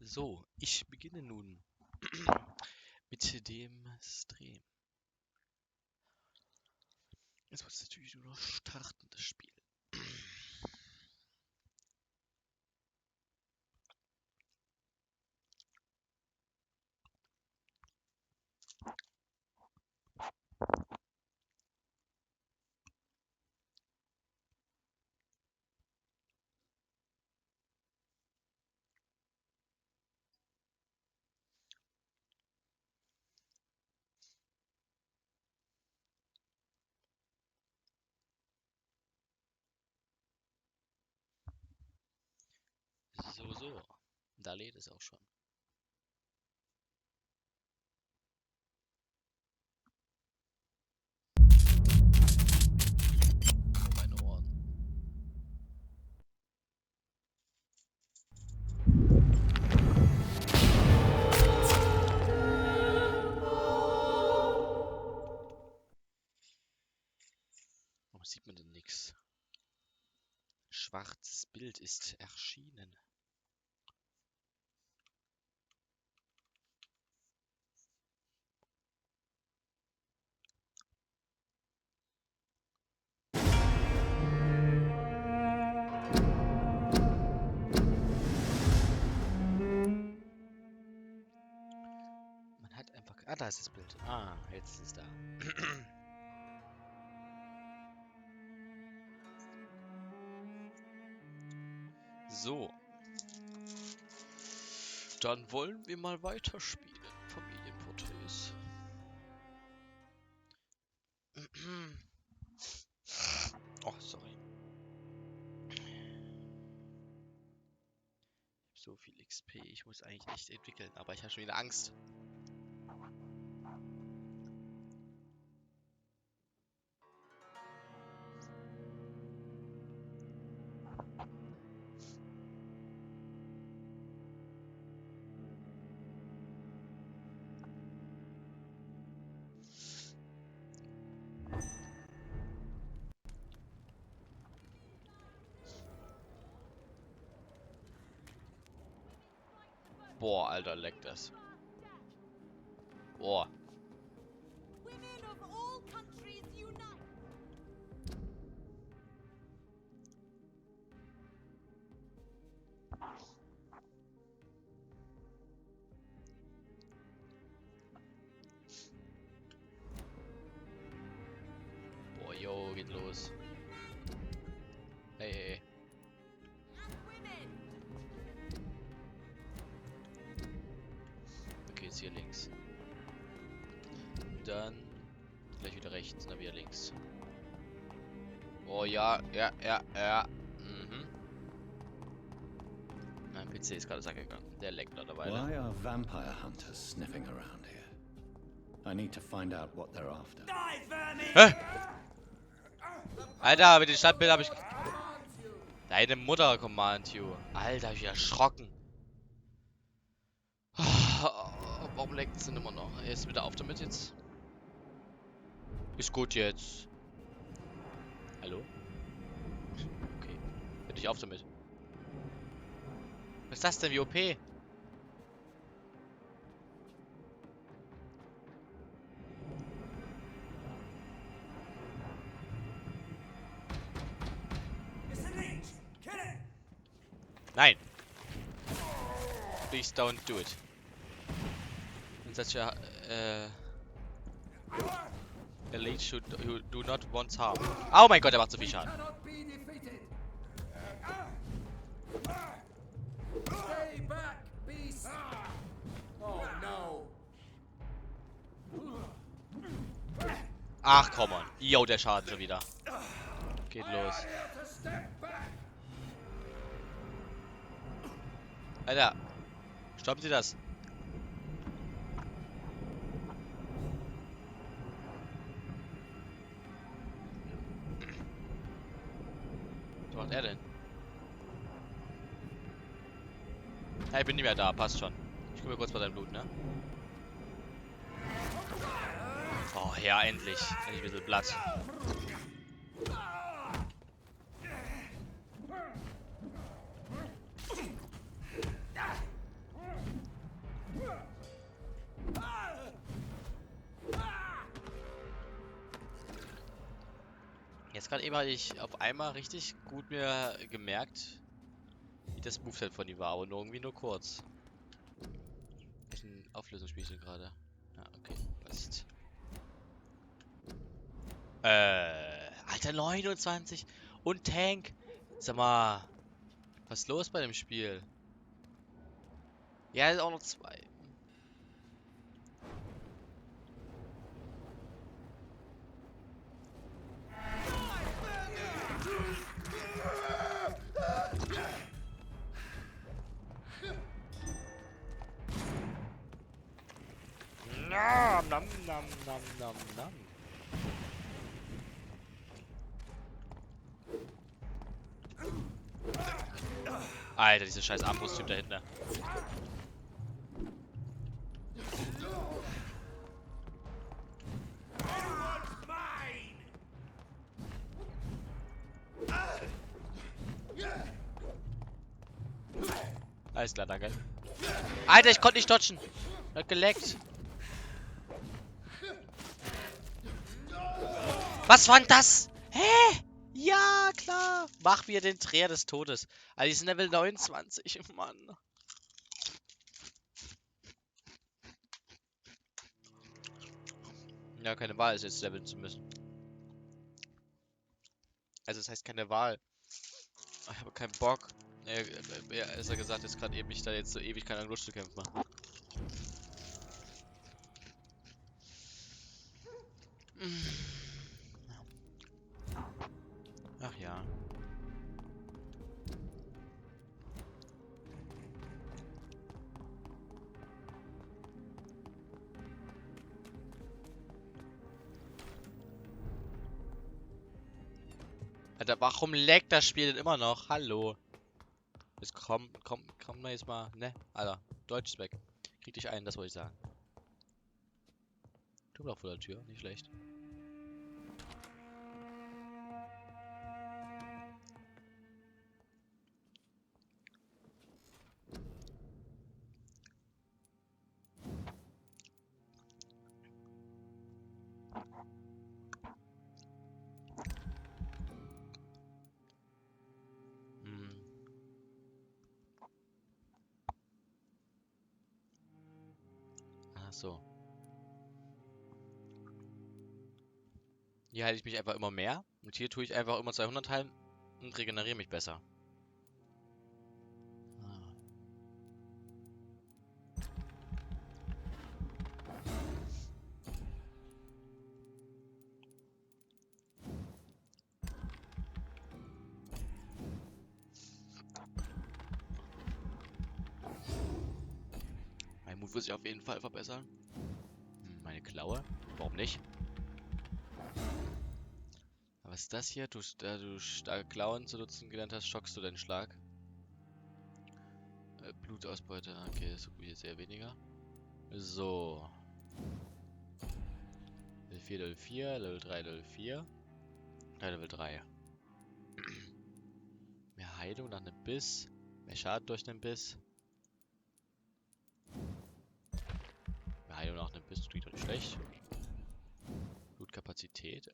So, ich beginne nun mit dem Stream. Jetzt muss es natürlich nur noch starten, das Spiel. So. Da lädt es auch schon. Oh, meine Ohren. Warum sieht man denn nichts? Schwarzes Bild ist erschienen. Man hat einfach... Ah, da ist das Bild. Ah, jetzt ist es da. So. Dann wollen wir mal weiterspielen. Familienporträts. Oh, sorry. So viel XP. Ich muss eigentlich echt entwickeln, aber ich habe schon wieder Angst. Boah, Alter, leckt das. Boah. Boah, yo, geht los. Hey. Okay, jetzt hier links. Dann gleich wieder rechts, dann wieder links. Oh ja. Mhm. Mein PC ist gerade gegangen. Der leckt mittlerweile. Why are vampire hunters sniffing around here? I need to find out what they're after. Hä? Alter, mit dem Standbild habe ich... Deine Mutter command you. Alter, ich bin erschrocken. Warum leckt es denn immer noch? Ist wieder auf damit jetzt? Ist gut jetzt. Hallo? Okay. Hör dich auf damit. Was ist das denn? Wie OP? Nein! Please don't do it. In such a elite who do not want harm. Oh mein Gott, der macht so viel Schaden. Ach, komm on. Yo, der Schaden schon wieder. Geht los. Alter. Stoppen Sie das. Was macht er denn? Ja, ich bin nicht mehr da. Passt schon. Ich gucke mir kurz bei deinem Blut, ne? Oh, ja, endlich. Endlich ein bisschen Blatt. jetzt gerade eben hatte ich auf einmal richtig gut mir gemerkt, wie das Moveset von ihm war, aber nur irgendwie nur kurz. Welchen Auflösungsspielchen gerade? Ja, okay, passt. Alter, 29 und Tank. Sag mal, was ist los bei dem Spiel? Ja, ist auch noch 2. Nam, nam, nam, nam, nam, nam. Alter, dieser scheiß Armbrusttyp da hinten. Alles klar, danke. Alter, ich konnte nicht dodgen. Hat geleckt. Was war denn das? Hä? Ja, klar. Mach mir den Dreher des Todes. Alter, die sind Level 29. Mann. Ja, keine Wahl ist jetzt leveln zu müssen. Also, das heißt keine Wahl. Ich habe keinen Bock. Ist er gesagt, jetzt gerade eben mich da jetzt so ewig keine Lust zu kämpfen machen. Ach ja. Alter, warum laggt das Spiel denn immer noch? Hallo. Jetzt komm mal jetzt mal, ne? Alter, Deutsch ist weg. Krieg dich ein, das wollte ich sagen. Du bleibst vor der Tür, nicht schlecht. Hm. Ach so. Hier halte ich mich einfach immer mehr. Und hier tue ich einfach immer 200 heilen und regeneriere mich besser. Ah. Mein Mut wird sich auf jeden Fall verbessern. Meine Klaue? Warum nicht? Was ist das hier? Da du starke Klauen zu nutzen gelernt hast, schockst du deinen Schlag. Blutausbeute. Okay, das ist hier sehr weniger. So. Level 4, Level 4, Level 3, Level 4. Level 3. Mehr Heilung nach einem Biss. Mehr Schaden durch einen Biss. Mehr Heilung nach einem Biss klingt doch nicht schlecht. Blutkapazität.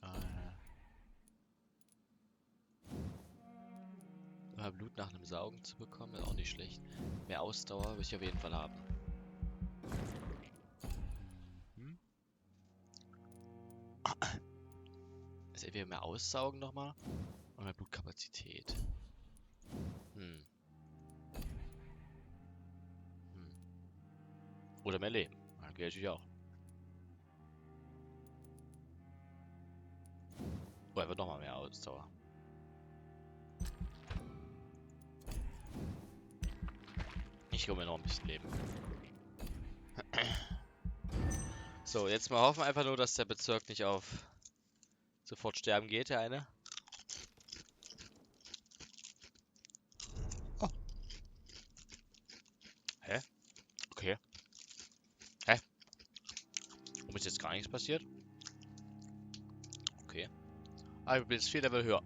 Blut nach einem Saugen zu bekommen, ist auch nicht schlecht. Mehr Ausdauer will ich auf jeden Fall haben. Mhm. Also entweder mehr Aussaugen nochmal und mehr Blutkapazität. Oder mehr Leben. Ja, geht natürlich auch. Oder einfach nochmal mehr Ausdauer. Ich hole mir noch ein bisschen Leben. So, jetzt mal hoffen einfach nur, dass der Bezirk nicht auf sofort sterben geht, der eine. Oh. Hä? Okay. Hä? Warum ist jetzt gar nichts passiert? Okay. Ah, ich bin jetzt 4 Level höher.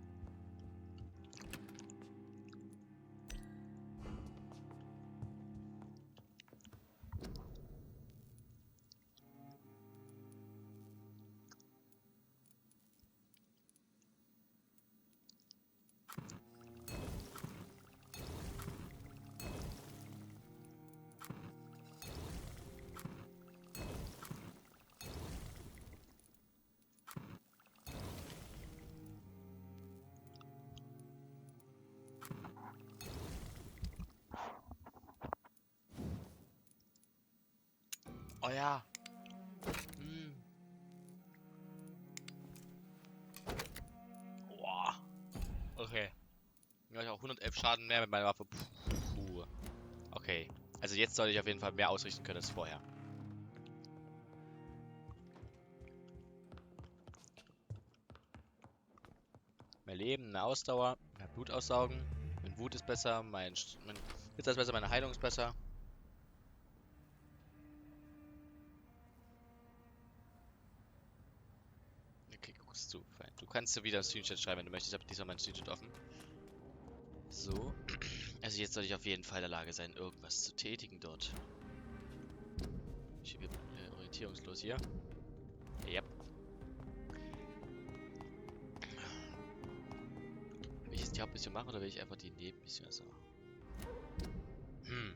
Oh ja. Hm. Boah. Okay. Ja, ich habe auch 111 Schaden mehr mit meiner Waffe. Puh. Okay. Also jetzt sollte ich auf jeden Fall mehr ausrichten können als vorher. Mehr Leben, mehr Ausdauer, mehr Blut aussaugen. Mein Wut ist besser, mein Hitze ist besser, meine Heilung ist besser. Okay, guckst du. Fein. Du kannst wieder einen Screenshot schreiben, wenn du möchtest. Ich habe diesmal meinen Screenshot offen. So. Also jetzt soll ich auf jeden Fall in der Lage sein, irgendwas zu tätigen dort. Ich bin orientierungslos hier. Yep. Will ich jetzt die Hauptmission machen oder will ich einfach die Nebenmission machen? Hm.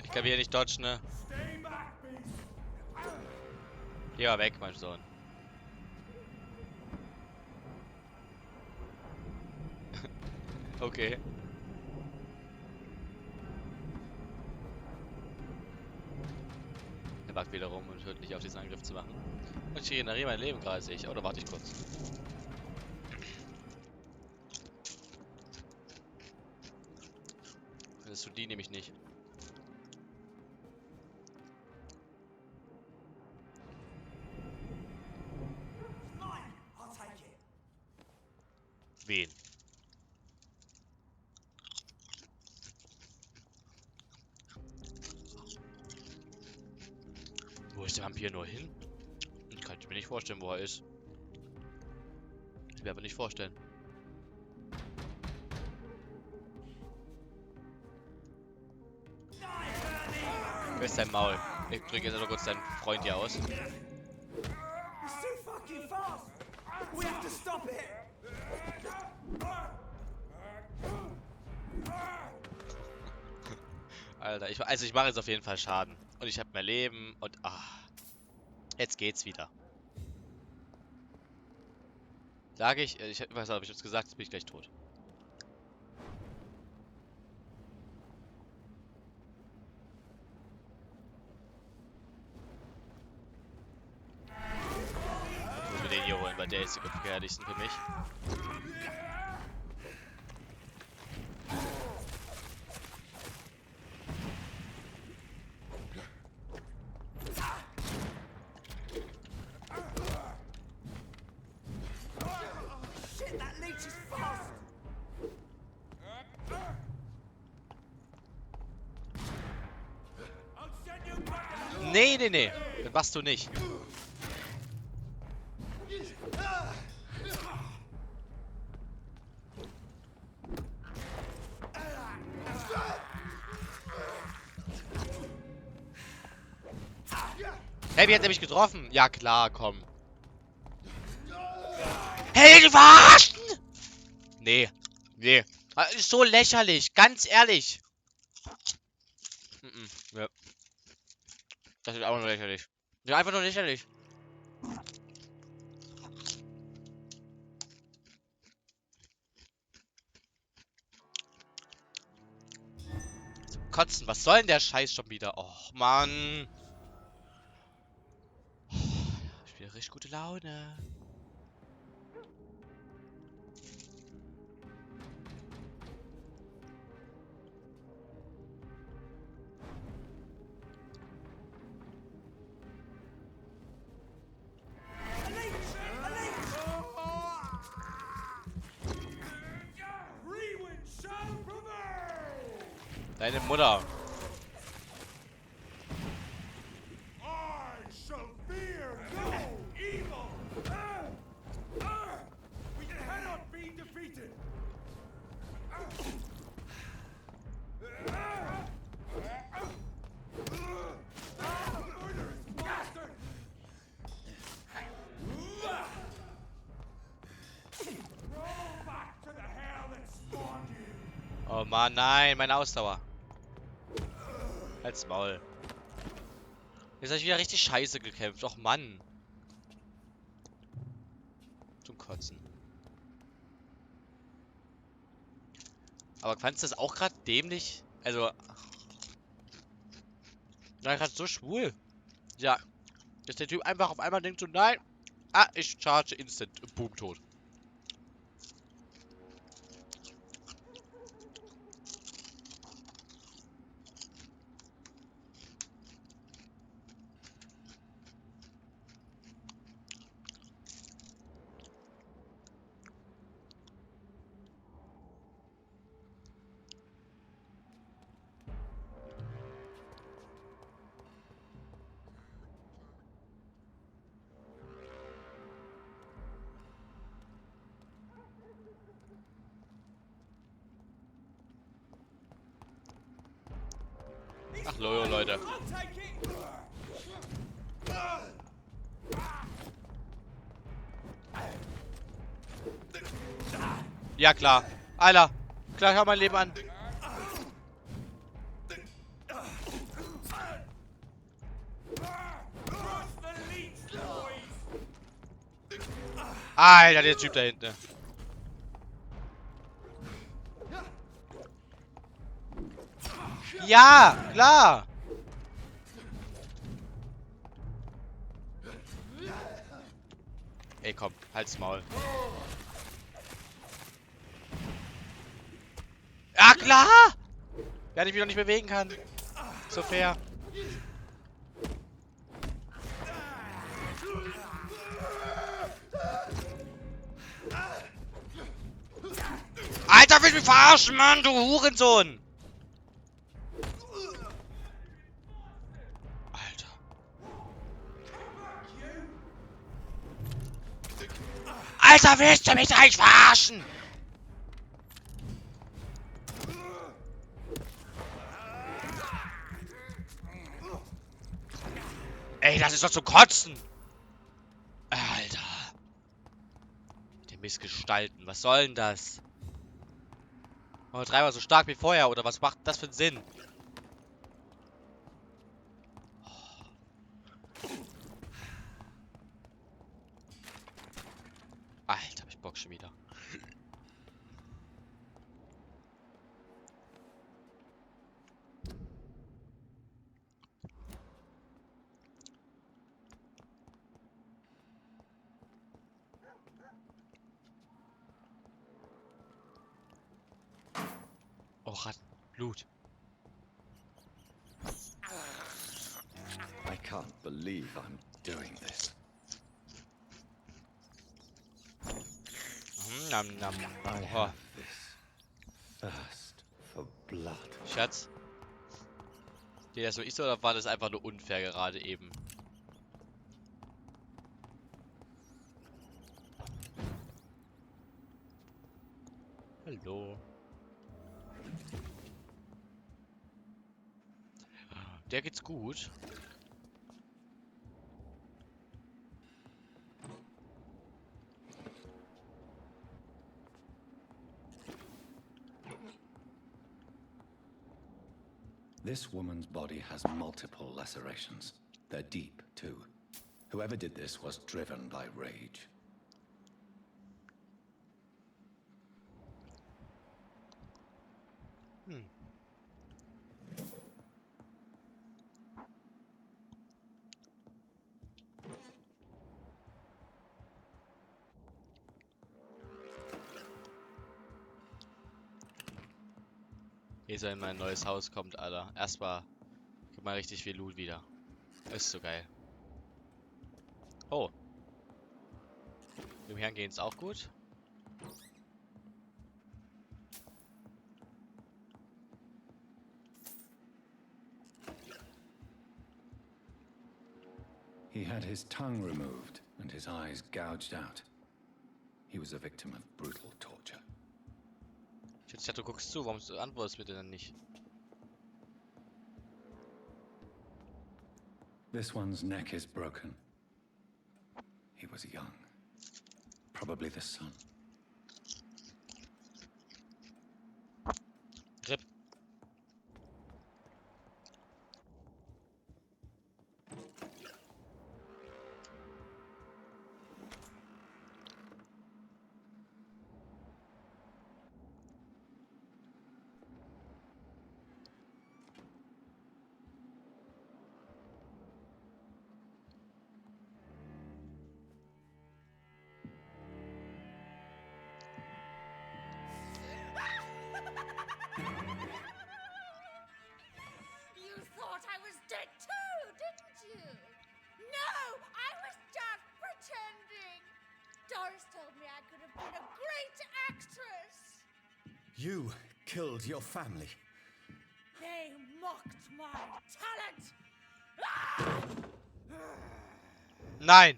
Ich kann wieder nicht dodgen, ne? Geh mal weg, mein Sohn. Okay. Er backt wieder rum und hört nicht auf, diesen Angriff zu machen. Und ich regeneriere mein Leben gerade, sehe ich. Oder warte ich kurz. Das tut die nämlich nicht. Wen? Wo ist der Vampir nur hin? Ich kann mir nicht vorstellen, wo er ist. Ich will aber nicht vorstellen. Küss dein Maul. Ich drücke jetzt noch kurz deinen Freund hier aus. Alter, ich mache jetzt auf jeden Fall Schaden. Und ich habe mehr Leben und jetzt geht's wieder. Sage ich, ich weiß nicht, ob ich jetzt gesagt, jetzt bin ich gleich tot. Ich muss mir den hier holen, weil der ist die gefährlichsten für mich. Nee, nee, nee. Das machst du nicht. Hey, wie hat er mich getroffen? Ja, klar, komm. Hey, die verarschen! Nee. Nee. Das ist so lächerlich. Ganz ehrlich. Ja. Das ist einfach nur lächerlich. Ja, einfach nur lächerlich. Kotzen, was soll denn der Scheiß schon wieder? Och, Mann. Ich bin richtig gute Laune. Deine Mutter. Oh Mann, nein, meine Ausdauer. Halt's Maul. Jetzt habe ich wieder richtig scheiße gekämpft. Och Mann. Zum Kotzen. Aber fandst du das auch gerade dämlich? Also, war gerade so schwul. Ja, dass der Typ einfach auf einmal denkt so, nein. Ah, ich charge instant. Boom, tot. Ach, Lojo, Leute. Ja, klar. Alter. Klar, hör mein Leben an. Alter, der Typ da hinten. Ja, klar. Ey, komm, halt's Maul. Ja, klar. Während ich mich noch nicht bewegen kann. So fair. Alter, willst du mich verarschen, Mann, du Hurensohn! Alter. Alter, willst du mich eigentlich verarschen? Ey, das ist doch zum Kotzen! Alter. Der Missgestalten, was soll denn das? Oh, dreimal so stark wie vorher, oder was macht das für einen Sinn? Alter, hab ich Bock schon wieder. Oh, Ratten. Blut. I can't believe I'm doing this. Nam, nam. I Oh, have this thirst for blood. Schatz. Der so ist, oder war das einfach nur unfair gerade eben? Hallo. Der geht's gut. This woman's body has multiple lacerations. They're deep, too. Whoever did this was driven by rage. Hm. Ehe so in mein neues Haus kommt, Alter. Erstmal gibt mal richtig viel Loot wieder. Ist so geil. Oh. Dem Herrn geht's auch gut. He had his tongue removed and his eyes gouged out. He was a victim of brutal torture. Ich dachte, du guckst zu. Warum antwortest du bitte dann nicht? This one's neck is broken. He was young. Probably the son. You killed your family. They mocked my talent. Nein!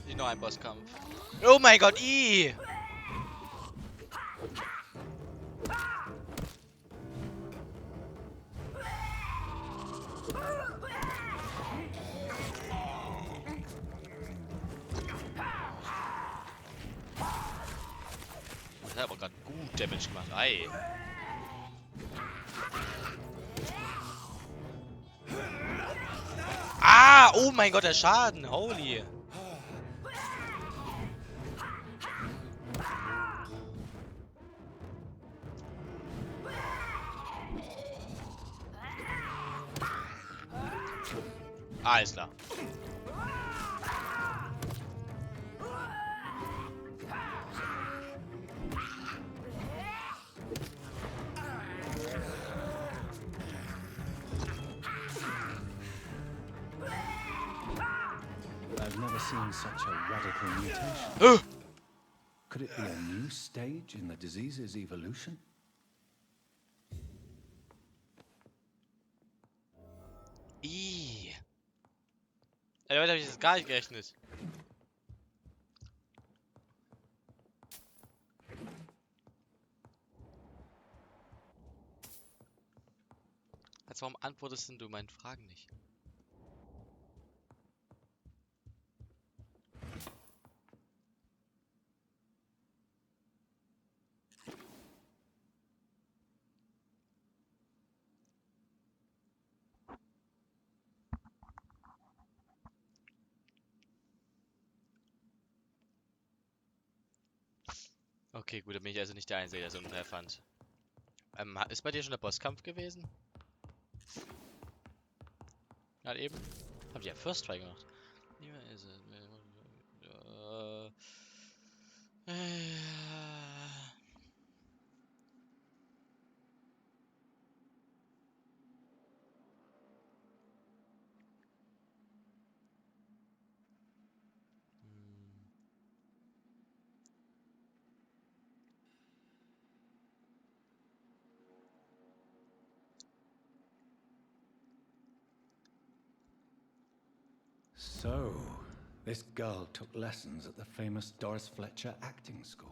Nicht noch ein Bosskampf. Oh mein Gott, i! Das hat aber gerade gut Damage gemacht. Ei. Ah! Oh mein Gott, der Schaden! Holy! Alles klar. I've never seen such a radical mutation. Could it be a new stage in the disease's evolution? I. Damit habe ich jetzt gar nicht gerechnet. Also warum antwortest denn du meinen Fragen nicht? Okay, gut, dann bin ich also nicht der Einzige, der so unfair fand. Ist bei dir schon der Bosskampf gewesen? Gerade eben? Hab ich ja First Try gemacht. So, this girl took lessons at the famous Doris Fletcher acting school.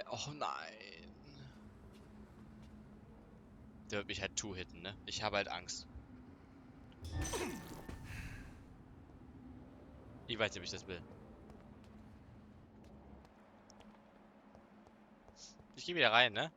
Oh nein. Der wird mich halt two-hitten, ne? Ich habe halt Angst. Ich weiß nicht, ob ich das will. Ich gehe wieder rein, ne?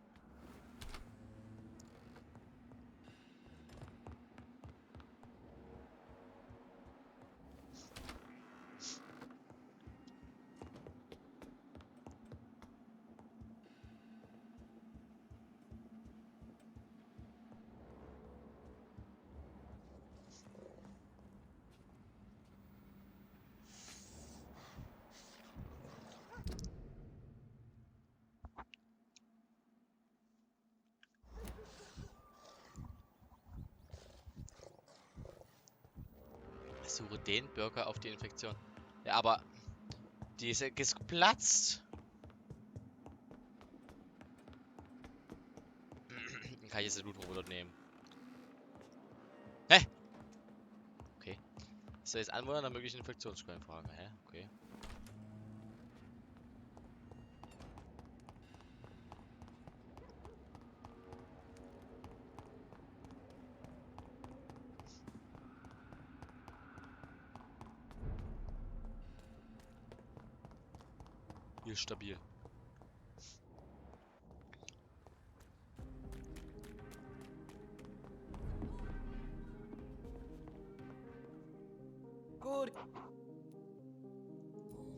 Suche den Bürger auf die Infektion. Ja, aber die ist geplatzt. Dann kann ich jetzt den Blutroboter nehmen. Hä? Okay. Ist da jetzt Anwohner einer möglichen Infektionsquellen fragen? Hä? Okay. Hier ist stabil. Good.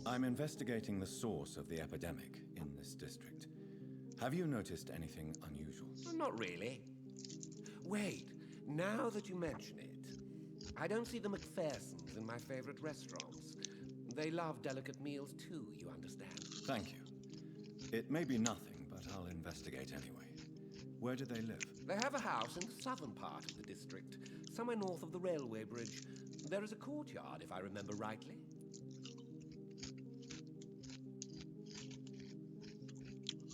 I'm investigating the source of the epidemic in this district. Have you noticed anything unusual? Not really. Wait, now that you mention it, I don't see the McPhersons in my favorite restaurants. They love delicate meals too, you understand. Thank you. It may be nothing, but I'll investigate anyway. Where do they live? They have a house in the southern part of the district, somewhere north of the railway bridge. There is a courtyard, if I remember rightly.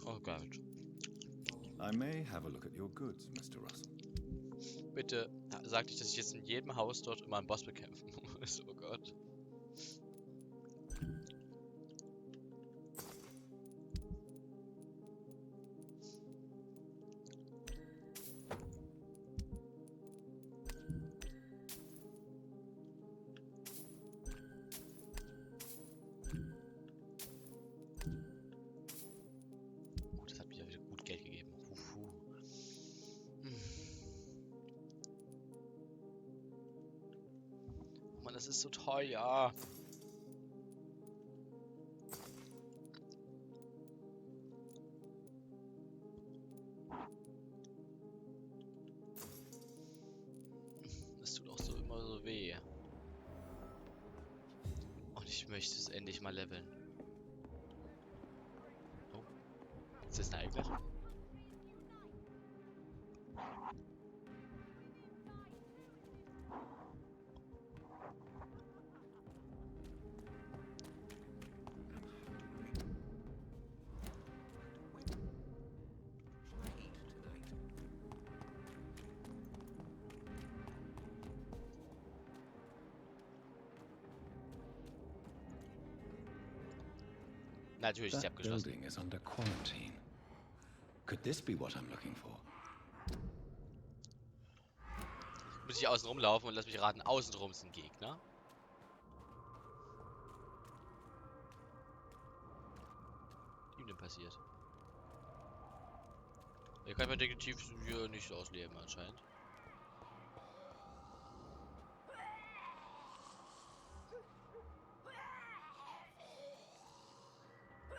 Oh Gott. I may have a look at your goods, Mr. Russell. Bitte sag nicht, dass ich jetzt in jedem Haus dort immer einen Boss bekämpfen muss. Oh Gott. Das hat mir ja wieder gut Geld gegeben. Mann, das ist so teuer. Das tut auch so immer so weh. Und ich möchte es endlich mal leveln. Oh. Ist das eine Eigner? Shall I eat tonight? Natürlich ist sie That abgeschlossen. building is under quarantine. Could this be what I'm looking for? Muss ich außen rumlaufen und lass mich raten, außenrum sind Gegner. Was ist ihm denn passiert? Hier kann man Detektiv hier nicht ausleben anscheinend.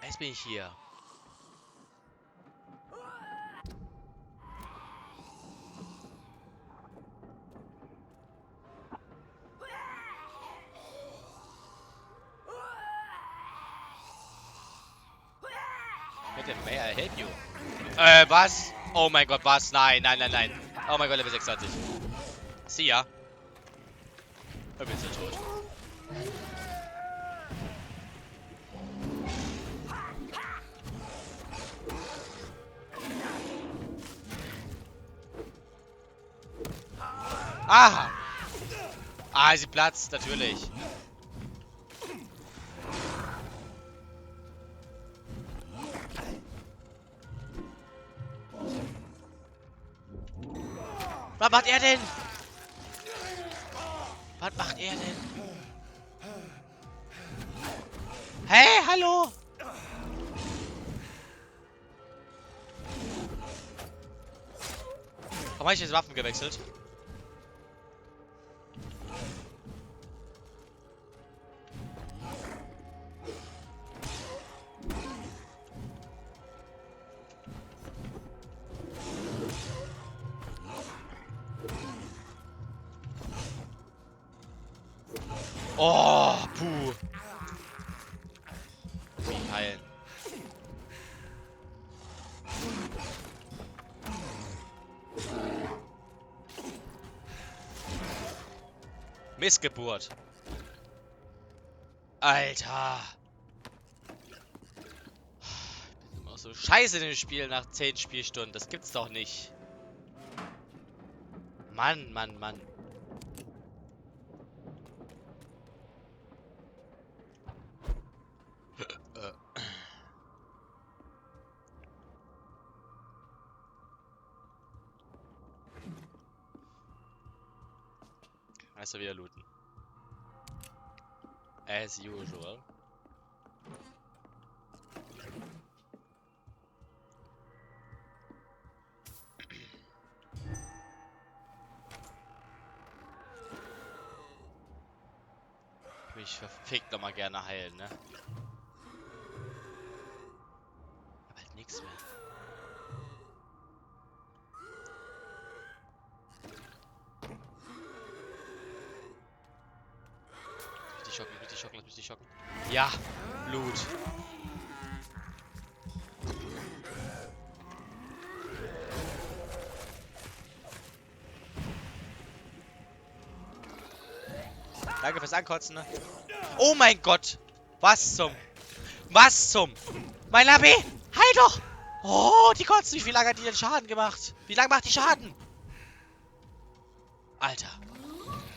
Jetzt bin ich hier. Bitte, may I help you? Was? Oh mein Gott, was? Nein, nein, nein, nein. Oh mein Gott, Level 26. See ya. Ich bin so tot. Aha! Ah, sie platzt, natürlich. Was macht er denn? Was macht er denn? Hey, hallo! Warum habe ich jetzt Waffen gewechselt? Oh, puh. Wie heilen. Missgeburt. Alter. Ich bin immer so scheiße in dem Spiel nach 10 Spielstunden. Das gibt's doch nicht. Mann, Mann, Mann. Also wieder looten. As usual. Ich verfickt noch mal gerne heilen, ne? Hab halt nichts mehr. schocken, lass mich nicht schocken, lass mich nicht schocken. Ja, Blut. Danke fürs Ankotzen, ne? Oh mein Gott! Was zum... Was zum... Mein Labi! Heil doch! Oh, die kotzen. Wie lange hat die denn Schaden gemacht? Wie lange macht die Schaden? Alter.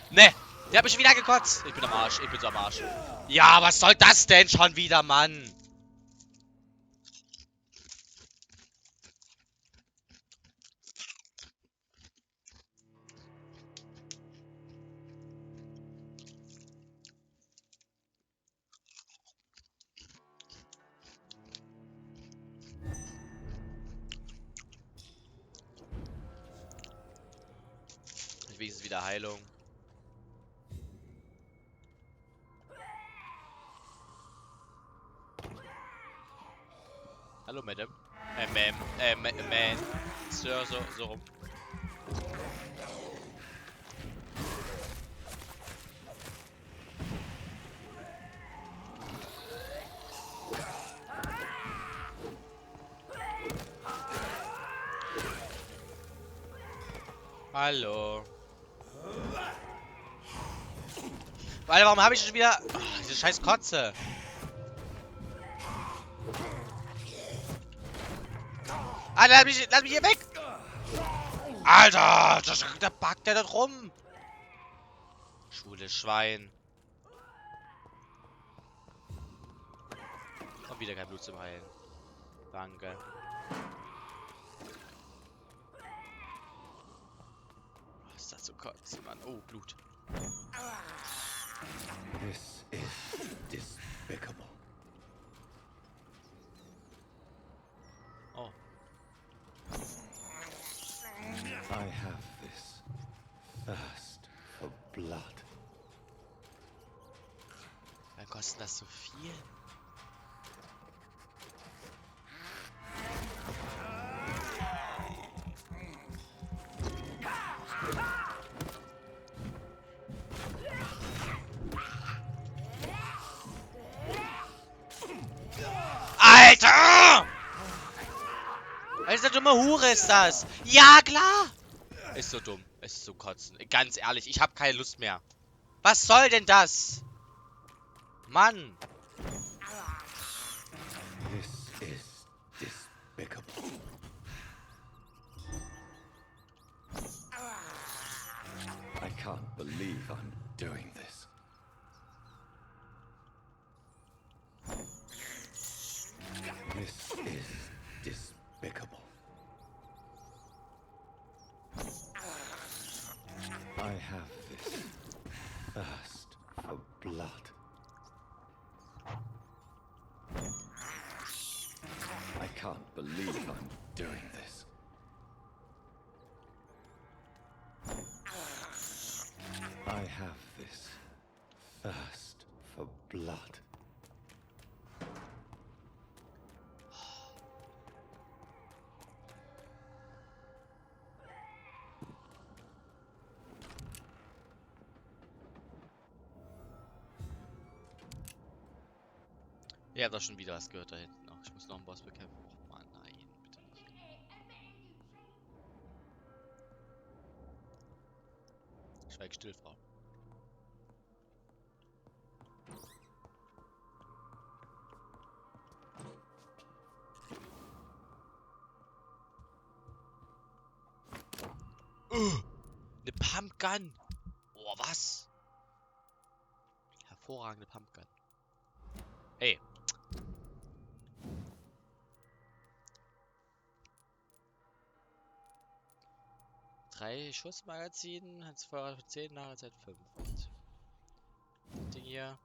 Ne! Der hat mich wieder gekotzt. Ich bin am Arsch. Ich bin so am Arsch. Ja, was soll das denn schon wieder, Mann? Wie ist es wieder Heilung? Hallo, Madame. Man. Sir, so rum. Hallo. Alter, warum habe ich schon wieder... Oh, diese scheiß Kotze. Alter, lass mich hier weg! Alter, da backt der da rum. Schwules Schwein. Und wieder kein Blut zum Heilen. Danke. Was ist das so kotzen, Mann? Oh, Blut. This is despicable. Oh. I have this thirst for blood. Dann kostet das so viel. Alter! Eine dumme Hure ist das. Ja, klar. Ist so dumm. Ist so kotzen. Ganz ehrlich, ich habe keine Lust mehr. Was soll denn das? Mann. This is despicable. I can't believe I'm doing this. This is despicable. I have this thirst for blood. I can't believe I'm doing this. I have this thirst for blood. Ihr habt doch schon wieder was gehört da hinten. Ach, ich muss noch einen Boss bekämpfen. Oh Mann, nein, bitte nicht. Schweig still, Frau. Eine Pumpgun! Oh, was? Hervorragende Pumpgun. Ey. Drei Schussmagazin, Hansfeuer für 10, Nachzeit 5. Das Ding hier.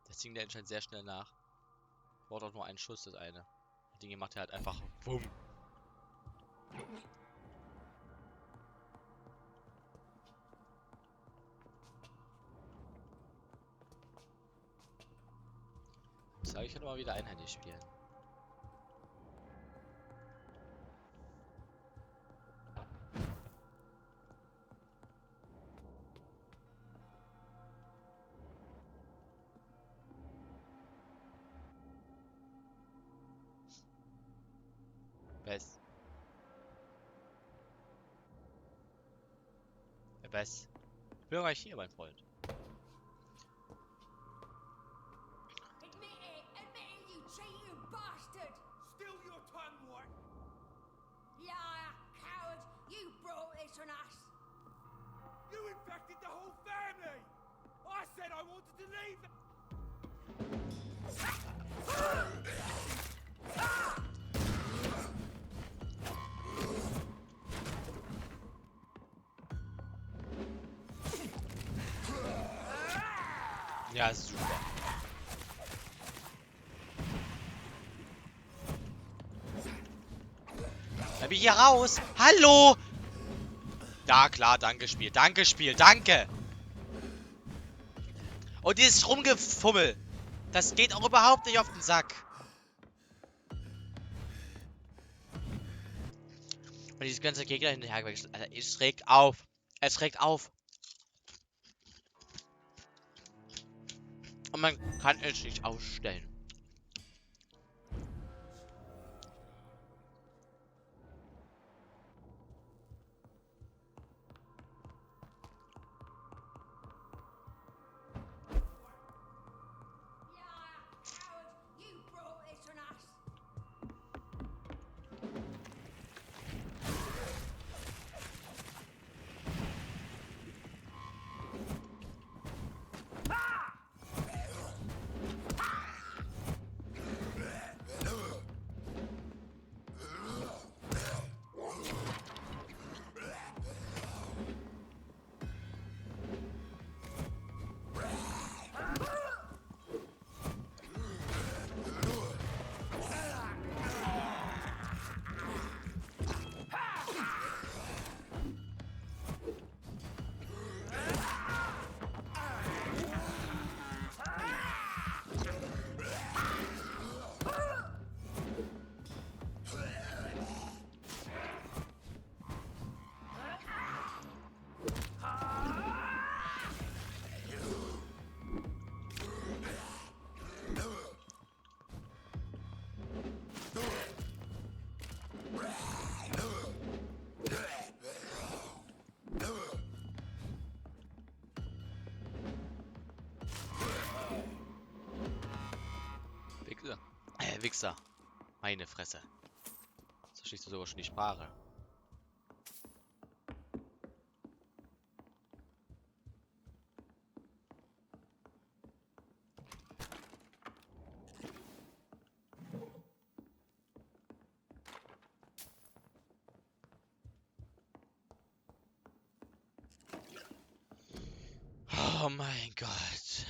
Das Ding der anscheinend sehr schnell nach. Braucht auch nur einen Schuss, das eine. Das Ding hier macht halt einfach Bumm. Ich sage, ich kann mal wieder einhändig spielen. Was? Was? Ich bin gleich hier, mein Freund. Admit it! Admit it, you cheating bastard! Still your tongue, what? Liar, coward! You brought this on us! You infected the whole family! I said I wanted to leave! Ja, ist super. Bleib ich hier raus? Hallo! Ja, klar, danke, Spiel. Danke, Spiel. Danke! Und dieses Rumgefummel. Das geht auch überhaupt nicht auf den Sack. Und dieses ganze Gegner hinterher gewechselt. Alter, es regt auf. Es regt auf. Und man kann es nicht ausstellen. Liar, coward! You brought this on us! Wichser. Wichser. Meine Fresse. So schließt du sogar schon die Sprache. Oh mein Gott.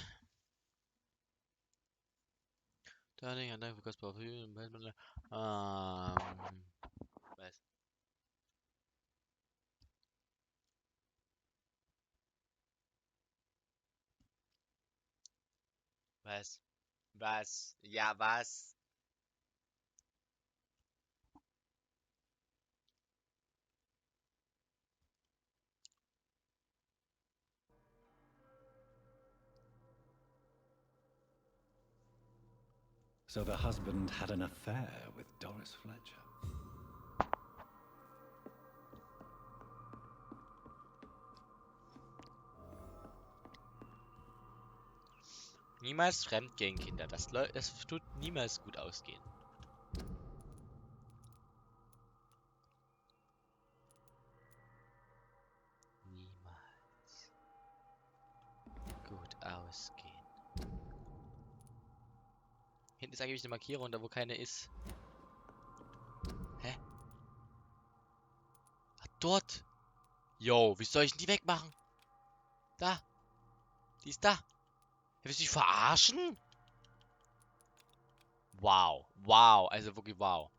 Darling, ein Dank für kostbare Parfüm. Was? Was? Was? Ja, was? So the husband had an affair with Doris Fletcher. Niemals fremdgehen, Kinder. Das tut niemals gut ausgehen. Niemals gut ausgehen. Hinten ist eigentlich eine Markierung, da wo keine ist. Hä? Ach, dort. Yo, wie soll ich denn die wegmachen? Da. Die ist da. Willst du dich verarschen? Wow. Wow. Also wirklich wow.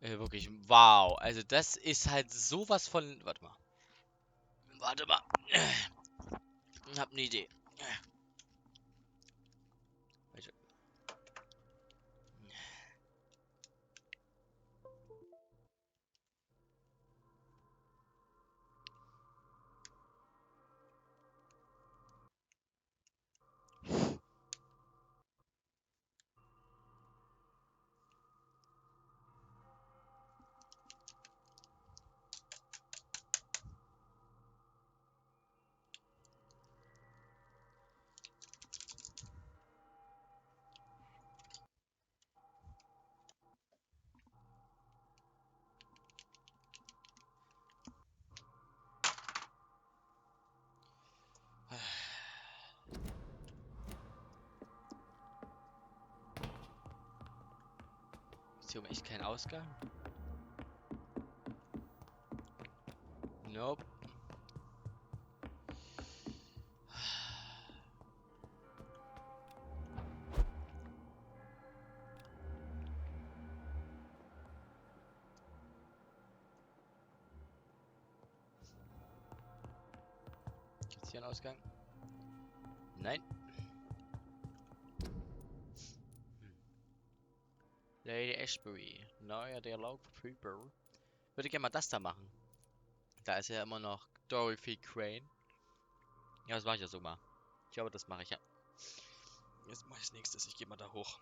Wirklich wow. Also das ist halt sowas von... Warte mal. Warte mal. Ich hab eine Idee. Welche- Ist hier oben echt kein Ausgang? Nope. Gibt's hier einen Ausgang? Nein. Lady Ashbury. Neuer Dialog verfügbar. Würde gerne mal das da machen. Da ist ja immer noch Dorothy Crane. Ja, das mache ich ja so mal. Ich glaube, das mache ich ja. Jetzt mache ich das nächstes. Ich gehe mal da hoch.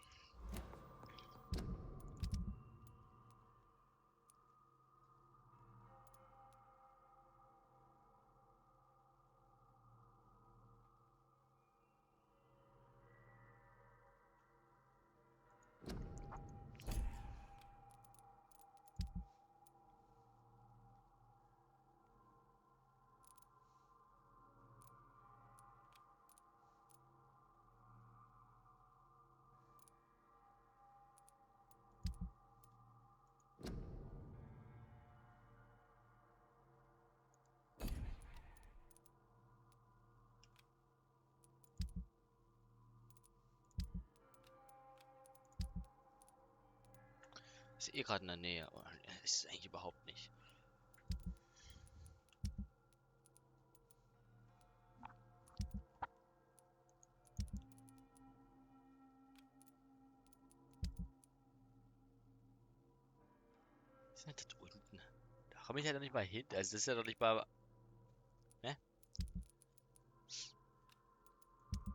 Ist eh gerade in der Nähe. Oh, ist eigentlich überhaupt nicht. Was ist denn das unten? Da komme ich ja doch nicht mal hin. Also das ist ja doch nicht mal. Ne?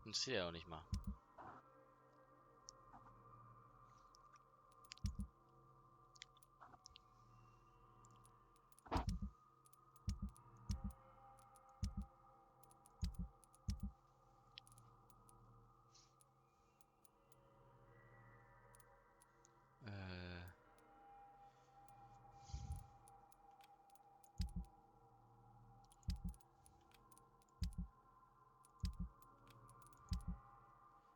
Das ist ja auch nicht mal.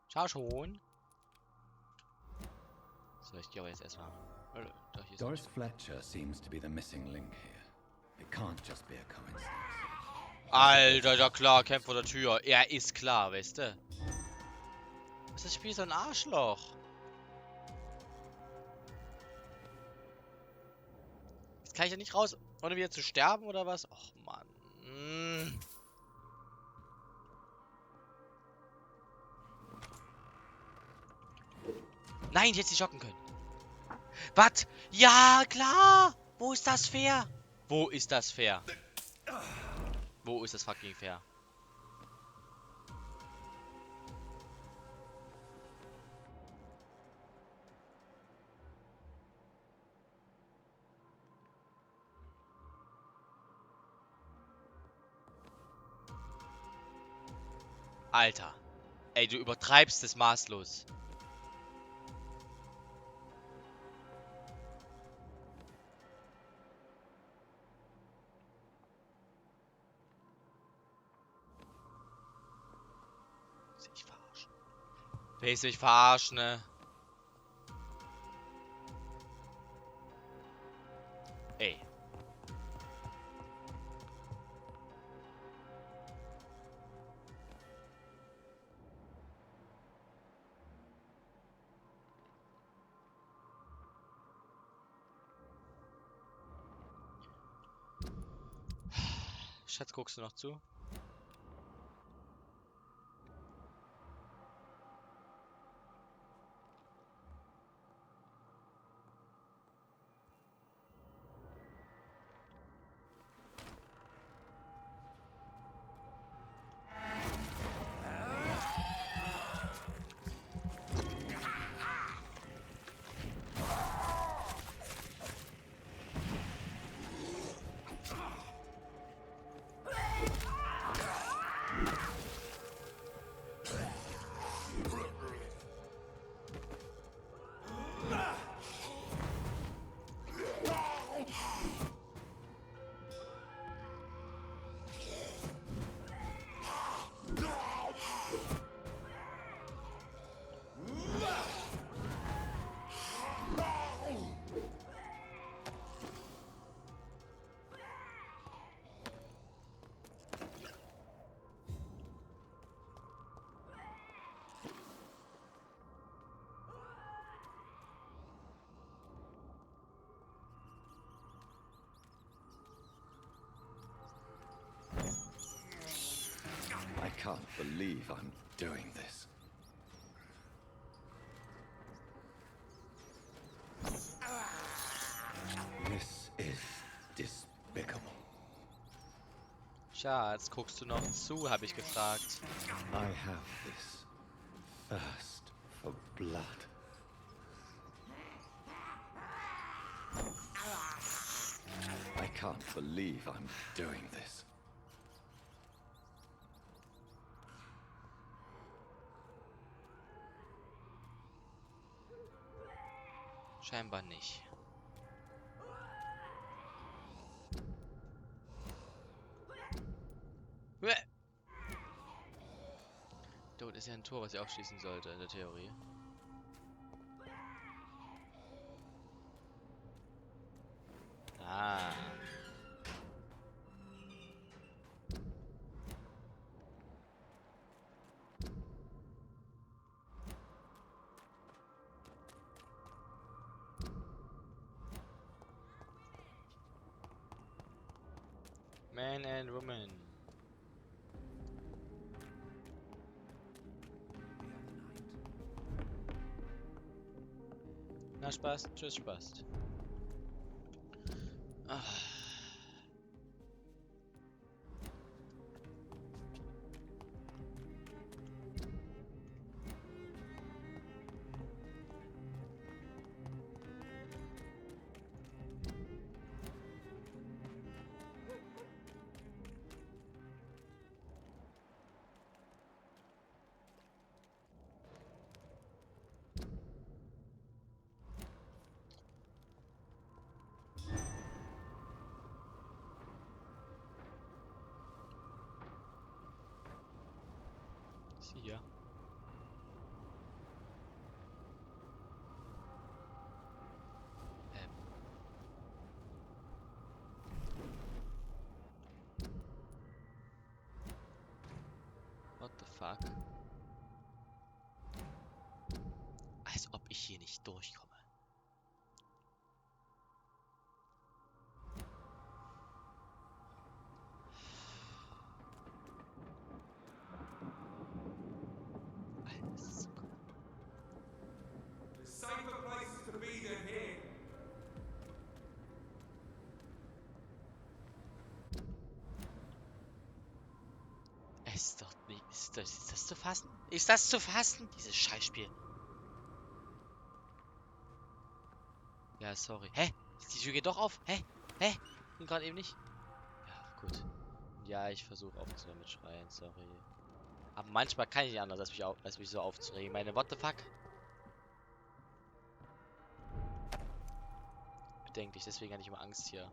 Schau schon. So, ich gehe aber jetzt erstmal. Da hier ist Doris Fletcher seems to be the missing link here. It can't just be a coincidence. Alter, ja klar, kämpft vor der Tür. Er ist klar, weißt du? Was ist das Spiel so ein Arschloch? Jetzt kann ich ja nicht raus, ohne wieder zu sterben oder was? Och Mann. Nein, die hätte sie schocken können. Was? Ja, klar! Wo ist das fair? Wo ist das fair? Wo ist das fucking fair? Alter. Ey, du übertreibst es maßlos. Willst du mich verarschen? Willst du mich verarschen, ne? Ey. Schatz, guckst du noch zu? can't believe I'm doing this. This is despicable. Schatz, guckst du noch zu, habe ich gefragt. I have this thirst for blood. I can't believe I'm doing this. Scheinbar nicht. Uäh. Dort ist ja ein Tor, was ich aufschließen sollte, in der Theorie. Ah. Man and woman. Na Spaß, tschüss Spaß. Ah. Hier. What the fuck? Als ob ich hier nicht durchkomme. There's safer places to be than here. Ist doch nicht. Ist das zu fassen? Ist das zu fassen? Dieses Scheißspiel. Ja, sorry. Hä? Die Tür geht doch auf? Hä? Hä? Und gerade eben nicht? Ja, gut. Ja, ich versuche aufzuhören mit Schreien, sorry. Aber manchmal kann ich nicht anders, als mich so aufzuregen. Meine, what the fuck? Bedenklich, deswegen hatte ich immer Angst hier.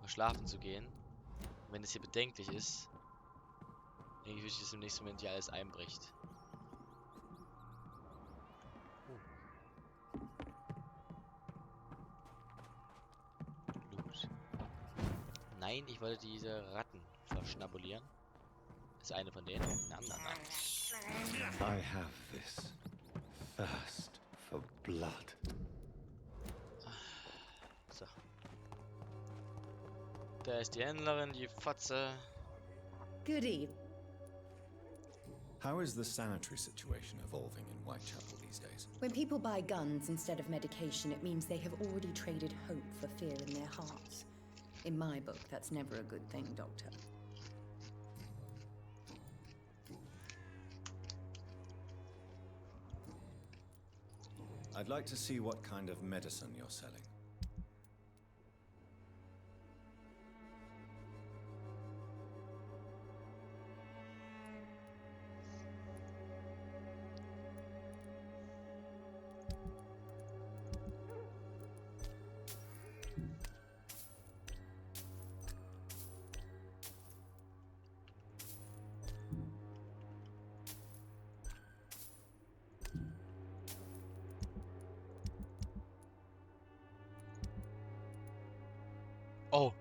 Mal schlafen zu gehen. Und wenn es hier bedenklich ist, denke ich, dass im nächsten Moment hier alles einbricht. Loot. Nein, ich wollte diese Ratten verschnabulieren. Ist eine von denen? Na. I have this thirst for blood. So. Da ist die Händlerin, die Fotze. Good evening. How is the sanitary situation evolving in Whitechapel these days? When people buy guns instead of medication, it means they have already traded hope for fear in their hearts. In my book, that's never a good thing, Doctor. I'd like to see what kind of medicine you're selling. Oh.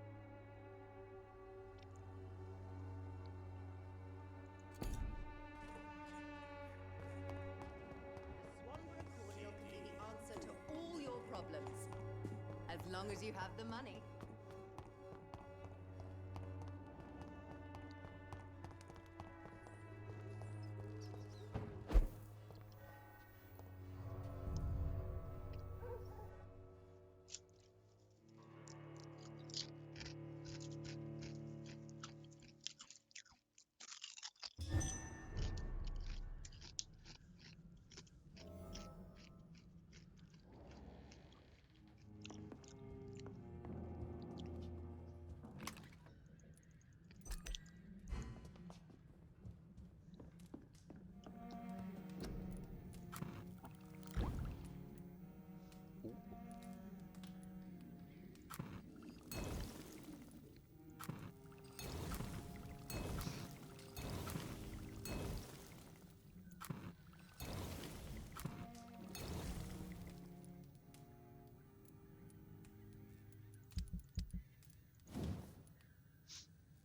Swanborough Cordial can be the answer to all your problems, as long as you have the money.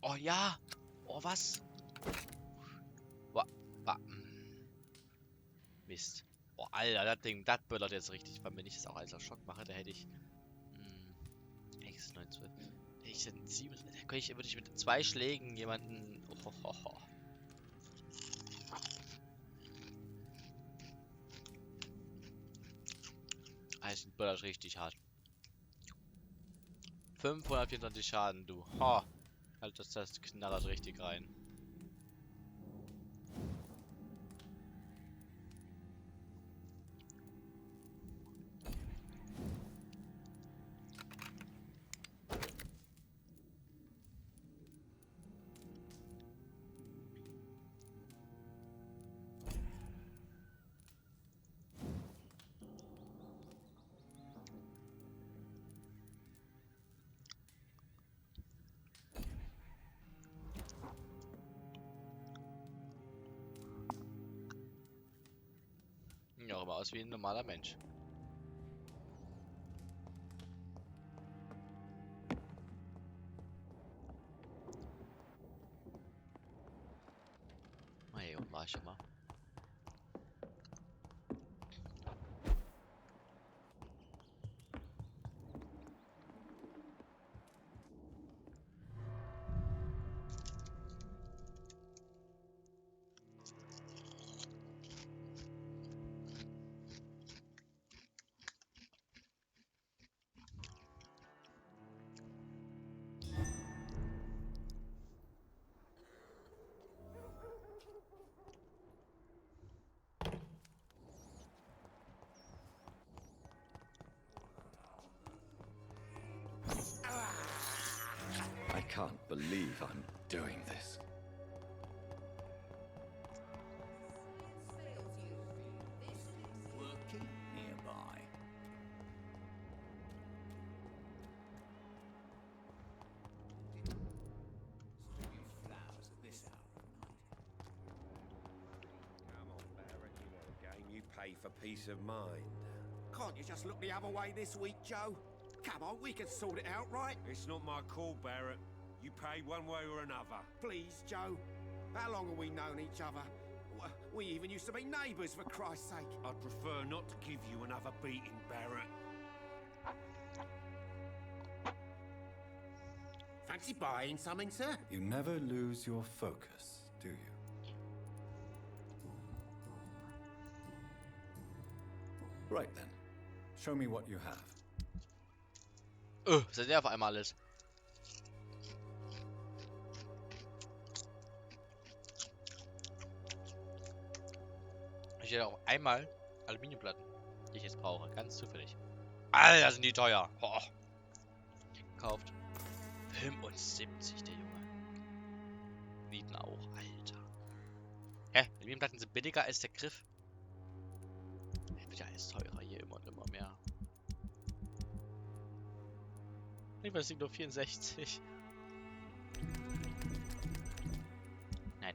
Oh ja. Oh, was? Mist. Oh, Alter, das Ding, das böllert jetzt richtig. Weil wenn ich das auch alles auf Schock mache, da hätte ich... X 9, 12. Hätte ich dann 7... Da würde ich mit 2 Schlägen jemanden... Oh. Also böllert richtig hart. 524 Schaden, du. Ha. Halt, das knallert richtig rein. Ja, aber aus wie ein normaler Mensch. Hey, und war ich schon mal. I can't believe I'm doing this. Fails you. This Working nearby. Stringing flowers at this hour of night. Come on, Barrett, you know the game. You pay for peace of mind. Can't you just look the other way this week, Joe? Come on, we can sort it out, right? It's not my call, Barrett. You pay one way or another. Please, Joe. How long have we known each other? We even used to be neighbours, for Christ's sake. I'd prefer not to give you another beating, Barrett. Fancy buying something, sir? You never lose your focus, do you? Right then. Show me what you have. Was ist der auf einmal alles? Ich hätte auch einmal Aluminiumplatten, die ich jetzt brauche. Ganz zufällig. Alter, sind die teuer. Boah. Gekauft. 75, der Junge. Nieten auch, Alter. Hä? Aluminiumplatten sind billiger als der Griff. Wird ja alles teurer hier immer und immer mehr. Ich weiß nicht, nur 64. Nein.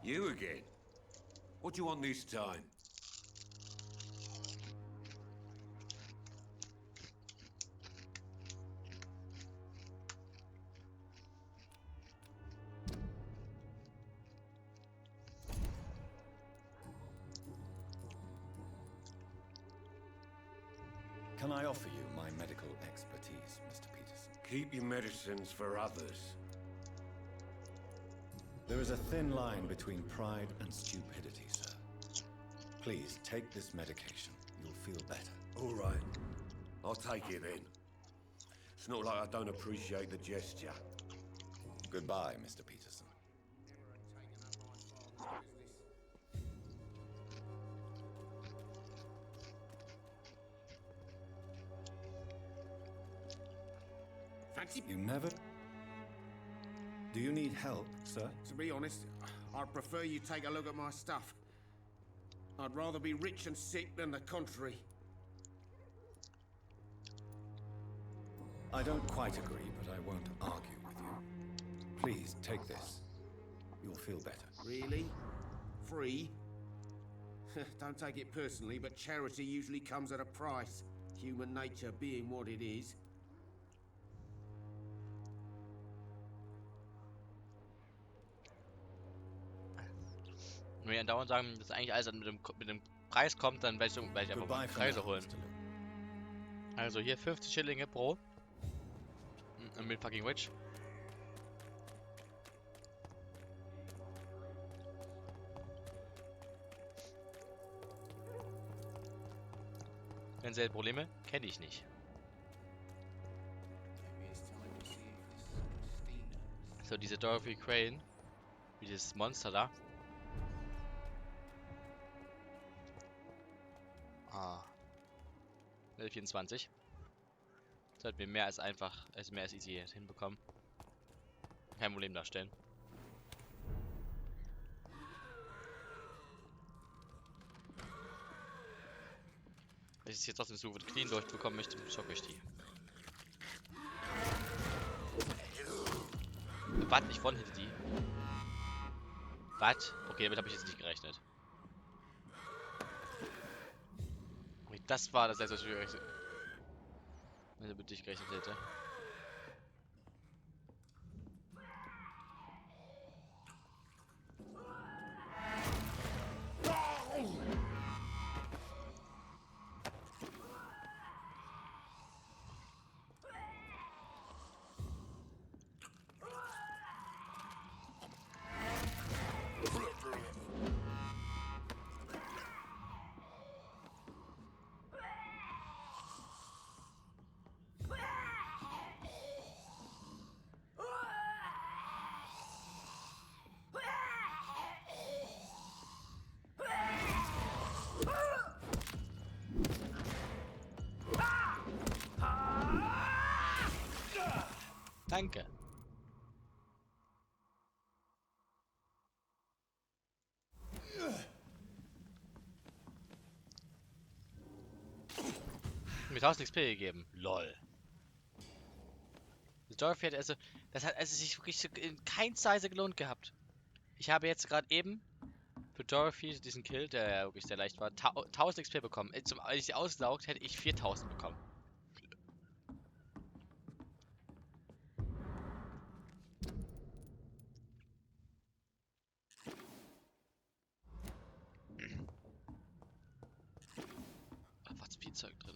You again? What do you want this time? Can I offer you my medical expertise, Mr. Peterson? Keep your medicines for others. There is a thin line between pride and stupidity, sir. Please take this medication. You'll feel better. All right. I'll take it then. It's not like I don't appreciate the gesture. Goodbye, Mr. Peterson. Fancy... You never... Do you need help, sir? To be honest, I'd prefer you take a look at my stuff. I'd rather be rich and sick than the contrary. I don't quite agree, but but I won't argue with you. Please take this. You'll feel better. Really? Free? Don't take it personally, but charity usually comes at a price. Human nature being what it is. Wenn wir andauernd sagen, dass eigentlich alles mit dem Preis kommt, dann werde ich einfach mal Goodbye for Preise now, holen. Mr. Luke. Also hier 50 Schillinge pro. Mit fucking Witch. Finanzielle Probleme kenne ich nicht. Maybe it's time to see if this Christina is So, diese Dorothy Crane, wie dieses Monster da. Ah. Level 24. Sollten wir mehr als einfach, also mehr als easy hinbekommen. Kein Problem darstellen. Wenn ich es jetzt trotzdem so mit Knien durchbekommen möchte, schocke ich die. Warte, ich von hinter die. Was? Okay, damit habe ich jetzt nicht gerechnet. Okay, das war das letzte, was ich gerechnet hätte. Wenn damit ich gerechnet hätte. Danke. Mit 1000 XP gegeben. LOL. Das Dorf hat also, das hat also sich wirklich in keinster Weise gelohnt gehabt. Ich habe jetzt gerade eben für Dorothy diesen Kill, der ja wirklich sehr leicht war, 1000 XP bekommen. Als ich sie ausgesaugt, hätte ich 4000 bekommen. Ach, was Spielzeug drin,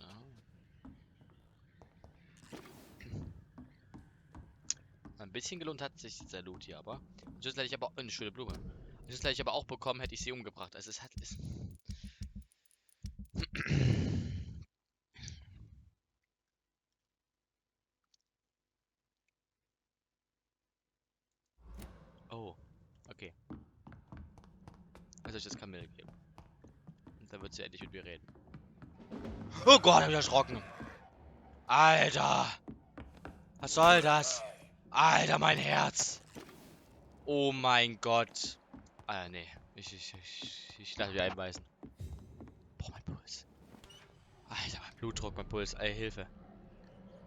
Ein bisschen gelohnt hat sich der Loot hier, aber. Und das hätte ich aber auch eine schöne Blume. Und das hätte ich aber auch bekommen, hätte ich sie umgebracht. Also es hat. Oh, okay. Also ich das Kamel geben. Und dann wird sie endlich mit mir reden. Oh Gott, hab ich erschrocken. Alter! Was soll das? Alter, mein Herz! Oh mein Gott. Ah, nee. Ich lasse wieder einbeißen. Boah, mein Puls. Alter, mein Blutdruck, mein Puls. Ey, Hilfe.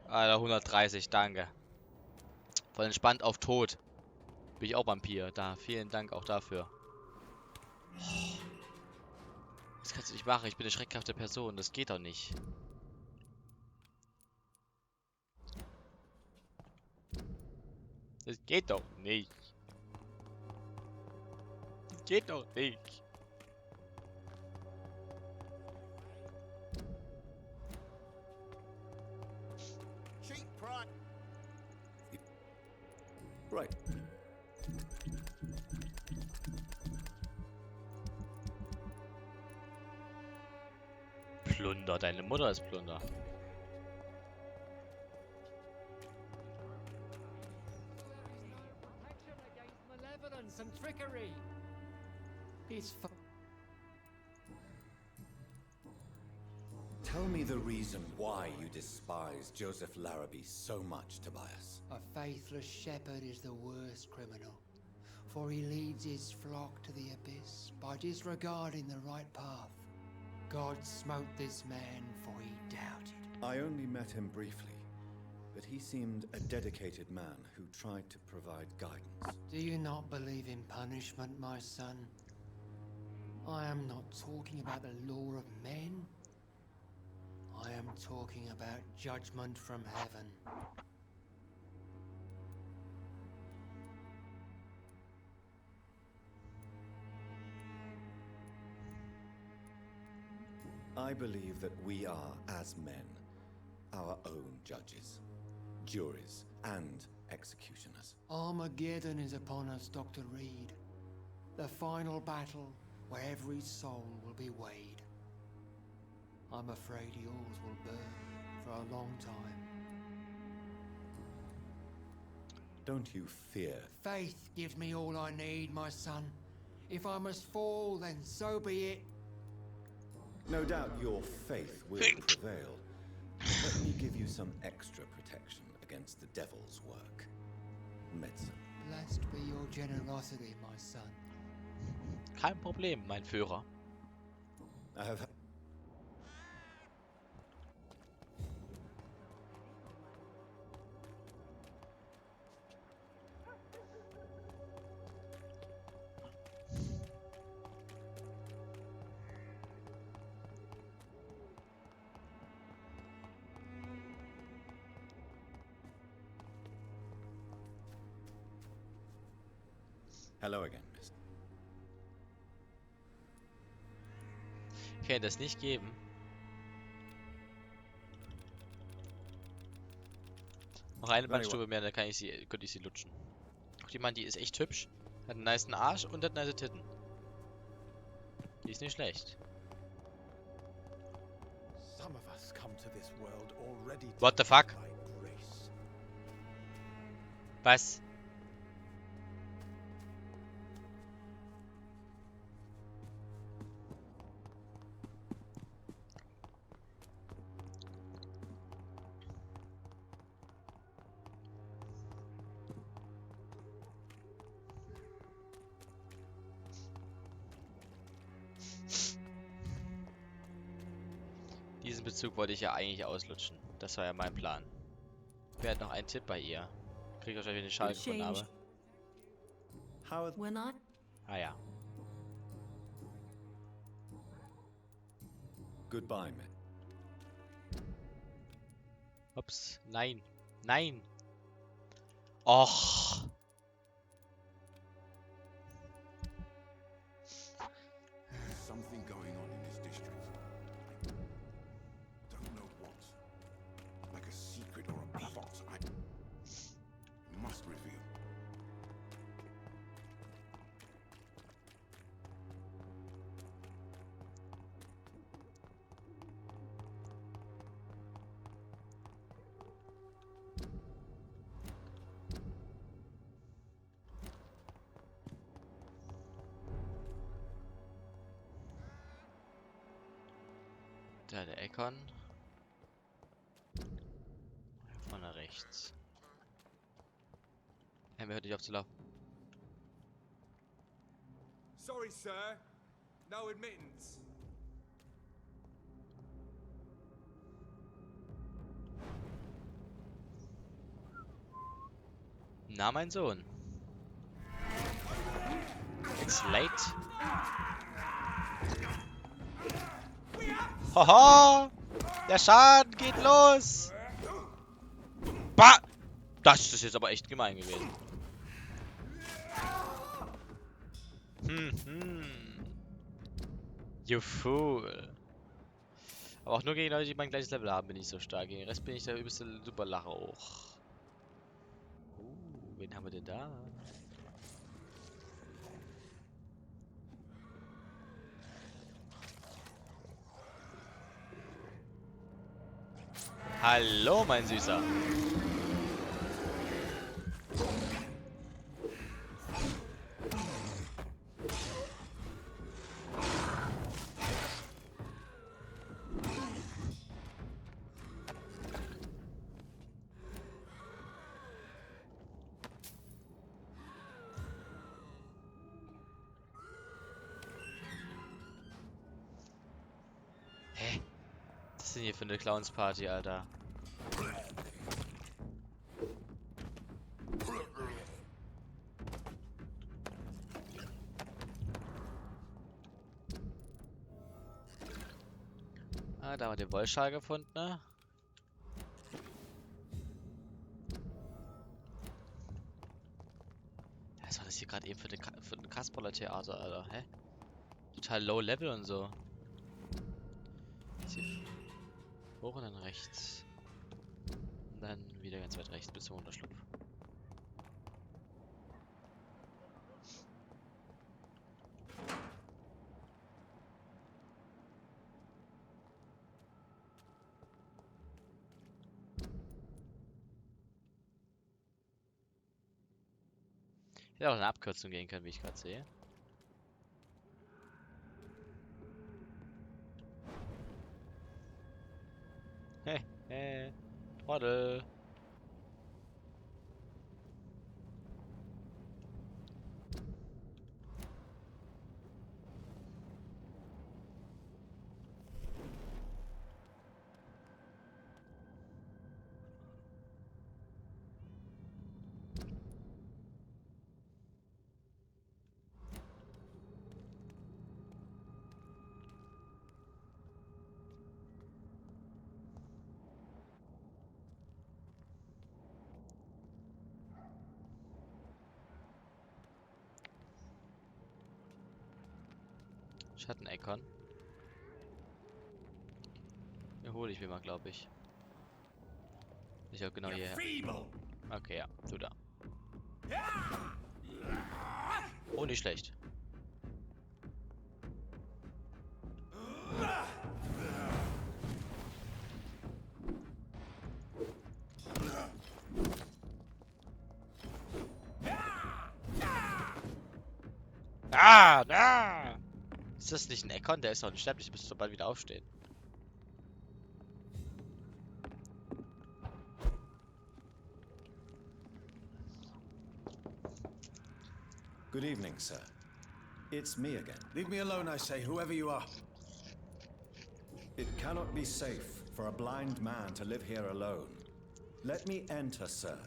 Alter, 130, danke. Voll entspannt auf Tod. Bin ich auch Vampir. Da, vielen Dank auch dafür. Das kannst du nicht machen. Ich bin eine schreckhafte Person. Das geht doch nicht. Das geht doch nicht. Das geht doch nicht. Cheap price. Right. Plunder. Deine Mutter ist Plunder. Protection against malevolence and trickery. He's Tell me the reason why you despise Joseph Larrabee so much, Tobias. a faithless shepherd is the worst criminal, for he leads his flock to the abyss by disregarding the right path. God smote this man, for he doubted. I only met him briefly. but he seemed a dedicated man who tried to provide guidance. Do you not believe in punishment, my son? I am not talking about the law of men. I am talking about judgment from heaven. I believe that we are, as men, our own judges, juries, and executioners. Armageddon is upon us, Dr. Reed. The final battle where every soul will be weighed. I'm afraid yours will burn for a long time. Don't you fear? Faith gives me all I need, my son. If I must fall, then so be it. No doubt your faith will prevail. Let me give you some extra protection against the devil's work. Medicine. Blessed be your generosity, my son. Kein Problem, mein Führer. I have... Hello again, Miss. Ich kann das nicht geben. Noch eine Bandstube mehr, dann könnte ich sie lutschen. Auch die Mann, die ist echt hübsch. Hat einen nicen Arsch und hat nice Titten. Die ist nicht schlecht. What the fuck? Was? Diesen Bezug wollte ich ja eigentlich auslutschen. Das war ja mein Plan. Wer hat noch einen Tipp bei ihr? Krieg wahrscheinlich eine Schale gefunden habe. We're not. Ah ja. Goodbye, man. Ups. Nein. Nein. Och. Something going on in this district. Don't know what. Like a secret or a plot. I must reveal. Da der Econ. Vorne rechts. Er hört nicht auf zu laufen. Sorry, sir. No admittance. Na, mein Sohn. It's late. Haha! Der Schaden geht los! Bah! Das ist jetzt aber echt gemein gewesen. You fool. Aber auch nur gegen Leute, die mein gleiches Level haben, bin ich so stark. Gegen den Rest bin ich der übelste Superlacher hoch. Wen haben wir denn da? Hallo, mein Süßer. Hä? Was ist denn hier für eine Clowns-Party, Alter? Ah, da haben wir den Wollschal gefunden, ne? Was war das hier gerade eben für ein Kasperler-Theater, Alter? Hä? Total low level und so. Jetzt hier hoch und dann rechts. Und dann wieder ganz weit rechts bis zum Unterschlupf. Hätte auch eine Abkürzung gehen können, wie ich gerade sehe. Trottel. Schatteneckern. Hier hole ich mir mal, glaube ich. Ich auch genau hierher. Okay, ja, du da. Oh, nicht schlecht. Ah! Ist das nicht ein Eckon? Der ist doch unsterblich, müsste so bald wieder aufstehen. Good evening, sir. It's me again. Leave me alone, I say, whoever you are. It cannot be safe for a blind man to live here alone. Let me enter, sir.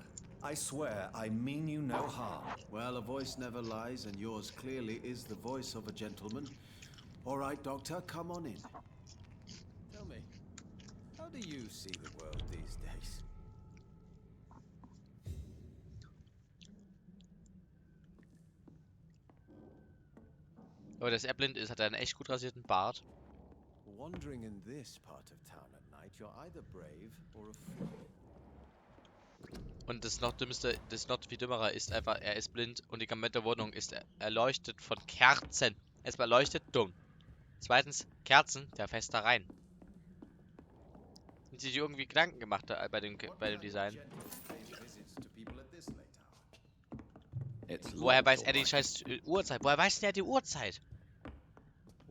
I swear I mean you no harm. Well, a voice never lies, and yours clearly is the voice of a gentleman. All right, Doctor, come on in. Tell me, how do you see the world these days? Aber dass er blind ist, hat er einen echt gut rasierten Bart. Wandering in this part of town at night, you're either brave or a fool. Und das noch dümmste, das noch viel dümmerer ist einfach, er ist blind und die komplette Wohnung ist erleuchtet von Kerzen. Erstmal leuchtet, dumm. Zweitens, Kerzen, der fest da rein. Sind sich irgendwie Gedanken gemacht bei dem Design. Woher weiß er die scheiß Uhrzeit? Woher weiß denn er die Uhrzeit?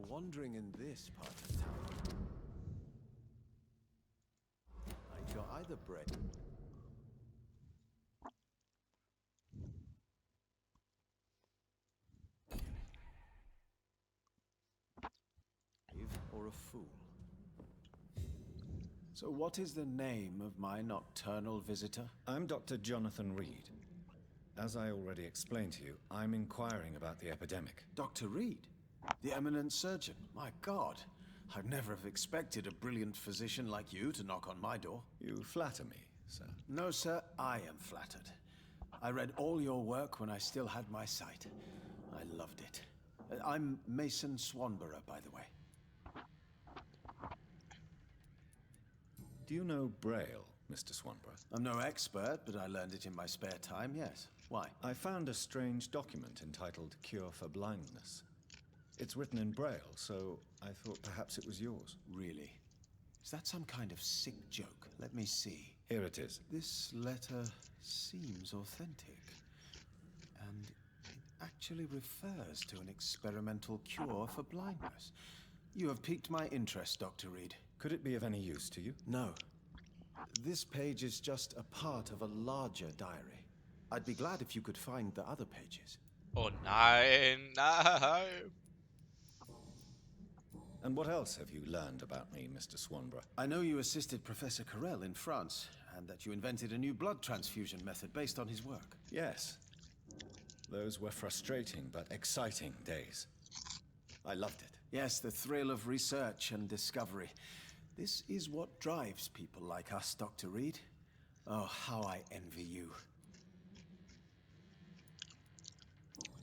Wandering in this part of town, night, you're either brave or a fool. So what is the name of my nocturnal visitor? I'm Dr. Jonathan Reed. As I already explained to you, I'm inquiring about the epidemic. Dr. Reed, the eminent surgeon. My God, I'd never have expected a brilliant physician like you to knock on my door. You flatter me, sir. No, sir, I am flattered. I read all your work when I still had my sight. I loved it. I'm Mason Swanborough, by the way. Do you know Braille, Mr. Swanborough? I'm no expert, but I learned it in my spare time, yes. Why? I found a strange document entitled Cure for Blindness. It's written in Braille, so I thought perhaps it was yours. Really? Is that some kind of sick joke? Let me see. Here it is. This letter seems authentic. And it actually refers to an experimental cure for blindness. You have piqued my interest, Dr. Reed. Could it be of any use to you? No. This page is just a part of a larger diary. I'd be glad if you could find the other pages. Oh nein, nein. And what else have you learned about me, Mr. Swanborough? I know you assisted Professor Carell in France, and that you invented a new blood transfusion method based on his work. Yes. Those were frustrating but exciting days. I loved it. Yes, the thrill of research and discovery. This is what drives people like us, Dr. Reed. Oh, how I envy you.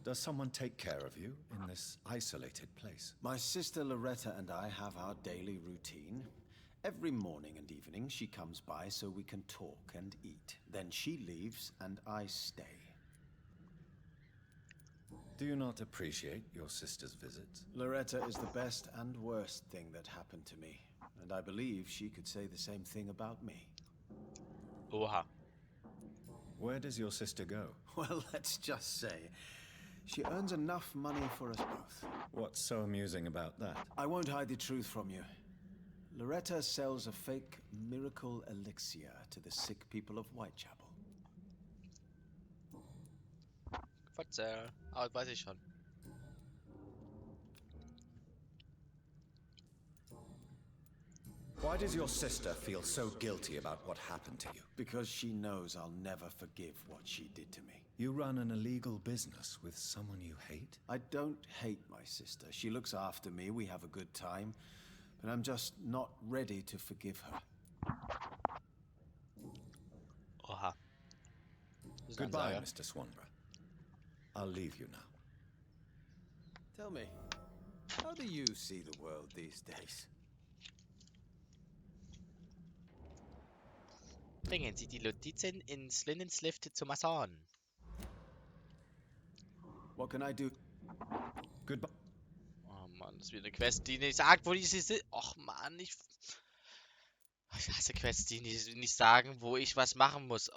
Does someone take care of you in this isolated place? My sister Loretta and I have our daily routine. Every morning and evening she comes by so we can talk and eat. Then she leaves and I stay. Do you not appreciate your sister's visits? Loretta is the best and worst thing that happened to me. And I believe she could say the same thing about me. Oha. Where does your sister go? Well, let's just say, she earns enough money for us both. What's so amusing about that? I won't hide the truth from you. Loretta sells a fake miracle elixir to the sick people of Whitechapel. Verzeih. Aber weiß ich schon. Why does your sister feel so guilty about what happened to you? Because she knows I'll never forgive what she did to me. You run an illegal business with someone you hate? I don't hate my sister. She looks after me, we have a good time. But I'm just not ready to forgive her. Oha. Das ist eine Goodbye, Ansage. Mr. Swanborough. I'll leave you now. Tell me, how do you see the world these days? Bringen Sie die Notizen ins Lindenslift zum Masson. What can I do? Goodbye. Oh Mann, das ist wieder eine Quest, die nicht sagt, wo die sind. Och Mann, ich hasse Quests, die nicht sagen, wo ich was machen muss.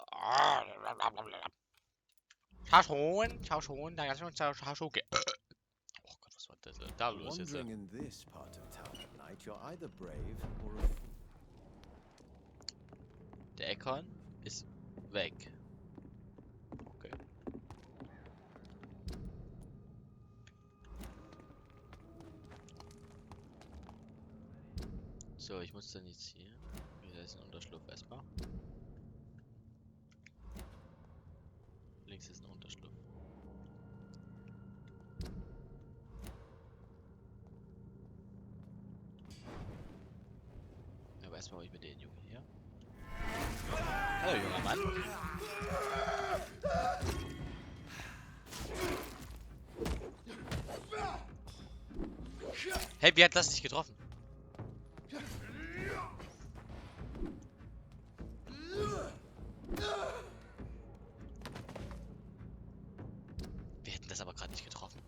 Schau schon, da schau schon. Oh Gott, was war das da los jetzt? Wandering in this part of town at night, you're either brave or a fool. Der Eckern ist weg. Okay. So, ich muss dann jetzt hier. Hier ist ein Unterschlupf erstmal. Links ist ein Unterschlupf. Aber erstmal hol ich mir den Jungen hier. Hallo, junger Mann. Hey, wie hat das dich getroffen? Wir hätten das aber gerade nicht getroffen.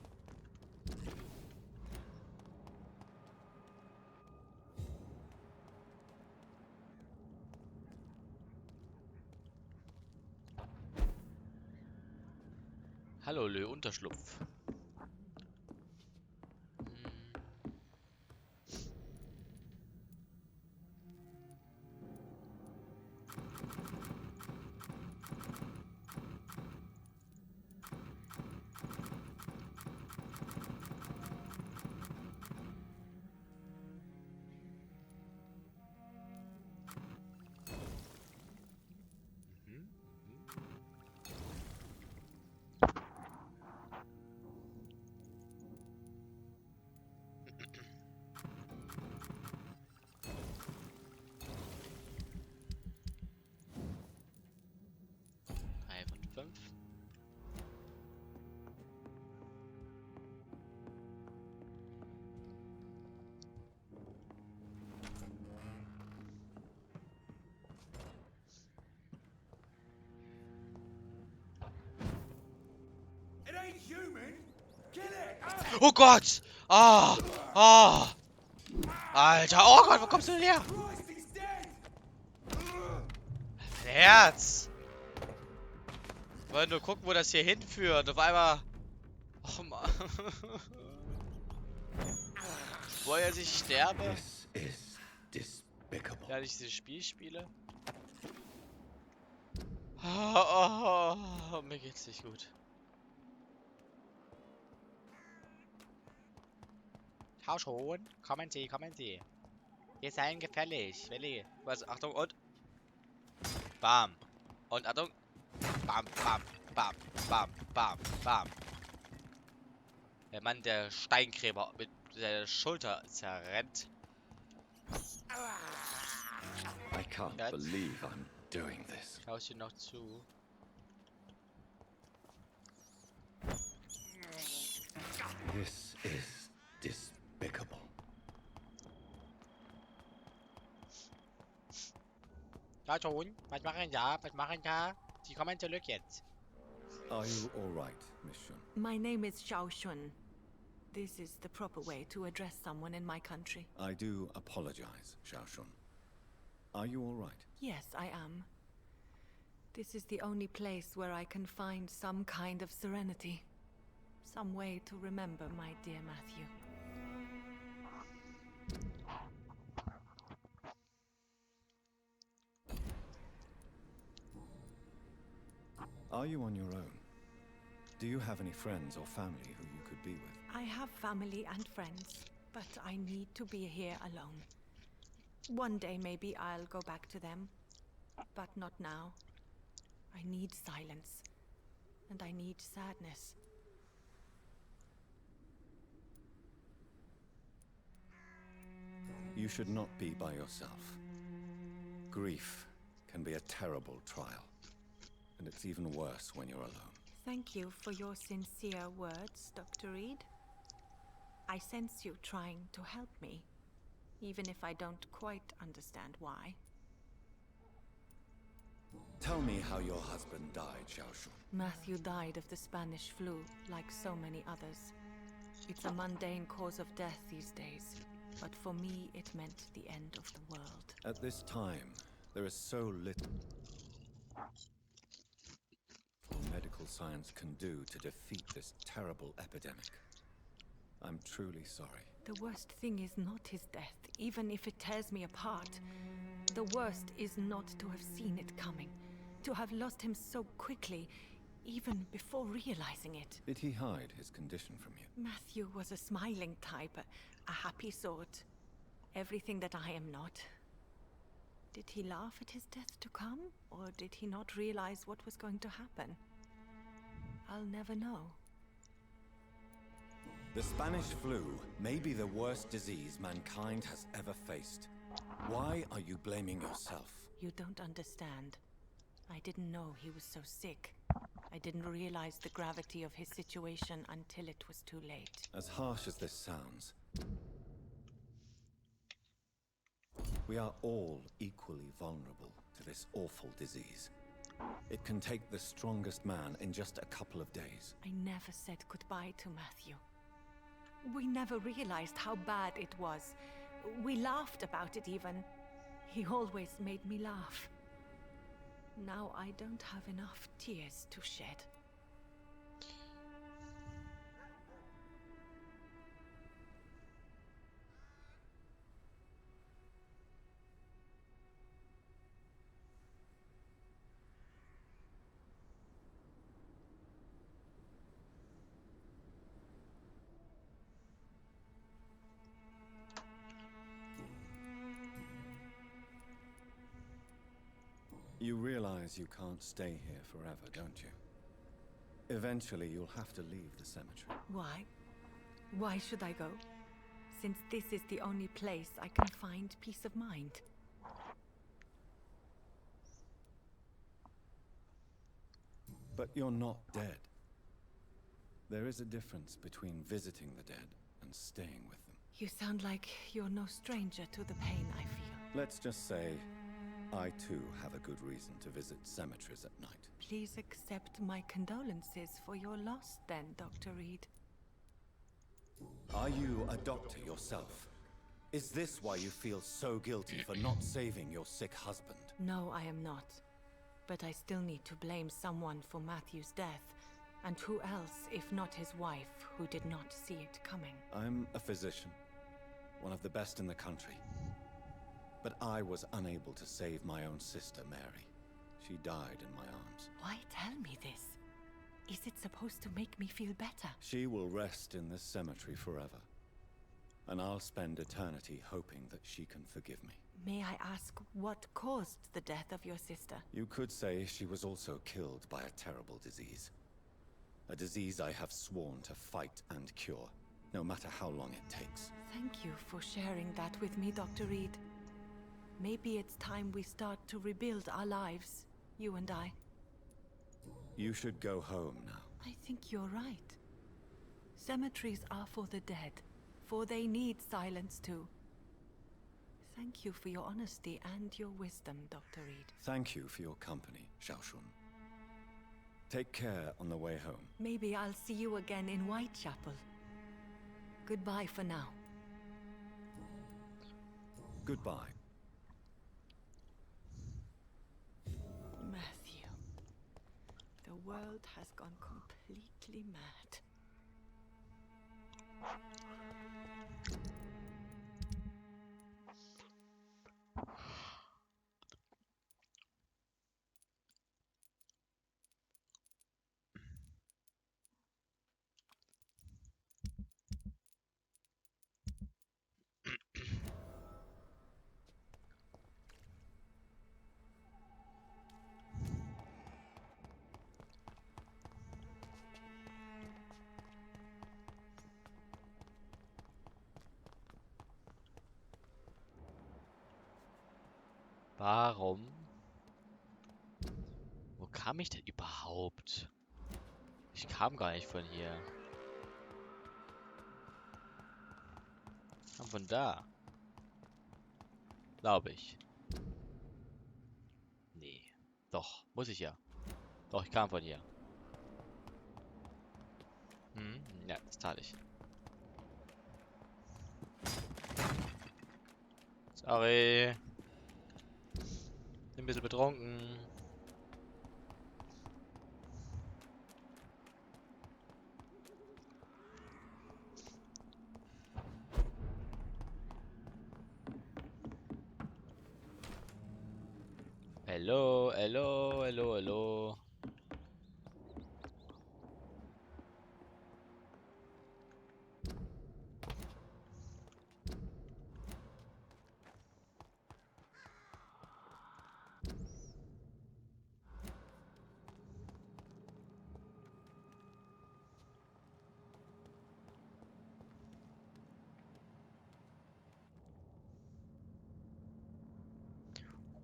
Hallo, Unterschlupf. It ain't human. Kill it. Oh Gott! Ah! Ah! Alter, oh Gott, wo kommst du denn her? Christ, he's dead. Mein Herz! Ich wollte nur gucken, wo das hier hinführt. Auf einmal. Oh Mann. Wo er sich sterbe. This is despicable. Ja, ich dieses Spiel spiele. Oh, mir geht's nicht gut. Schau schon. Kommen Sie, kommen Sie. Wir seien gefällig. Willi. Was? Achtung und. Bam. Und Achtung. Bam, bam, bam, bam, bam, bam. Der Mann, der Steingräber mit der Schulter zerrennt. I can't Jetzt. believe I'm doing this. Schaust du noch zu? This is despicable. Ja, schon. Was machen ja? Was machen ja? Sie kommen zurück jetzt. Are you all right, Miss Shun? My name is Xiao Shun. This is the proper way to address someone in my country. I do apologize, Xiaoshun. Are you all right? Yes, I am. This is the only place where I can find some kind of serenity. Some way to remember my dear Matthew. Are you on your own? Do you have any friends or family who you could be with? I have family and friends, but I need to be here alone. One day maybe I'll go back to them, but not now. I need silence, and I need sadness. You should not be by yourself. Grief can be a terrible trial, and it's even worse when you're alone. Thank you for your sincere words, Dr. Reed. I sense you trying to help me, even if I don't quite understand why. Tell me how your husband died, Xiaoshun. Matthew died of the Spanish flu, like so many others. It's a mundane cause of death these days, but for me it meant the end of the world. At this time, there is so little medical science can do to defeat this terrible epidemic. I'm truly sorry. The worst thing is not his death, even if it tears me apart. The worst is not to have seen it coming, to have lost him so quickly, even before realizing it. Did he hide his condition from you? Matthew was a smiling type, a happy sort. Everything that I am not. Did he laugh at his death to come, or did he not realize what was going to happen? I'll never know. The Spanish flu may be the worst disease mankind has ever faced. Why are you blaming yourself? You don't understand. I didn't know he was so sick. I didn't realize the gravity of his situation until it was too late. As harsh as this sounds, we are all equally vulnerable to this awful disease. It can take the strongest man in just a couple of days. I never said goodbye to Matthew. We never realized how bad it was. We laughed about it even. He always made me laugh. Now I don't have enough tears to shed. You realize you can't stay here forever, don't you? Eventually, you'll have to leave the cemetery. Why? Why should I go? Since this is the only place I can find peace of mind. But you're not dead. There is a difference between visiting the dead and staying with them. You sound like you're no stranger to the pain I feel. Let's just say, I too have a good reason to visit cemeteries at night. Please accept my condolences for your loss then, Dr. Reed. Are you a doctor yourself? Is this why you feel so guilty for not saving your sick husband? No, I am not. But I still need to blame someone for Matthew's death. And who else, if not his wife, who did not see it coming? I'm a physician, one of the best in the country. But I was unable to save my own sister, Mary. She died in my arms. Why tell me this? Is it supposed to make me feel better? She will rest in this cemetery forever. And I'll spend eternity hoping that she can forgive me. May I ask what caused the death of your sister? You could say she was also killed by a terrible disease. A disease I have sworn to fight and cure, no matter how long it takes. Thank you for sharing that with me, Dr. Reed. Maybe it's time we start to rebuild our lives, you and I. You should go home now. I think you're right. Cemeteries are for the dead, for they need silence too. Thank you for your honesty and your wisdom, Dr. Reed. Thank you for your company, Xiaoshun. Take care on the way home. Maybe I'll see you again in Whitechapel. Goodbye for now. Goodbye. Matthew, the world has gone completely mad. Warum? Wo kam ich denn überhaupt? Ich kam gar nicht von hier. Ich kam von da. Glaube ich. Nee. Doch, muss ich ja. Doch, ich kam von hier. Ja, das tat ich. Sorry. Bin ein bisschen betrunken. Hello, hello, hello, hello.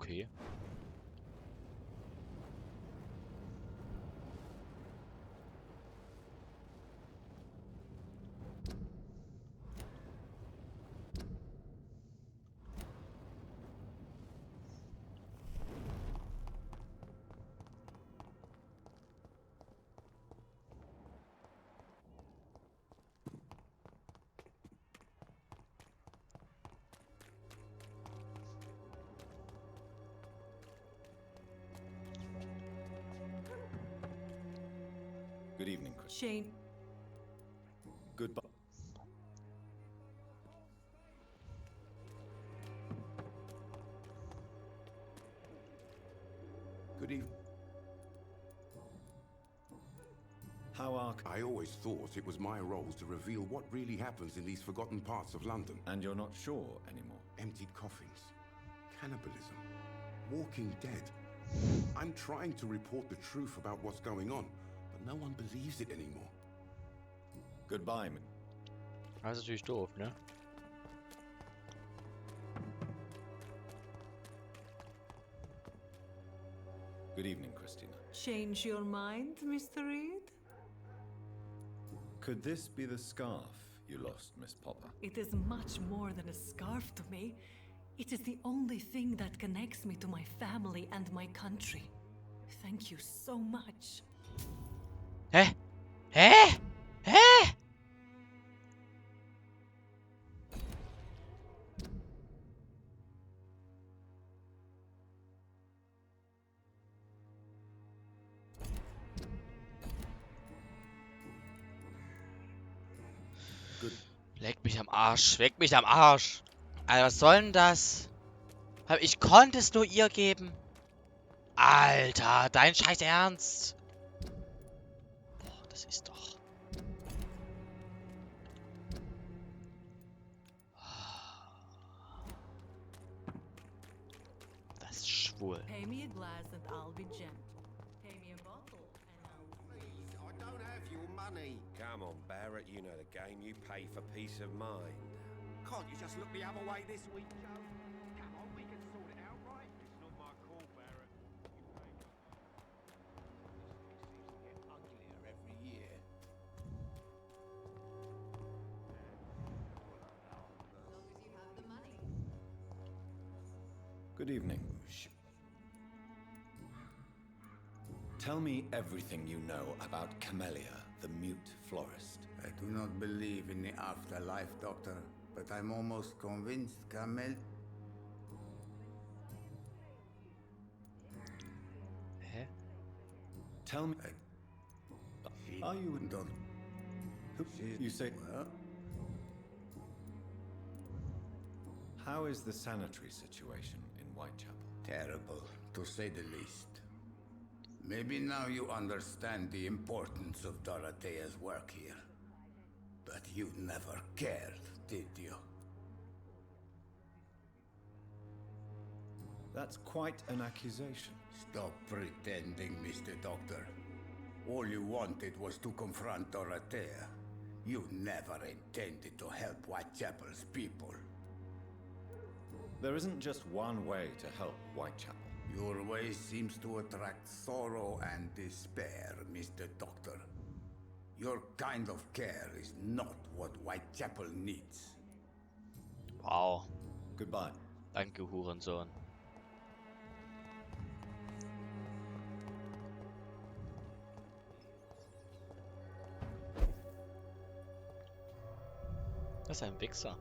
Okay. Good evening, Chris. Shane, Goodbye. Good evening. How are... I always thought it was my role to reveal what really happens in these forgotten parts of London. And you're not sure anymore? Emptied coffins, cannibalism, walking dead. I'm trying to report the truth about what's going on, but no one believes it anymore. Goodbye, man. Das ist natürlich doof, ne? Good evening, Christina. change your mind, Mr. Reed? Could this be the scarf you lost, Miss Popper? It is much more than a scarf to me. It is the only thing that connects me to my family and my country. Thank you so much. Hä? Hä? Hä? Leck mich am Arsch. Leck mich am Arsch. Alter, was soll denn das? Ich konnte es nur ihr geben. Alter, dein scheiß Ernst. Boah, das ist doch... Das ist schwul. Pay me a glass and I'll be gentle. Pay me a bottle and I'll... Please, I don't have your money. Come on, Barrett, you know the game. You pay for peace of mind. Can't you just look the other way this week, Joe? Come on, we can sort it Good evening. Tell me everything you know about Camellia, the mute florist. I do not believe in the afterlife, Doctor, but I'm almost convinced Camel... Hä? Tell me... Are you... Don't... Who, you say... Well, How is the sanitary situation in Whitechapel? terrible, to say the least. Maybe now you understand the importance of Dorothea's work here. But you never cared, did you? That's quite an accusation. Stop pretending, Mr. Doctor. All you wanted was to confront Dorothea. You never intended to help Whitechapel's people. There isn't just one way to help Whitechapel. Your way seems to attract sorrow and despair, Mr. Doctor. Your kind of care is not what Whitechapel needs. Wow. Goodbye. Danke, Hurensohn. Das ist ein Wichser.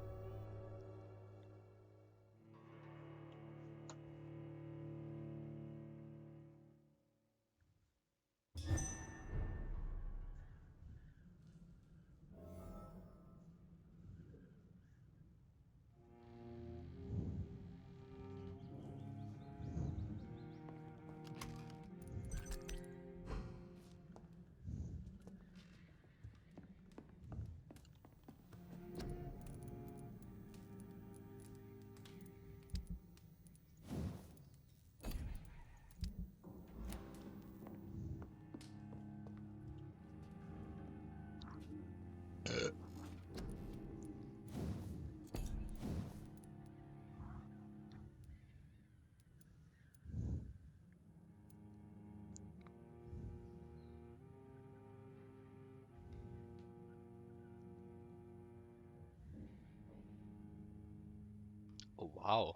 Oh, wow.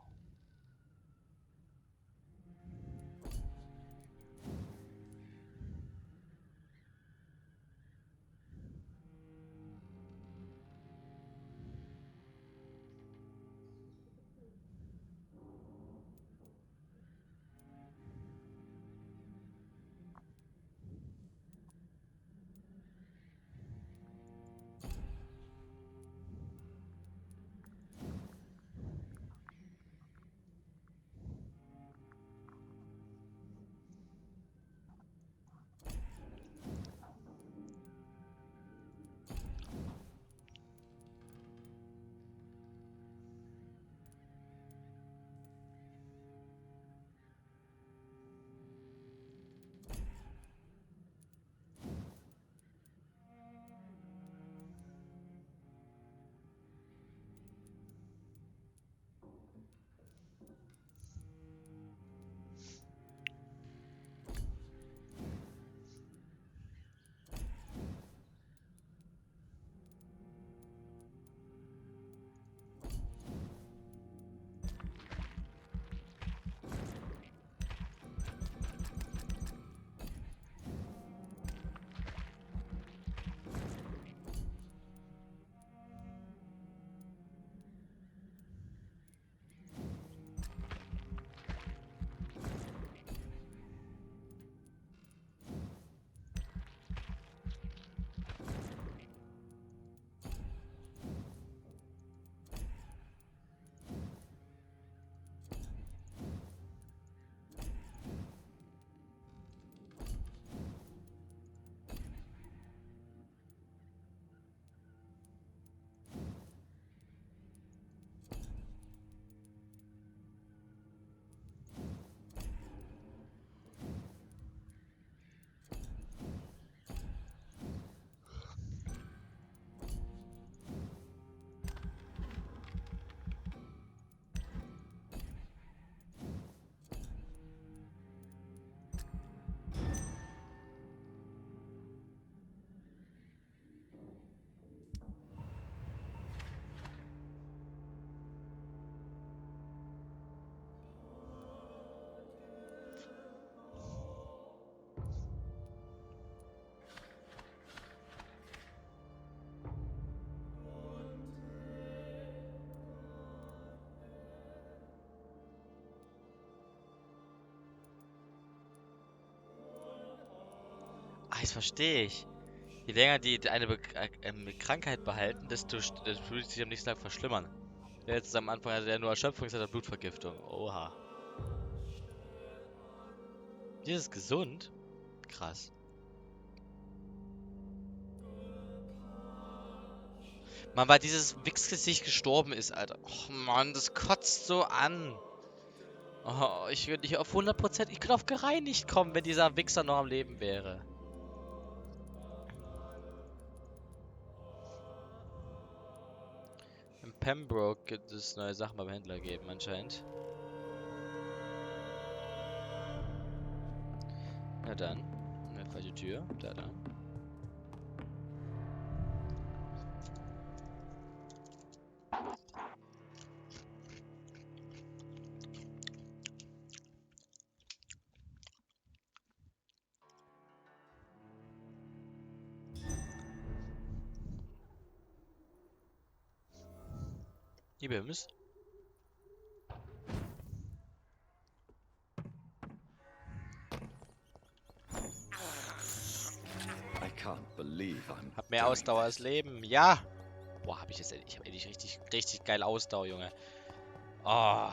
verstehe ich. Je länger die eine Krankheit behalten, desto würde sich am nächsten Tag verschlimmern. Jetzt am Anfang hatte er nur Erschöpfung, jetzt hat er Blutvergiftung. Oha. Die ist gesund? Krass. Mann, weil dieses Wichsgesicht gestorben ist, Alter. Och Mann, das kotzt so an. Oh, ich würde nicht auf 100%, ich könnte auf gereinigt kommen, wenn dieser Wichser noch am Leben wäre. In Pembroke gibt es neue Sachen beim Händler geben, anscheinend. Na dann. Eine falsche Tür. Da dann. Die Bims. I can't believe I'm Hab mehr Ausdauer als Leben. Ja! Boah, hab ich jetzt endlich. Ich hab endlich richtig geil Ausdauer, Junge. Oh.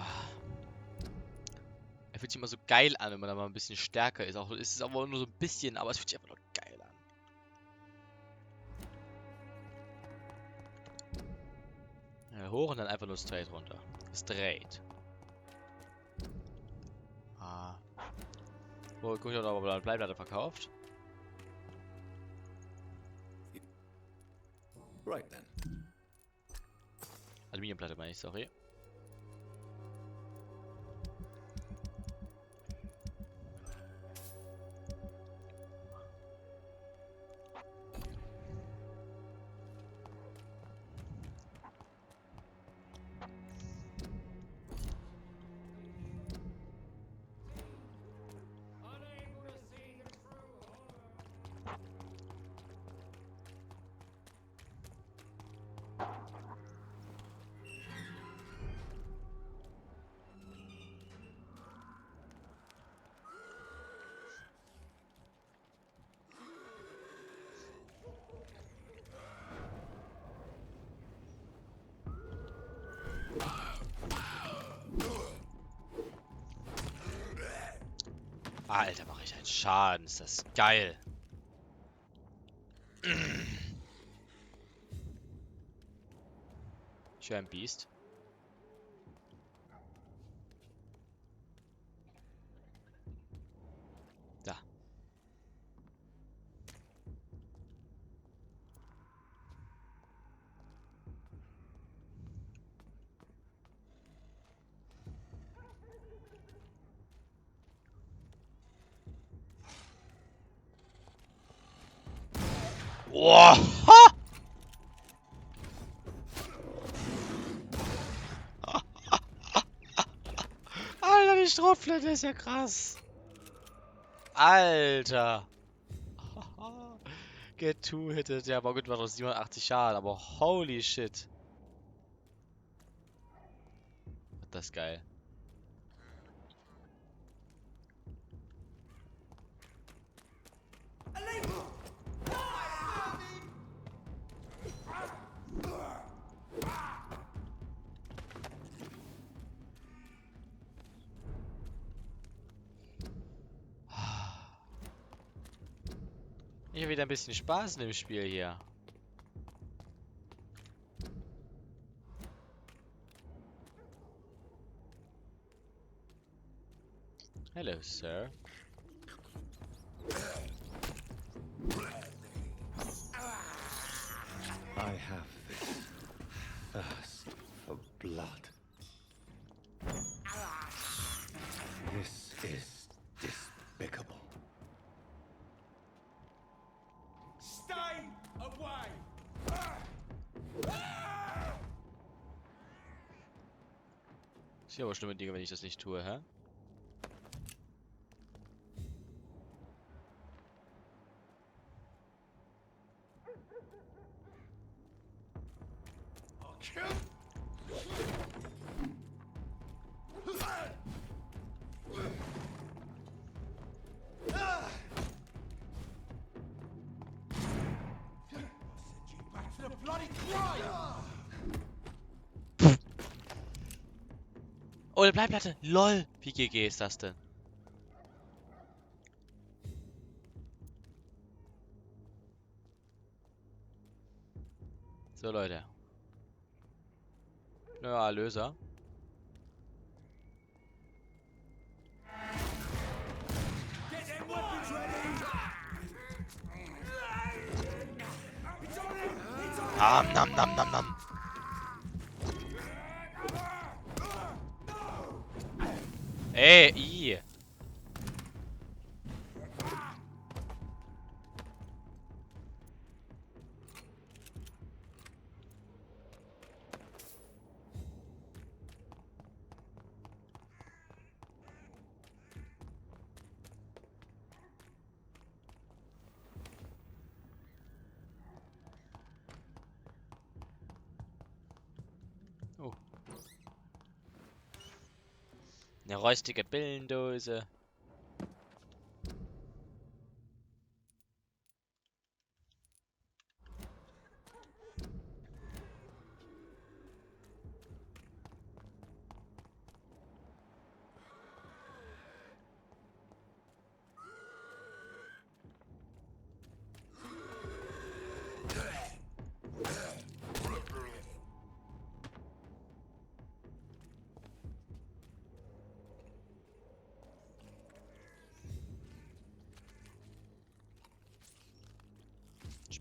Er fühlt sich immer so geil an, wenn man da mal ein bisschen stärker ist. Auch ist es aber nur so ein bisschen, aber es fühlt sich einfach nur geil an. Ja, hoch und dann einfach nur straight runter. Straight. Ah. Oh, guck ich auch, ob er bleibt, hat er verkauft. Right then. Aluminiumplatte meine ich, sorry. Alter, mache ich einen Schaden. Ist das geil. Ich höre ein Biest. Da. Boah! Alter, die Strohflinte ist ja krass. Alter. Get two-hitted. Ja, aber gut, war doch 87 Schaden, aber holy shit. Das ist geil. Ich habe wieder ein bisschen Spaß in dem Spiel hier. Hello, sir. I have this thirst for blood. This is despicable. Stay away! Ist ja aber schlimme Dinge, wenn ich das nicht tue, hä? Oh, eine Bleiplatte. LOL. Wie GG ist das denn? So, Leute. Neuer Erlöser. Nam, nam, nam, nam. Ey, i. Oh. Eine rostige Pillendose.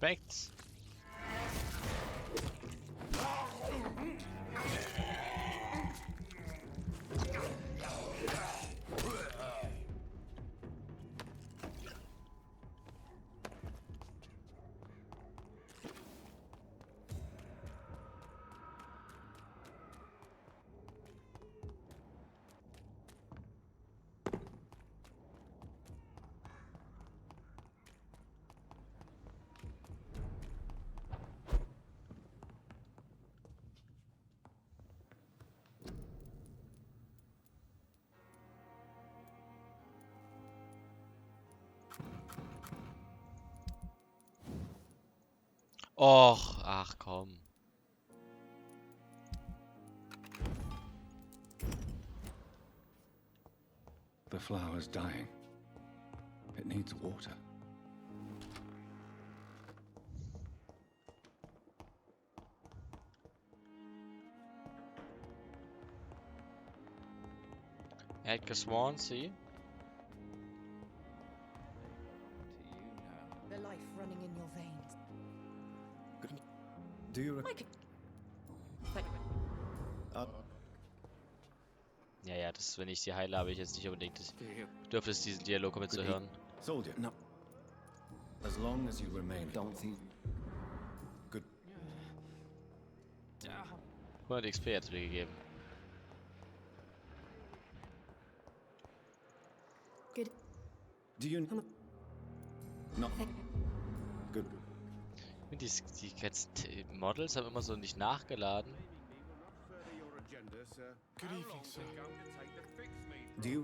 Schmeckt's? Och, ach komm. The flower's dying. It needs water. Edgar Swansea. The life running in your veins. Do you Ja, ja, das, wenn ich sie heile, habe ich jetzt nicht unbedingt das Bedürfnis, diesen Dialog mitzuhören. Soldier? No. As long as you remain. Don't think. Good. 100 XP hat es mir gegeben. Good. Do you No. Good. Und die ganzen Models haben immer so nicht nachgeladen. Good evening, sir. Do you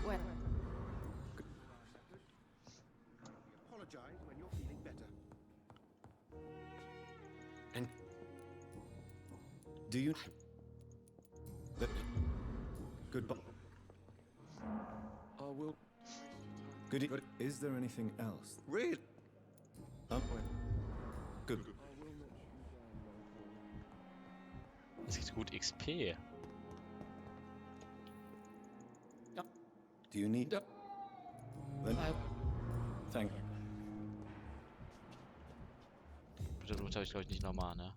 Well, Apologize when you're feeling better. and do you Goodbye. I will. Good. Is there anything else? Really? Good. Es gibt gut XP. Do you need? Then thank. Bitte habe ich glaube ich nicht nochmal, ne?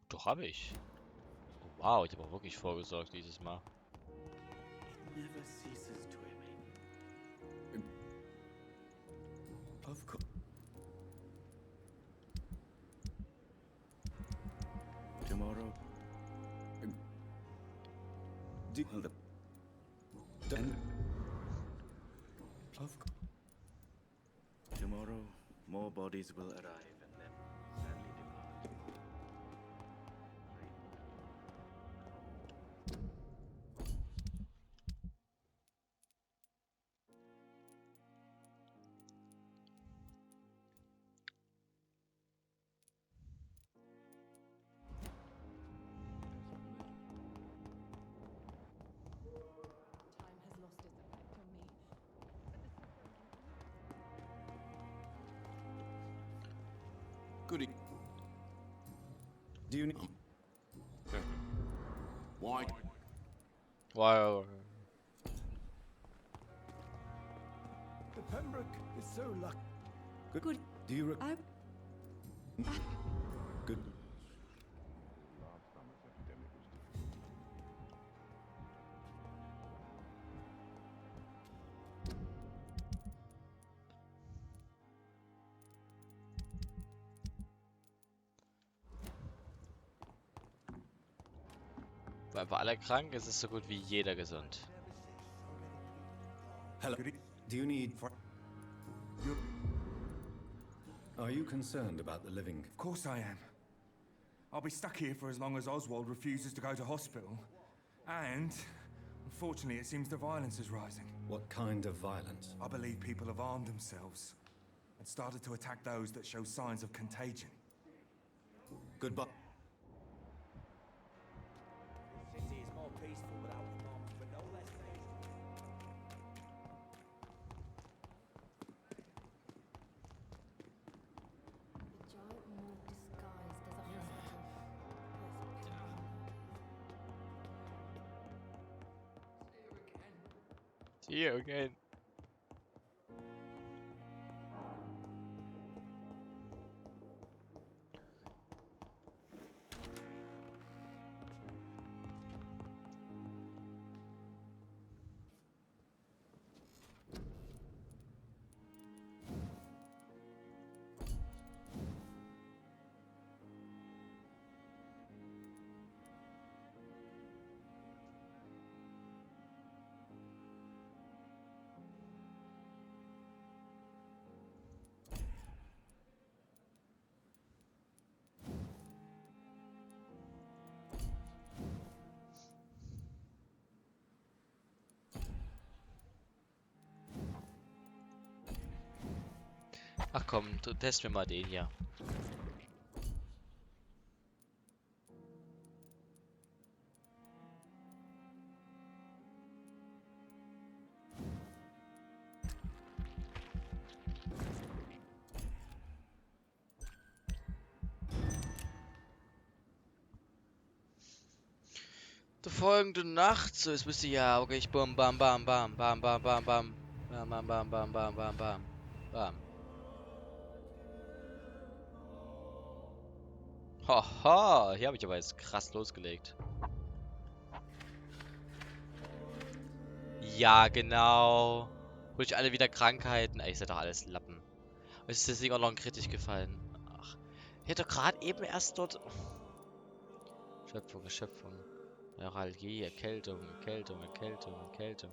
Doch habe ich. Oh, wow, ich habe auch wirklich vorgesorgt dieses Mal. Never ceases to amaze. Of course. Tomorrow. Tomorrow, more bodies will arrive and then sadly depart. Do you need... Why? Wow. The Pembroke is so lucky. Good. Do you... Good. Weil einfach alle krank, es ist so gut wie jeder gesund. Hello. Do you need... Are you concerned about the living? Of course I am. I'll be stuck here for as long as Oswald refuses to go to hospital. And, unfortunately, it seems the violence is rising. What kind of violence? I believe people have armed themselves and started to attack those that show signs of contagion. Goodbye. The city is more peaceful without mobs, but no less dangerous. The giant morgue disguised as a hospital. See you again. Ach komm, du test mir mal den hier. Die folgende Nacht, so es müsste ja, okay, ich bam bam bam bam bam bam bam bam bam bam bam bam bam bam bam bam. Haha, hier habe ich aber jetzt krass losgelegt. Ja, genau. Hol ich alle wieder Krankheiten. Ey, ist ja doch alles Lappen. Es ist das Ding auch noch kritisch gefallen. Ach, ich hätte doch gerade eben erst dort... Schöpfung, Schöpfung. Neuralgie, Erkältung, Erkältung, Erkältung, Erkältung.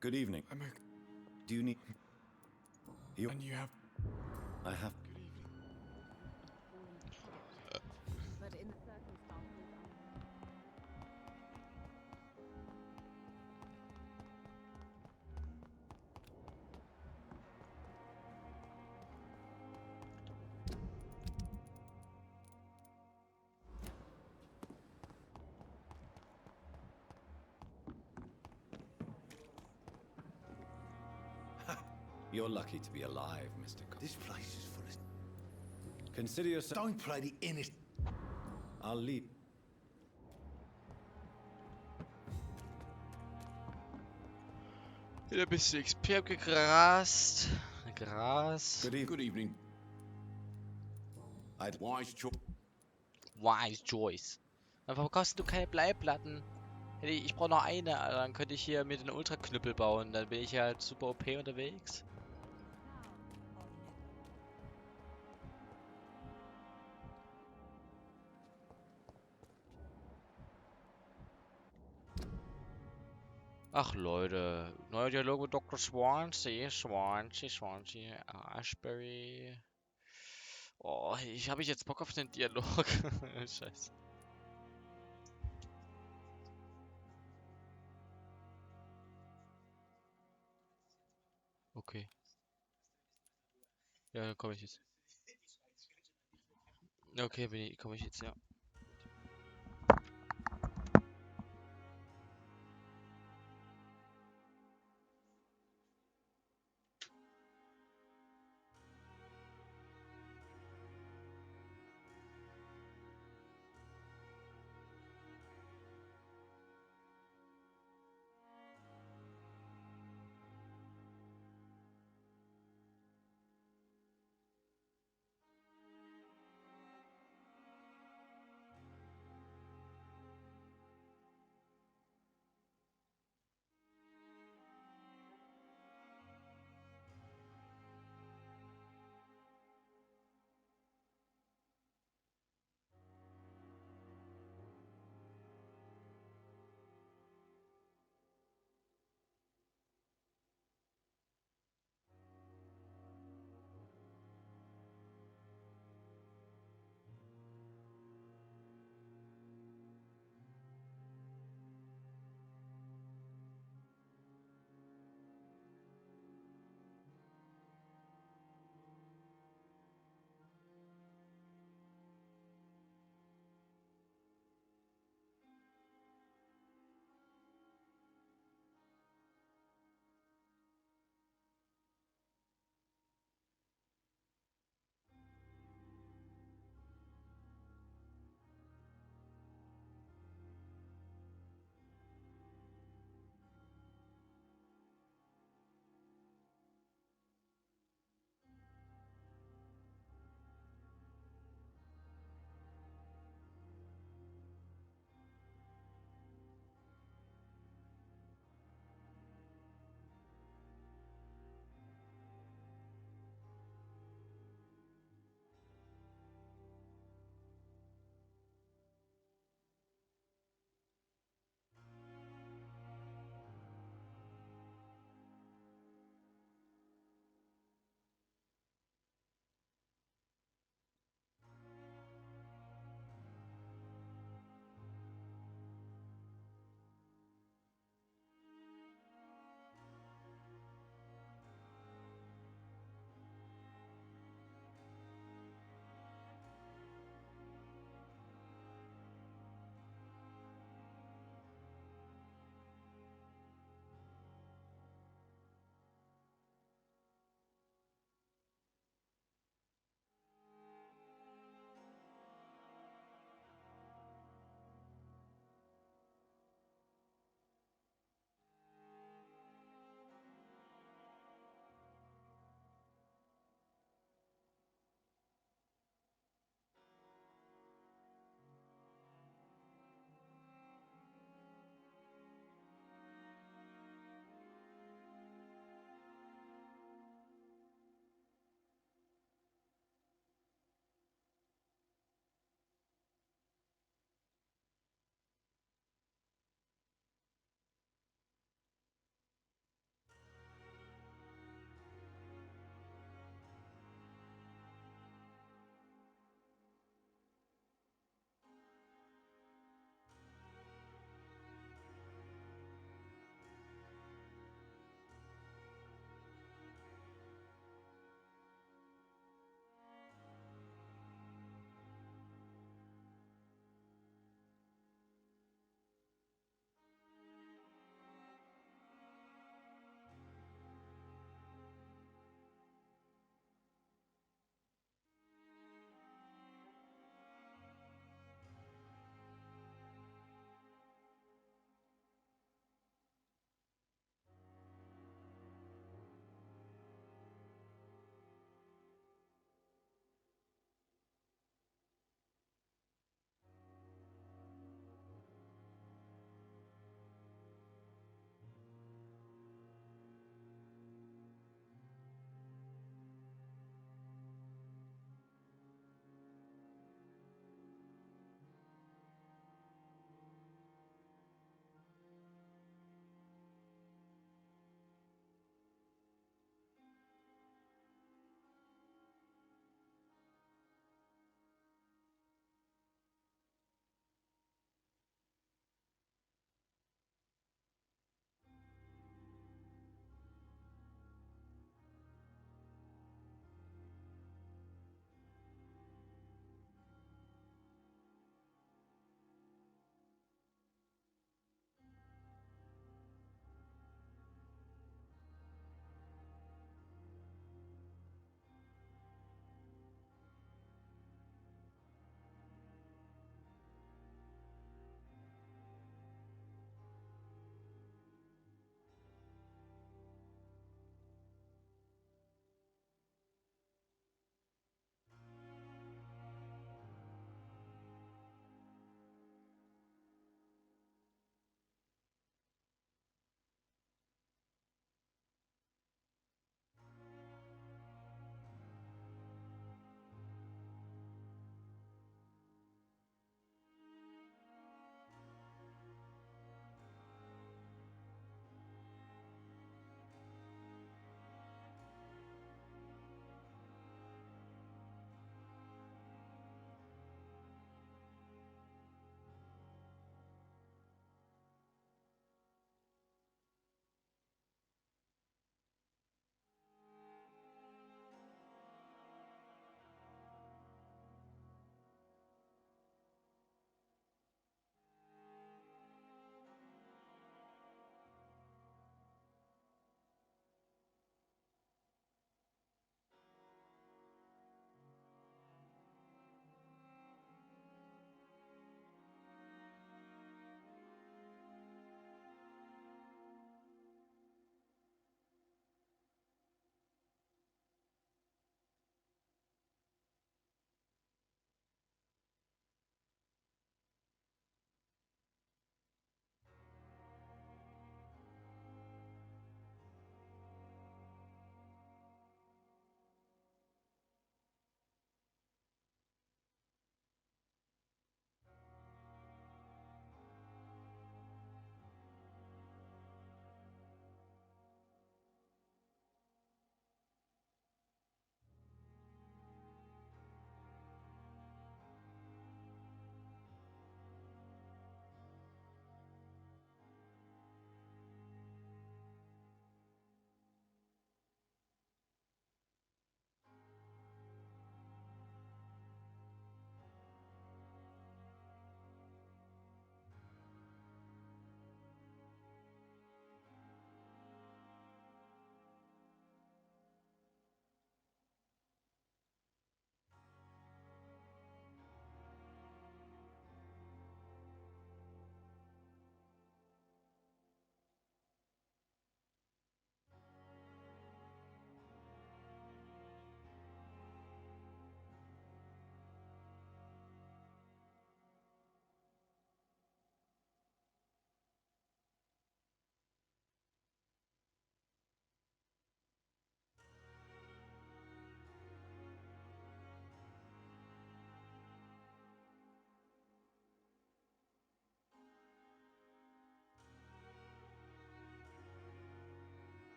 Good evening. Do you need... You... And you have... I have... But in the circumstances, You're lucky to be alive, Mr. Cook. This place is full of... Consider yourself... Don't play the innocent. I'll leave. Wieder ein bisschen XP abgegrast. Gras. Good evening. I'd Wise Choice. Warum kaufst du keine Bleiplatten? Ich brauche noch eine, Alter. Dann könnte ich hier mir den Ultraknüppel bauen. Dann bin ich ja halt super OP unterwegs. Ach Leute, neuer Dialog mit Dr. Swansea, Ashbury. Oh, habe ich jetzt Bock auf den Dialog? Scheiße. Okay. Ja, dann komme ich jetzt. Okay, komme ich jetzt, ja.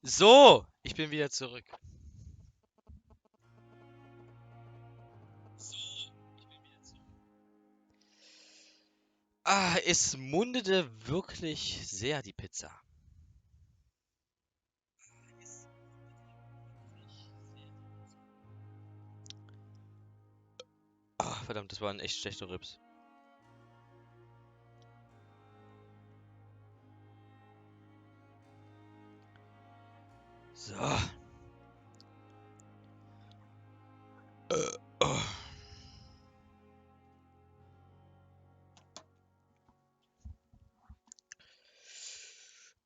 So, ich bin wieder zurück. Ah, es mundete wirklich sehr, die Pizza. Ah, verdammt, das war ein echt schlechter Rips. So. Oh.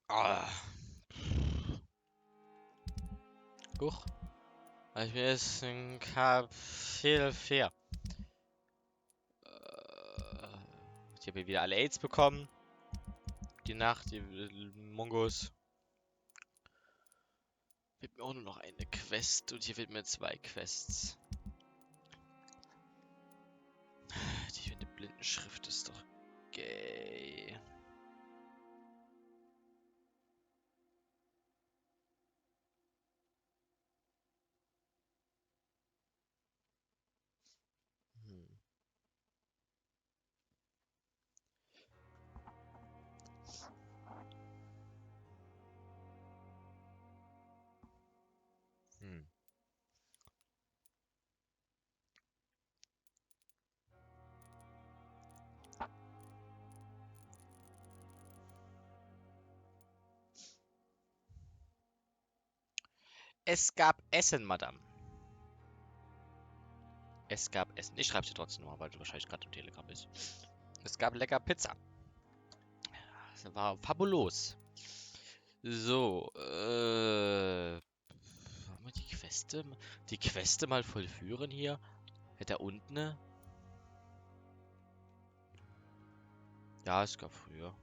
Ah. Huch. Ich bin jetzt in Kapitel 4. Ich habe hier wieder alle AIDS bekommen. Die Nacht, die Mongos. Wird mir auch nur noch eine Quest und hier wird mir 2 Quests. Die mit der Blindenschrift ist doch gay. Es gab Essen, Madame. Es gab Essen. Ich schreibe dir trotzdem nochmal, weil du wahrscheinlich gerade im Telegram bist. Es gab lecker Pizza. Das war fabulos. So, wollen wir die Queste mal vollführen hier? Da unten, ne? Ja, es gab früher.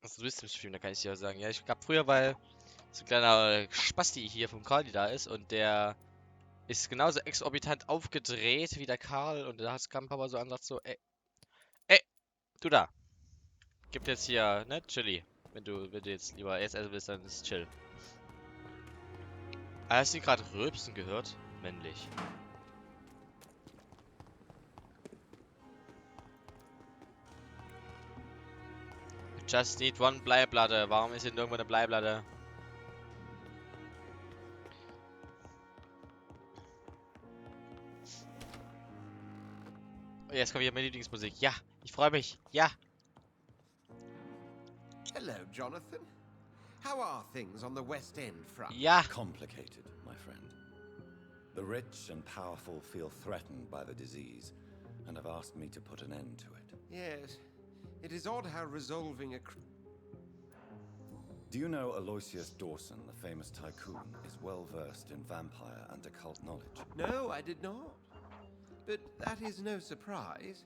Also du bist im Stream, da kann ich dir auch sagen. Ja, ich gab früher, weil so ein kleiner Spasti hier vom Carly da ist und der ist genauso exorbitant aufgedreht wie der Karl und da kam Papa so an und sagt so, ey, du da. Gibt jetzt hier, ne, Chili. Wenn du jetzt lieber erst essen willst, dann ist chill. Ah, hast du gerade Rülpsen gehört? Männlich. Just need one Bleiplatte. Warum ist hier irgendwo eine Bleiplatte? Oh, jetzt kommt hier meine Lieblingsmusik. Ja, ich freue mich. Ja. Hello, Jonathan. How are things on the West End front? Ja. Complicated, my friend. The rich and powerful feel threatened by the disease and have asked me to put an end to it. Yes. It is odd how resolving a... Do you know Aloysius Dawson, the famous tycoon, is well versed in vampire and occult knowledge? No, I did not. But that is no surprise.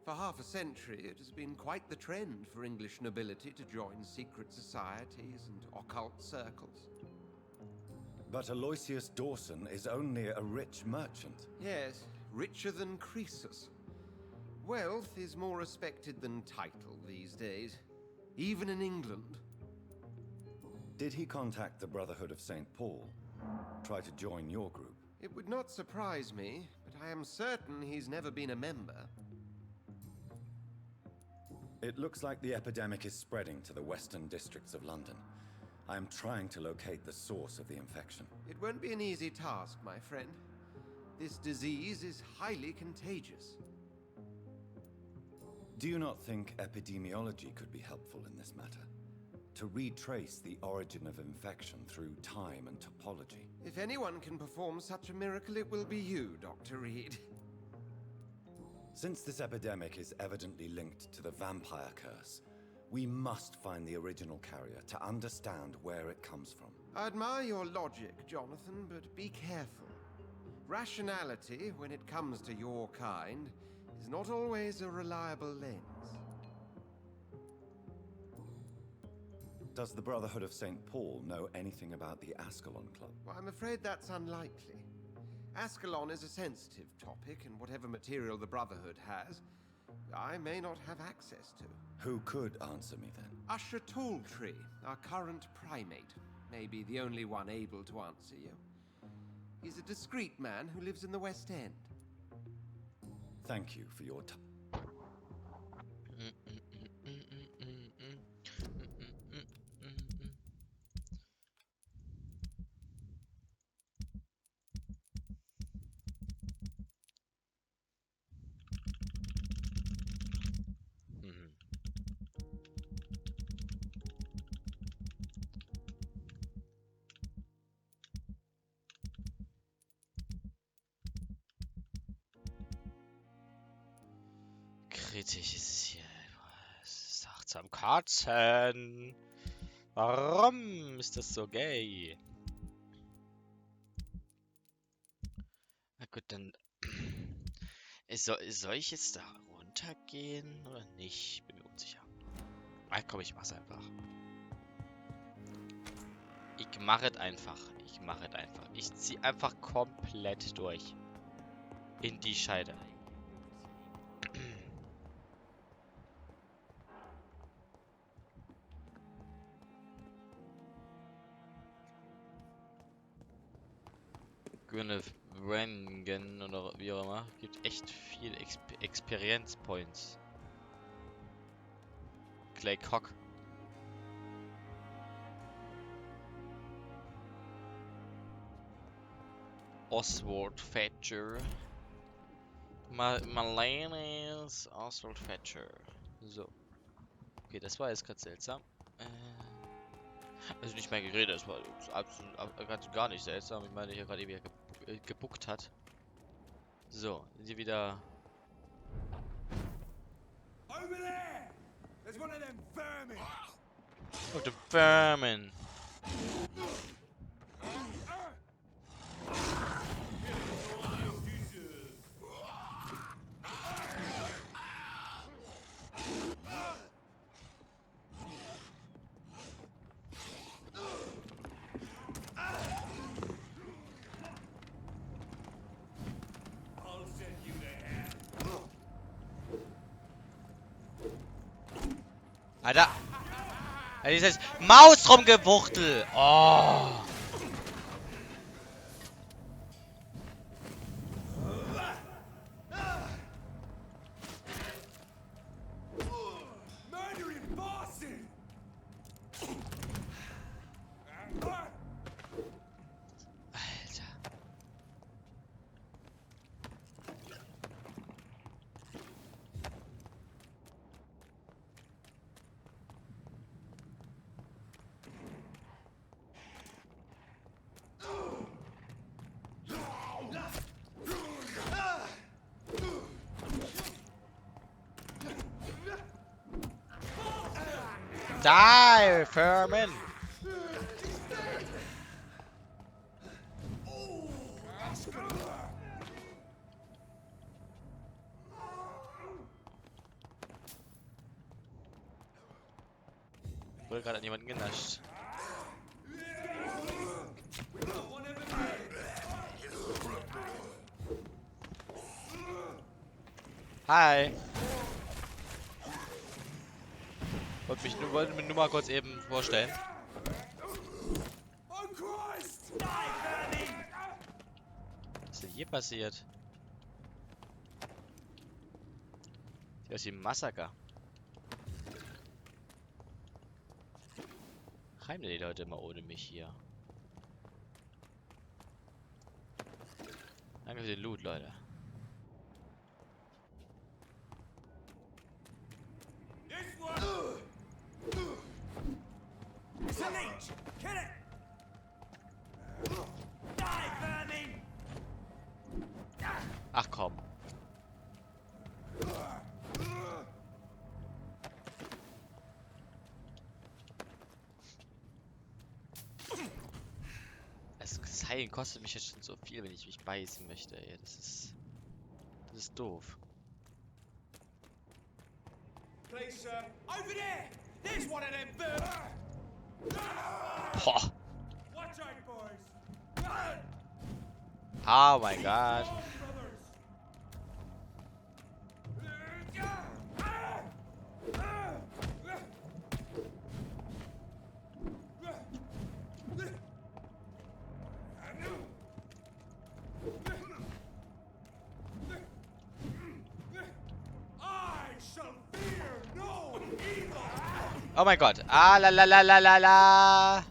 For half a century, it has been quite the trend for English nobility to join secret societies and occult circles. But Aloysius Dawson is only a rich merchant. Yes, richer than Croesus. Wealth is more respected than title these days, even in England. Did he contact the Brotherhood of St. Paul? Try to join your group? It would not surprise me, but I am certain he's never been a member. It looks like the epidemic is spreading to the western districts of London. I am trying to locate the source of the infection. It won't be an easy task, my friend. This disease is highly contagious. Do you not think epidemiology could be helpful in this matter? To retrace the origin of infection through time and topology? If anyone can perform such a miracle, it will be you, Dr. Reed. Since this epidemic is evidently linked to the vampire curse, we must find the original carrier to understand where it comes from. I admire your logic, Jonathan, but be careful. Rationality, when it comes to your kind, is not always a reliable lens. Does the Brotherhood of St. Paul know anything about the Ascalon Club? Well, I'm afraid that's unlikely. Ascalon is a sensitive topic, and whatever material the Brotherhood has, I may not have access to. Who could answer me then? Usher Talltree, our current primate, may be the only one able to answer you. He's a discreet man who lives in the West End. Thank you for your time. Kritisch ist hier. Achtsamkeiten. Warum ist das so gay? Na gut, dann. Soll ich jetzt da runtergehen oder nicht? Bin mir unsicher. Ah, komm, ich mach's einfach. Ich mache es einfach. Ich zieh einfach komplett durch. In die Scheide. Gwyneth Wrengen oder wie auch immer. Gibt echt viel Experience Points. Clay Cock. Oswald Thatcher. Marlene's Oswald Thatcher. So. Okay, das war jetzt gerade seltsam. Also nicht mehr geredet, das war absolut gar nicht seltsam. Ich meine, hier gerade eben gebuckt hat. So, sind sie wieder. Over there! There's one of them vermin! Oh, the vermin! Alter! Ja, dieses Maus rumgewuchtel! Oh! Die, vermin! Wurde gerade an jemanden genascht. Hi! Wollte mich nur mal kurz eben vorstellen. Was ist denn hier passiert? Sieht aus wie ein Massaker. Reimen die Leute immer ohne mich hier? Danke für den Loot, Leute. Ach komm. Das Heilen kostet mich jetzt schon so viel, wenn ich mich beißen möchte. Ey. Das ist doof. Please, sir. Over there! There's one of them birds! Boah. Oh mein Gott. Oh mein Gott. Ah, la la la la la la.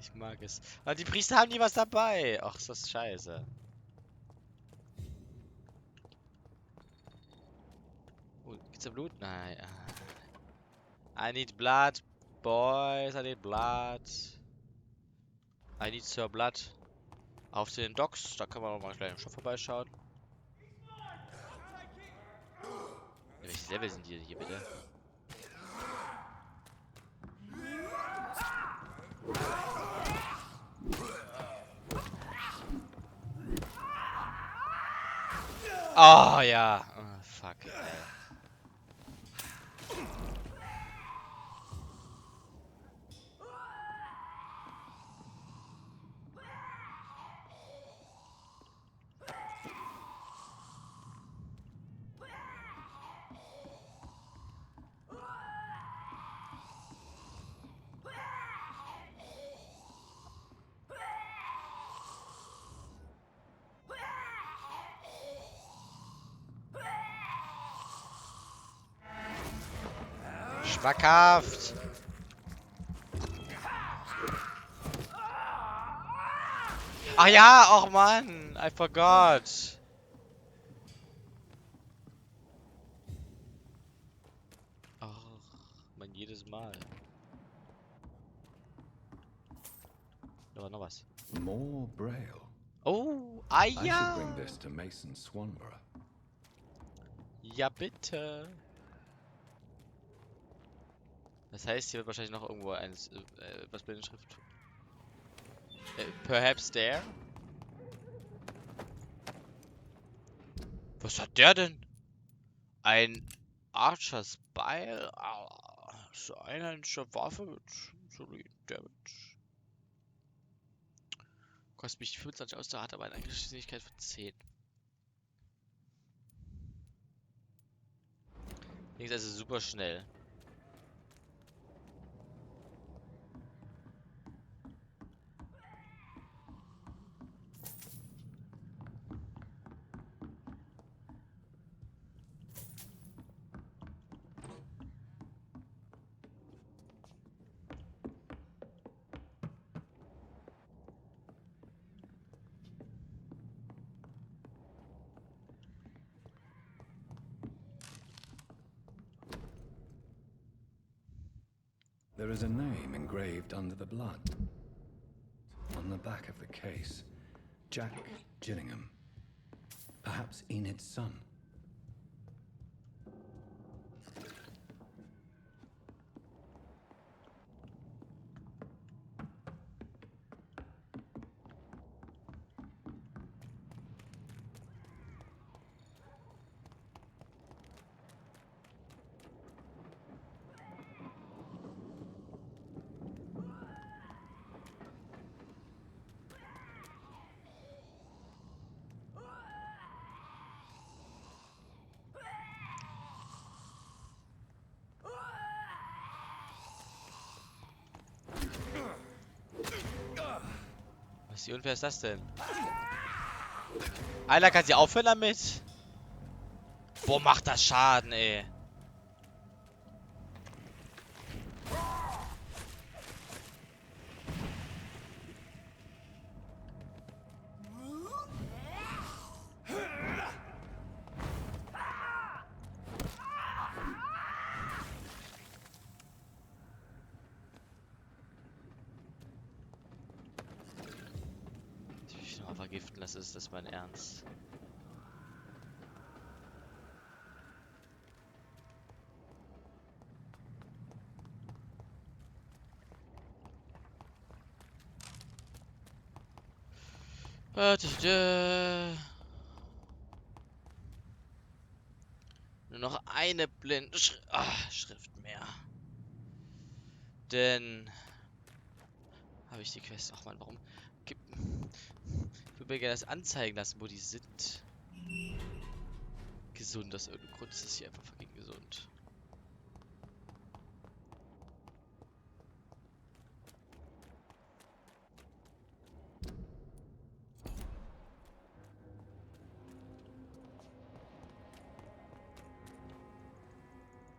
Ich mag es. Aber die Priester haben nie was dabei. Ach, ist das scheiße. Oh, gibt's da Blut? Nein. I need blood, boys. I need blood. I need Sir Blood. Auf den Docks. Da können wir noch mal gleich im Shop vorbeischauen. Welches Level sind die hier bitte? Oh ja. Oh, fuck. Schmackhaft. Ach ja, och Mann, I forgot. Ach, man, jedes Mal. Da war noch was. More braille. Oh, I should ja. bring this to Mason Swanborough. Ja, bitte. Das heißt, hier wird wahrscheinlich noch irgendwo eins, was bei der Schrift? Perhaps there? Was hat der denn? Ein Archers Beil? So einhändige Waffe mit soliden Damage. Kostet mich 25 Ausdauer, hat aber eine Geschwindigkeit von 10. Links also super schnell. There is a name engraved under the blood. On the back of the case. Jack Gillingham. Perhaps Enid's son. Wie unfair ist das denn? Alter, kann sie aufhören damit? Boah, macht das Schaden, ey. Vergiften, das ist das mein Ernst. Nur noch eine Schrift mehr. Denn habe ich die Quest. Ach man, warum? Ich würde mir gerne das anzeigen lassen, wo die sind. Gesund, aus irgendeinem Grund ist es hier einfach fucking gesund.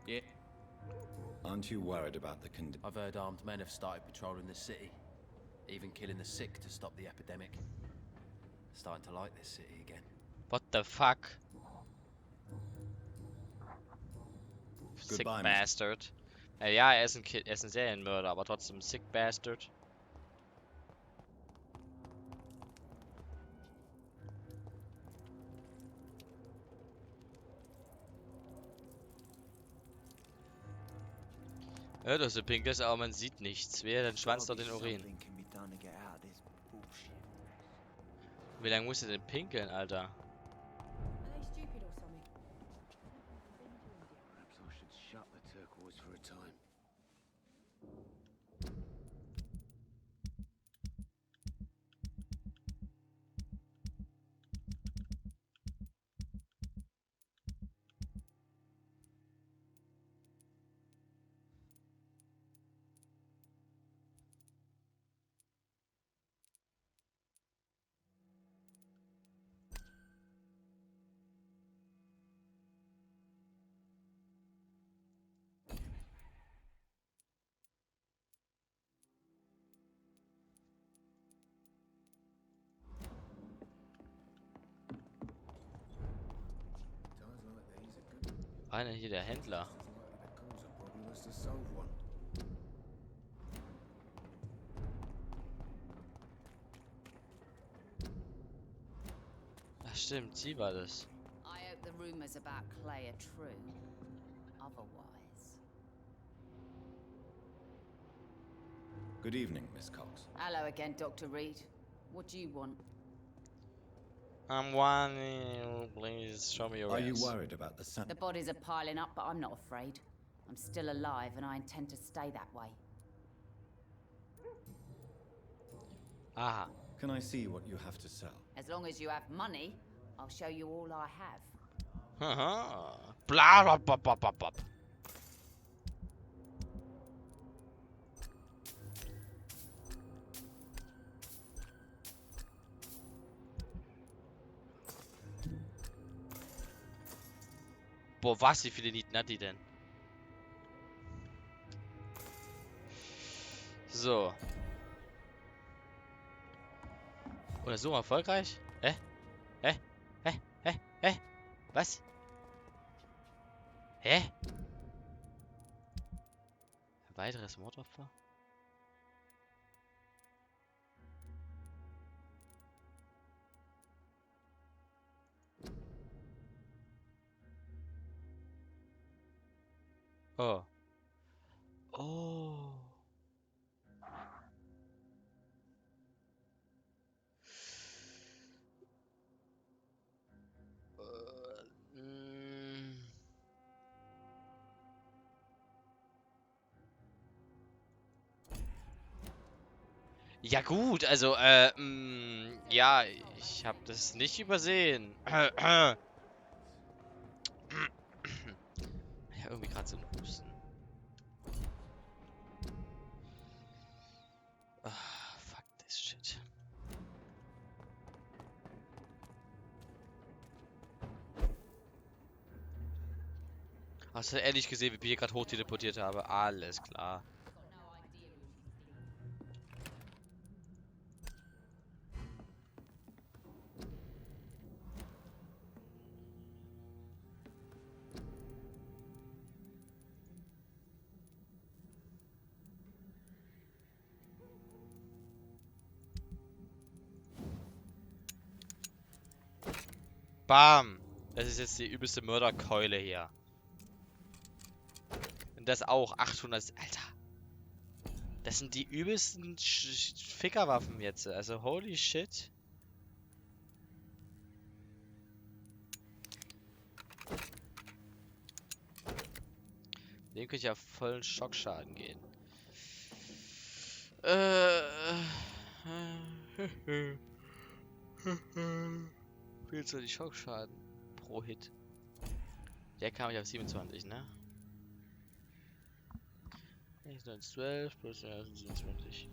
Yeah. Aren't you worried about the condition? I've heard armed men have started patrolling the city, even killing the sick to stop the epidemic. Starting to like this city again. What the fuck? Sick Goodbye, Bastard. Ja, er ist ein Serienmörder, aber trotzdem Sick Bastard. Ja, das ist pinkes, aber man sieht nichts. Wer den Schwanz dort den Urin? Wie lange muss er denn pinkeln, Alter? Are they stupid or something? Perhaps I should shut the turquoise for a time. War denn hier der Händler? Ach stimmt, sie war das. I hope the rumors about Clay are true. Otherwise. Good evening, Miss Cox. Hello again, Dr. Reed. What do you want? I'm wanting, please show me your Are you ass. worried about the sun? The bodies are piling up, but I'm not afraid. I'm still alive, and I intend to stay that way. Aha. Can I see what you have to sell? As long as you have money, I'll show you all I have. Haha. Bla bla bla bla bla bla. Boah, was, wie viele Nieten hat die denn? So. Untersuchung erfolgreich? Hä? Hä? Hä? Hä? Hä? Was? Hä? Ein weiteres Mordopfer? Oh. Oh. Ja gut, also, ja, ich habe das nicht übersehen. Ja, irgendwie gerade so ein Husten. Ah, fuck this shit. Hast du ehrlich gesehen, wie ich hier gerade hoch teleportiert habe? Alles klar. Bam! Das ist jetzt die übelste Mörderkeule hier. Und das auch 800. Alter. Das sind die übelsten Fickerwaffen jetzt. Also holy shit. Dem könnte ich auf vollen Schockschaden gehen. Viel zu die Schockschaden pro Hit. Der kam ich auf 27, ne? 12 plus 27.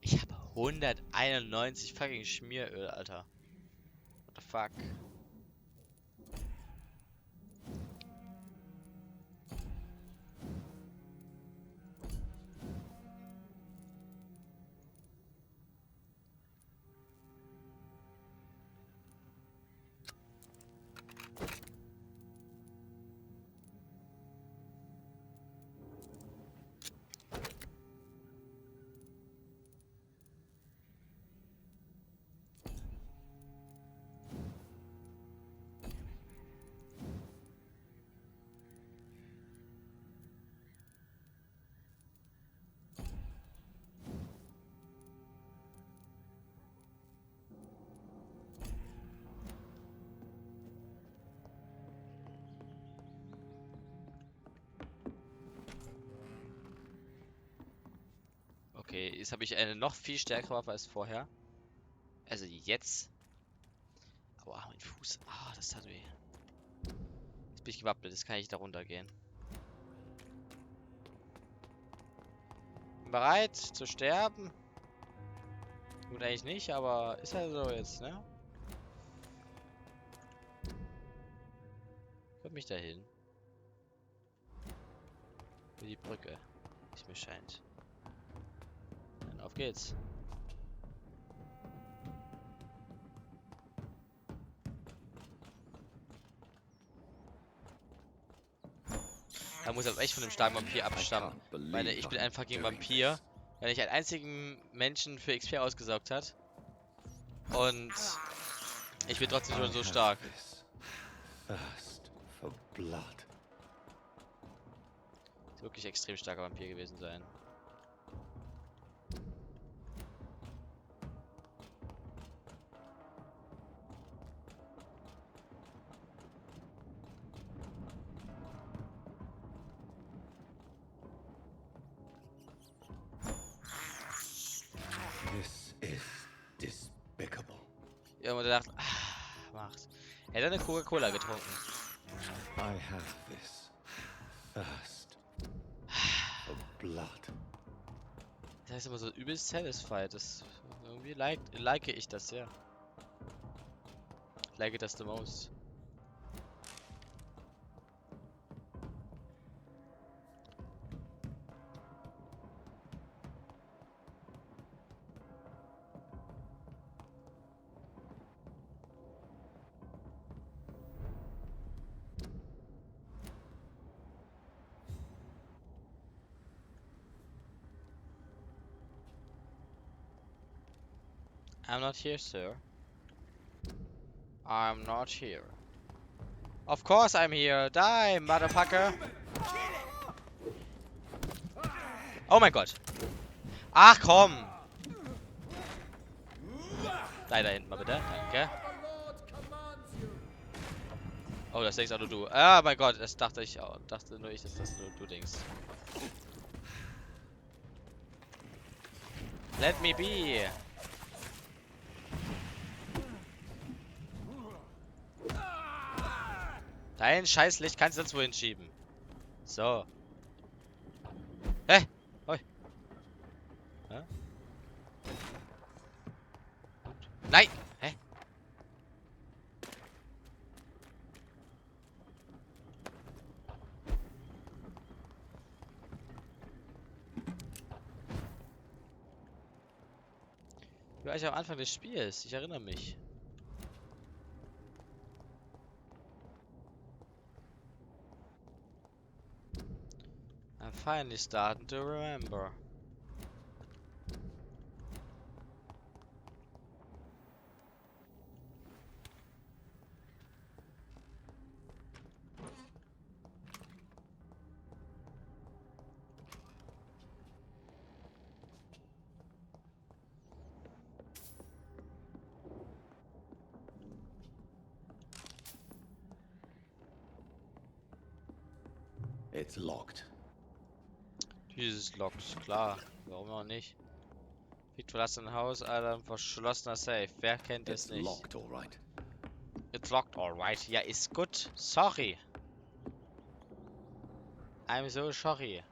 Ich habe 191 fucking Schmieröl, Alter. What the fuck? Okay, jetzt habe ich eine noch viel stärkere Waffe als vorher. Also jetzt. Aua, mein Fuß. Ah, das tat weh. Jetzt bin ich gewappnet, jetzt kann ich da runtergehen. Bin bereit zu sterben? Gut, eigentlich nicht, aber ist halt so jetzt, ne? Kommt mich dahin. Wie die Brücke, wie es mir scheint. Dann auf geht's. Da muss er echt von dem starken Vampir abstammen. Weil ich bin ein fucking Vampir. Weil ich einen einzigen Menschen für XP ausgesaugt hat. Und ich bin trotzdem schon so stark. Wirklich extrem starker Vampir gewesen sein. This is despicable. Ja, und er dachte, mach's. Er hat eine Coca-Cola getrunken. I have this thirst for blood. Das heißt immer so übelst satisfied. Das irgendwie like ich das, ja. Like das the most. I'm not here, sir. I'm not here. Of course I'm here. Die, motherfucker. Oh mein Gott. Ach komm. Da hinten mal bitte. Danke. Oh, das denkst auch nur du. Ah, mein Gott. Das dachte ich auch. Dachte nur ich, dass das nur du denkst. Let me be. Dein Scheißlicht kannst du sonst wohin schieben. So. Hä? Hoi. Hä? Nein! Hä? Ich war eigentlich am Anfang des Spiels. Ich erinnere mich. I'm finally starting to remember. It's locked. Dieses lockt, klar. Warum auch nicht? Liegt verlassen Haus, Alter, ein verschlossener Safe. Wer kennt es It's nicht? locked, all right. It's locked, alright. Ja, ist gut. Sorry. I'm so sorry.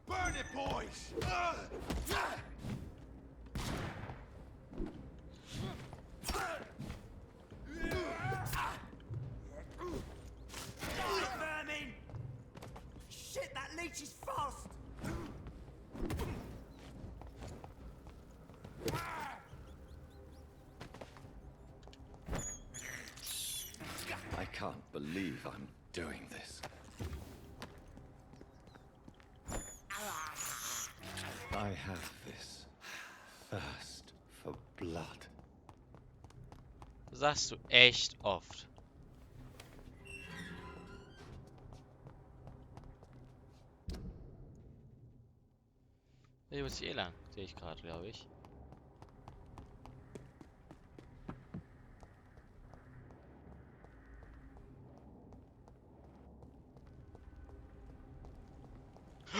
Burn it, boys! Vermin! Shit, that leech is fast! I can't believe I'm doing this. I have this thirst for blood. Sagst du echt oft. Hier muss ich eh lang, sehe ich gerade, glaube ich.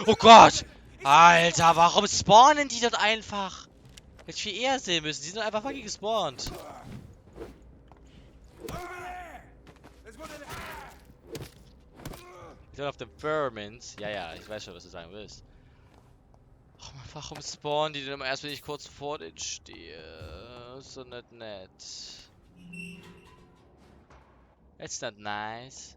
Oh Gott! Alter, warum spawnen die dort einfach? Hätte ich viel eher sehen müssen. Die sind einfach fucking gespawnt. Ich bin auf den Vermins. Ja, ja, ich weiß schon, was du sagen willst. Oh Mann, warum spawnen die denn immer erst, wenn ich kurz vor denen stehe? So nicht nett. It's not nice.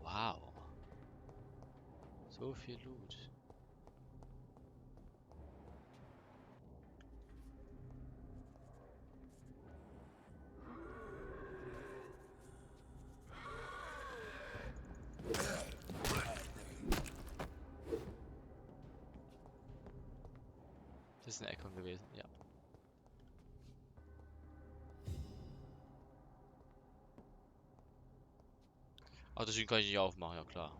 Wow. So viel Loot. Das ist eine Eckung gewesen, ja. Ach, deswegen kann ich nicht aufmachen, ja klar.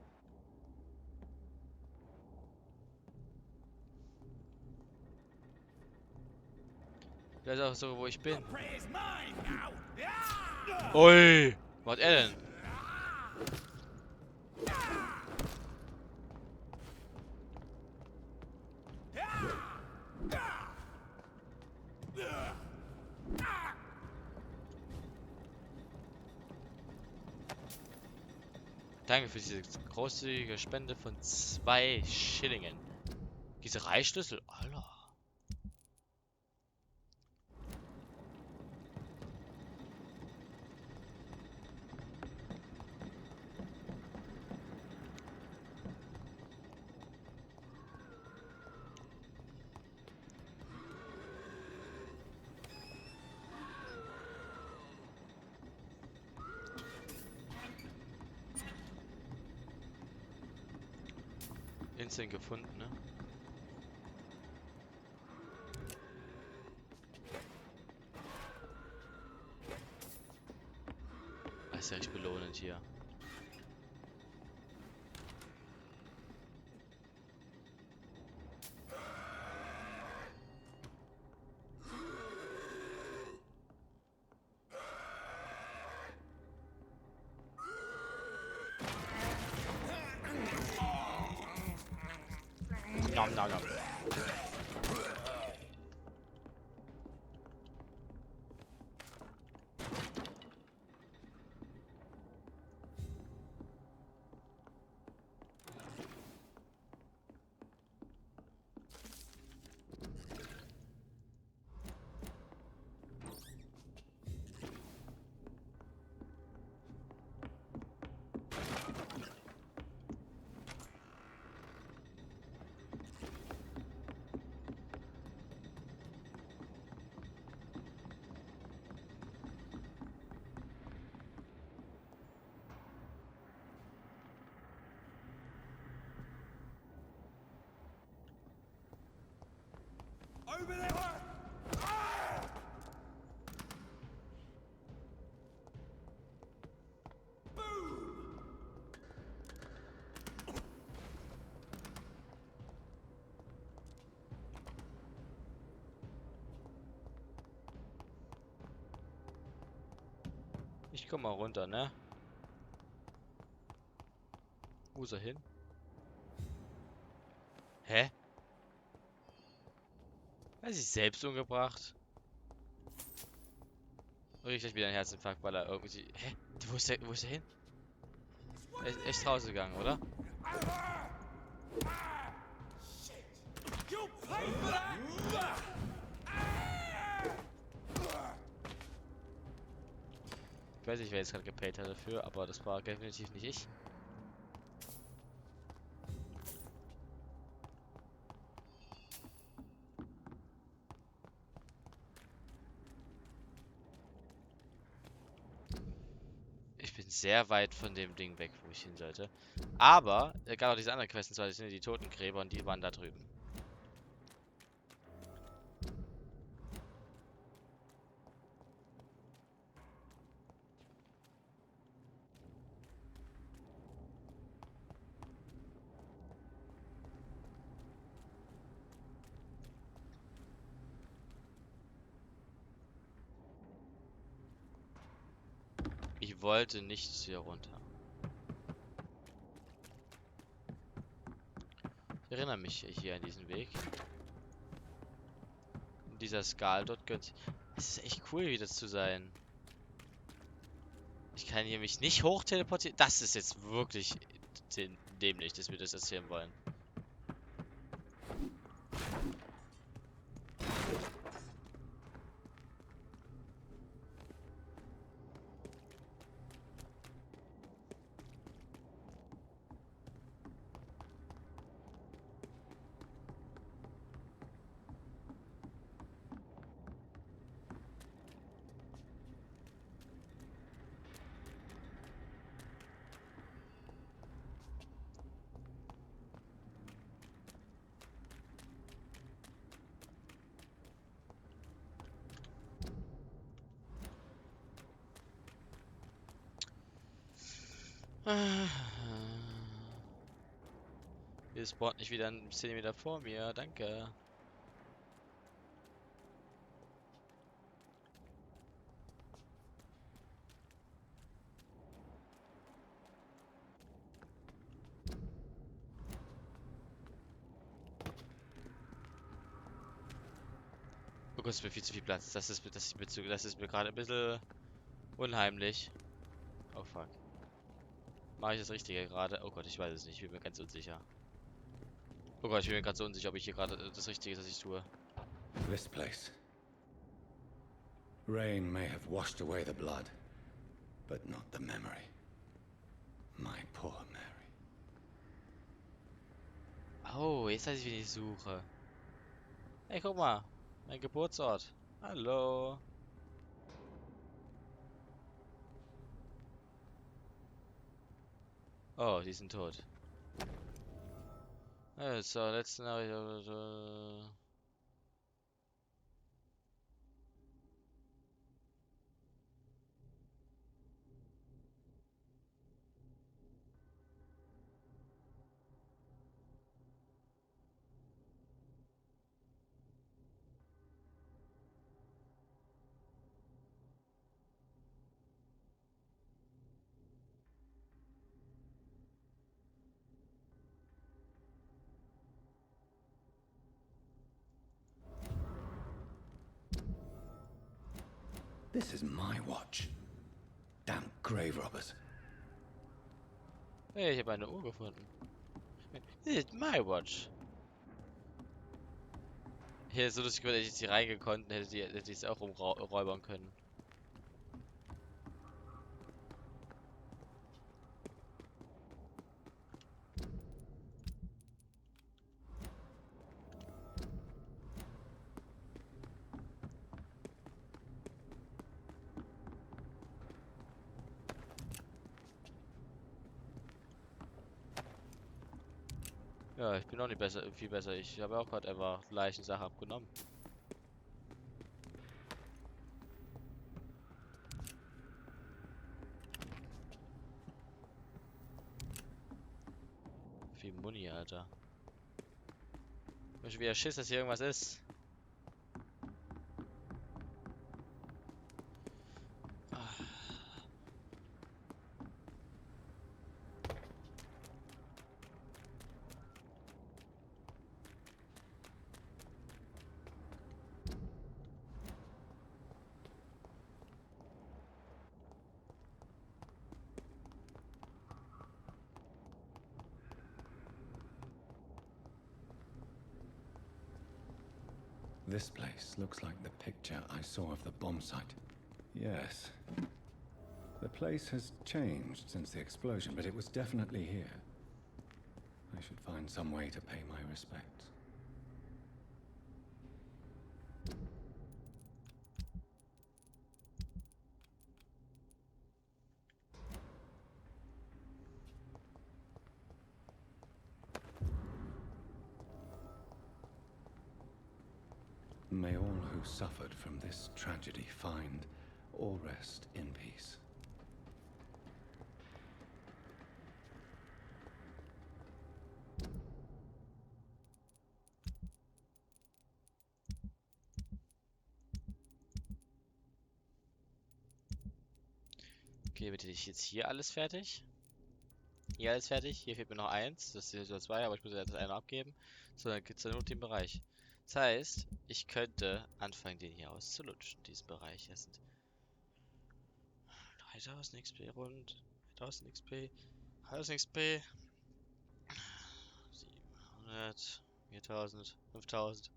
Ich weiß auch so, wo ich bin. Ui! Was hat er denn? Danke für diese großzügige Spende von 2 Schillingen. Gießereischlüssel, Alter. Instant gefunden, ne? Das ist ja echt belohnend hier. Nom nom nom. Ich komm mal runter, ne? Wo ist er hin? Hä? Hat er sich selbst umgebracht? Oder ich gleich wieder einen Herzinfarkt, weil er irgendwie... Hä? Wo ist der hin? Er ist echt rausgegangen, oder? Ich weiß nicht, wer jetzt gerade gepaid hat dafür, aber das war definitiv nicht ich. Ich bin sehr weit von dem Ding weg, wo ich hin sollte. Aber, es gab auch diese andere Quest, und zwar sind die Totengräber und die waren da drüben. Ich wollte nicht hier runter. Ich erinnere mich hier an diesen Weg. Und dieser Skal dort gönnt. Es ist echt cool, wieder zu sein. Ich kann hier mich nicht hoch teleportieren. Das ist jetzt wirklich dämlich, dass wir das erzählen wollen. Hier spawnt nicht wieder ein Zentimeter vor mir, danke. Oh Gott, es wird viel zu viel Platz. Das ist mir gerade ein bisschen unheimlich. Oh fuck. Mache ich das Richtige gerade? Oh Gott, ich weiß es nicht. Ich bin mir ganz unsicher. Oh Gott, ich bin mir gerade so unsicher, ob ich hier gerade das Richtige ist, was ich tue. This place. Rain may have washed away the blood, but not the memory. My poor Mary. Oh, jetzt weiß ich, wen ich suche. Hey, guck mal. Mein Geburtsort. Hallo. Oh, die sind tot. So, letzte Nachricht. This is my watch. Damn grave robbers. Hey, ich habe eine Uhr gefunden. This is my watch. Hier ist so lustig, wenn ich jetzt hier reingekonnt hätte, hätte ich es auch umräubern können. Ja, ich bin auch nicht besser, viel besser. Ich habe auch gerade einfach Leichensache abgenommen. Muni, Alter. Ich hab schon wieder Schiss, dass hier irgendwas ist. This place looks like the picture I saw of the bomb site. Yes. The place has changed since the explosion, but it was definitely here. I should find some way to pay my respects. May all who suffered from this tragedy find or rest in peace. Okay, bitte ich jetzt hier alles fertig. Hier alles fertig. Hier fehlt mir noch eins. Das ist hier so 2, aber ich muss jetzt das eine abgeben. So, dann gibt es nur den Bereich. Das heißt, ich könnte anfangen, den hier auszulutschen, diesen Bereich. Das sind 3000 XP rund, 3000 XP, 1000 XP, 700, 4000, 5000.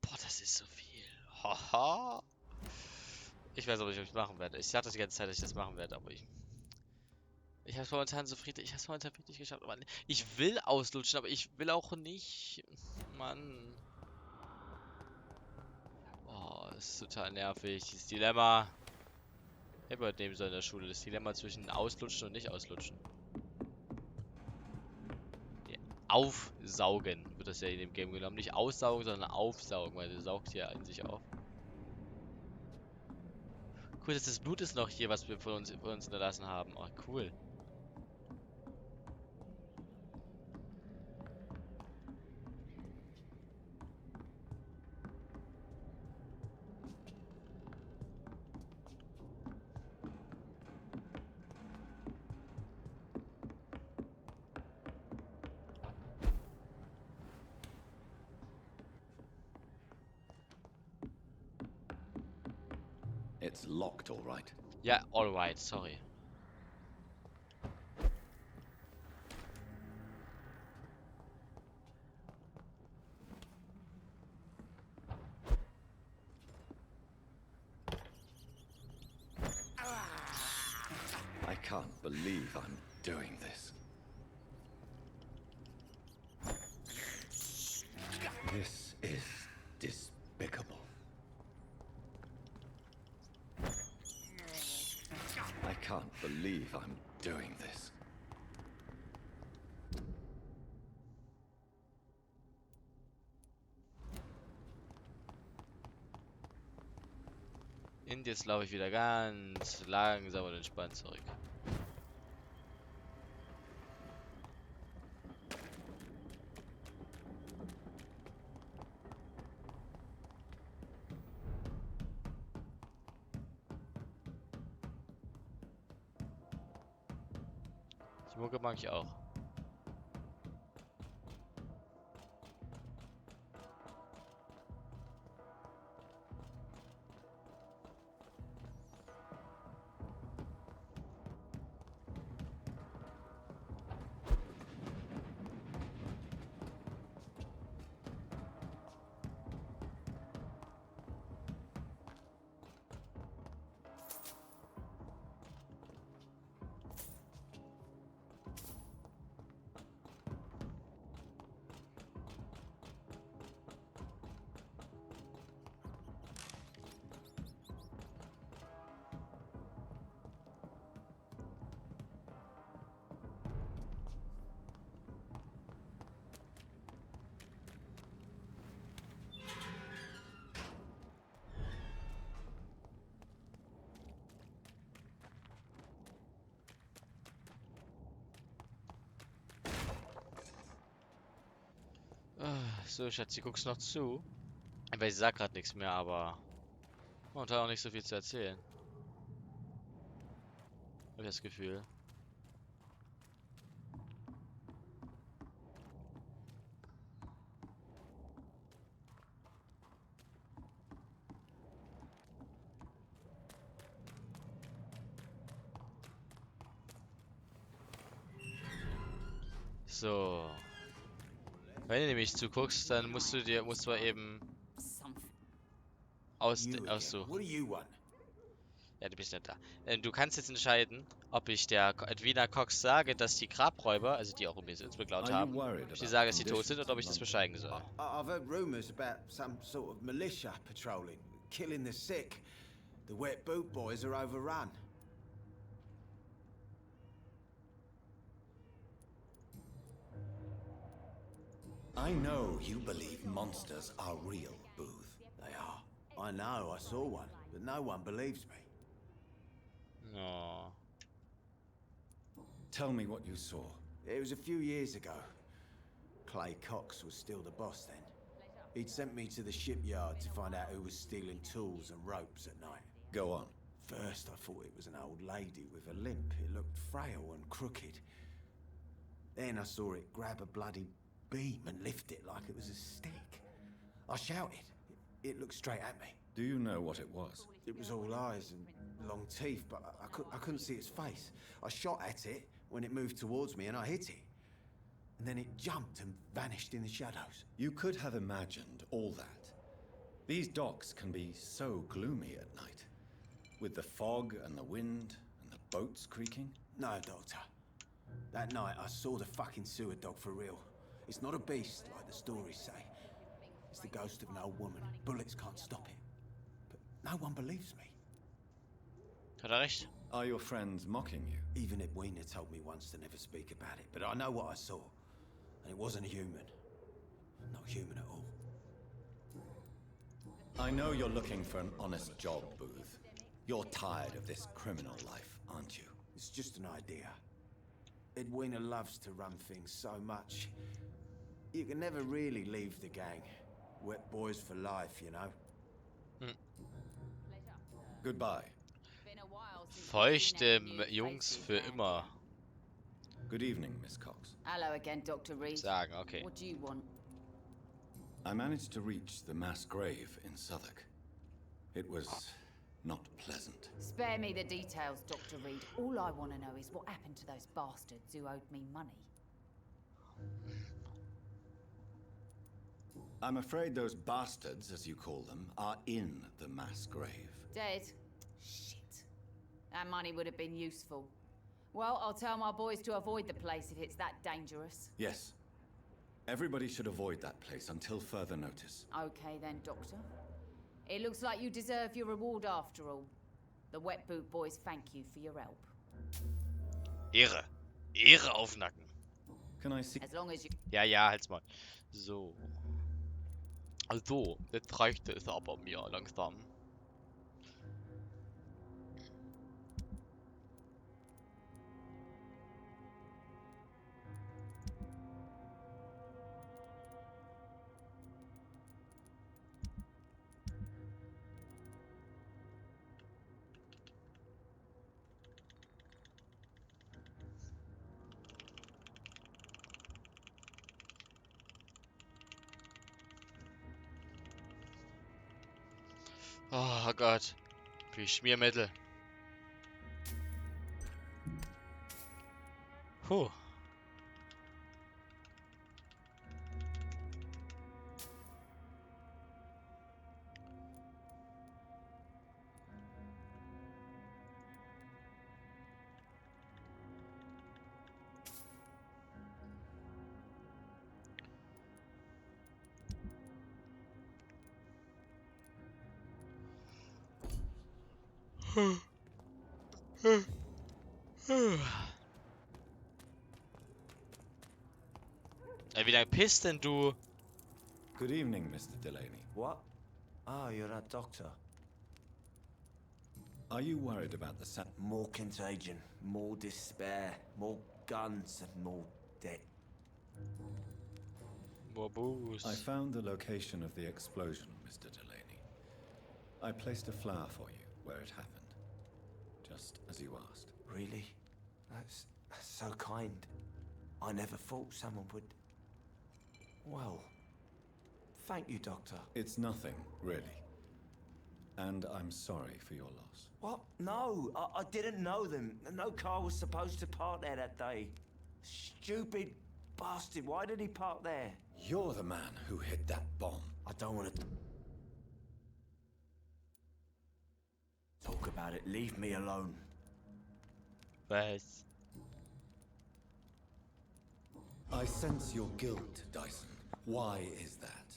Boah, das ist so viel. Haha. Ich weiß auch nicht, ob ich es machen werde. Ich sage das die ganze Zeit, dass ich das machen werde, aber ich habe es momentan so friedlich. Ich habe es momentan friedlich geschafft. Aber ich will auslutschen, aber ich will auch nicht. Mann. Oh, das ist total nervig. Dieses Dilemma. Ich habe nehmen sollen in der Schule. Das Dilemma zwischen auslutschen und nicht auslutschen. Ja, aufsaugen wird das ja in dem Game genommen. Nicht aussaugen, sondern aufsaugen, weil der saugt ja in sich auf. Cool, dass das Blut ist noch hier, was wir von uns hinterlassen haben. Oh, cool. It's locked, all right. Ja, alright, sorry. I can't believe I'm doing this. This is despicable. I can't believe I'm doing this. Und jetzt laufe ich wieder ganz langsam und entspannt zurück. Die Mucke mag ich auch. So, Schatzi, guckst noch zu? Aber ich sag grad nichts mehr, aber... Und hat auch nicht so viel zu erzählen. Hab ich das Gefühl. So. Wenn du nämlich zuguckst, dann musst du eben aussuchen. Ja, du bist nicht da. Du kannst jetzt entscheiden, ob ich der Edwina Cox sage, dass die Grabräuber, also die auch übrigens uns beklaut haben, ob ich die sage, dass sie tot sind oder ob ich das verschweigen soll. I've heard rumors about some sort of militia patrolling, killing the sick. The wet boot boys are overrun. I know you believe monsters are real, Booth. They are. I know, I saw one, but no one believes me. No. Tell me what you saw. It was a few years ago. Clay Cox was still the boss then. He'd sent me to the shipyard to find out who was stealing tools and ropes at night. Go on. First, I thought it was an old lady with a limp. It looked frail and crooked. Then I saw it grab a bloody beam and lift it like it was a stick. I shouted. It looked straight at me. Do you know what it was? It was all eyes and long teeth, but I couldn't see its face. I shot at it when it moved towards me and I hit it. And then it jumped and vanished in the shadows. You could have imagined all that. These docks can be so gloomy at night. With the fog and the wind and the boats creaking. No, Doctor. That night I saw the fucking sewer dog for real. It's not a beast like the stories say. It's the ghost of an old woman. Bullets can't stop it. But no one believes me. Hat recht? Are your friends mocking you? Even Edwina told me once to never speak about it, but I know what I saw. And it wasn't a human. Not human at all. I know you're looking for an honest job, Booth. You're tired of this criminal life, aren't you? It's just an idea. Edwina loves to run things so much. You can never really leave the gang. Wet boys for life, you know? Goodbye. Feuchte Jungs für immer. Good evening, Miss Cox. Hello again, Dr. Reed. Sagen, okay. What do you want? I managed to reach the mass grave in Southwark. It was not pleasant. Spare me the details, Dr. Reed. All I want to know is what happened to those bastards who owed me money. I'm afraid those bastards, as you call them, are in the mass grave. Dead? Shit. That money would have been useful. Well, I'll tell my boys to avoid the place if it's that dangerous. Yes. Everybody should avoid that place until further notice. Okay then, Doctor. It looks like you deserve your reward after all. The Wet Boot Boys thank you for your help. Ehre. Ehre auf Nacken. Can I see? As long as you... Ja, halt's mal. So. Also, jetzt reicht es aber mir langsam. Oh Gott. Wie Schmiermittel. Puh. Ey, wie lange pisst denn du? Good evening, Mr. Delaney. What? Oh, you're that doctor. Are you worried about the More contagion, more despair, more guns and more debt. I found the location of the explosion, Mr. Delaney. I placed a flower for you where it happened, just as you asked. Really? That's so kind. I never thought someone would... Well, thank you, Doctor. It's nothing, really. And I'm sorry for your loss. What? No, I didn't know them. No car was supposed to park there that day. Stupid bastard, why did he park there? You're the man who hid that bomb. I don't want to... talk about it. Leave me alone. Was? I sense your guilt, Dyson. Why is that?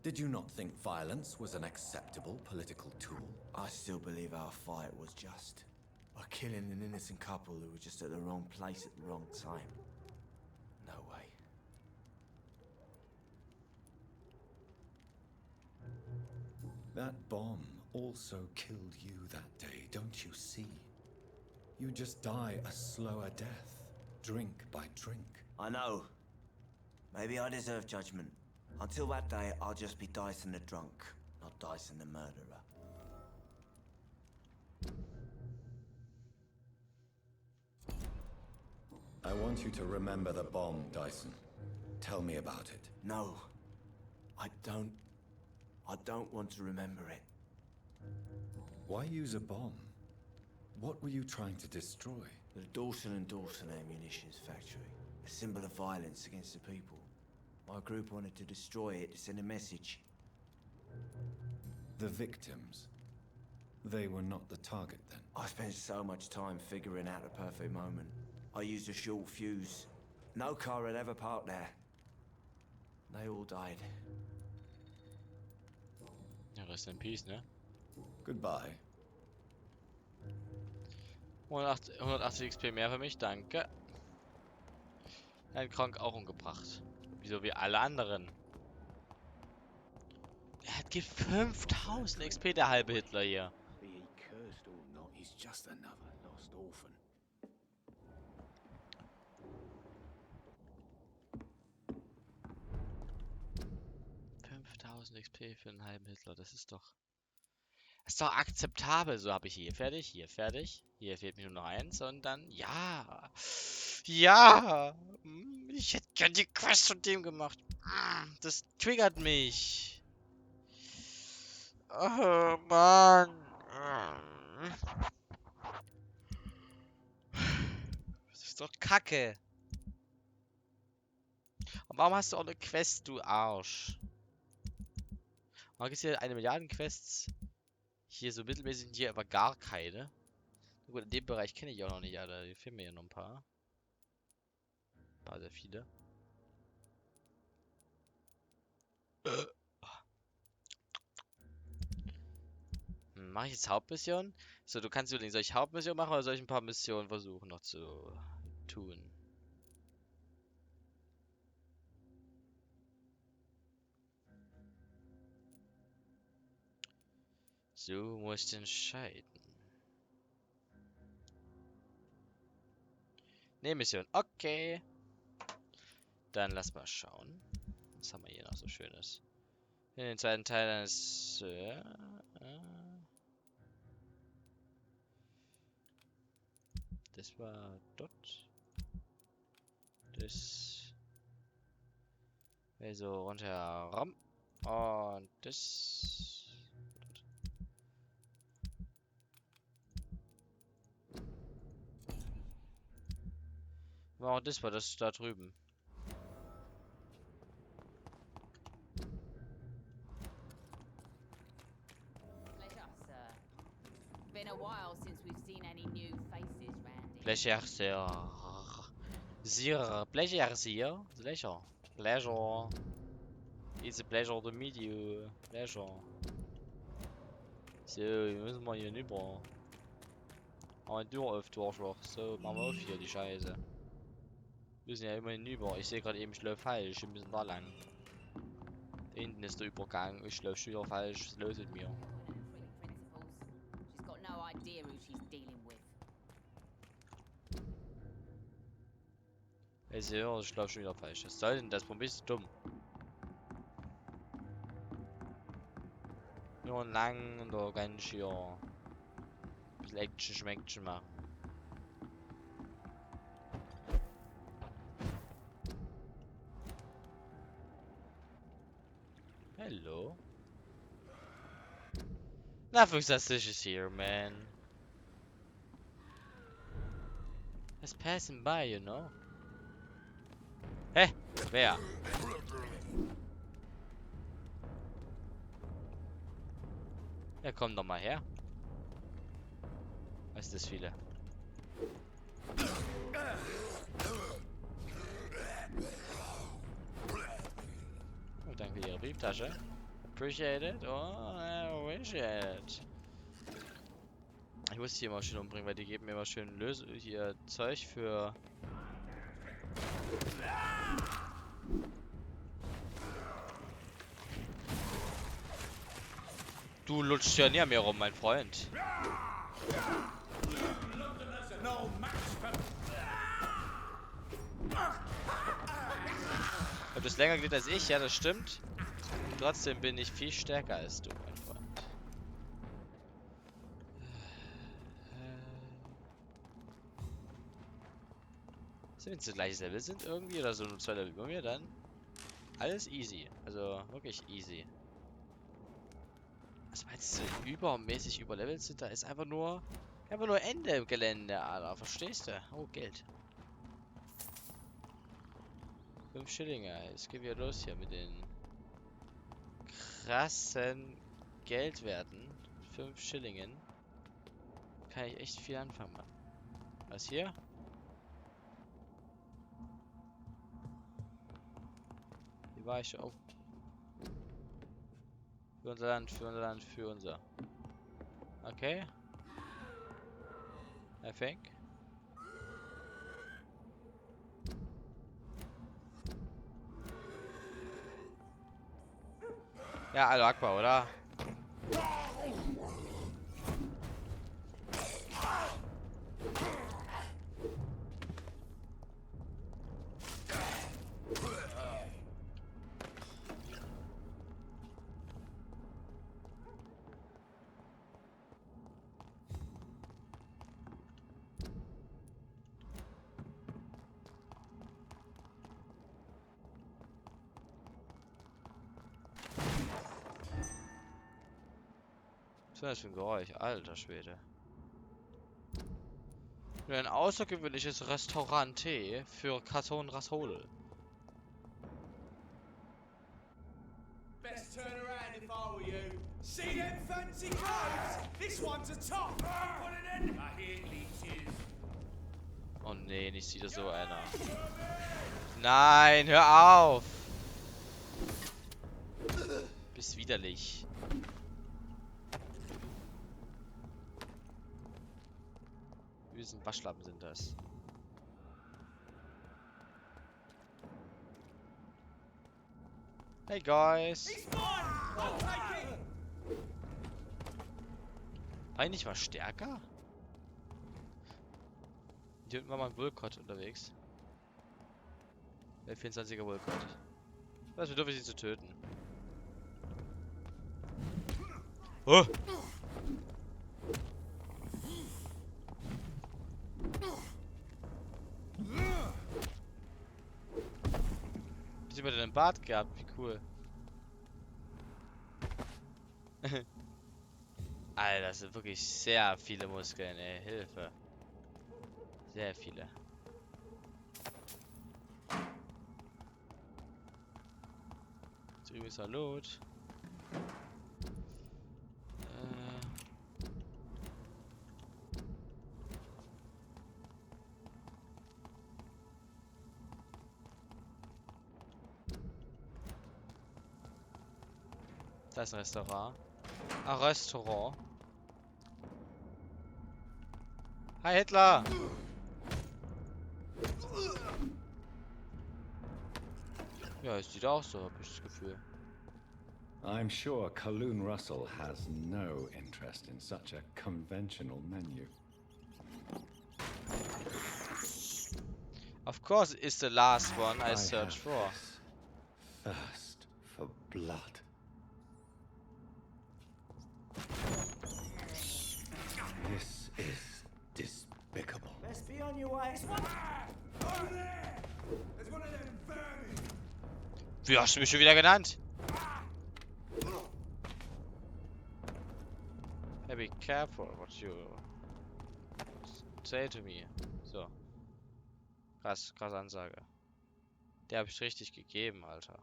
Did you not think violence was an acceptable political tool? I still believe our fight was just. By killing an innocent couple who were just at the wrong place at the wrong time. No way. That bomb also killed you that day, don't you see? You just die a slower death, drink by drink. I know. Maybe I deserve judgment. Until that day, I'll just be Dyson the drunk, not Dyson the murderer. I want you to remember the bomb, Dyson. Tell me about it. No. I don't want to remember it. Why use a bomb? What were you trying to destroy? The Dawson & Dawson ammunitions factory. A symbol of violence against the people. My group wanted to destroy it to send a message. The victims. They were not the target then. I spent so much time figuring out the perfect moment. I used a short fuse. No car had ever parked there. They all died. Ja, rest in peace, ne? Goodbye. 180 XP mehr für mich, danke. Ein Krank auch umgebracht. Wieso wie alle anderen? Er hat 5000 XP, der halbe Hitler hier. Be he cursed or not, he's just another lost orphan. XP für einen halben Hitler, das ist doch akzeptabel. So, habe ich hier fertig, hier fertig. Hier fehlt mir nur noch eins und dann, ja. Ja. Ich hätte gern die Quest von dem gemacht. Das triggert mich. Oh, Mann. Das ist doch Kacke. Und warum hast du auch eine Quest, du Arsch? Warum gibt es hier 1 Milliarden Quests? Hier so mittelmäßig sind hier aber gar keine. Gut, in dem Bereich kenne ich auch noch nicht, Alter. Hier fehlen mir ja noch ein paar. Ein paar, sehr viele. Mache ich jetzt Hauptmission? So, du kannst überlegen, soll ich Hauptmission machen oder soll ich ein paar Missionen versuchen noch zu tun? So musst du entscheiden. Ne, Mission. Okay. Dann lass mal schauen. Was haben wir hier noch so Schönes? In den zweiten Teil eines... das war dort. Das... Also rundherum. Und das... Wow, das war das da drüben. Pleasure, sir. Been a while since we've seen any new faces round here. Pleasure, sir. Sir, pleasure, sir. Pleasure. Pleasure. It's a pleasure to meet you. Pleasure. So, wir müssen mal hier rüber. Aber die Tür auf, du Arschloch. So, machen wir auf hier die Scheiße. Wir sind ja immerhin über. Ich sehe gerade eben, ich laufe falsch. Wir müssen da lang. Da hinten ist der Übergang. Ich laufe schon wieder falsch. Was ist los mit mir? She's got no idea who she's dealing with. Also, ich laufe schon wieder falsch. Was soll denn das? Warum bist du dumm? Nur lang und da ganz schön. Bisschen Action Schmeckchen machen. Hello. Nothing suspicious here, man. Just passing by, you know. Hä? Wer? Ja, komm doch mal her. Was ist das viele? Oh, danke für Ihre Brieftasche. Appreciate it. Oh, appreciate it. Ich muss die immer schön umbringen, weil die geben mir immer schön hier Zeug für... Du lutschst ja nie an mir rum, mein Freund. Du bist länger gelebt als ich, ja, das stimmt. Und trotzdem bin ich viel stärker als du, mein Freund. Also wenn es das gleiche Level sind irgendwie oder so nur 2 Level über mir, dann alles easy. Also wirklich easy. Also weil es so übermäßig überlevelt sind, da ist einfach nur Ende im Gelände, Alter. Verstehst du? Oh, Geld. 5 Schillinge. Jetzt geht wieder los hier mit den krassen Geldwerten. 5 Schillingen. Kann ich echt viel anfangen, Mann. Was hier? Hier war ich schon. Oh. Für unser Land, für unser Land, für unser. Okay. I think. Ja, also Aqua, oder? Was ist das für ein Geräusch? Alter Schwede. Nur ein außergewöhnliches Restaurant für Karton Rassole. Best turn around if I were you. See them fancy clothes? This one's a top. Put it in. I hear leeches. Oh nee, nicht wieder so einer. Nein, hör auf! Bist widerlich. Bösen Waschlappen sind das. Hey guys! War ich nicht mal stärker? Hier unten war mal ein Woolcott unterwegs. Der 24er Woolcott. Was bedürfe ich sie zu töten? Oh! Ich habe den Bart gehabt, wie cool. Alter, das sind wirklich sehr viele Muskeln, ey. Hilfe. Sehr viele. Drüben ist ein Lot. Da ist ein Restaurant. Ein Restaurant. Hi Hitler! Ja, es sieht auch so, hab ich das Gefühl. I'm sure Kaloon Russell has no interest in such a conventional menu. Of course, it's the last one I searched for. Thirst for blood. This is despicable. Let's be on your way. Over there! There's one of them vermin! Wie hast du mich schon wieder genannt? Hey, be careful what you say to me. So. Krass Ansage. Der habe ich richtig gegeben, Alter.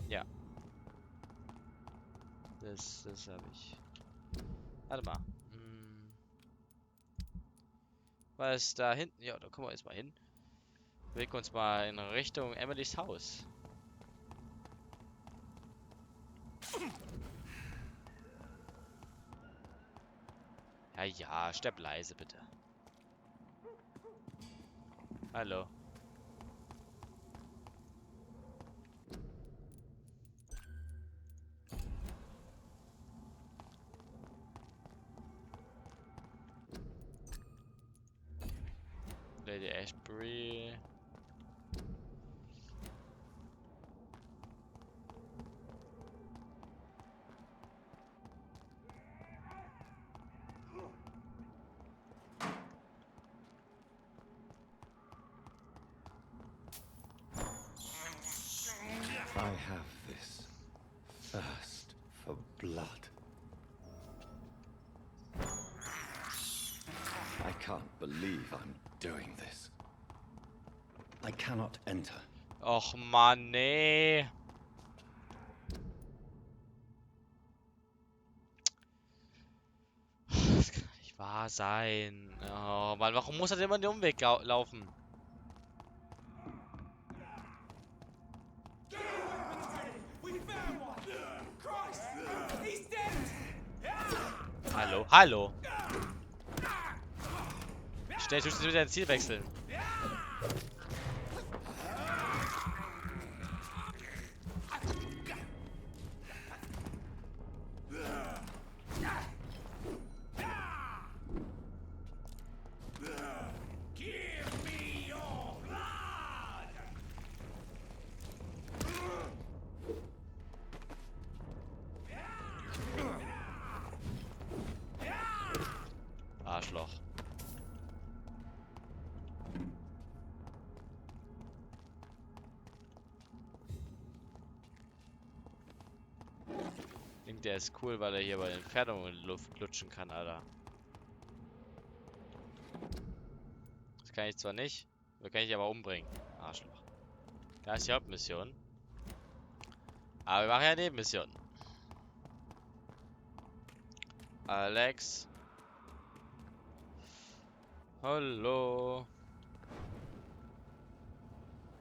Ja. Das habe ich. Warte mal. Was ist da hinten? Ja, da kommen wir jetzt mal hin. Bewegen uns mal in Richtung Emilys Haus. Ja, ja, stepp leise, bitte. Hallo. Lady Ashbury. I have this thirst for blood. I can't believe I'm doing this. I cannot enter. Och Mann, nee. Das kann nicht wahr sein. Oh Mann, warum muss er immer den Umweg laufen? Hallo, hallo. Schnell, du musst wieder dein Ziel wechseln. Arschloch. Denkt, der ist cool, weil er hier bei Entfernungen in die Luft lutschen kann, Alter. Das kann ich zwar nicht, aber kann ich aber umbringen. Arschloch. Da ist die Hauptmission. Aber wir machen ja Nebenmission. Alex. Hallo.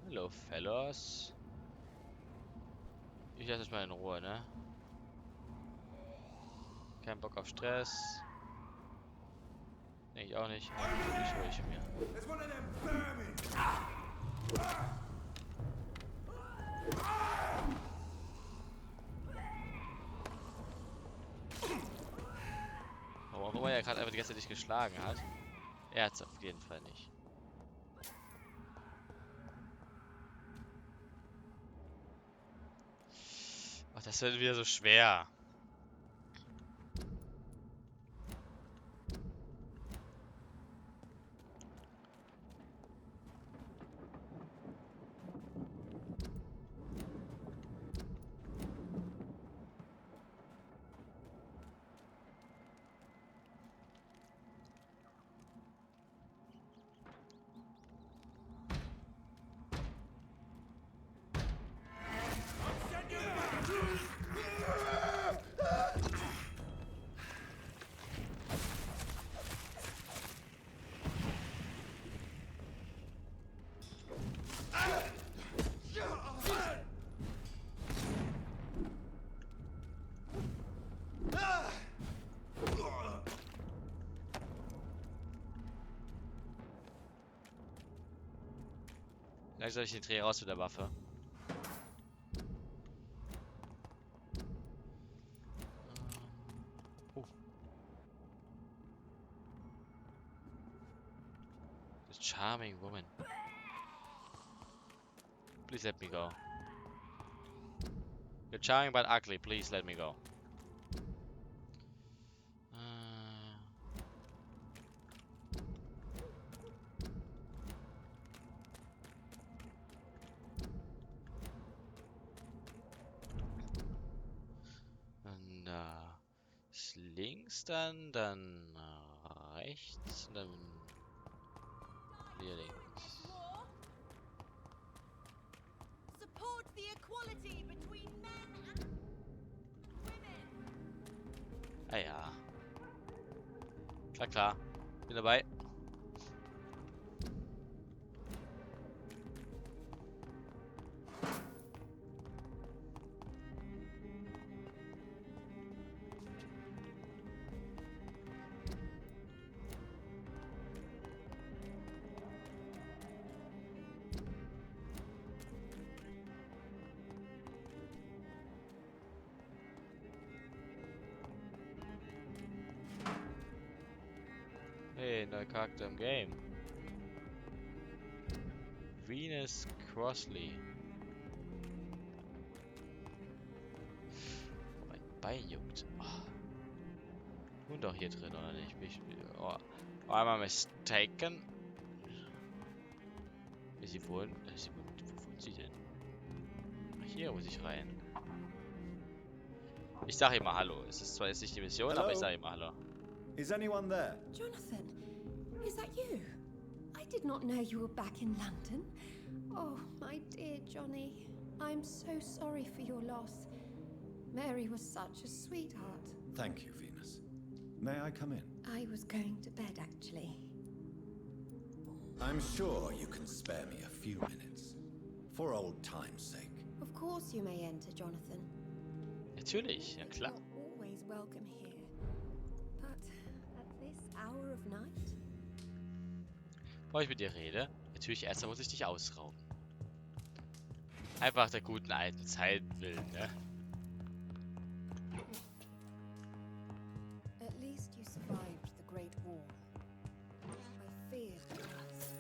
Hallo, Fellows. Ich lasse es mal in Ruhe, ne? Kein Bock auf Stress. Nee, ich auch nicht. Ich hole ich mir. Warum auch immer er gerade einfach die ganze Zeit nicht geschlagen hat. Er hat es auf jeden Fall nicht. Ach, das wird wieder so schwer. Langsam ich den Dreh raus mit der Waffe. The charming woman. Please let me go. You're charming but ugly. Please let me go. Dann da ist links, dann rechts, dann hier links. Support the equality between men and women. Ah ja. Klar, klar. Bin dabei. Hey, neuer Charakter im Game. Venus Crossley. Oh, mein Bein juckt. Oh. Und auch hier drin, oder nicht? Einmal mistaken. Ist sie wohl? Wo wohnt sie denn? Ach, hier muss ich rein. Ich sag immer Hallo. Es ist zwar jetzt nicht die Mission, aber ich sag immer Hallo. Is anyone there? Jonathan, is that you? I did not know you were back in London. Oh, my dear Johnny. I'm so sorry for your loss. Mary was such a sweetheart. Thank you, Venus. May I come in? I was going to bed, actually. I'm sure you can spare me a few minutes. For old time's sake. Of course you may enter, Jonathan. Natürlich, ja klar. You're always welcome here. But at this hour of night? Bevor ich mit dir rede, natürlich erstmal muss ich dich ausrauben. Einfach der guten alten Zeit willen, ne? At least you survived the Great War. I feared the worst.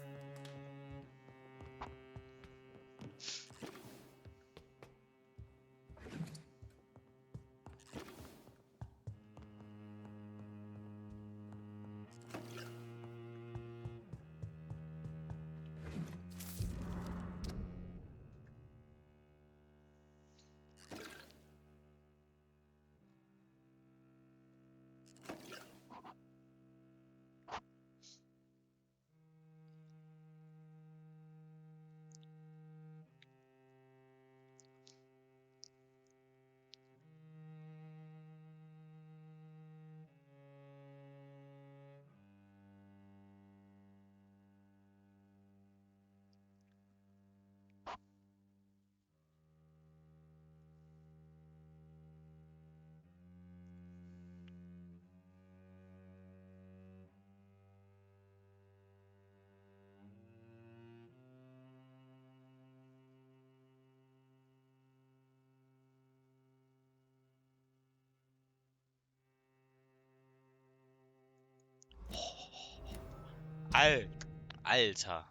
Alter.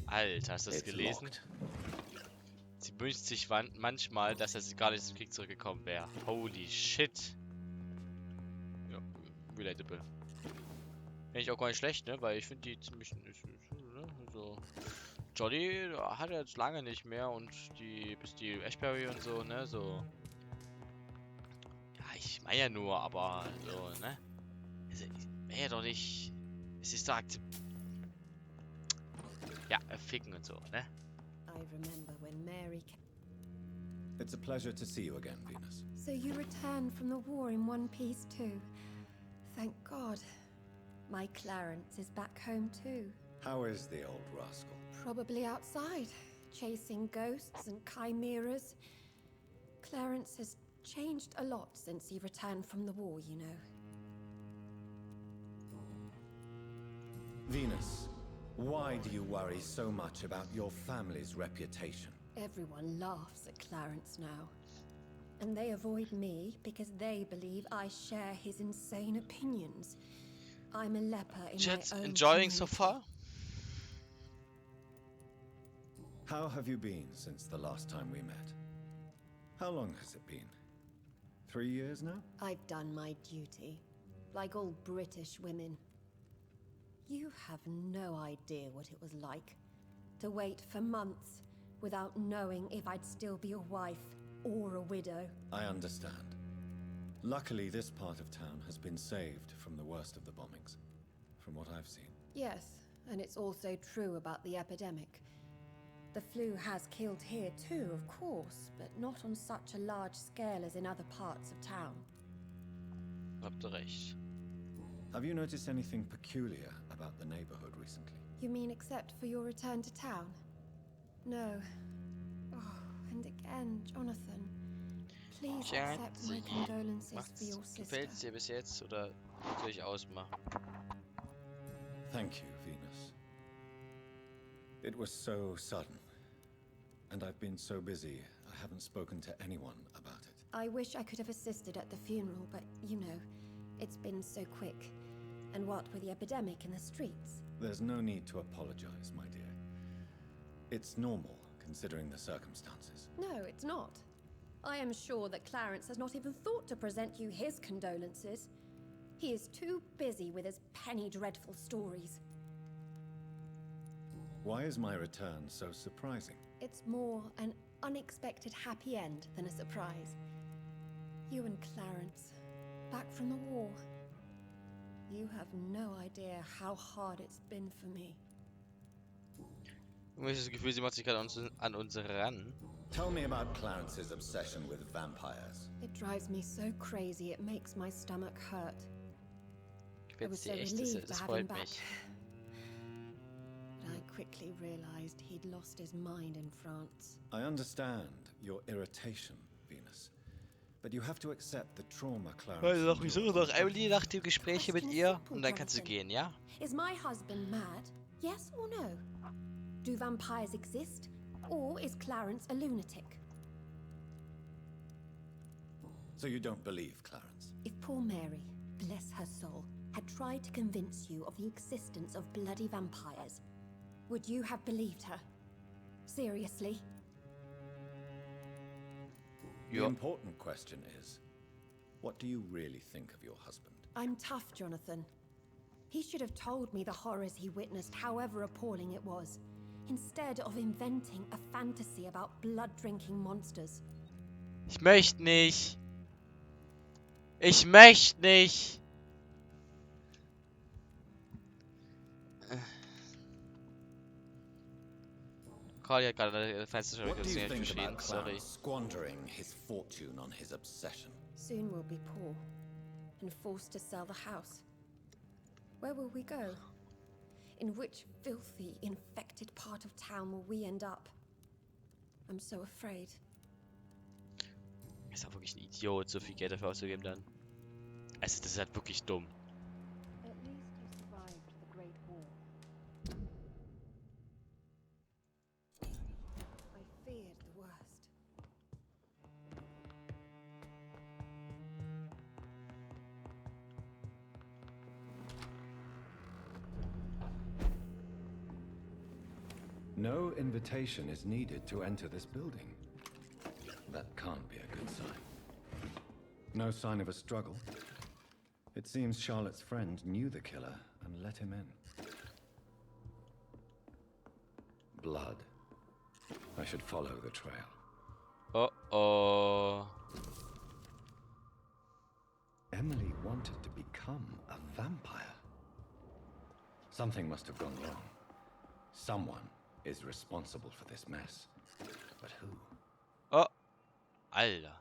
Alter, hast du das gelesen? Sie wünscht sich manchmal, dass er gar nicht zum Krieg zurückgekommen wäre. Holy shit. Ja, relatable. Finde ich auch gar nicht schlecht, ne? Weil ich finde die ziemlich... Ne? So. Jolly hat er jetzt lange nicht mehr und bis die Ashbury und so, ne? So. Ja, ich meine ja nur, aber so, ne? Also, wäre ja doch nicht... Es ist doch ja, ficken und so, ne? I remember when Mary came. It's a pleasure to see you again, Venus. So you returned from the war in one piece too. Thank God. My Clarence is back home too. How is the old rascal? Probably outside, chasing ghosts and chimeras. Clarence has changed a lot since he returned from the war, you know. Venus, why do you worry so much about your family's reputation? Everyone laughs at Clarence now. And they avoid me because they believe I share his insane opinions. I'm a leper in Chat, my own enjoying so community. far? How have you been since the last time we met? How long has it been? 3 years now? I've done my duty, like all British women. You have no idea what it was like to wait for months without knowing if I'd still be a wife or a widow. I understand. Luckily, this part of town has been saved from the worst of the bombings, from what I've seen. Yes, and it's also true about the epidemic. The flu has killed here too, of course, but not on such a large scale as in other parts of town. Habt ihr recht. Have you noticed anything peculiar about the neighborhood recently? You mean except for your return to town? No. Oh, and again, Jonathan. Please accept my condolences for your sister. Gefällt's dir bis jetzt oder soll ich ausmachen? Thank you, Venus. It was so sudden, and I've been so busy, I haven't spoken to anyone about it. I wish I could have assisted at the funeral, but you know, it's been so quick. And what with the epidemic in the streets? There's no need to apologize, my dear. It's normal, considering the circumstances. No, it's not. I am sure that Clarence has not even thought to present you his condolences. He is too busy with his penny dreadful stories. Why is my return so surprising? It's more an unexpected happy end than a surprise. You and Clarence, back from the war. You have no idea how hard it's been for me. Ich habe das Gefühl, sie macht sich gerade an uns ran. Tell me about Clarence's obsession with vampires. It drives me so crazy it makes my stomach hurt. I was Gefällt's so dir echt? relieved to Das have freut him back. mich. But I quickly realized he'd lost his mind in France. I understand your irritation, Venus. But you have to accept the trauma Clarence... Also doch, wieso doch? Emily nach dem Gespräch mit ihr und dann kannst du gehen, ja? Is my husband mad? Yes or no? Do vampires exist? Or is Clarence a lunatic? So you don't believe Clarence? If poor Mary, bless her soul, had tried to convince you of the existence of bloody vampires, would you have believed her? Seriously? The important question is, what do you really think of your husband? I'm tough, Jonathan. He should have told me the horrors he witnessed, however appalling it was, instead of inventing a fantasy about blood-drinking monsters. Ich möchte nicht. Ich möchte nicht. Carly hat gerade Fenster What do you think geschrien, about sorry. Clarence squandering his fortune on his obsession? Soon we'll be poor and forced to sell the house. Where will we go? In which filthy, infected part of town will we end up? I'm so afraid. Ist auch wirklich ein Idiot, so viel Geld dafür auszugeben dann. Also das ist halt wirklich dumm. At least you survived the Great War. I feared the worst. No invitation is needed to enter this building. That can't be a good sign. No sign of a struggle. It seems Charlotte's friend knew the killer and let him in. Blood. I should follow the trail. Uh-oh. Emily wanted to become a vampire. Something must have gone wrong. Someone is responsible for this mess. But who? Oh. Alter.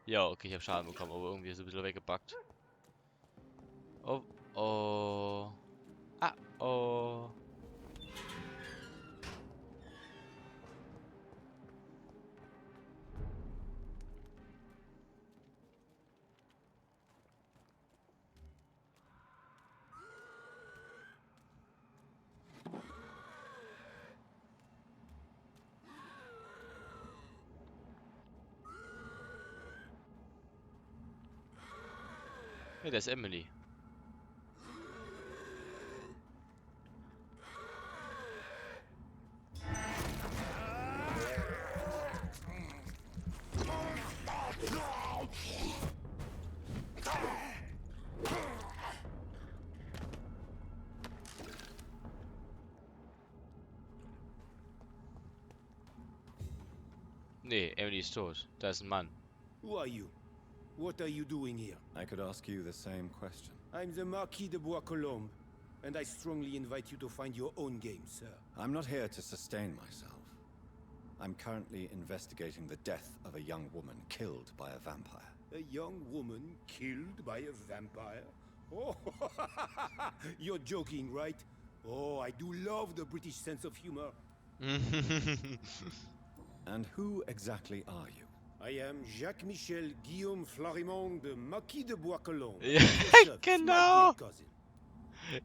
Ja, okay, ich habe Schaden bekommen, aber irgendwie ist er ein bisschen weggebackt. Oh, oh. Ah, oh. Hey, da ist Emily. Nee, Emily ist tot. Da ist ein Mann. Who are you? What are you doing here? I could ask you the same question. I'm the Marquis de Bois-Colombes, and I strongly invite you to find your own game, sir. I'm not here to sustain myself. I'm currently investigating the death of a young woman killed by a vampire. A young woman killed by a vampire? Oh, you're joking, right? Oh, I do love the British sense of humor. And who exactly are you? I am Jacques-Michel Guillaume Florimond de Marquis de Bois-Colombes. Ja, genau.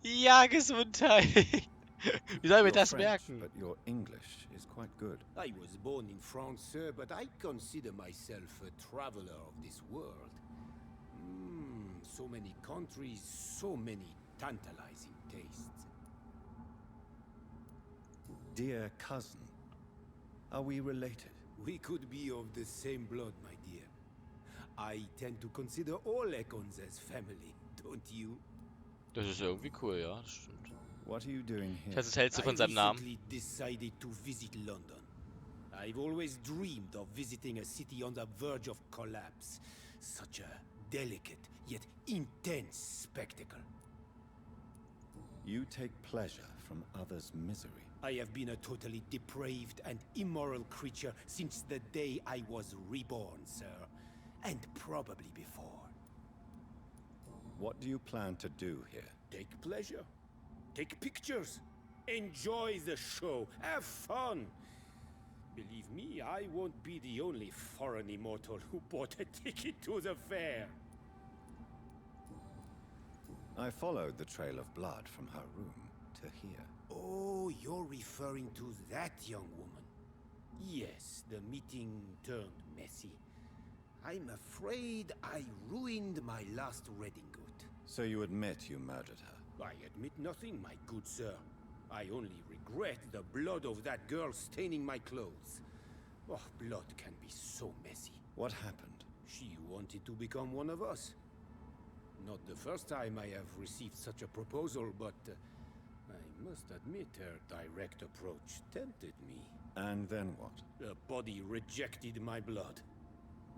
Ja, Gesundheit. Wie soll ich mir das French, merken? but your English is quite good. I was born in France, sir, but I consider myself a traveler of this world. So many countries, so many tantalizing tastes. Dear cousin, are we related? We could be of the same blood, my dear. I tend to consider all Econs as family, don't you? Das ist irgendwie cool, ja, das stimmt. What are you doing here? Was hältst du von seinem Namen? I recently decided to visit London. I've always dreamed of visiting a city on the verge of collapse. Such a delicate yet intense spectacle. You take pleasure from others' misery. I have been a totally depraved and immoral creature since the day I was reborn, sir. And probably before. What do you plan to do here? Take pleasure. Take pictures. Enjoy the show. Have fun. Believe me, I won't be the only foreign immortal who bought a ticket to the fair. I followed the trail of blood from her room to here. Oh, you're referring to that young woman. Yes, the meeting turned messy. I'm afraid I ruined my last wedding good. So you admit you murdered her? I admit nothing, my good sir. I only regret the blood of that girl staining my clothes. Oh, blood can be so messy. What happened? She wanted to become one of us. Not the first time I have received such a proposal, but I must admit her direct approach tempted me. And then what? The body rejected my blood.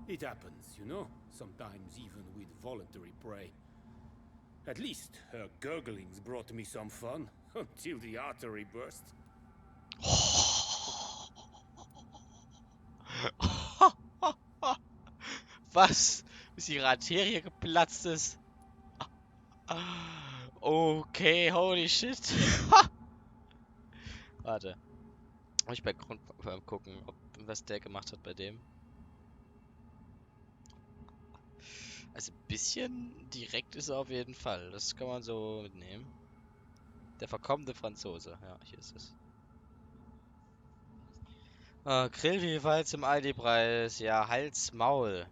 It happens, you know, sometimes even with voluntary prey. At least her gurglings brought me some fun, until the artery burst. Was? Bis ihre Arterie geplatzt ist? Okay, holy shit. Warte. Muss ich bei Grund gucken, ob was der gemacht hat bei dem. Also ein bisschen direkt ist er auf jeden Fall. Das kann man so mitnehmen. Der verkommene Franzose. Ja, hier ist es. Grillvielfalt im Aldi-Preis. Ja, Hals, Maul.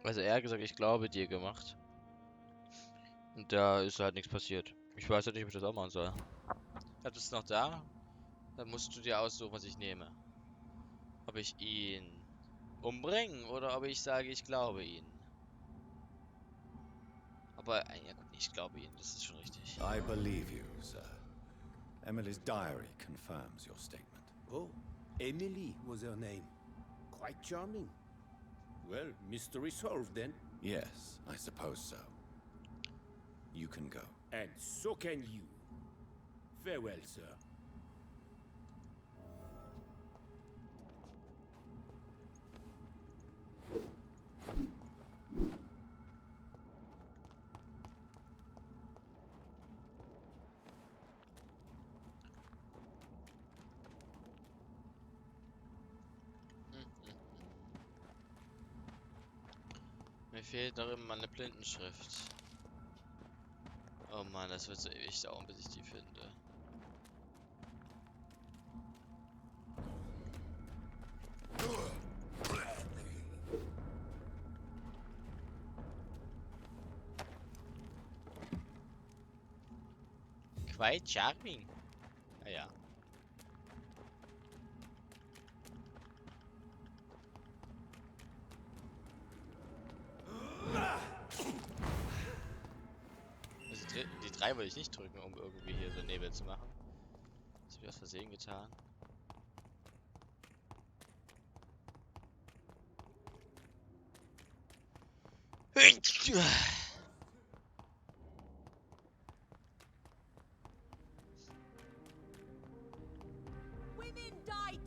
Also er hat gesagt, ich glaube dir gemacht. Und da ist halt nichts passiert. Ich weiß halt nicht, ob ich das auch machen soll. Das ist noch da. Dann musst du dir aussuchen, was ich nehme. Ob ich ihn umbringen oder ob ich sage, ich glaube ihn. Aber, ja gut, ich glaube ihn, das ist schon richtig. I believe you, sir. Emily's diary confirms your statement. Oh, Emily was her name. Quite charming. Well, mystery solved then. Yes, I suppose so. You can go. And so can you. Farewell, sir. Mir fehlt noch immer eine Blindenschrift. Oh Mann, das wird so ewig dauern, bis ich die finde. Quite charming. Naja. Also die 3 wollte ich nicht drücken, um irgendwie hier so Nebel zu machen. Das habe ich aus Versehen getan. Women die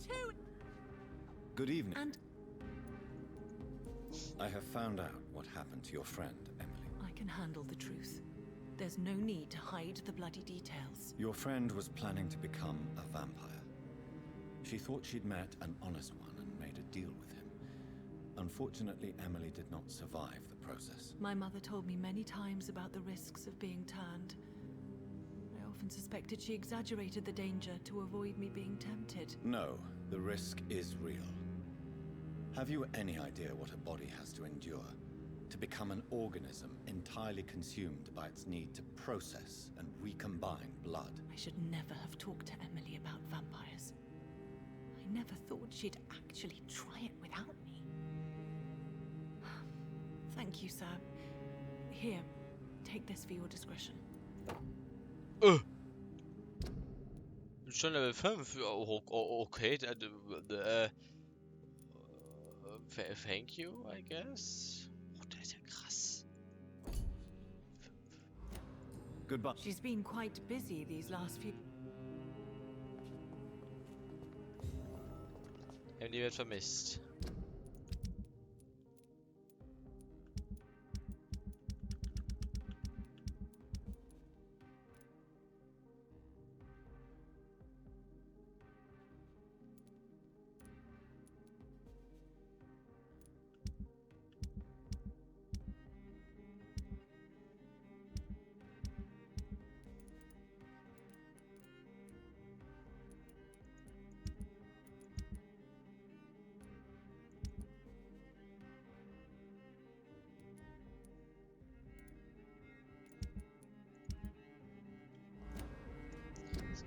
too. Good evening. And I have found out what happened to your friend, Emily. I can handle the truth. There's no need to hide the bloody details. Your friend was planning to become a vampire. She thought she'd met an honest one and made a deal with him. Unfortunately, Emily did not survive the process. My mother told me many times about the risks of being turned. I often suspected she exaggerated the danger to avoid me being tempted. No, the risk is real. Have you any idea what a body has to endure? To become an organism entirely consumed by its need to process and recombine blood? I should never have talked to Emily about vampires. I never thought she'd actually try it without me. Thank you, sir. Here, take this for your discretion. Schon Level 5. Okay. Thank you, I guess. Oh, der ist ja krass. Goodbye. She's been quite busy these last few... Die wird vermisst.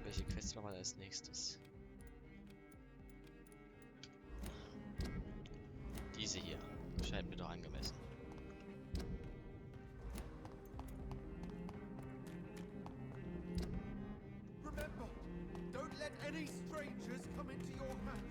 Welche Quests machen wir als nächstes? Diese hier. Scheint mir doch angemessen. Remember, don't let any strangers come into your house.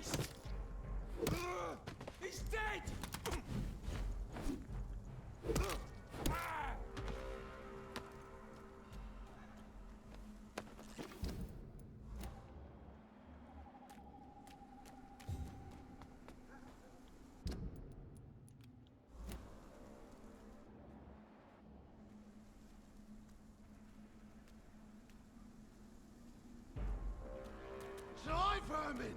beast! He's dead! Fly, vermin!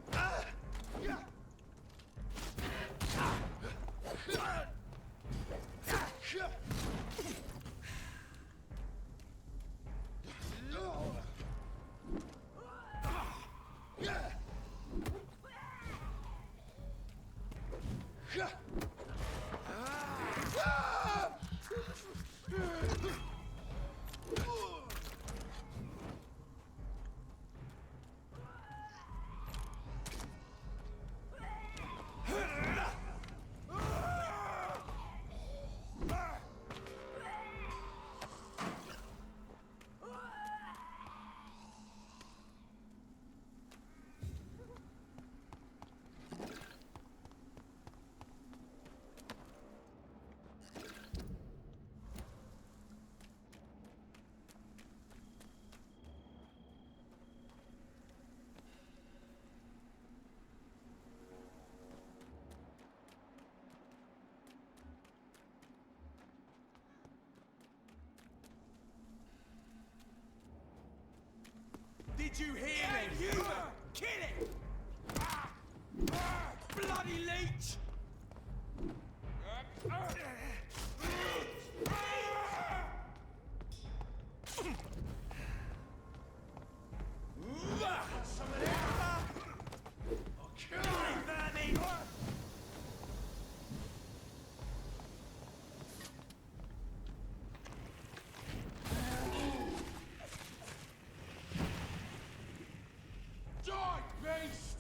Did you hear me? You kill it! Bloody leech! Some of that! I'll kill you, vermin! Die, beast!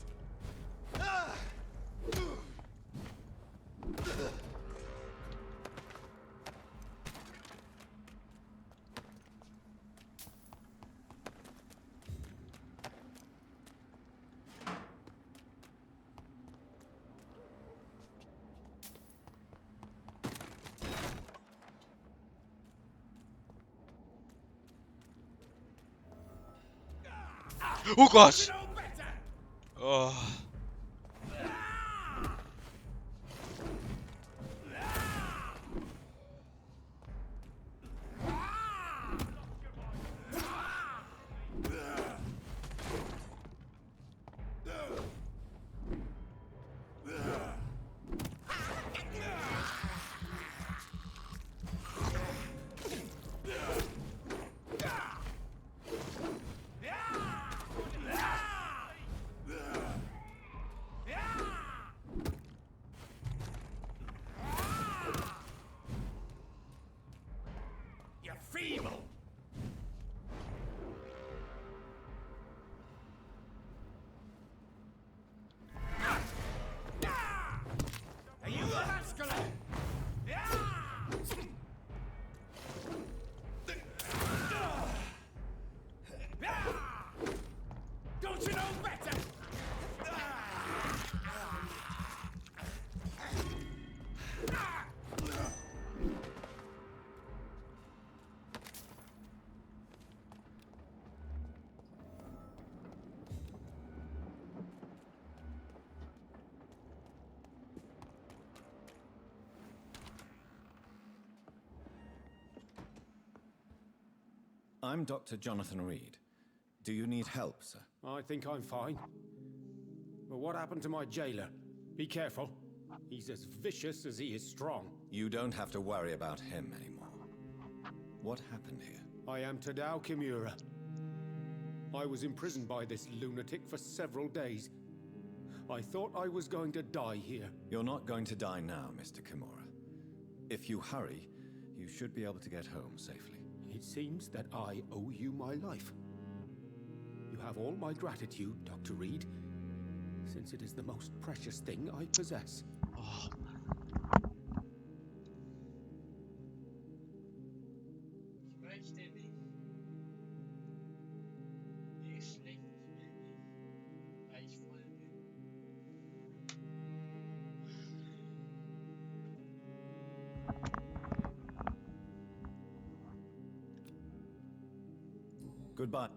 Oh Gott! Oh. You're feeble! Are you masculine? Don't you know better? I'm Dr. Jonathan Reed. Do you need help, sir? I think I'm fine. But what happened to my jailer? Be careful. He's as vicious as he is strong. You don't have to worry about him anymore. What happened here? I am Tadao Kimura. I was imprisoned by this lunatic for several days. I thought I was going to die here. You're not going to die now, Mr. Kimura. If you hurry, you should be able to get home safely. It seems that I owe you my life. You have all my gratitude, Dr. Reed, since it is the most precious thing I possess. Oh. Ich möchte nicht. Wie schlecht ich will nicht. Weil ich voll bin. Goodbye.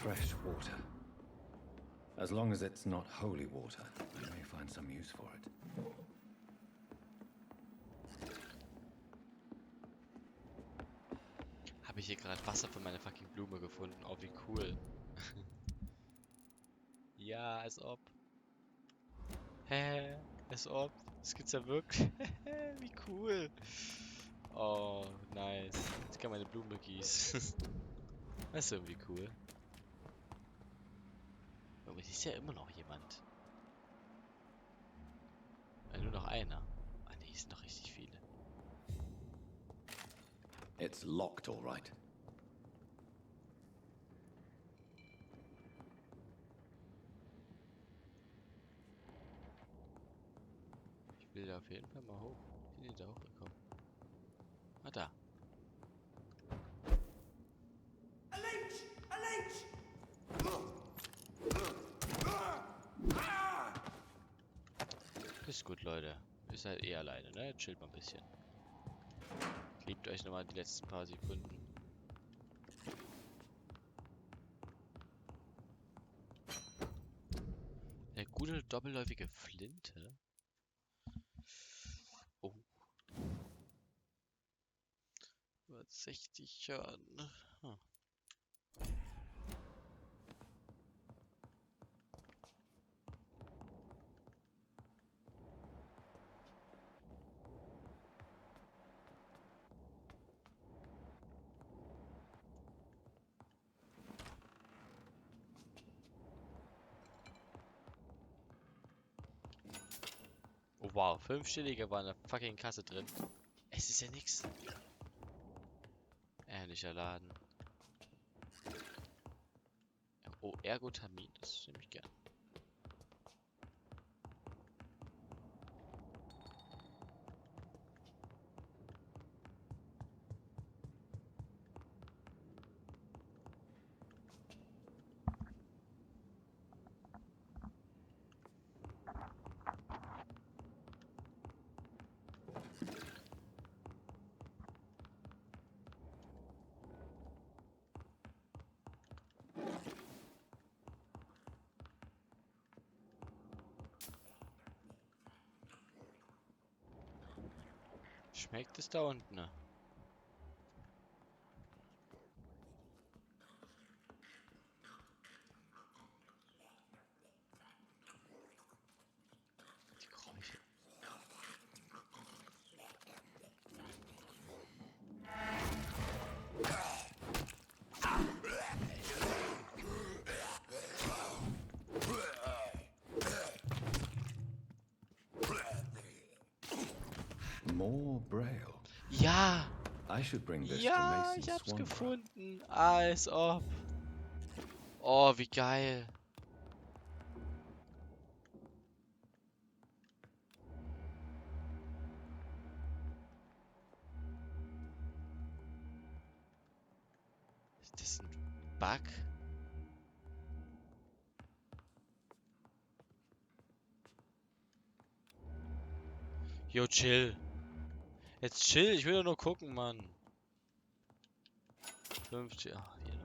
Fresh water. As long as it's not holy water, I may find some use for it. Habe ich hier gerade Wasser für meine fucking Blume gefunden? Oh, wie cool. Ja, als ob. Hä? Als ob. Das gibt's ja wirklich. Wie cool. Oh, nice. Ich kann meine Blume gießen. Das ist irgendwie cool. Aber es ist ja immer noch jemand. Nur noch einer. Ah ne, es sind noch richtig viele. It's locked, all right. Ich will da auf jeden Fall mal hoch. Wie sind die da hochgekommen? Ah, da. A leech! A leech! Ist gut, Leute. Ist halt eh alleine, ne? Chillt mal ein bisschen. Liebt euch nochmal die letzten paar Sekunden. Eine gute doppelläufige Flinte. Oh. 60 Schaden. Hm. Oh wow, 5 Stellige waren in der fucking Kasse drin. Es ist ja nix. Ehrlicher Laden. Oh, Ergotamin, das nehme ich gern. Schmeckt es da unten? Ne? Die Geräusche. More Braille. Ja! I should bring this to Ja, Mason's ich hab's Swamp. gefunden. Als ob. Oh, wie geil. Ist das ein Bug? Jo, chill. Jetzt chill, ich will doch nur gucken, Mann. 50. Ach, hier.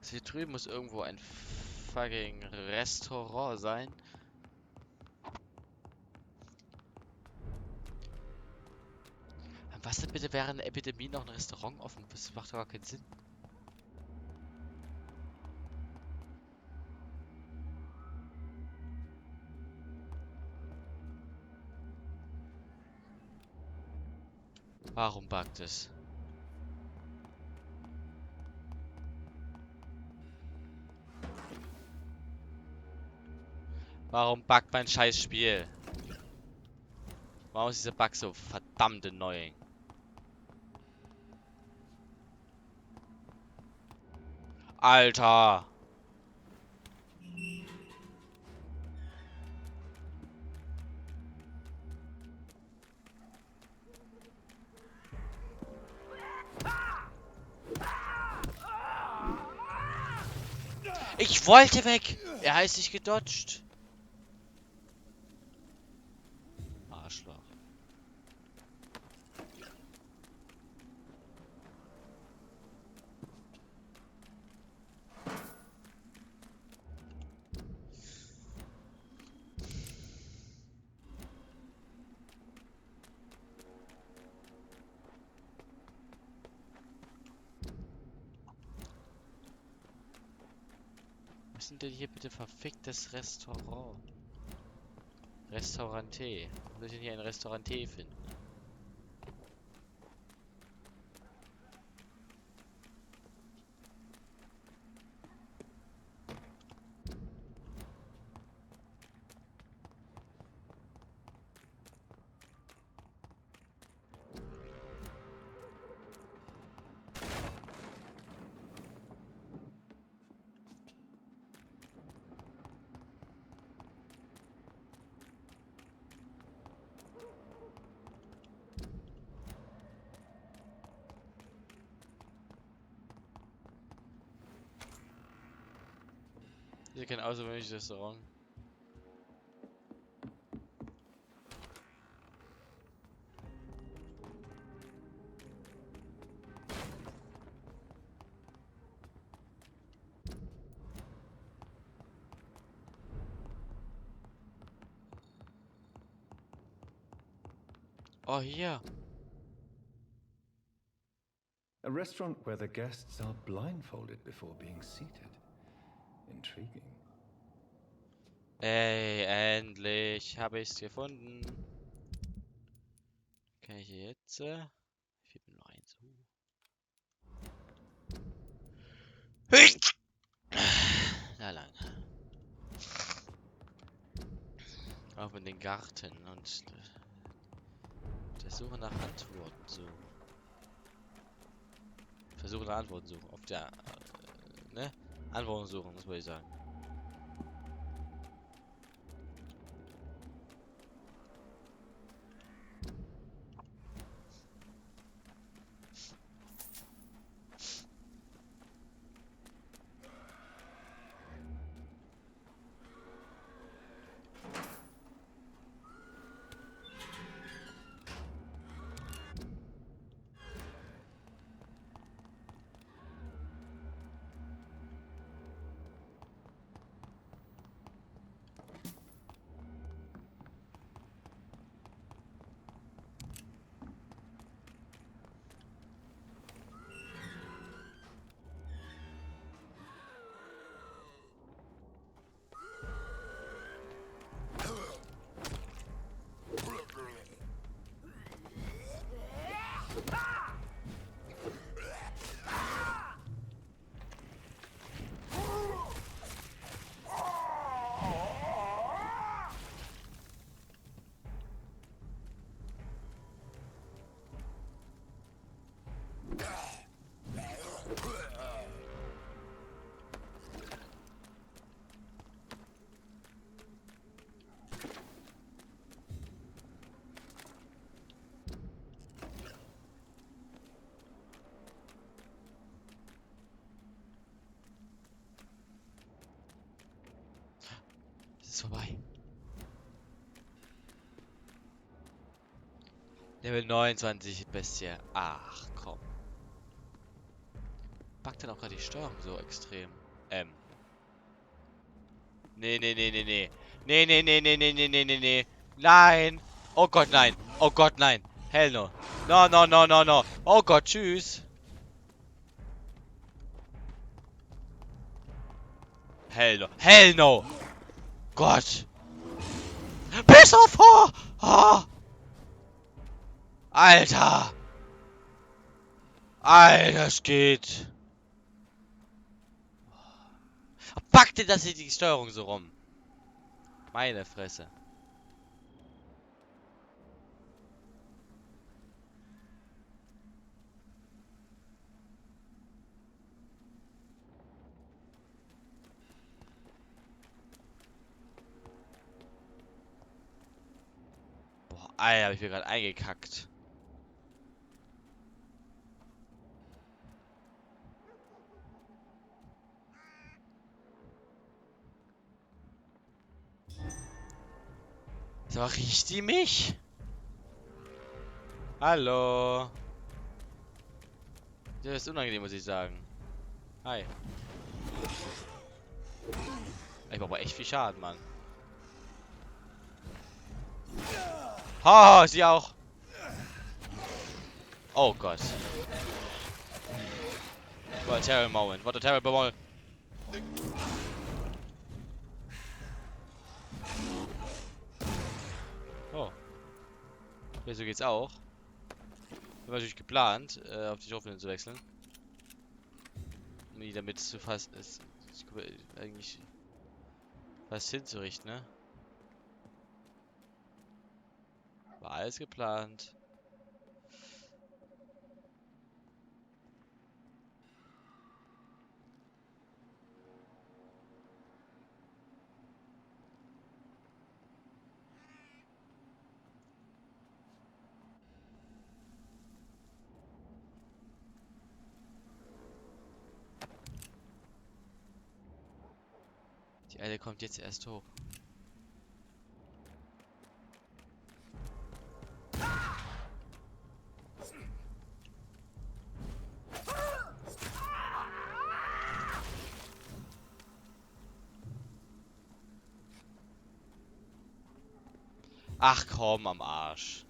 Hier drüben muss irgendwo ein fucking Restaurant sein. Was denn bitte während der Epidemie noch ein Restaurant offen? Das macht doch gar keinen Sinn. Warum buggt es? Warum buggt mein scheiß Spiel? Warum ist dieser Bug so verdammt annoying? Alter! Ich wollte weg! Er ist nicht gedodged. Arschloch. Was ist denn hier bitte verficktes Restaurant? Restaurantee. Wo soll ich denn hier ein Restaurantee finden? Hier kein außergewöhnliches Restaurant. Oh, hier. A restaurant where the guests are blindfolded before being seated. Intriguing. Ey, endlich habe ich's gefunden. Kann ich hier jetzt? Fehlt mir nur eins. Na lang. Auf in den Garten und der Suche nach Antworten suchen. Versuche nach Antworten suchen. Auf der ne? Antworten suchen, das wollte ich sagen. Ist vorbei. Level 29 Bestie. Ach komm. Backt dann auch gerade die Steuerung so extrem. Nee, nee, nee, nee, nee. Nee, nee, nee, nee, nee, nee, nee, nee, nee. Nein! Oh Gott, nein! Oh Gott, nein! Hell no. No, no, no, no, no. Oh Gott, tschüss. Hell no. Hell no. Gott. Piss off! Oh! Oh! Alter. Alter, es geht. Packte das hier die Steuerung so rum. Meine Fresse. Boah, Alter, hab ich mir gerade eingekackt. So, riecht die mich? Hallo. Das ist unangenehm, muss ich sagen. Hi. Ich mach aber echt viel Schaden, Mann. Ha, sie auch. Oh Gott. What a terrible moment. What a terrible moment. Oh. Okay, so geht's auch. Ich habe natürlich geplant, auf die Schaufel zu wechseln. Um die damit zu fast ist eigentlich fast hinzurichten, ne? War alles geplant. Die eine kommt jetzt erst hoch. Ach komm, am Arsch.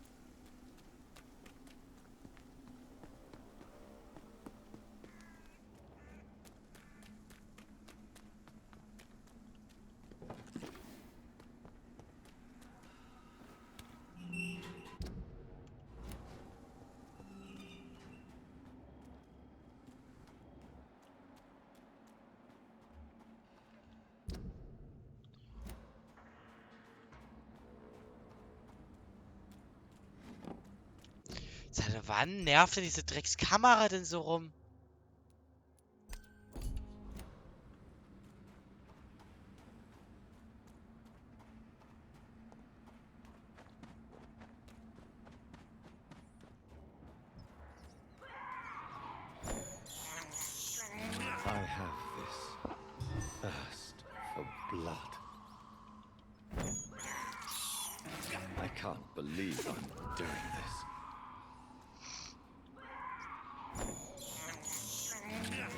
Seit wann nervt denn diese Dreckskamera denn so rum? I have this thirst for blood. I can't believe I'm doing this.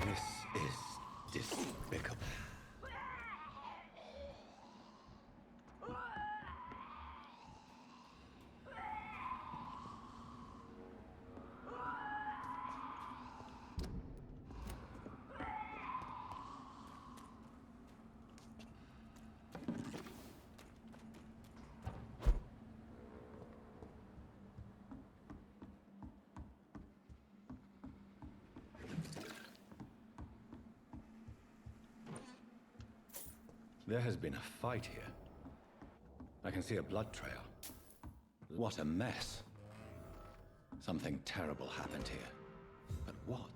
This is despicable. There has been a fight here. I can see a blood trail. What a mess. Something terrible happened here. But what?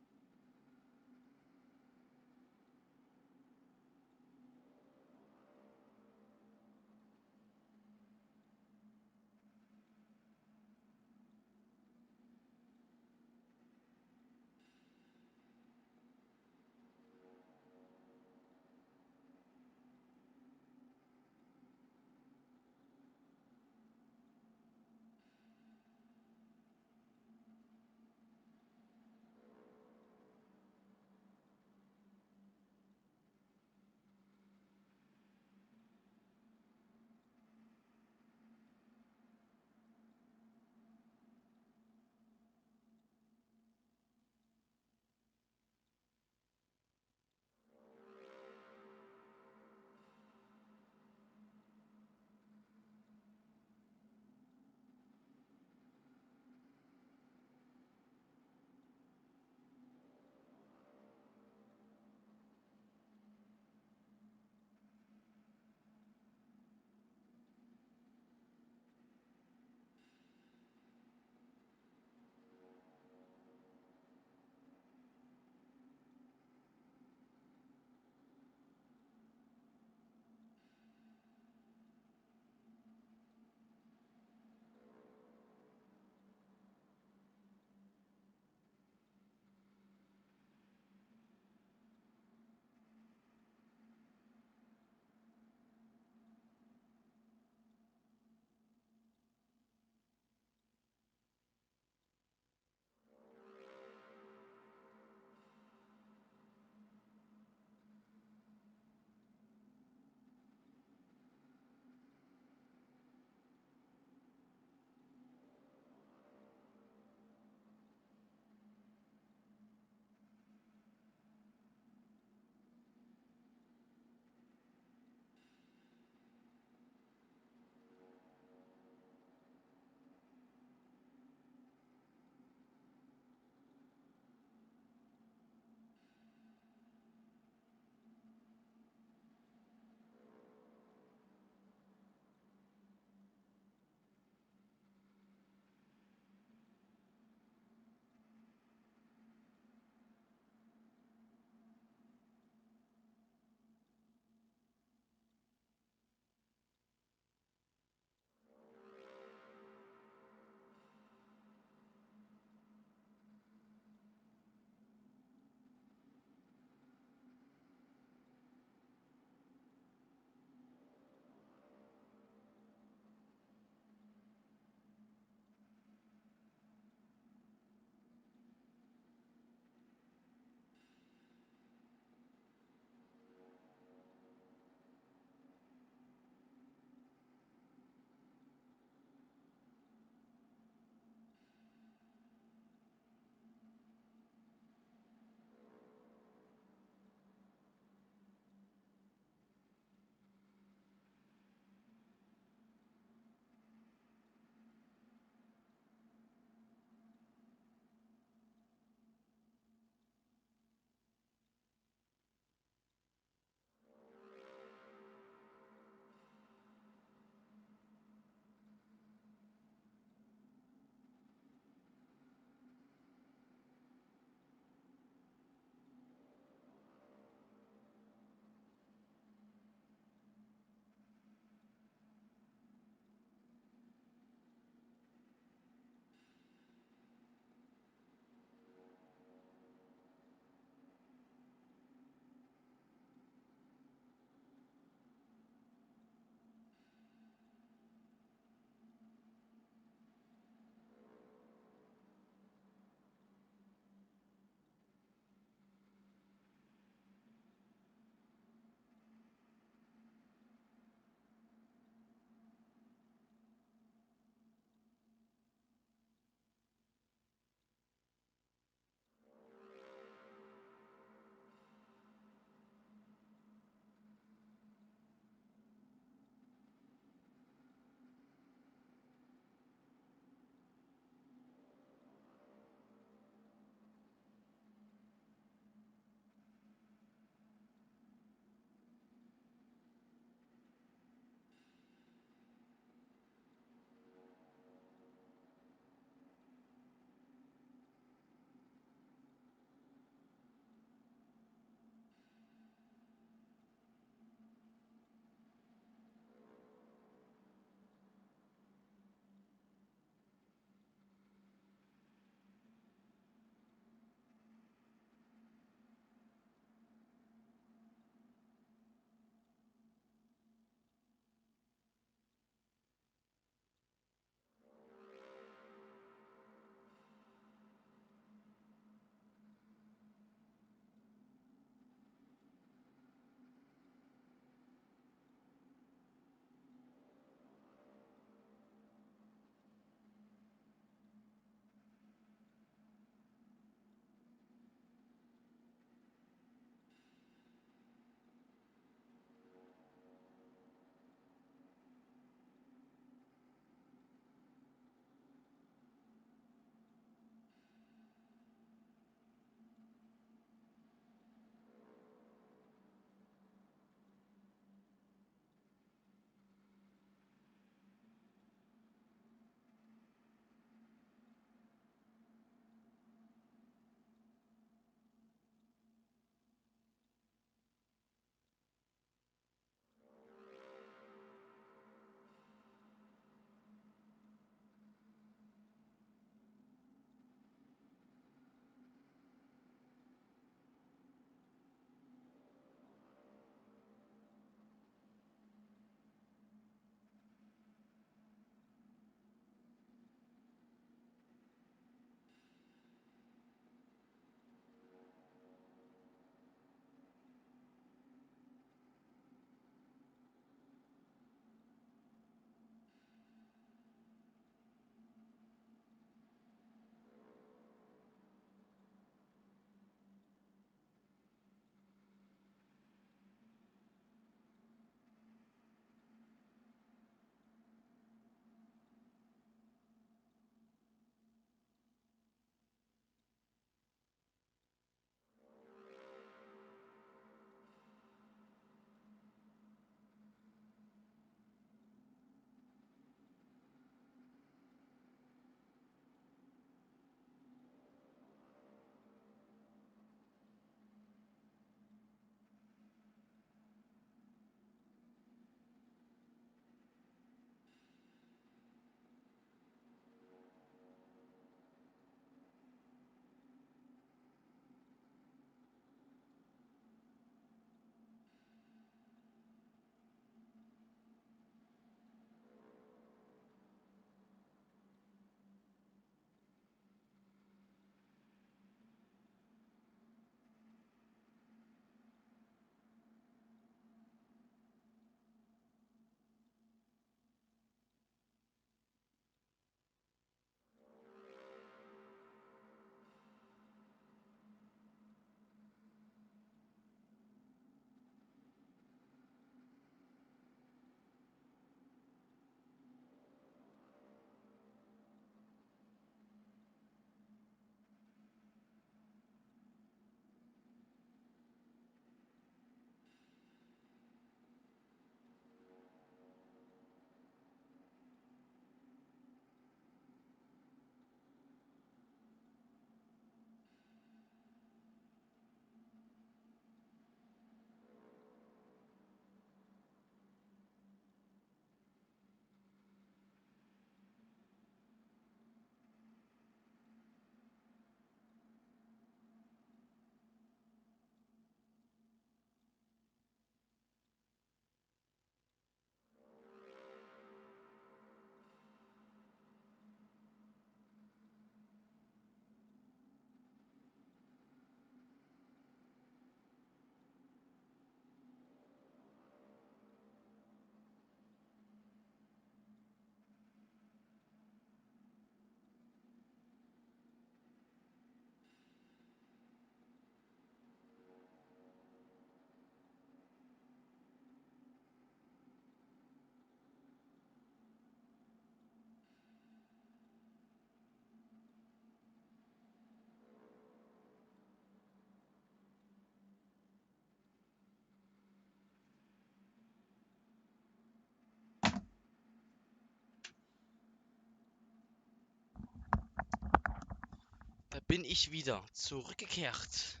bin ich wieder zurückgekehrt.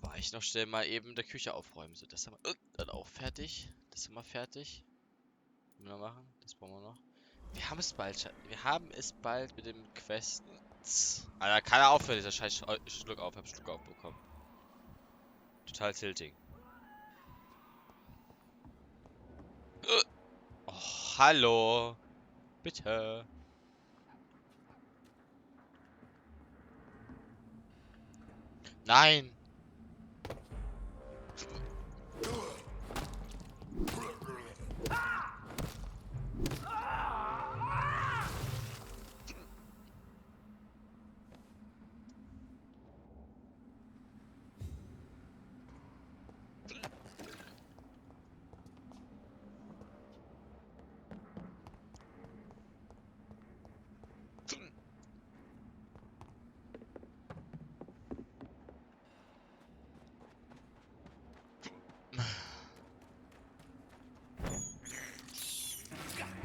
War ich noch schnell mal eben in der Küche aufräumen. So, das haben wir dann auch fertig. Das haben wir fertig. Wir machen. Das brauchen wir noch. Wir haben es bald. Wir haben es bald mit dem Quest. Alter, kann er aufhören, dieser scheiß Schluck auf. Hab Schluck aufbekommen. Total tilting. Oh, hallo. Bitte. Nein.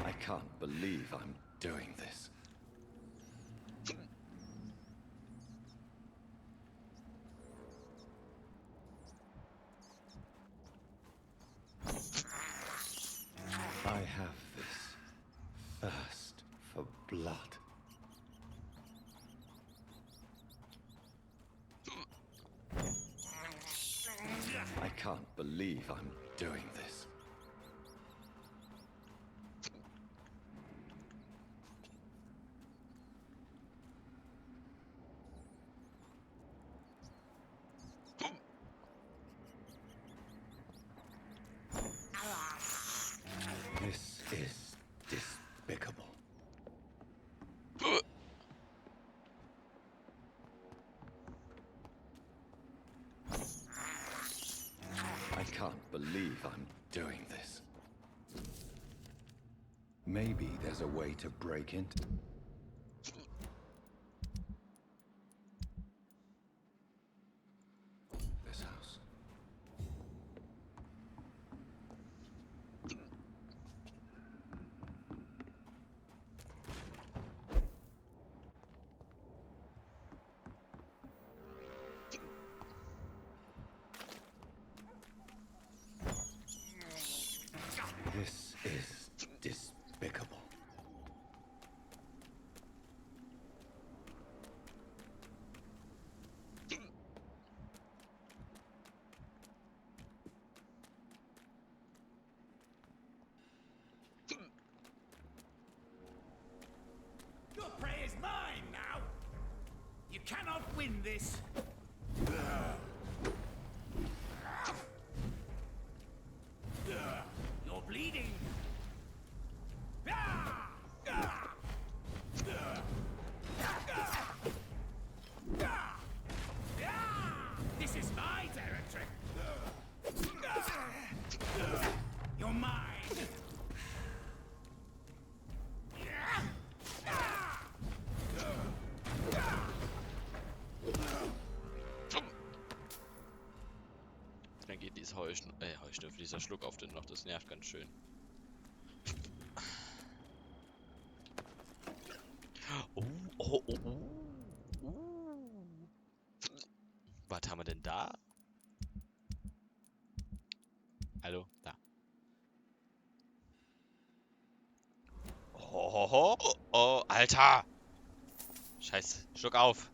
I can't believe I'm doing this. I have this thirst for blood. I can't believe I'm doing this. This is despicable. I can't believe I'm doing this. Maybe there's a way to break into this house. This is despicable. Your prey is mine now. You cannot win this. You're bleeding. This is my territory. You're mine. Dann geht dieser Heuschnüffel, dieser Schluck auf den noch. Das nervt ganz schön. Was haben wir denn da? Hallo? Da. Oh, Alter! Scheiße. Schluck auf.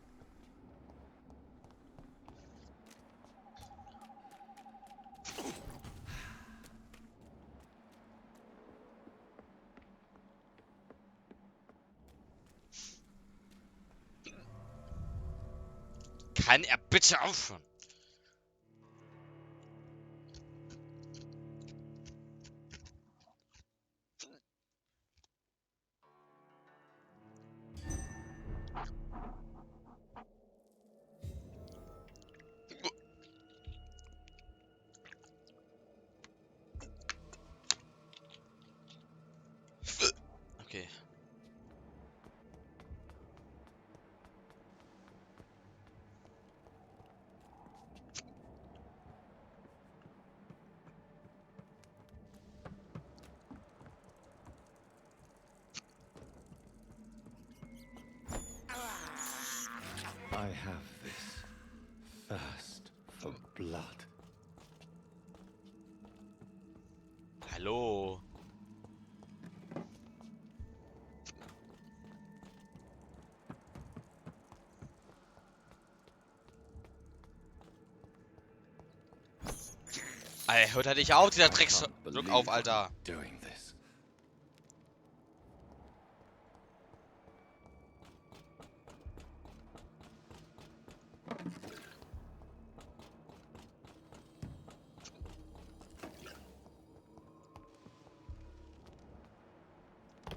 Kann er bitte aufhören? Okay. I have this thirst for blood. Hallo. Ey, hört er dich auf, dieser Drecks... Drück auf, Alter. Doing this.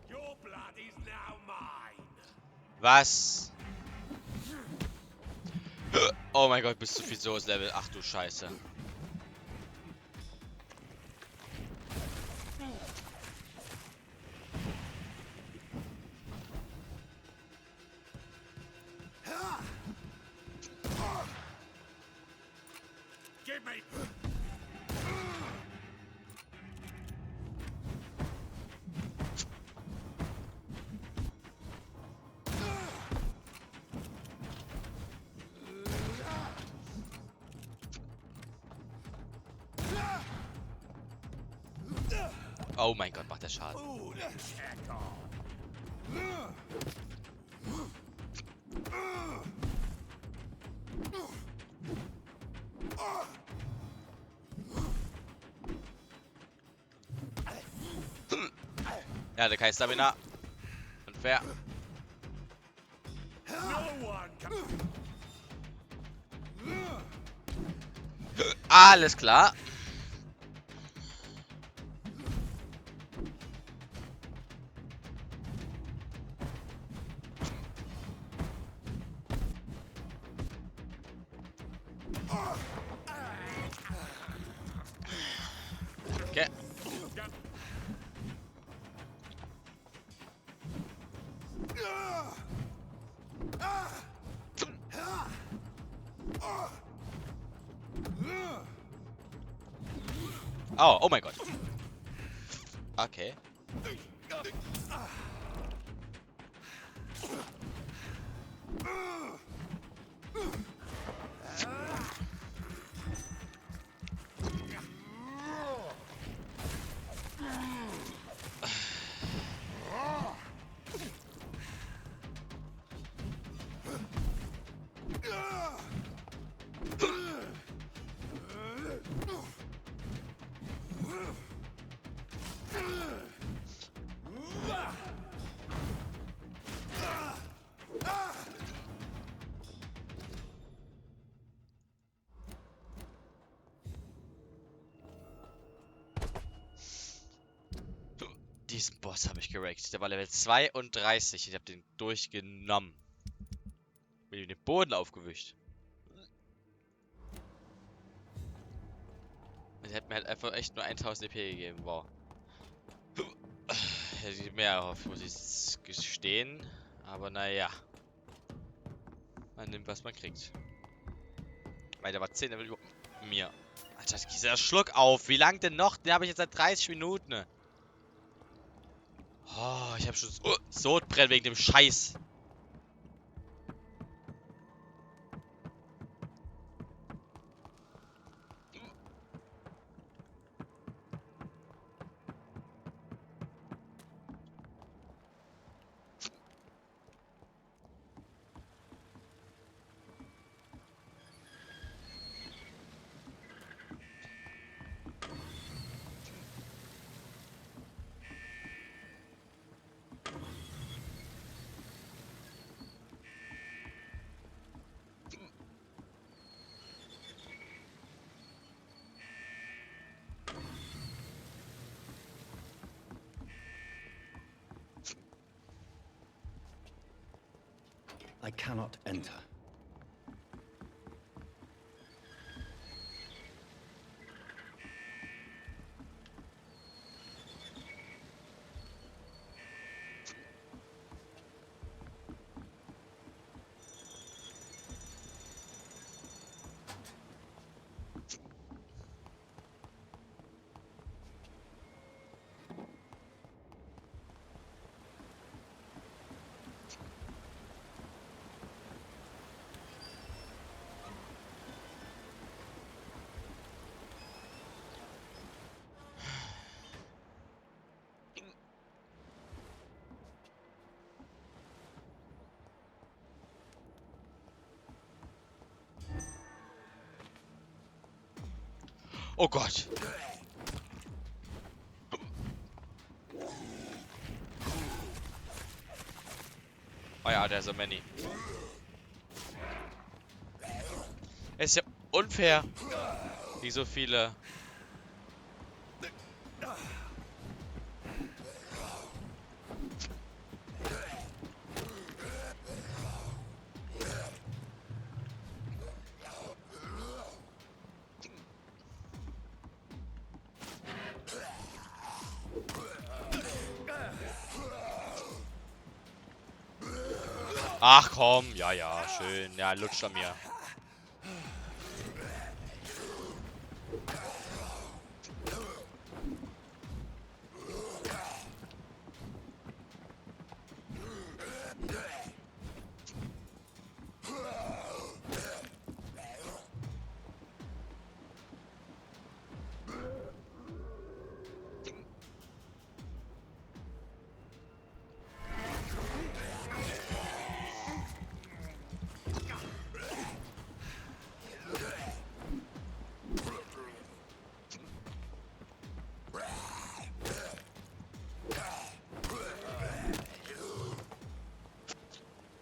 Your blood is now mine. Was? Oh mein Gott, bist du viel so Level. Ach du Scheiße. Give me. Oh mein Gott, macht der Schaden. Er hatte kein Stamina. Unfair. Alles klar. Okay. Oh, oh mein Gott. Okay. Diesen Boss habe ich gerackt. Der war Level 32. Ich habe den durchgenommen. Bin ihm den Boden aufgewischt. Und der hat mir halt einfach echt nur 1000 EP gegeben. Wow. Hätte ich mehr erhofft, muss ich gestehen. Aber naja. Man nimmt, was man kriegt. Weil der war 10 Level über mir. Alter, dieser Schluck auf. Wie lang denn noch? Den habe ich jetzt seit 30 Minuten. Oh, ich habe schon Sodbrennen wegen dem Scheiß. I cannot enter. Oh Gott. Oh ja, der ist so many. Es ist ja unfair, wie so viele. Ach komm, ja, ja, schön. Ja, lutscht an mir.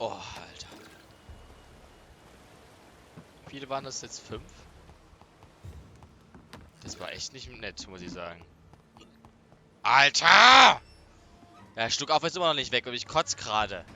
Oh, Alter. Wie viele waren das jetzt? 5? Das war echt nicht nett, muss ich sagen. Alter! Der Schluck auf ist immer noch nicht weg und ich kotze gerade.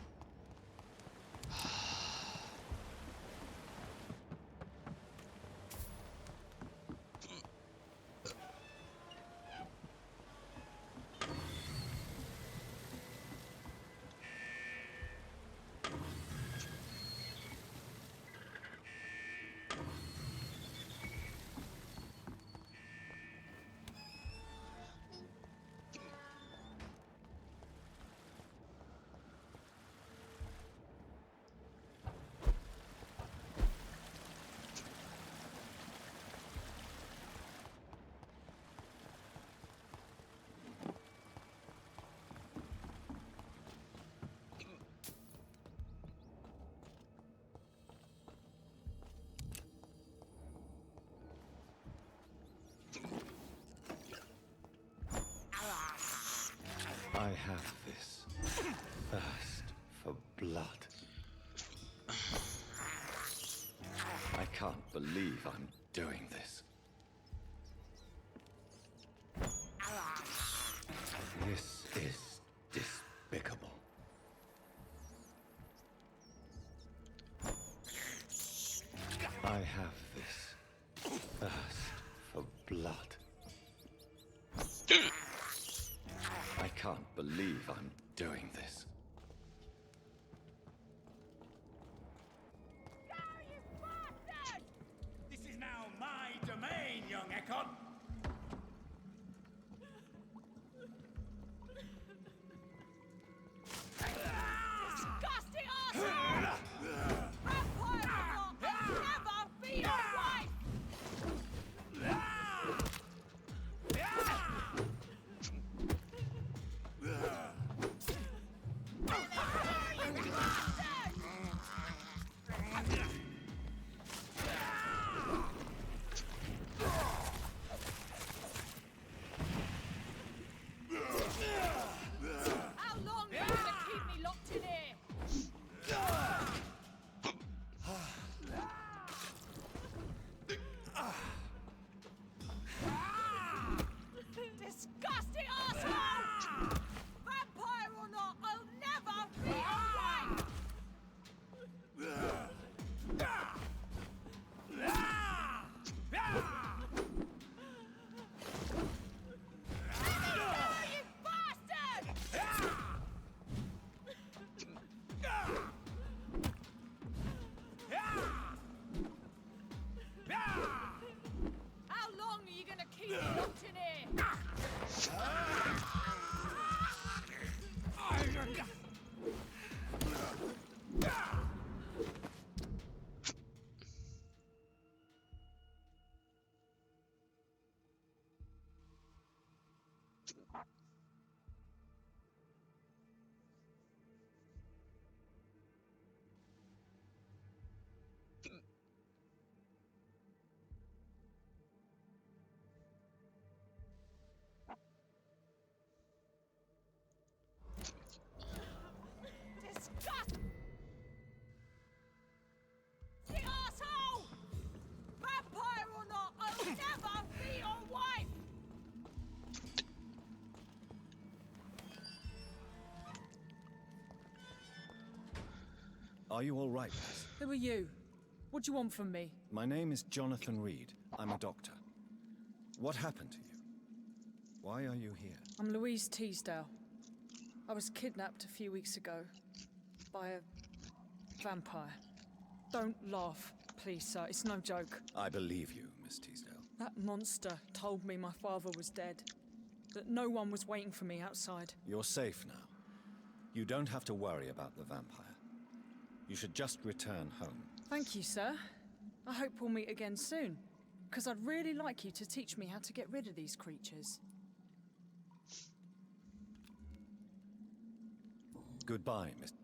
I have this thirst for blood. I can't believe I'm doing this. This is despicable. I have this thirst for blood. I can't believe I'm doing this. This is now my domain, young Ekon. Disgusting arsehole! Vampire will never be your wife! Are you all right, miss? Who are you? What do you want from me? My name is Jonathan Reed. I'm a doctor. What happened to you? Why are you here? I'm Louise Teasdale. I was kidnapped a few weeks ago by a vampire. Don't laugh, please, sir. It's no joke. I believe you, Miss Teasdale. That monster told me my father was dead. That no one was waiting for me outside. You're safe now. You don't have to worry about the vampire. You should just return home. Thank you, sir. I hope we'll meet again soon. Because I'd really like you to teach me how to get rid of these creatures. Goodbye, Miss...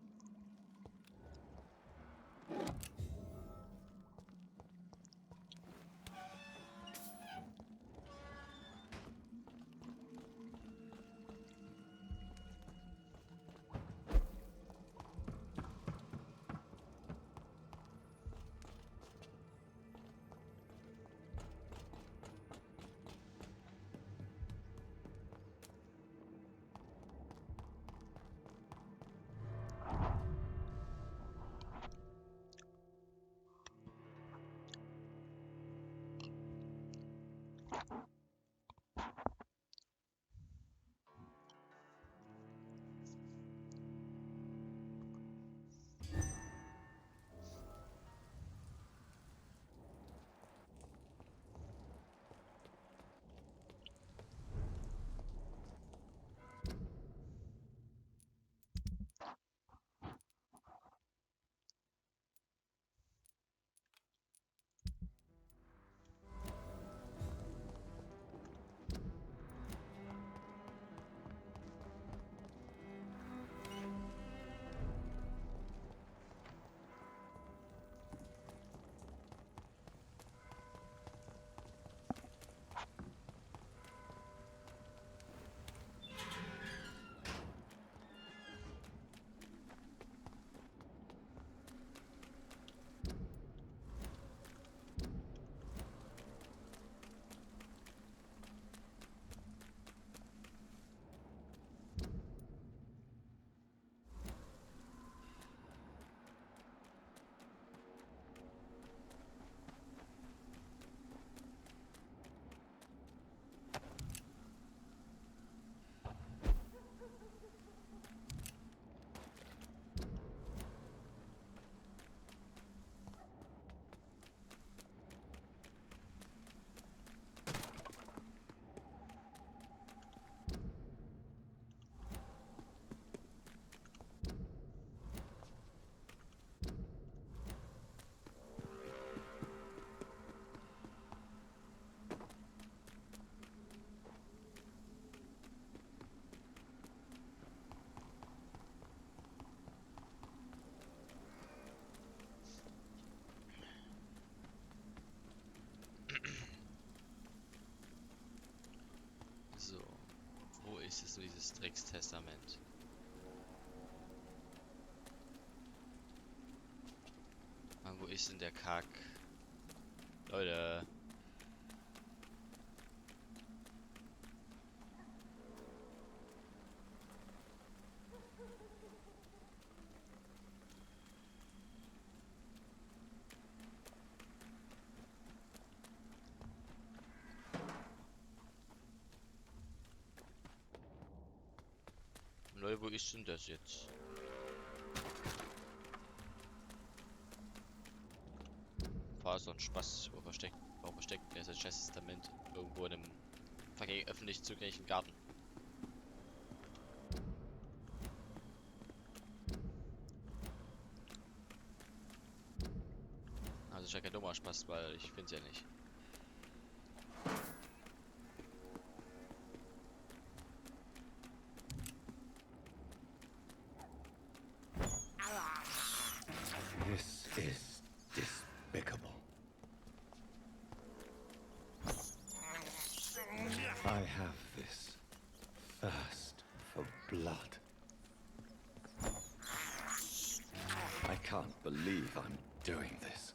So, wo ist es nur dieses Dreckstestament? Mann, wo ist denn der Kack? Leute. Leute, wo ist denn das jetzt? War so ein Spaß, wo versteckt der ist das scheiß Testament irgendwo in einem fucking öffentlich zugänglichen Garten. Also ist ja kein dummer Spaß, weil ich finde es ja nicht. This is despicable. I have this thirst for blood. I can't believe I'm doing this.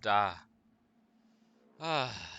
da. Ah.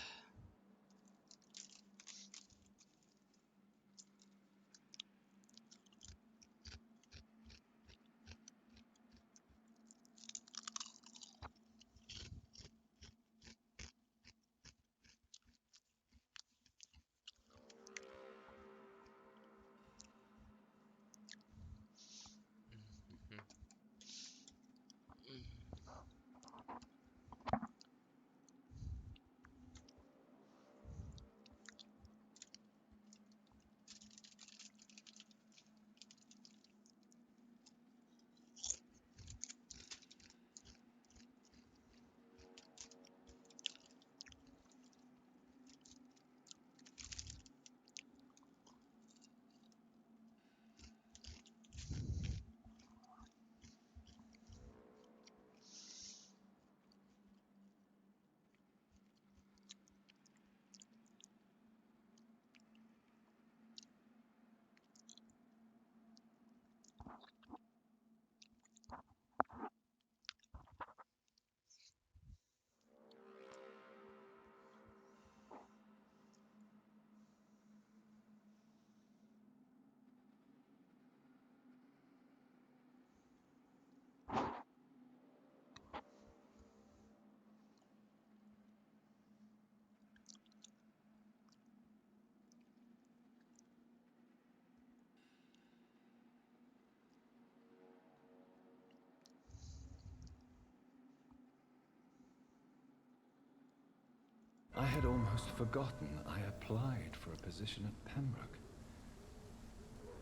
I had almost forgotten I applied for a position at Pembroke.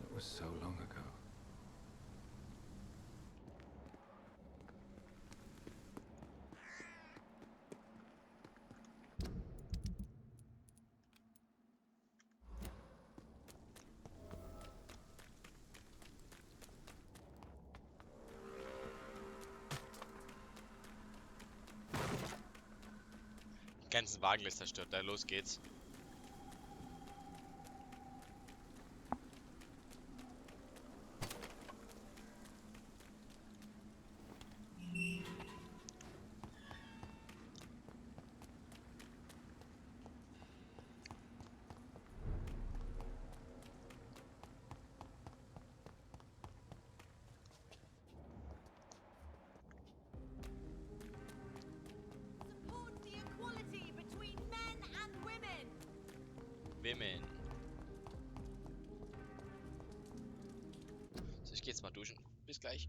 It was so long ago. Den ganzen Wagen lässt zerstört. Da los geht's. Women. So, ich geh jetzt mal duschen. Bis gleich.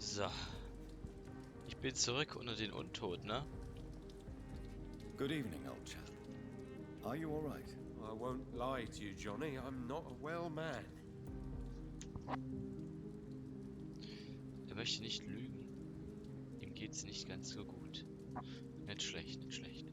So. Ich bin zurück unter den Untoten, ne? Good evening, old chap. Are you all right? I won't lie to you, Johnny. I'm not a well man. Er möchte nicht lügen. Ihm geht's nicht ganz so gut. Nicht schlecht, nicht schlecht.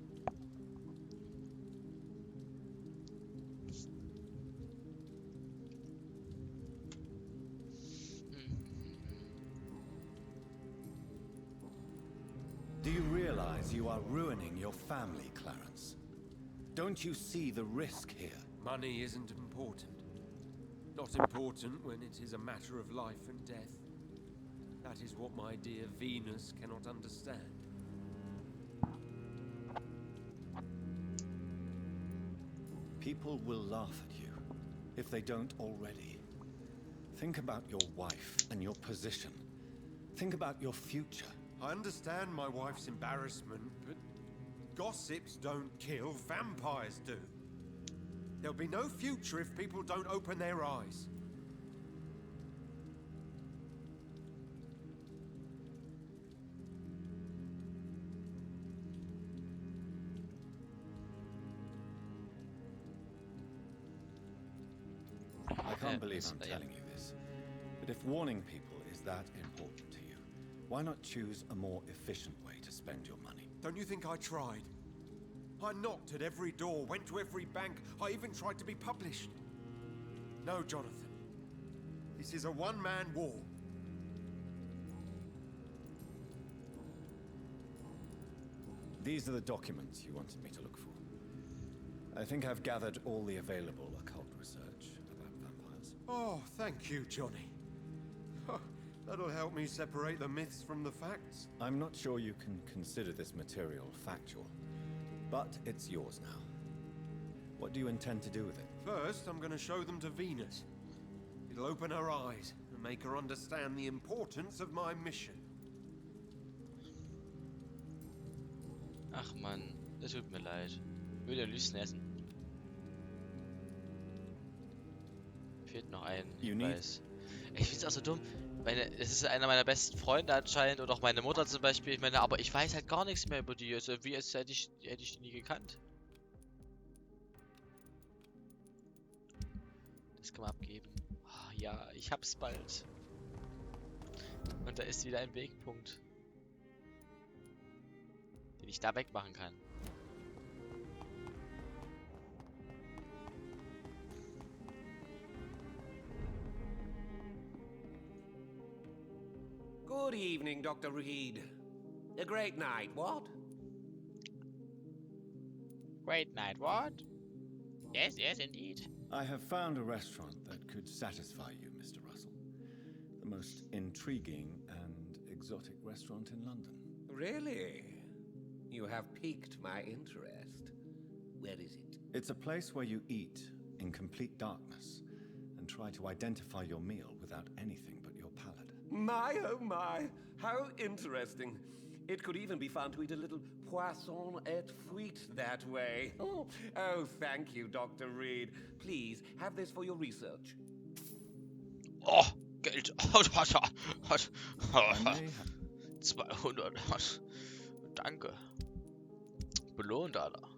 Do you realize you are ruining your family, Clarence? Don't you see the risk here? Money isn't important. Not important when it is a matter of life and death. That is what my dear Venus cannot understand. People will laugh at you, if they don't already. Think about your wife and your position. Think about your future. I understand my wife's embarrassment, but gossips don't kill, vampires do. There'll be no future if people don't open their eyes. I can't believe I'm telling you this, but if warning people is that important to you, why not choose a more efficient way to spend your money? Don't you think I tried? I knocked at every door, went to every bank, I even tried to be published. No, Jonathan. This is a one-man war. These are the documents you wanted me to look for. I think I've gathered all the available occult research about vampires. Oh, thank you, Johnny. That'll help me separate the myths from the facts. I'm not sure you can consider this material factual, but it's yours now. What do you intend to do with it? First, I'm going to show them to Venus. It'll open her eyes and make her understand the importance of my mission. Ach Mann, das tut mir leid. Will Lüsten essen? Fehlt noch ein Hinweis. Ich find's auch so dumm. Es ist einer meiner besten Freunde anscheinend oder auch meine Mutter zum Beispiel. Ich meine, aber ich weiß halt gar nichts mehr über die. Also wie als hätte ich die nie gekannt. Das kann man abgeben. Oh, ja, ich hab's bald. Und da ist wieder ein Wegpunkt, den ich da wegmachen kann. Good evening, Dr. Reed. A great night, what? Great night, what? Yes, yes, indeed. I have found a restaurant that could satisfy you, Mr. Russell. The most intriguing and exotic restaurant in London. Really? You have piqued my interest. Where is it? It's a place where you eat in complete darkness and try to identify your meal without anything but your palate. My, oh my, how interesting. It could even be fun to eat a little poisson et frites that way. Oh, thank you, Dr. Reed. Please, have this for your research. Oh, Geld. 200. Danke. Belohnt, Alter.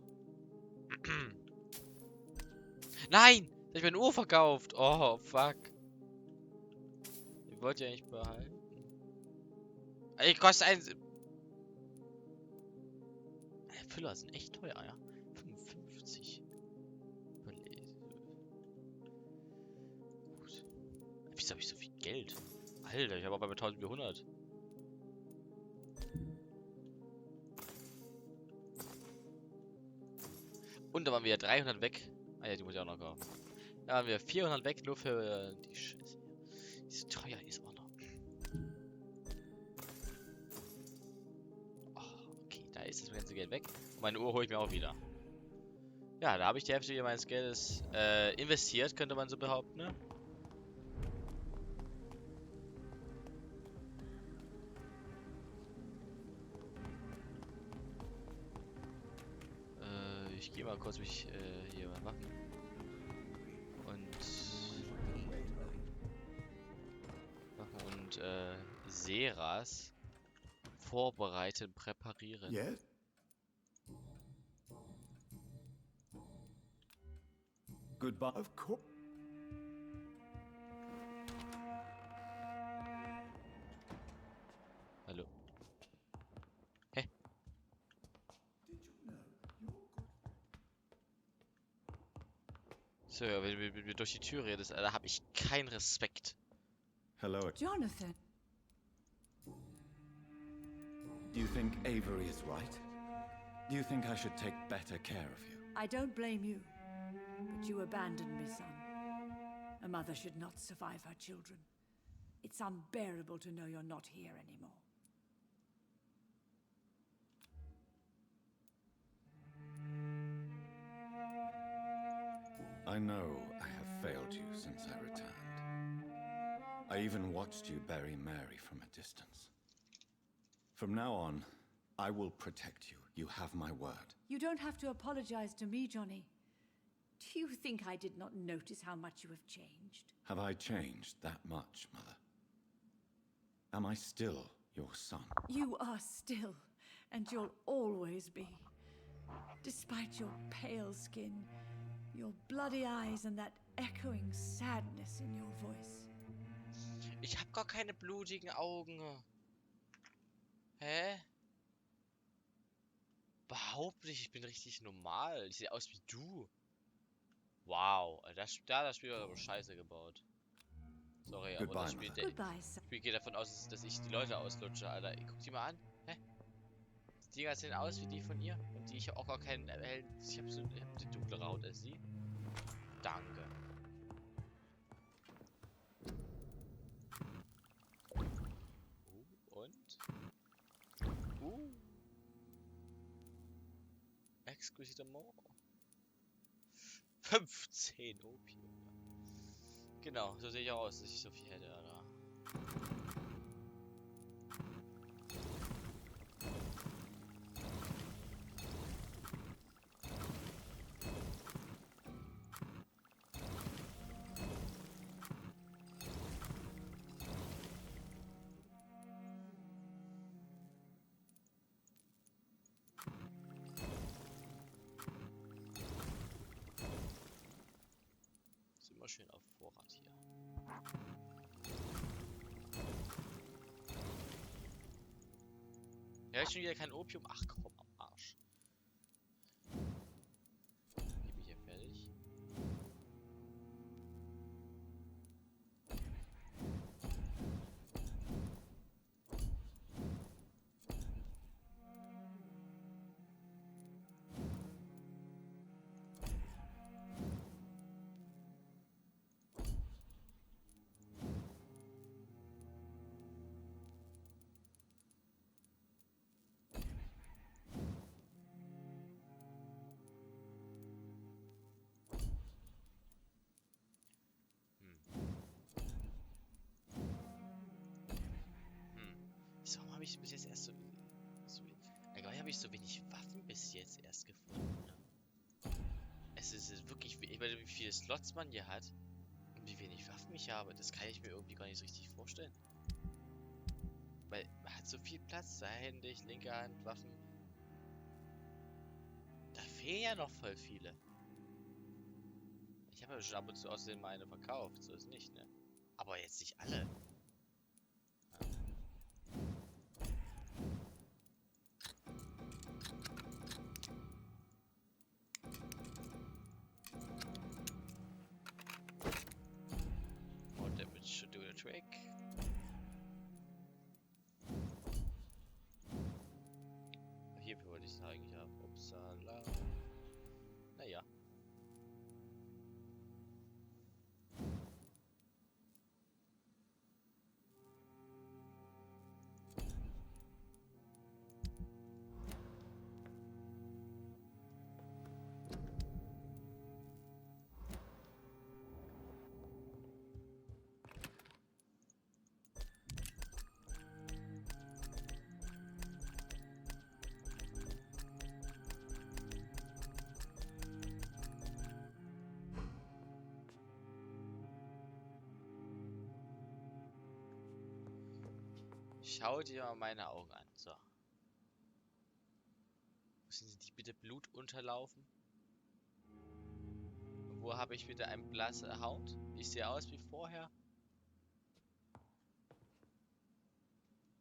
Nein! Ich habe meine Uhr verkauft. Oh, fuck. Ich wollte ja nicht behalten. Ich koste ein... Füller sind echt teuer, ja. 55. Gut. Wieso habe ich so viel Geld? Alter, ich habe aber bei 1400. Und da waren wir 300 weg. Ah ja, die muss ich auch noch kaufen. Da waren wir 400 weg, nur für die Scheiße. Die so teuer ist auch noch. Oh, okay, da ist das ganze Geld weg. Und meine Uhr hole ich mir auch wieder. Ja, da habe ich die Hälfte meines Geldes investiert, könnte man so behaupten, ne? Ich gehe mal kurz mich hier mal machen. Und Saaaaas vorbereiten, präparieren. Yeah? Goodbye. Of course. Hallo. Hä? So, ja, wenn du mit mir durch die Tür redest, Alter, hab ich keinen Respekt. Hello. Jonathan. Do you think Avery is right? Do you think I should take better care of you? I don't blame you, but you abandoned me, son. A mother should not survive her children. It's unbearable to know you're not here anymore. I know I have failed you since I returned. I even watched you bury Mary from a distance. From now on, I will protect you. You have my word. You don't have to apologize to me, Johnny. Do you think I did not notice how much you have changed? Have I changed that much, Mother? Am I still your son? You are still, and you'll always be. Despite your pale skin, your bloody eyes and that echoing sadness in your voice. Ich hab gar keine blutigen Augen. Hä? Behaupte ich bin richtig normal. Ich sehe aus wie du. Wow, das Spiel hat aber scheiße gebaut. Sorry, aber das Spiel geht davon aus, dass ich die Leute auslutsche, Alter. Guck die mal an. Hä? Die Dinger sehen aus wie die von ihr. Und die ich auch gar keinen hellen. Ich hab so eine dunklere Haut als sie. Danke. Und? Exquisitement. 15 Opium. Genau, so sehe ich auch aus, dass ich so viel hätte, Alter. Immer schön auf Vorrat hier. Ja, ich schon wieder kein Opium. Ach komm, am Arsch. Gib mich hier fertig. Warum habe ich bis jetzt erst eigentlich habe ich so wenig Waffen bis jetzt erst gefunden. Ne? Es ist wirklich, ich meine, wie viele Slots man hier hat und wie wenig Waffen ich habe, das kann ich mir irgendwie gar nicht so richtig vorstellen. Weil man hat so viel Platz, zweihändig, linke Hand, Waffen. Da fehlen ja noch voll viele. Ich habe ja schon ab und zu außerdem meine verkauft, so ist nicht, ne? Aber jetzt nicht alle. Trick. Hierfür wollte ich es eigentlich haben. Upsala. Naja. Schau dir mal meine Augen an. So. Müssen Sie die bitte Blut unterlaufen? Und wo habe ich wieder eine blasse Haut? Ich sehe aus wie vorher.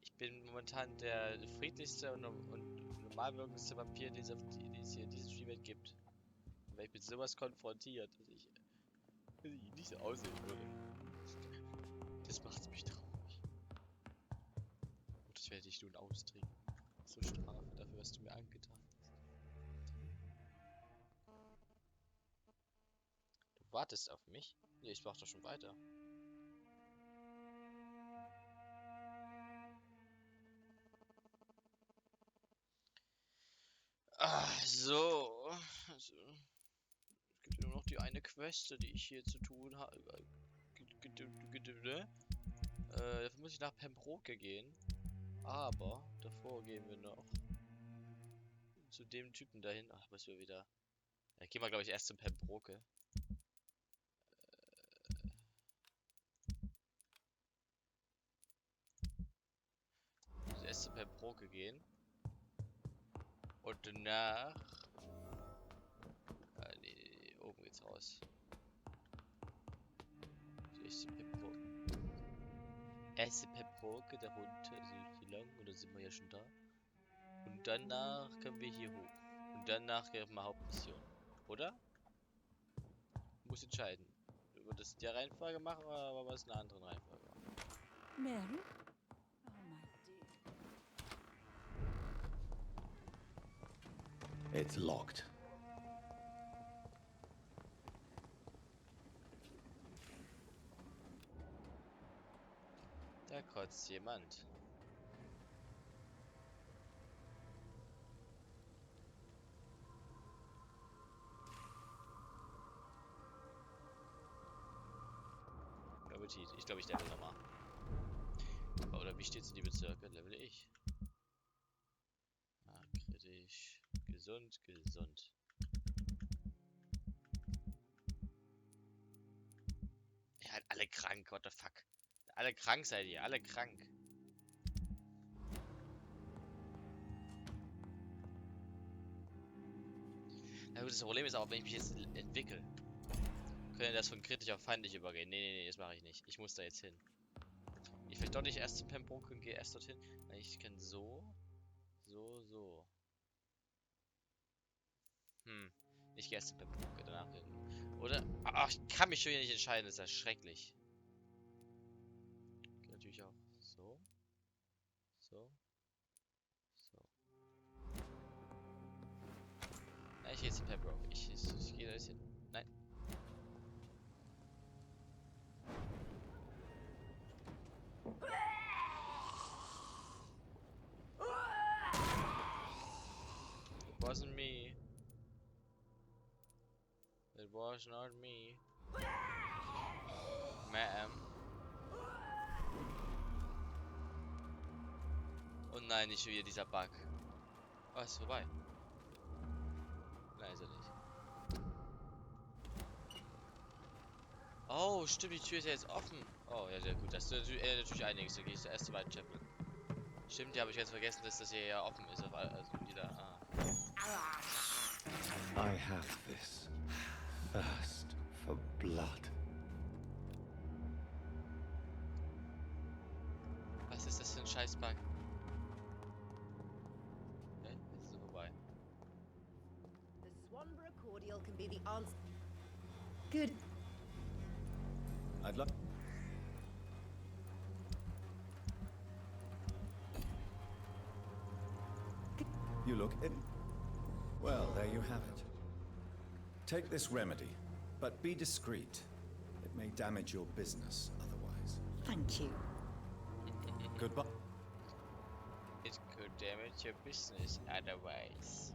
Ich bin momentan der friedlichste und normal wirkendste Vampir, den es hier in diesem Spielwelt gibt. Und wenn ich mit sowas konfrontiert, dass ich nicht so aussehen würde. Das macht mich traurig. Und das werde ich nun austrinken. Zur Strafe dafür, was du mir angetan hast. Du wartest auf mich? Nee, ich mach doch schon weiter. So. Also, es gibt nur noch die eine Queste, die ich hier zu tun habe. Dafür muss ich nach Pembroke gehen. Aber davor gehen wir noch zu dem Typen dahin. Ach, müssen wir wieder. Ja, gehen wir, glaube ich, erst zum Pembroke. Also erst zum Pembroke gehen. Und danach. Nee, oben geht's raus. Erst zum Pembroke. Erst zum Pembroke, da runter, so lang, oder sind wir ja schon da? Und danach können wir hier hoch. Und danach gehen wir Hauptmission. Oder? Muss entscheiden. Über das der Reihenfolge machen oder wollen wir es in einer anderen Reihenfolge machen? Mary? It's locked. Da kotzt jemand. Ich glaube, ich level nochmal. Oder wie steht's in die Bezirke? Level ich. Ah, kritisch. Gesund, gesund. Ja, halt alle krank, what the fuck. Alle krank seid ihr, alle krank. Na gut, das Problem ist auch, wenn ich mich jetzt entwickle, könnte das von kritisch auf feindlich übergehen. Nee, das mache ich nicht. Ich muss da jetzt hin. Ich vielleicht doch nicht erst zum Pembroke und gehe erst dorthin. Ich kann so. So. Ich gehe erst zum Pembroke, danach hin. Oder? Ach, ich kann mich schon wieder nicht entscheiden, das ist ja schrecklich. Geht natürlich auch so. Ja, ich gehe jetzt zum Pembroke. Ich gehe da jetzt hin. Nein. It wasn't me. It was not me. Ma'am. Oh nein, nicht schon wieder dieser Bug. Oh, ist vorbei. Nein, ist er nicht. Oh, stimmt, die Tür ist ja jetzt offen. Oh, ja, sehr gut. Das ist natürlich einiges. Da gehe ich zur ersten Chapel. Stimmt, die habe ich jetzt vergessen, dass das hier ja offen ist. Also wieder. I have this thirst for blood. Was ist das für ein Scheißbug? Okay, jetzt ist er vorbei. The Swanborough cordial can be the answer. Good. I'd love. You look in. Well, there you have it. Take this remedy, but be discreet. It may damage your business otherwise. Thank you. Goodbye. It could damage your business otherwise.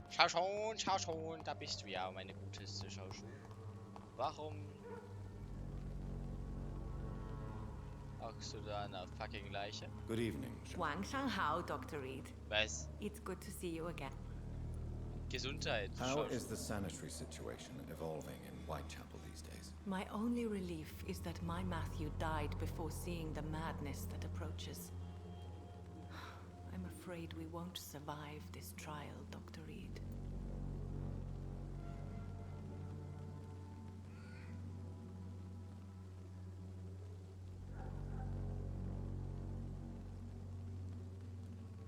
Schau schon, da bist du ja, meine Guteste, schau schon. Warum hockst du da an einer fucking Leiche? Good evening. Wang Shanghao, Dr. Reed. Was? It's good to see you again. Gesundheit. How is the sanitary situation evolving in Whitechapel these days? My only relief is that my Matthew died before seeing the madness that approaches. I'm afraid we won't survive this trial, Dr. Reed.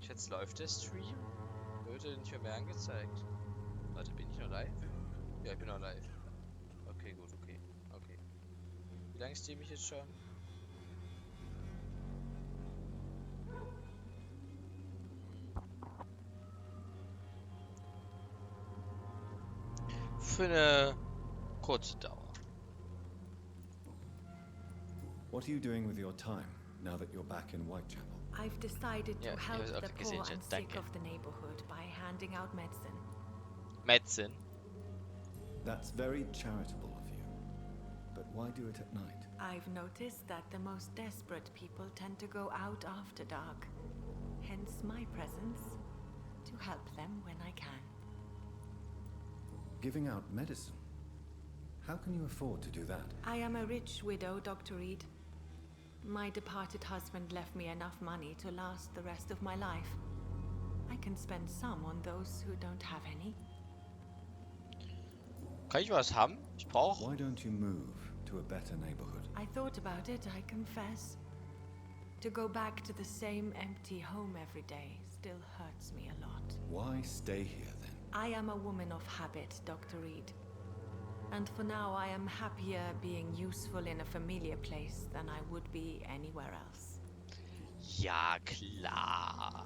Jetzt läuft der Stream. Würde nicht mehr angezeigt. Warte, bin ich noch live? Ja, ich bin noch live. Okay, gut, okay. Okay. Wie lange streame ich jetzt schon? Für eine kurze Dauer. What are you doing with your time now that you're back in Whitechapel? I've decided to Ja, help ich hab's the auch poor gesehen, and Chat, sick danke. of the neighborhood by handing out medicine. Medicine. That's very charitable of you. But why do it at night? I've noticed that the most desperate people tend to go out after dark. Hence my presence, to help them when I can. Giving out medicine? How can you afford to do that? I am a rich widow, Dr. Reed. My departed husband left me enough money to last the rest of my life. I can spend some on those who don't have any. Kann ich was haben? Ich brauche. Why don't you move to a better neighborhood? I thought about it, I confess. To go back to the same empty home every day still hurts me a lot. Why stay here then? I am a woman of habit, Dr. Reed. And for now, I am happier being useful in a familiar place than I would be anywhere else. Ja, klar.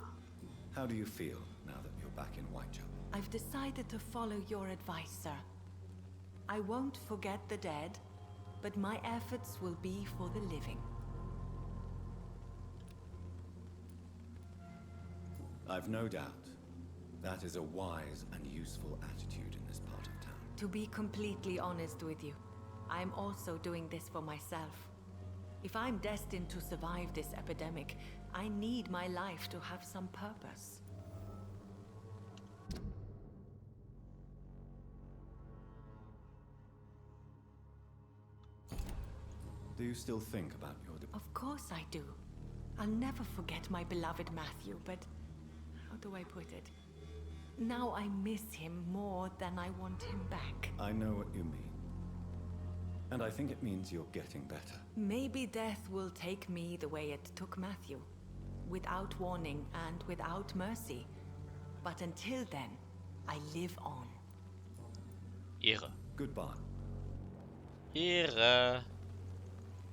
How do you feel now that you're back in Whitechapel? I've decided to follow your advice, sir. I won't forget the dead, but my efforts will be for the living. I've no doubt. That is a wise and useful attitude in this part of town. To be completely honest with you, I'm also doing this for myself. If I'm destined to survive this epidemic, I need my life to have some purpose. Do you still think about your... Of course I do. I'll never forget my beloved Matthew, but how do I put it? Now I miss him more than I want him back. I know what you mean. And I think it means you're getting better. Maybe death will take me the way it took Matthew. Without warning and without mercy. But until then, I live on. Ehre. Goodbye. Ehre.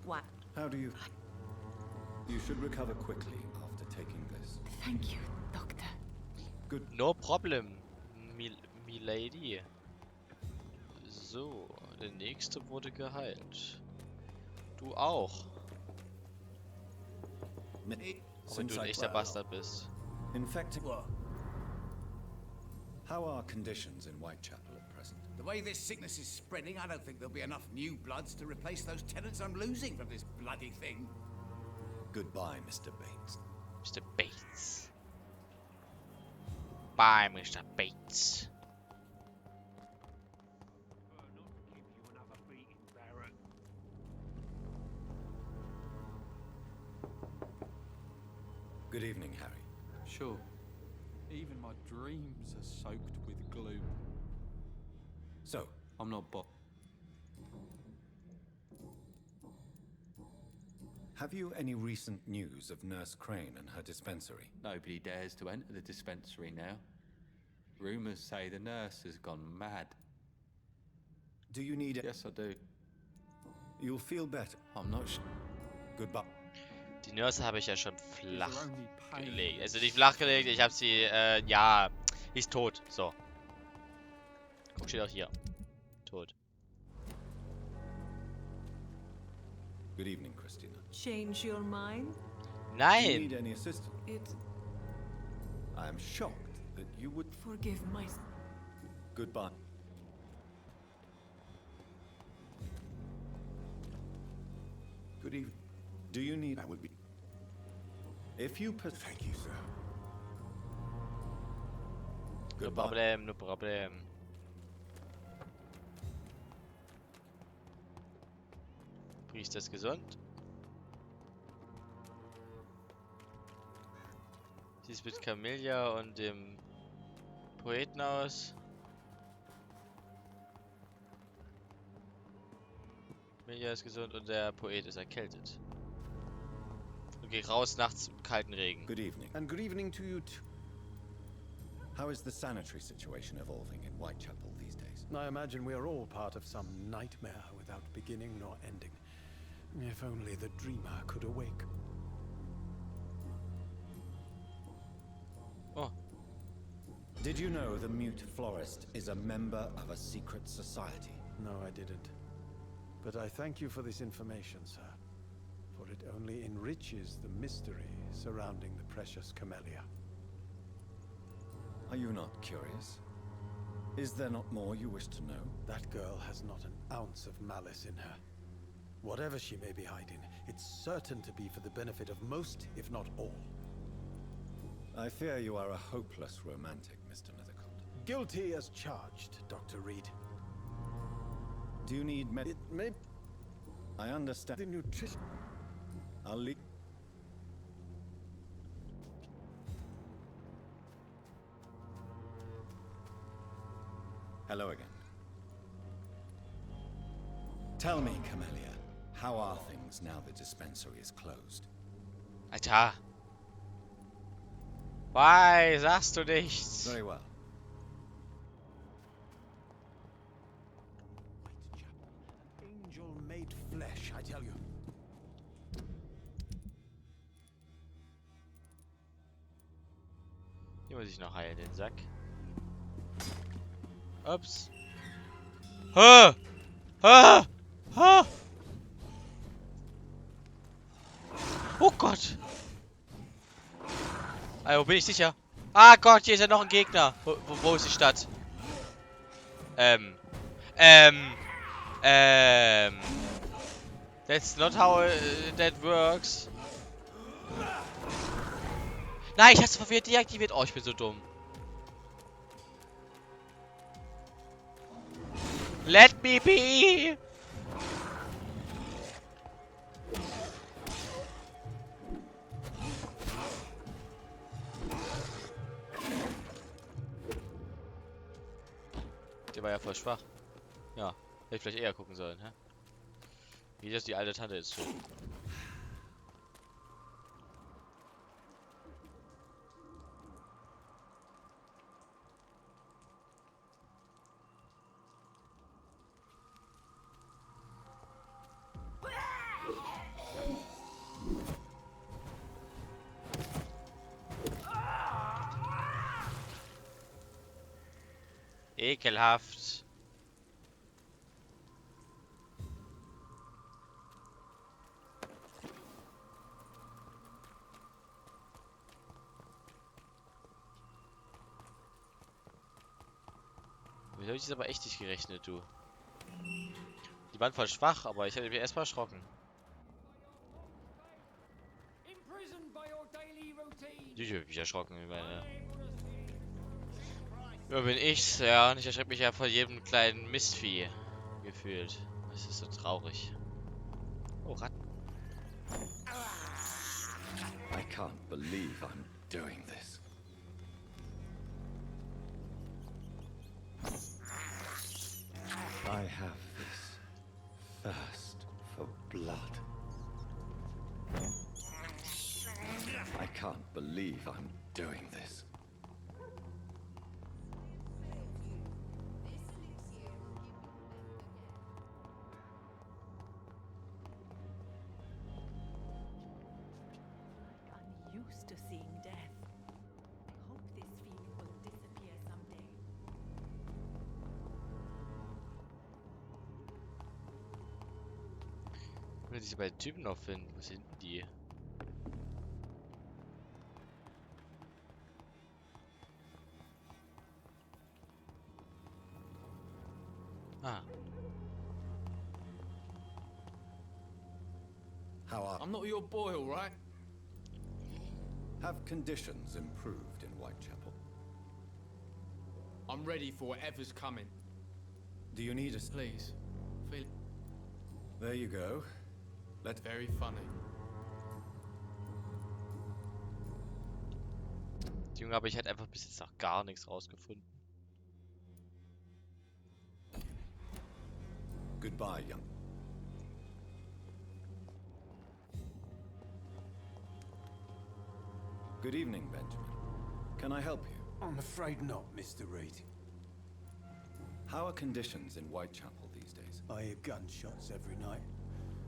What? How do you... You should recover quickly after taking this. Thank you, Doctor. Good. No problem, milady. So, der nächste wurde geheilt. Du auch. Wenn du ein echter Bastard bist. Infected. How are conditions in Whitechapel at present? The way this sickness is spreading, I don't think there'll be enough new bloods to replace those tenants I'm losing from this bloody thing. Goodbye, Mr. Bates. Mr. Bates. Bye, Mr. Bates. Good evening, Harry. Sure. Even my dreams are soaked with gloom. So, I'm not have you any recent news of Nurse Crane and her dispensary? Nobody dares to enter the dispensary now. Rumors say the nurse has gone mad. Do you need it? Yes, I do. You'll feel better. I'm not sure. Goodbye. Die Nurse habe ich ja schon flach gelegt. Also nicht flach gelegt, ich habe sie, ja, die ist tot. So. Guck, steht auch hier. Tot. Good evening, Christina. Change your mind? Nein! Do you need any assistance? It... I am shocked that you would... Forgive my... Goodbye. Good evening. Do you need... That would be... If you... Thank you, sir. No problem, no problem. Priester ist gesund. Sie ist mit Camellia und dem Poeten aus. Camellia ist gesund und der Poet ist erkältet. Und geh raus nachts im kalten Regen. Good evening. And good evening to you too. How is the sanitary situation evolving in Whitechapel these days? I imagine we are all part of some nightmare without beginning nor ending. If only the dreamer could awake. Oh. Did you know the Mute Florist is a member of a secret society? No, I didn't. But I thank you for this information, sir. For it only enriches the mystery surrounding the precious camellia. Are you not curious? Is there not more you wish to know? That girl has not an ounce of malice in her. Whatever she may be hiding, it's certain to be for the benefit of most, if not all. I fear you are a hopeless romantic, Mr. Nethercott. Guilty as charged, Dr. Reed. Do you need It may... I understand. The nutrition... I'll leave... Hello again. Tell me, Camellia, how are things now the dispensary is closed? Alter. Why sagst du nichts? Very well. Angel made flesh, I tell you. Hier muss ich noch heilen, den Sack. Ups. Ha! Ha! Ha! Oh Gott! Ah, wo bin ich sicher? Ah Gott, hier ist ja noch ein Gegner. Wo ist die Stadt? That's not how that works. Nein, ich hab's verwirrt deaktiviert. Oh, ich bin so dumm. Let me be! Der war ja voll schwach. Ja, hätte ich vielleicht eher gucken sollen, hä? Wie das die alte Tante ist schon. Ekelhaft. Mit habe ich jetzt aber echt nicht gerechnet, du. Die waren voll schwach, aber ich hatte mich erstmal erschrocken. Ich habe mich erschrocken, ich meine. Ja, bin ich's, ja, und ich erschrecke mich ja vor jedem kleinen Mistvieh gefühlt. Das ist so traurig. Oh, Ratten. I can't believe I'm doing this. I have this thirst for blood. I can't believe I'm doing this. I'm used to seeing death. I hope this feeling will disappear someday. Ich will diese beiden Typen noch finden. Wo sind die? Ah. How are... I'm not your boy, all right? Have conditions improved in Whitechapel? I'm ready for whatever's coming. Do you need a... Please. Feel... There you go. That's very funny. Junge, aber ich hätte einfach bis jetzt noch gar nichts rausgefunden. Goodbye, young. Good evening, Benjamin. Can I help you? I'm afraid not, Mr. Reed. How are conditions in Whitechapel these days? I hear gunshots every night.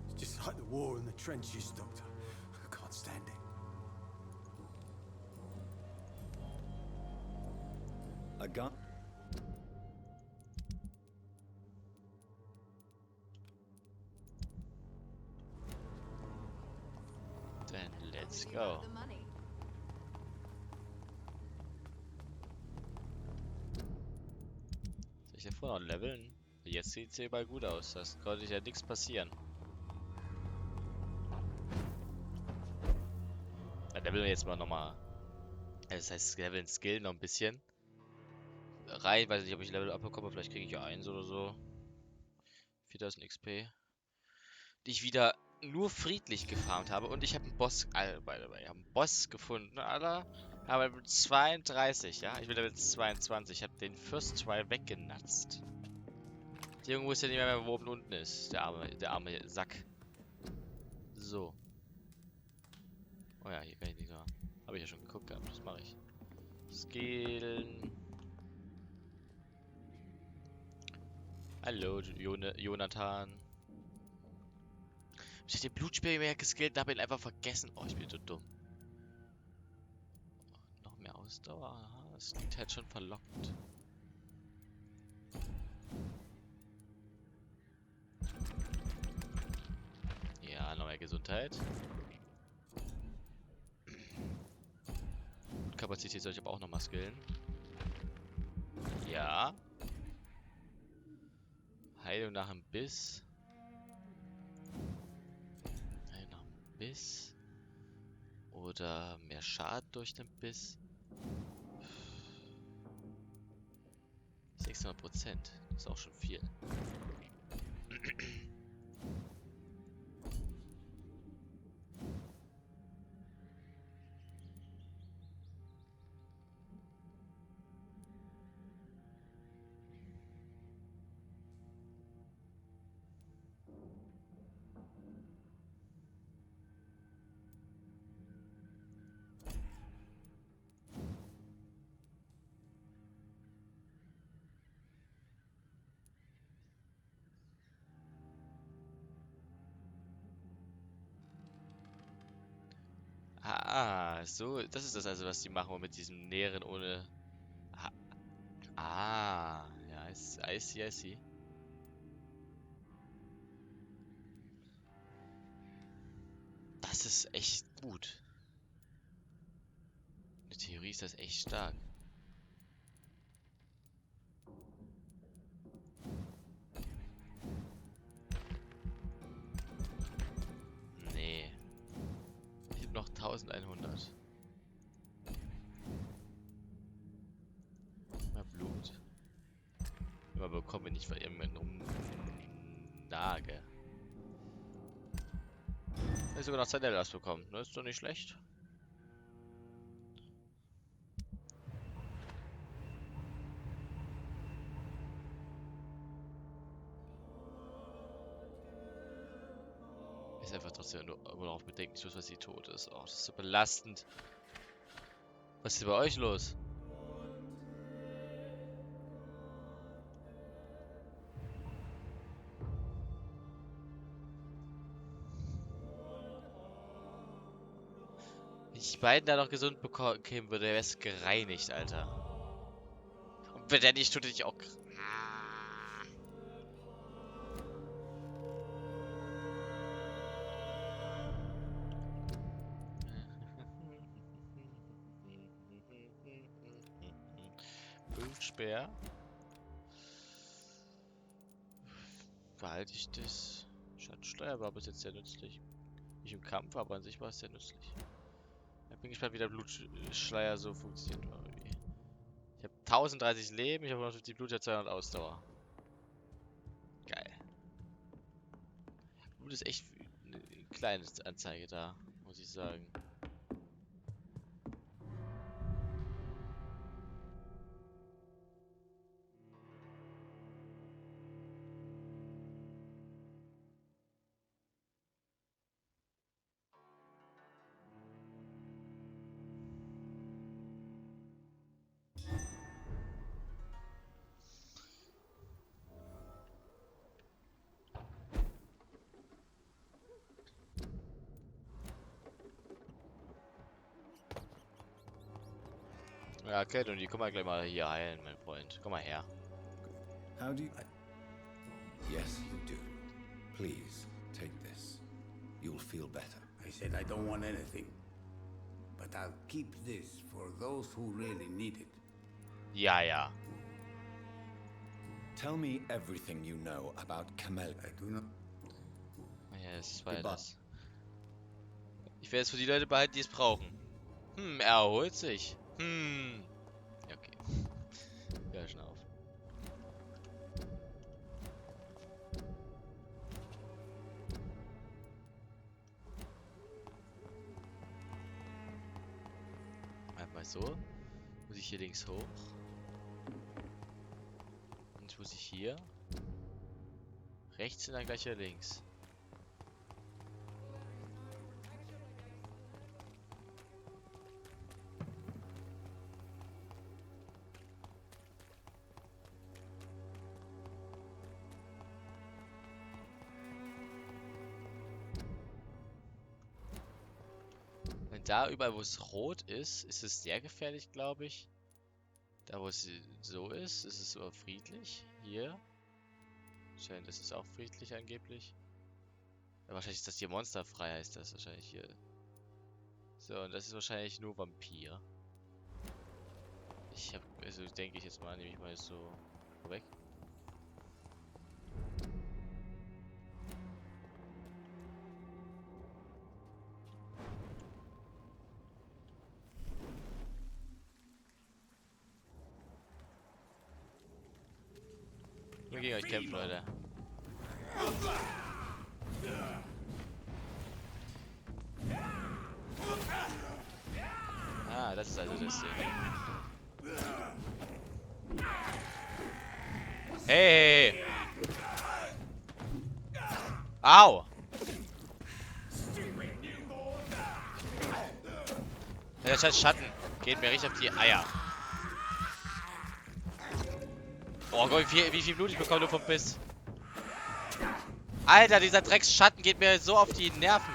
It's just like the war in the trenches, Doctor. I can't stand it. A gun? Then let's go. Soll ich hier vorne noch leveln? Jetzt sieht es hier überall gut aus. Das konnte ja nichts passieren. Dann leveln wir jetzt mal nochmal. Das heißt, leveln Skill noch ein bisschen. Rein, weiß nicht, ob ich Level abbekomme. Vielleicht kriege ich ja 1 oder so. 4000 XP. Die ich wieder nur friedlich gefarmt habe. Und ich habe einen Boss. By the way, ich habe einen Boss gefunden, Alter. Aber Level 32, ja? Ich bin Level 22. Ich habe den First Try weggenatzt. Der Junge wusste ja nicht mehr, wo oben und unten ist. Der arme Sack. So. Oh ja, hier kann ich nicht sagen. Habe ich ja schon geguckt gehabt. Das mache ich. Skillen. Hallo, Jonathan. Ich hätte den Blutspiel mehr geskillt und habe ihn einfach vergessen. Oh, ich bin so dumm. Oh, noch mehr Ausdauer. Aha, das klingt halt schon verlockend. Ja, noch mehr Gesundheit. Und Kapazität soll ich aber auch nochmal skillen. Ja. Heilung nach dem Biss. Heilung nach dem Biss. Oder mehr Schaden durch den Biss. 600%. Das ist auch schon viel. Ah, so, das ist das also, was die machen mit diesem Nähren ohne... Ja, I see. Das ist echt gut. In der Theorie ist das echt stark. Nee. Ich hab noch 1100. Mal Blut. Immer bekommen wir nicht von irgendeinem Nage. Ich sogar noch Zanellas bekommen. Das ist doch nicht schlecht. Ist einfach trotzdem nur darauf bedenklich, was sie tot ist. Oh, das ist so belastend. Was ist hier bei euch los? Wenn ich die beiden da noch gesund bekommen würde, wäre es gereinigt, Alter. Und wenn der nicht tut, hätte ich auch... Blutspeer. Behalte ich das? Schattensteuer war bis jetzt sehr nützlich. Nicht im Kampf, aber an sich war es sehr nützlich. Ich bin gespannt, wie der Blutschleier so funktioniert. Ich habe 1030 Leben, ich habe 150 Blut, ich habe 200 Ausdauer. Geil. Blut ist echt kleine Anzeige da, muss ich sagen. Ja, okay, und die komm mal gleich mal hier heilen, mein Freund. Komm mal her. How do you... Yes, you do. Please, take this. You'll feel better. I said I don't want anything. But I'll keep this for those who really need it. Ja, ja. Tell me everything you know about Kamel. I do not... Ja, das war ja das. Ich werde es für die Leute behalten, die es brauchen. Er erholt sich. Ja, okay. Ja, schon auf. Einmal so. Muss ich hier links hoch. Und muss ich hier. Rechts und dann gleich hier links. Da überall, wo es rot ist, ist es sehr gefährlich, glaube ich. Da, wo es so ist es so friedlich. Hier. Scheint, das ist auch friedlich angeblich. Ja, wahrscheinlich ist das hier monsterfrei, heißt das wahrscheinlich hier. So, und das ist wahrscheinlich nur Vampir. Ich habe, also denke ich jetzt mal, nehme ich mal so vorweg. Wir gegen euch kämpfen, Leute. Ah, das ist also das Ding. Hey! Au! Der scheiß Schatten geht mir richtig auf die Eier. Oh Gott, wie viel Blut ich bekomme nur vom Biss. Alter, dieser Drecksschatten geht mir so auf die Nerven.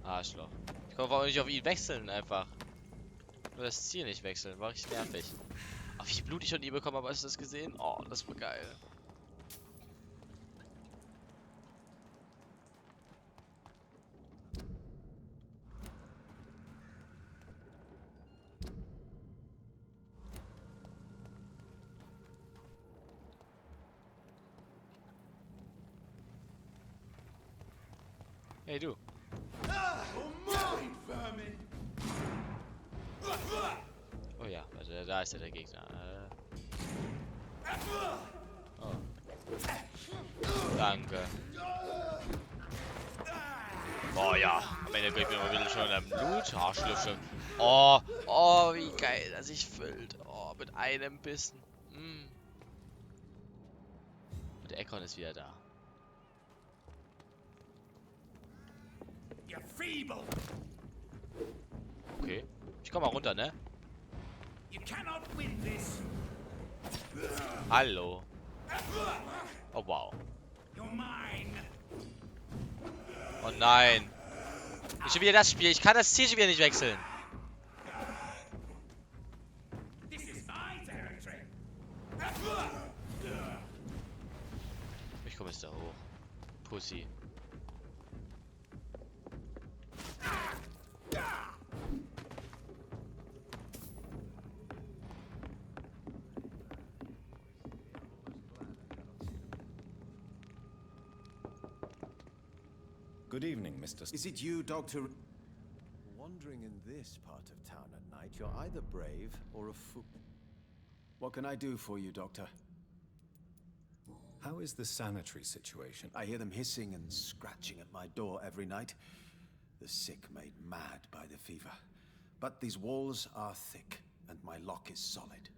Arschloch. Ich kann auch nicht auf ihn wechseln einfach. Nur das Ziel nicht wechseln, war richtig nervig. Oh, wie viel Blut ich von ihm bekommen habe, hast du das gesehen? Oh, das war geil. Hey du. Oh ja, warte, da ist ja der Gegner. Oh. Danke. Oh ja, am Ende kriegt mir mal wieder schon ein Blut. Arschlösche. Oh, oh, wie geil, dass sich füllt. Oh, mit einem Bissen. Und der Eckon ist wieder da. Okay. Ich komm mal runter, ne? Hallo. Oh wow. Oh nein. Ich schon wieder das Spiel. Ich kann das Ziel schon wieder nicht wechseln. Ich komme jetzt da hoch. Pussy. Good evening, Mr. Is it you, Doctor? Wandering in this part of town at night, you're either brave or a fool. What can I do for you, Doctor? How is the sanitary situation? I hear them hissing and scratching at my door every night. The sick made mad by the fever. But these walls are thick, and my lock is solid.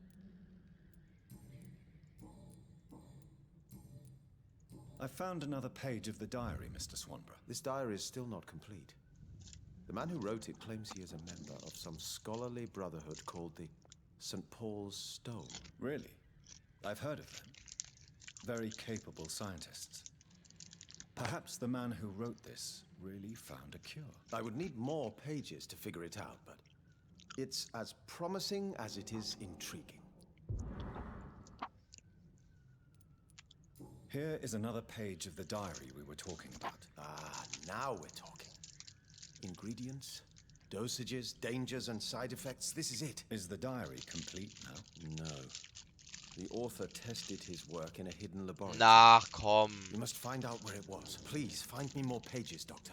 I found another page of the diary, Mr. Swanborough. This diary is still not complete. The man who wrote it claims he is a member of some scholarly brotherhood called the St. Paul's Stone. Really? I've heard of them. Very capable scientists. Perhaps the man who wrote this really found a cure. I would need more pages to figure it out, but it's as promising as it is intriguing. Here is another page of the diary we were talking about. Ah, now we're talking. Ingredients, dosages, dangers, and side effects. This is it. Is the diary complete now? No. The author tested his work in a hidden laboratory. Na, komm. We must find out where it was. Please, find me more pages, Doctor.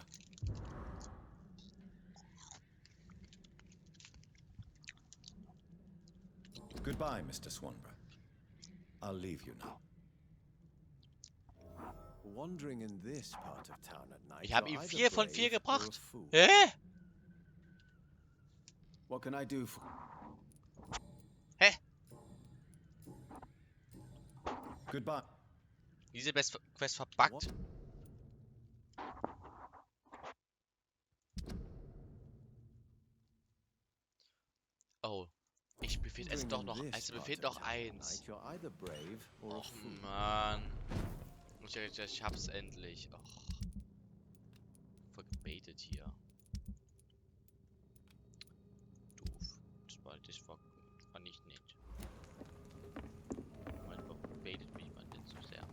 Goodbye, Mr. Swanborough. I'll leave you now. Wandering in this part of town at night. Ich habe ihm 4 von 4 gebracht. Hä? Hä? What can I do for... Hä? Goodbye. Diese Quest verbuggt. Oh. Mir fehlt also doch noch. Also mir fehlt noch eins. Och man. Ich hab's endlich. Och. Voll gebaitet hier. Doof. Das war nicht nett. Manchmal baitet mich man nicht so sehr.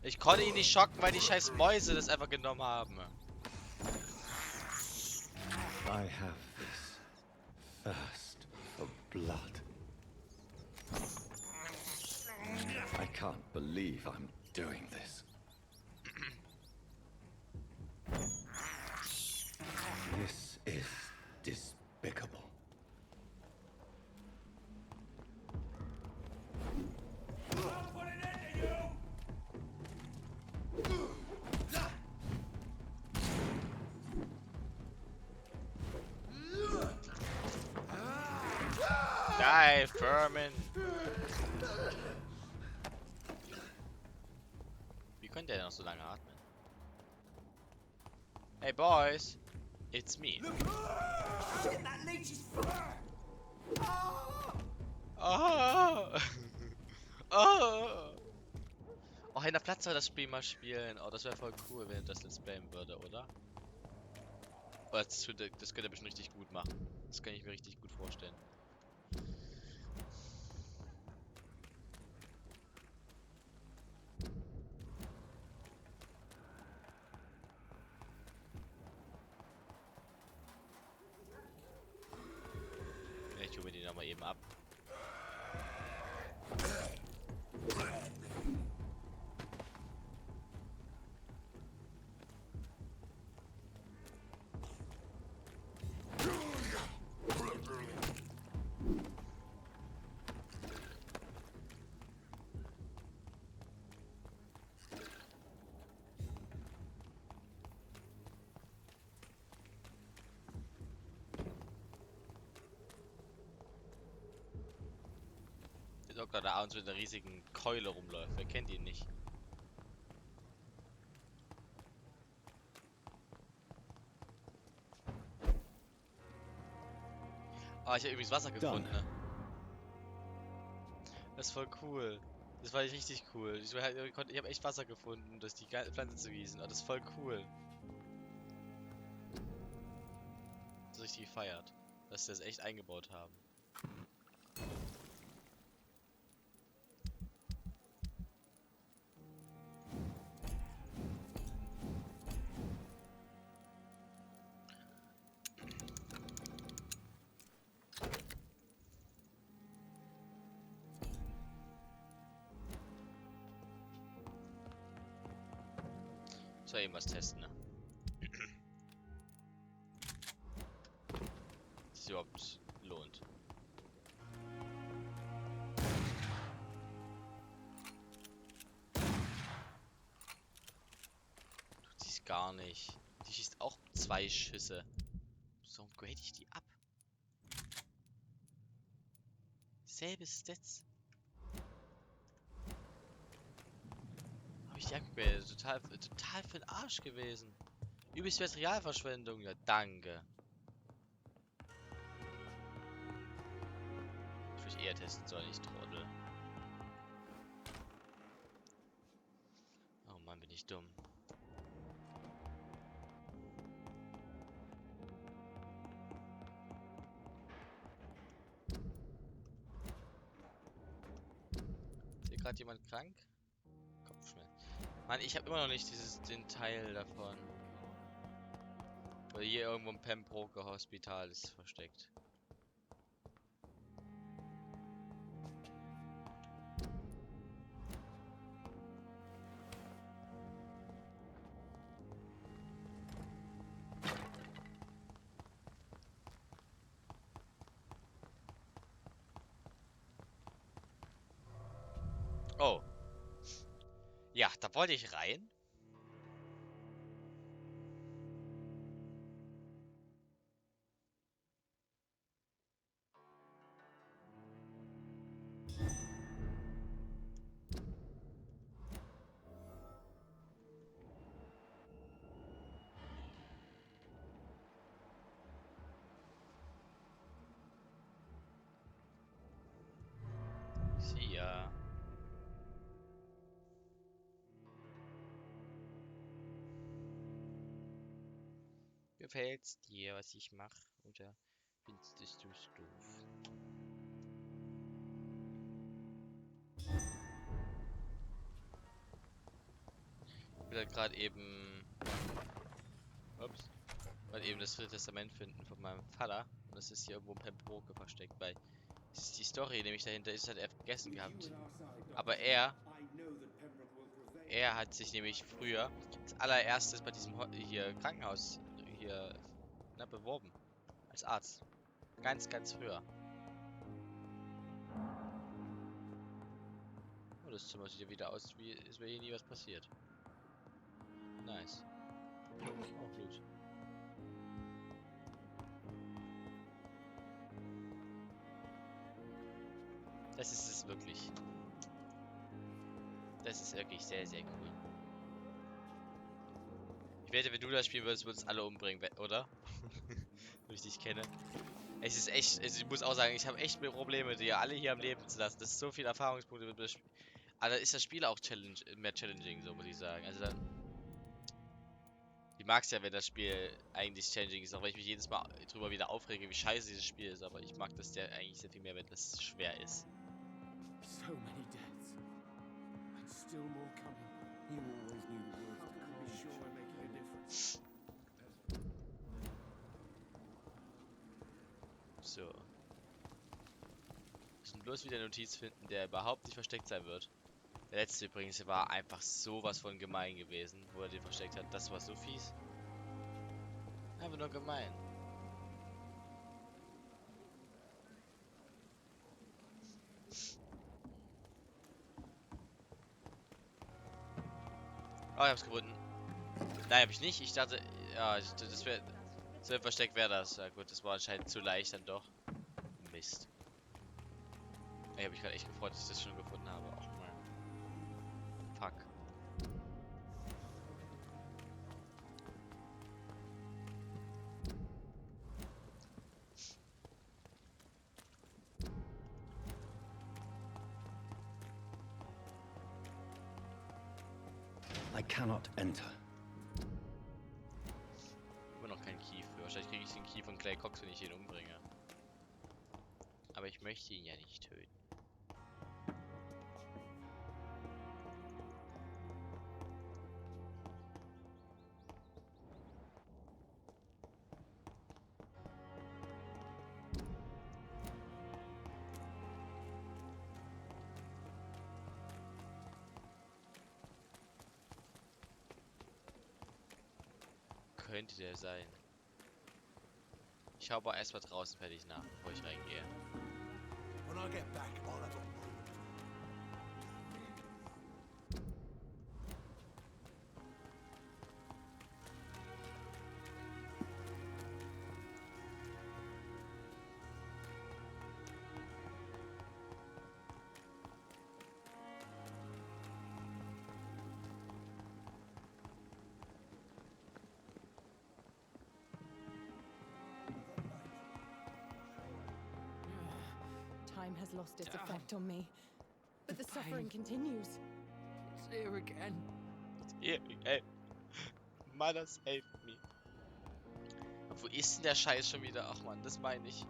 Ich konnte ihn nicht schocken, weil die scheiß Mäuse das einfach genommen haben. I have this thirst for blood. I can't believe I'm doing this. This is despicable. Die, Vermin! Wie könnte er noch so lange atmen? Hey boys, it's me. Oh. Oh. Oh, in der Platz soll das Spiel mal spielen. Oh, das wäre voll cool, wenn das Let's Playen würde, oder? Oh, das könnte er bestimmt richtig gut machen. Das kann ich mir richtig gut vorstellen. Ja, ich hole mir die nochmal eben ab. Der Doktor da abends mit einer riesigen Keule rumläuft. Wer kennt ihn nicht? Ah, ich habe übrigens Wasser gefunden, ne? Das ist voll cool. Das war richtig cool. Ich habe echt Wasser gefunden, durch die Pflanze zu gießen. Oh, das ist voll cool. Das ist richtig gefeiert, dass sie das echt eingebaut haben. Ich soll eben was testen, ne? Dass es überhaupt lohnt. Tut sich gar nicht. Die schießt auch 2 Schüsse. So grade ich die ab. Selbe Stats. Habe ich die abgegradet? Total für den Arsch gewesen. Übelst Materialverschwendung. Ja, danke. Ich will eher testen sollen, ich Trottel. Oh Mann, bin ich dumm. Ist hier gerade jemand krank? Kopfschmerz. Mann, ich habe immer noch nicht den Teil davon. Weil hier irgendwo ein Pembroke Hospital ist versteckt. Oh. Ja, da wollte ich rein. See ya. Gefällt's dir, was ich mache? Oder findest du's doof? Ich will halt gerade eben... Ups. Gerade eben das Dritte Testament finden von meinem Vater. Und das ist hier irgendwo im Pembroke versteckt, weil... Das ist die Story nämlich dahinter ist, hat er vergessen gehabt. Aber er hat sich nämlich früher als allererstes bei diesem hier Krankenhaus hier beworben. Als Arzt. Ganz, ganz früher. Oh, das Zimmer sieht ja wieder aus, wie es wäre hier nie was passiert. Nice. Oh, Blut. Das ist es wirklich. Das ist wirklich sehr, sehr cool. Ich wette, wenn du das spielen würdest, würdest alle umbringen, oder? Wenn ich dich kenne. Es ist echt, also ich muss auch sagen, ich habe echt Probleme, die alle hier am Leben zu lassen. Das ist so viel Erfahrungspunkte mit das Spiel. Aber da ist das Spiel auch mehr challenging, so muss ich sagen. Also dann. Ich mag es ja, wenn das Spiel eigentlich changing ist, auch wenn ich mich jedes Mal drüber wieder aufrege, wie scheiße dieses Spiel ist, aber ich mag das ja eigentlich sehr viel mehr, wenn das schwer ist. So many deaths. And still more coming. You always knew the words to be sure we're making a difference. So. Wir müssen bloß wieder eine Notiz finden, der überhaupt nicht versteckt sein wird. Der letzte übrigens, der war einfach sowas von gemein gewesen, wo er den versteckt hat. Das war so fies. Einfach nur gemein. Oh, ich hab's gefunden. Nein, hab ich nicht. Ich dachte, ja, das wäre... So ein Versteck wäre das. Ja gut, das war anscheinend zu leicht dann doch. Mist. Ich habe mich gerade echt gefreut, dass ich das schon gefunden habe. Auch mal. Fuck. I cannot enter. Immer noch kein Key für. Wahrscheinlich kriege ich den Key von Clay Cox, wenn ich ihn umbringe. Aber ich möchte ihn ja nicht töten. Könnte der sein. Ich schaue aber erstmal draußen fertig nach, bevor ich reingehe. When I get back, I'll have a moment. Time has lost its effect on me, but the suffering continues. It's here again. Ey. Mother save me. Wo ist denn der Scheiß schon wieder? Ach man, das meine ich.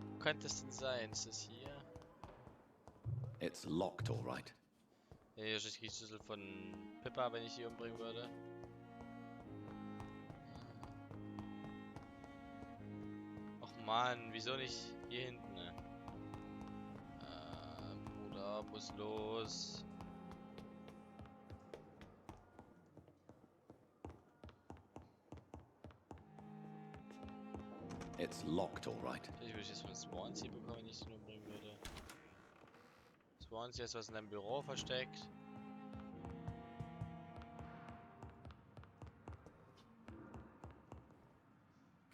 Wo könnte es denn sein? Ist es hier? It's locked, all right. Ja, hier ist die Schlüssel von Pippa, wenn ich die umbringen würde. Ach man, wieso nicht hier hinten? Ne? Bruder, muss los. It's locked, all right. Ich würde jetzt von Swansea bekommen, wenn ich den umbringen würde. Swansea ist was in deinem Büro versteckt.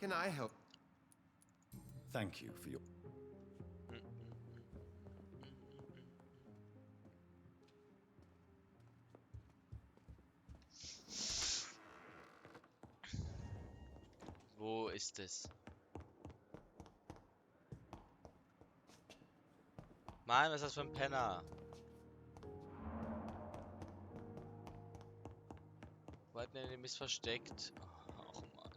Can I help? Thank you for your... Wo ist es? Mann, was ist das für ein Penner? Wo hat denn den Mist versteckt? Ach Mann.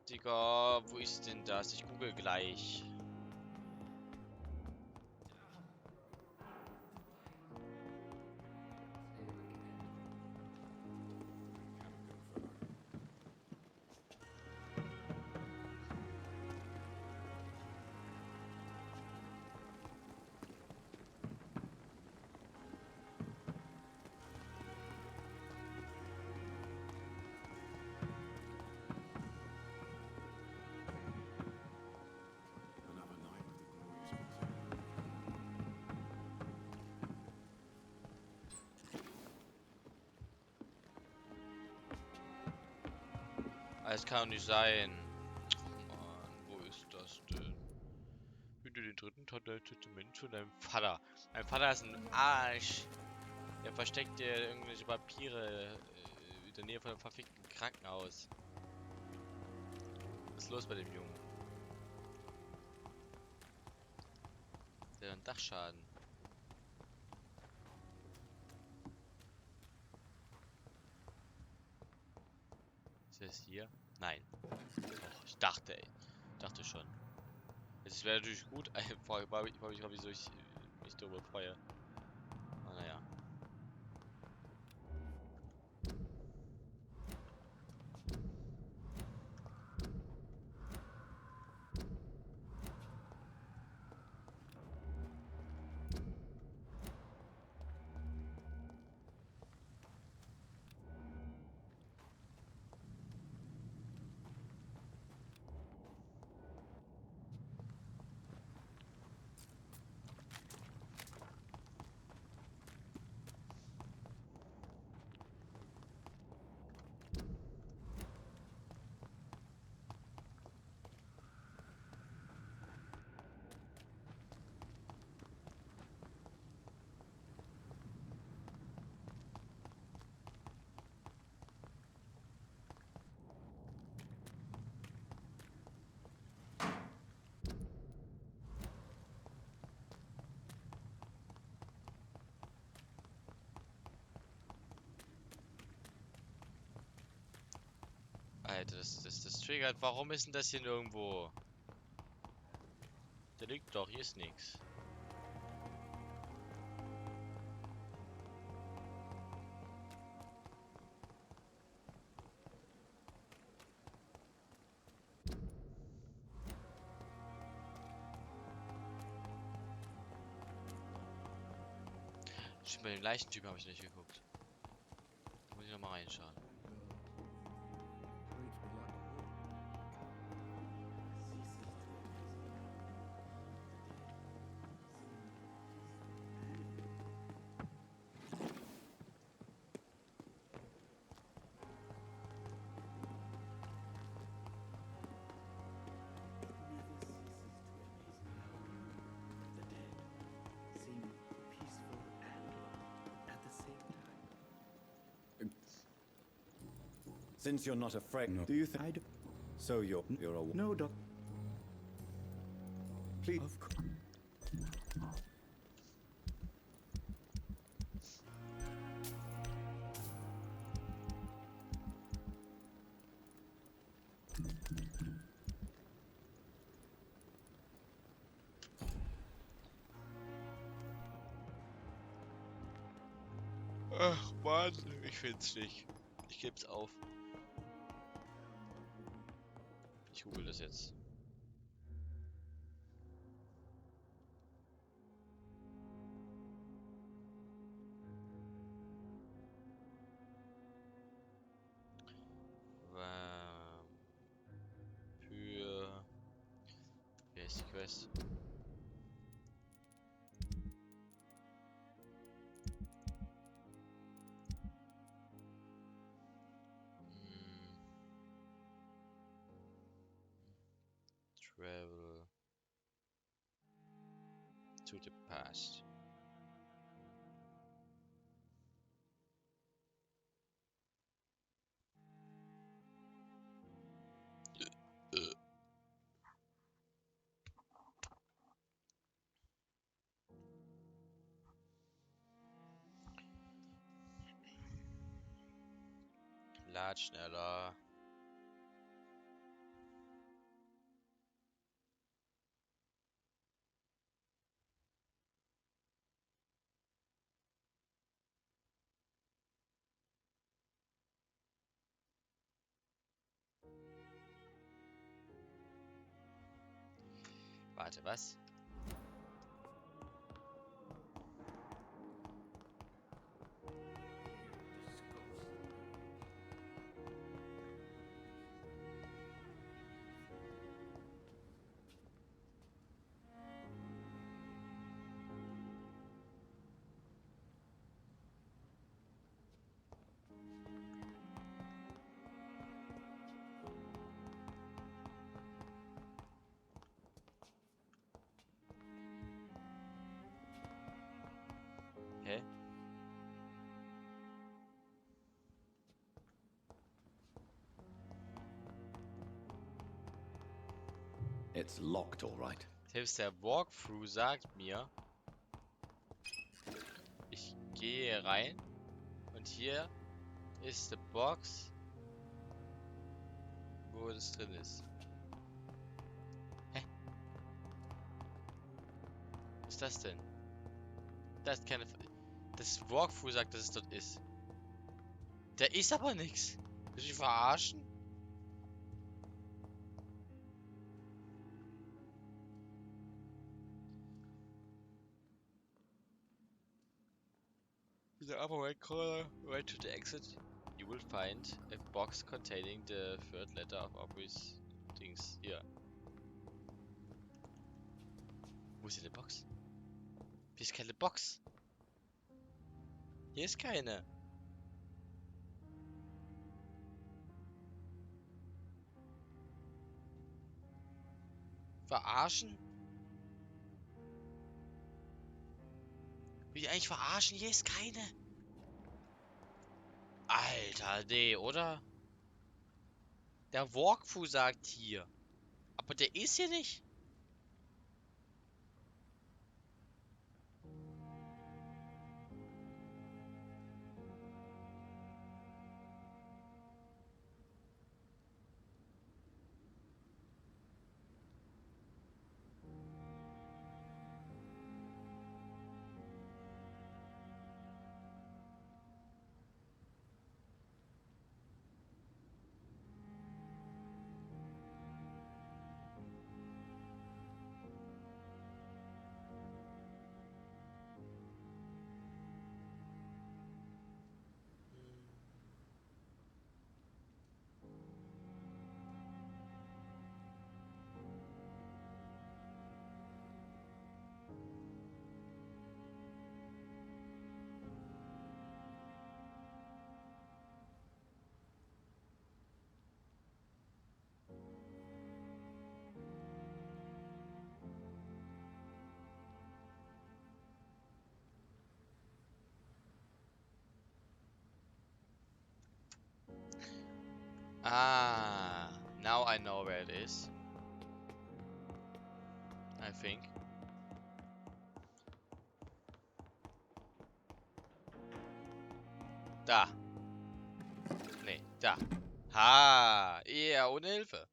Digga, wo ist denn das? Ich google gleich. Es kann doch nicht sein. Mann, wo ist das denn? Finde den dritten Teil des Testaments von deinem Vater. Mein Vater ist ein Arsch. Der versteckt dir irgendwelche Papiere in der Nähe von einem verfickten Krankenhaus. Was ist los bei dem Jungen? Der hat einen Dachschaden. es hier? Nein. Och, ich dachte, ey. Ich dachte schon. Es wäre natürlich gut, einfach, wieso ich mich darüber freue. Aber naja. Alter, das triggert. Warum ist denn das hier nirgendwo? Der liegt doch, hier ist nichts. Bei dem Leichentypen habe ich nicht geguckt. Da muss ich nochmal reinschauen. Since you're not afraid, no. Do you think I do? So you're a no, doc. Please. Of course. Ach Mann, ich find's nicht. Ich geb's auf. Ich google das jetzt. Für... Wie heißt die Quest? Travel to the past. Lad schneller. Warte, was? Hä? It's locked, all right. Selbst der Walkthrough sagt mir, ich gehe rein und hier ist die Box wo das drin ist. Hä? Was ist das denn? Da ist keine... Das Walkthrough sagt, dass es dort ist. Da ist aber nichts. Willst du mich verarschen? The upper right corner, right to the exit, you will find a box containing the third letter of Aubrey's Dings. Hier. Wo ist denn die Box? Hier ist keine Box. Hier ist keine. Verarschen? Will ich eigentlich verarschen? Hier ist keine. Alter, nee, oder? Der Walkthrough sagt hier. Aber der ist hier nicht. Ah, now I know where it is. I think. Da. Nee, da. Ha, eher ohne Hilfe.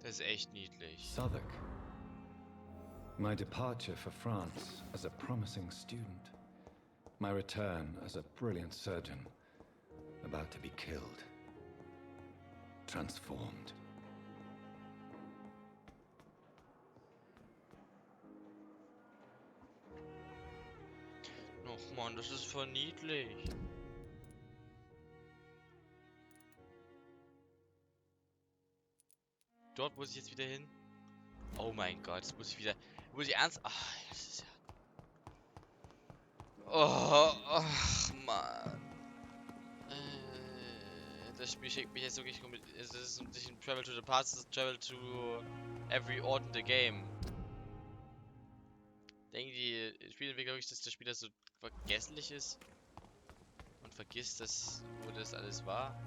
Das ist echt niedlich. Southwark. My departure for France as a promising student. My return as a brilliant surgeon. About to be killed. Transformed. Och Mann, das ist voll niedlich. Dort muss ich jetzt wieder hin. Oh mein Gott, jetzt muss ich wieder... Muss ich ernst... Ach, das ist ja... Oh, ach Mann. Das Spiel schickt mich jetzt wirklich mit... Es ist nicht ein Travel to the Past, es ist Travel to every ort in the game. Denken die Spielentwickler wirklich, dass das Spiel das so vergesslich ist? Und vergisst, dass, wo das alles war?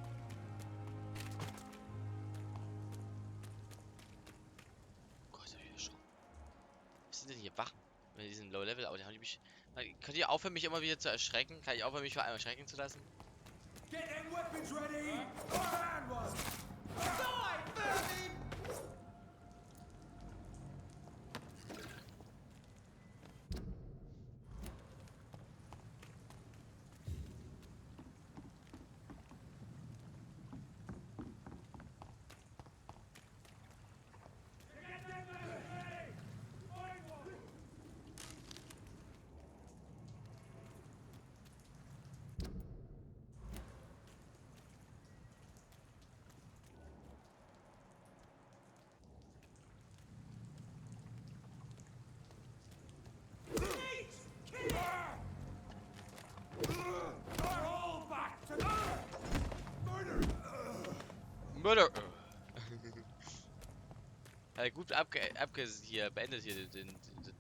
Gott, hab ich erschrocken. Was sind denn hier Wachen? Wenn die sind Low-Level, aber die haben die mich... Könnt ihr aufhören, mich immer wieder zu erschrecken? Kann ich aufhören, mich für einmal erschrecken zu lassen? Get them weapons ready! Hand one! Die, vermin! Murder! Gut hier, beendet hier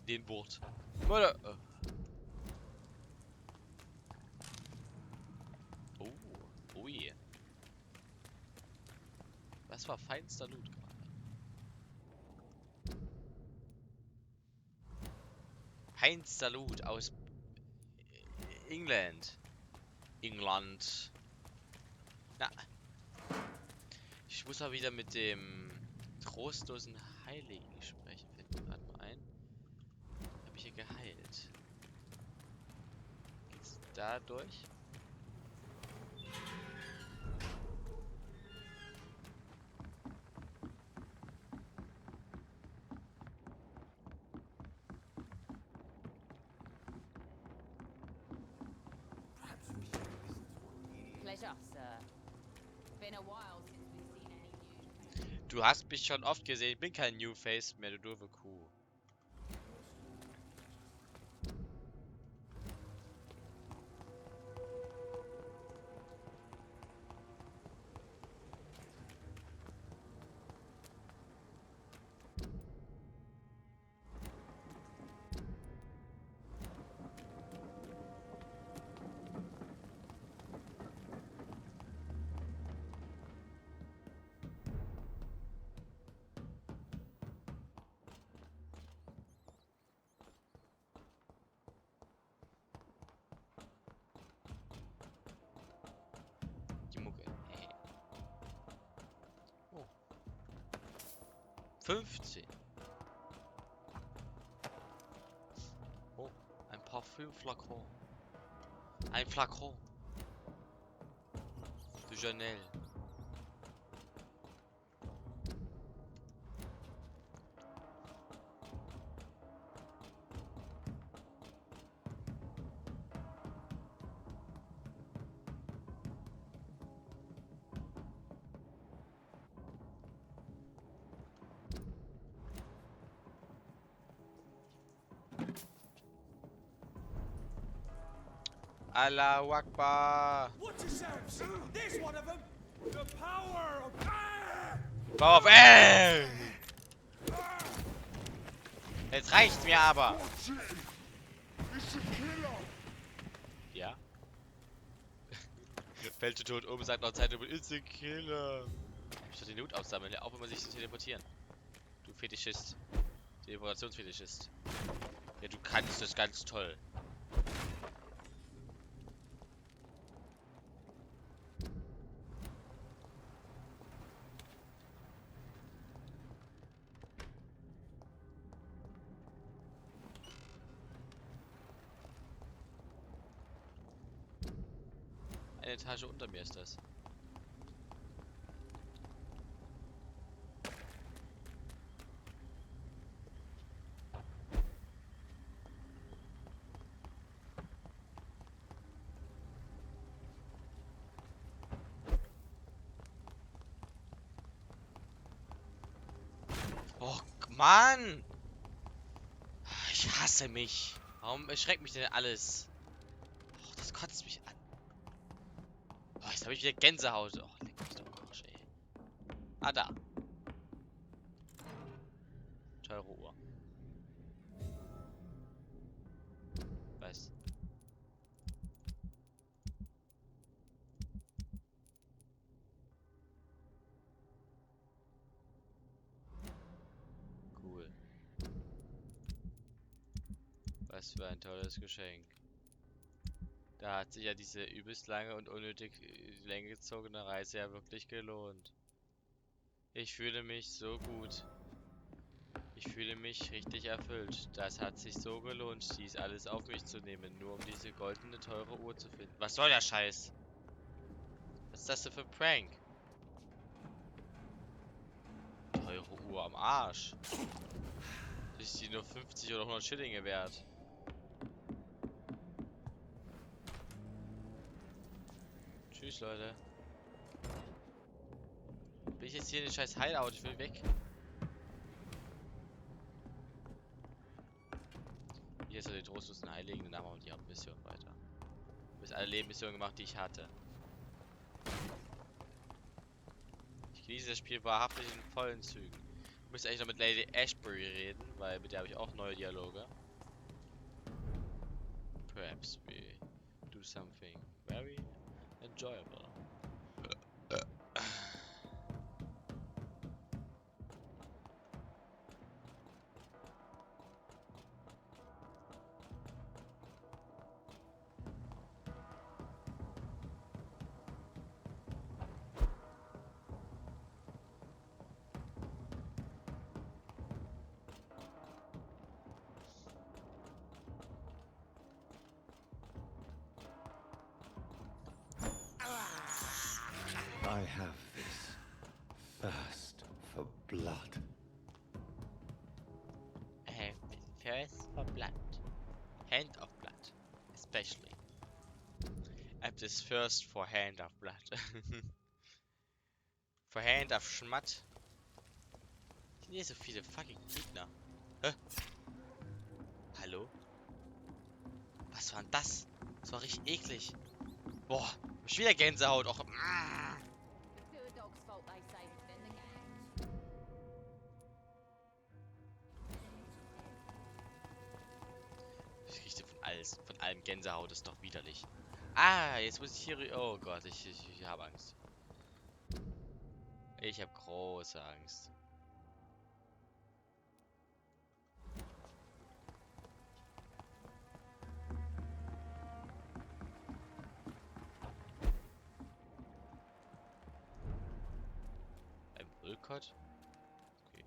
den Boot. Murder! Oh, oh je. Das war feinster Loot gerade. Feinster Loot aus England. England. Na. Ich muss mal wieder mit dem trostlosen Heiligen sprechen. Fällt mir gerade mal ein. Habe ich hier geheilt. Geht's da durch? Pleasure, sir. Been a while since we've seen any new. Du hast mich schon oft gesehen. Ich bin kein New Face mehr, du doofe Kuh. Die Mucke. Oh. 15. Oh, ein Parfümflakon. Ein Flakon. De Chanel. Allahu Akbar. Watch yourselves! There's one of them! The power of... Bau auf, Jetzt reicht's mir aber. Ja. Fällt zu tot um, sagt noch Zeit über It's a Killer. Ich soll den Loot aussammeln, auch wenn man sich zu teleportieren. Du Fetischist. Teleportationsfetischist. Ja, du kannst das ganz toll. eine Etage unter mir ist das. Oh, Mann! Ich hasse mich. Warum erschreckt mich denn alles? Oh, das kotzt mich an. Oh, jetzt habe ich wieder Gänsehaut. Oh, leck mich doch am Arsch, ey. Ah, da. Teure Uhr. Was? Cool. Was für ein tolles Geschenk. Da hat sich ja diese übelst lange und unnötig länge gezogene Reise ja wirklich gelohnt. Ich fühle mich so gut. Ich fühle mich richtig erfüllt. Das hat sich so gelohnt, dies alles auf mich zu nehmen, nur um diese goldene, teure Uhr zu finden. Was soll der Scheiß? Was ist das denn für ein Prank? Teure Uhr am Arsch. Ist die nur 50 oder 100 Schillinge wert? Tschüss, Leute. Bin ich jetzt hier in den scheiß Hideout? Ich will weg. Hier ist so die trostlosen Heiligen, dann machen wir die Hauptmission weiter. Bis alle Nebenmissionen gemacht, die ich hatte. Ich genieße das Spiel wahrhaftig in vollen Zügen. Ich müsste eigentlich noch mit Lady Ashbury reden, weil mit der habe ich auch neue Dialoge. Perhaps we do something very enjoyable. I have this thirst for blood. I have this thirst for blood. Hand of blood, especially. I have this thirst for hand of blood. For hand of Schmatt. Sind hier so viele fucking Gegner? Hä? Hallo? Was war denn das? Das war richtig eklig. Boah, hab ich wieder Gänsehaut. Och, ich rieche von allem Gänsehaut, ist doch widerlich. Ah, jetzt muss ich hier... Oh Gott, ich habe Angst. Ich habe große Angst. Ein Brüllkott? Okay.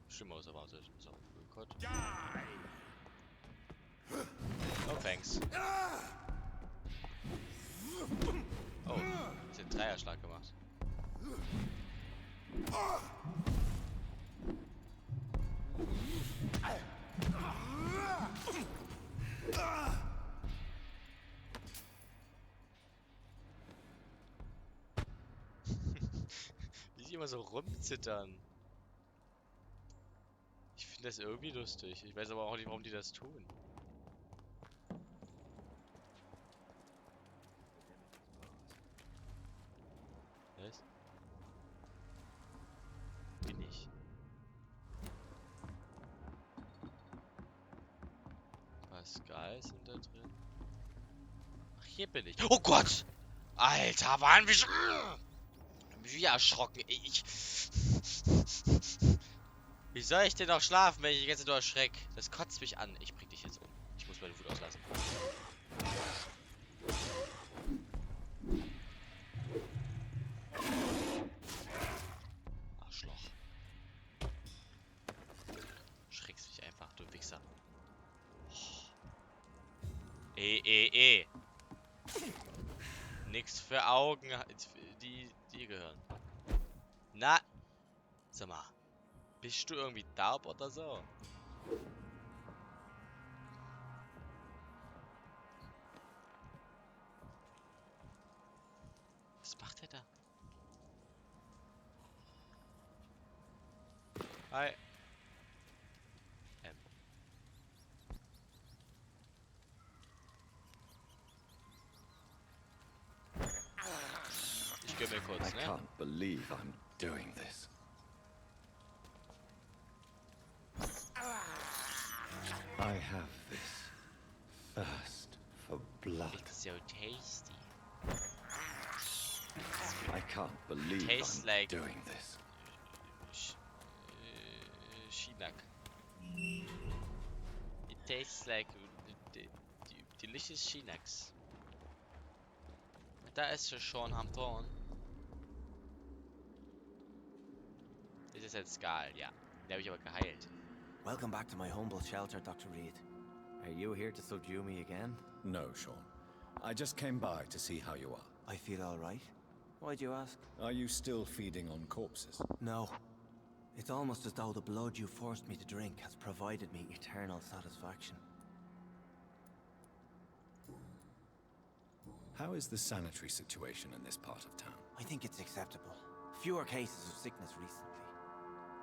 Schlimmer als erwartet. So, Brüllkott. No thanks. Oh, jetzt den Dreierschlag gemacht. Wie die immer so rumzittern. Ich finde das irgendwie lustig. Ich weiß aber auch nicht, warum die das tun. Was? Bin ich? Pascal sind da drin. Ach, hier bin ich. Oh Gott! Alter, waren wir schon... Wie erschrocken. Wie soll ich denn noch schlafen, wenn ich die ganze Zeit nur erschreck? Das kotzt mich an. Ich bring dich jetzt um. Ich muss meine Wut auslassen. Arschloch. Schreckst mich einfach, du Wichser. Oh. nichts für Augen, die dir gehören. Na, sag mal, bist du irgendwie taub oder so? Was macht er da? Hi. Ich geh mir kurz, I ne? can't believe I'm doing this. I have this thirst for blood. It's so tasty. I can't believe Tastes I'm like doing this. Shinak. It tastes like delicious Shinaks. Da ist schon Hampton. Das ist jetzt Skal, ja. Den habe ich aber geheilt. Welcome back to my humble shelter, Dr. Reed. Are you here to subdue me again? No, Sean. I just came by to see how you are. I feel all right. Why'd you ask? Are you still feeding on corpses? No. It's almost as though the blood you forced me to drink has provided me eternal satisfaction. How is the sanitary situation in this part of town? I think it's acceptable. Fewer cases of sickness recently.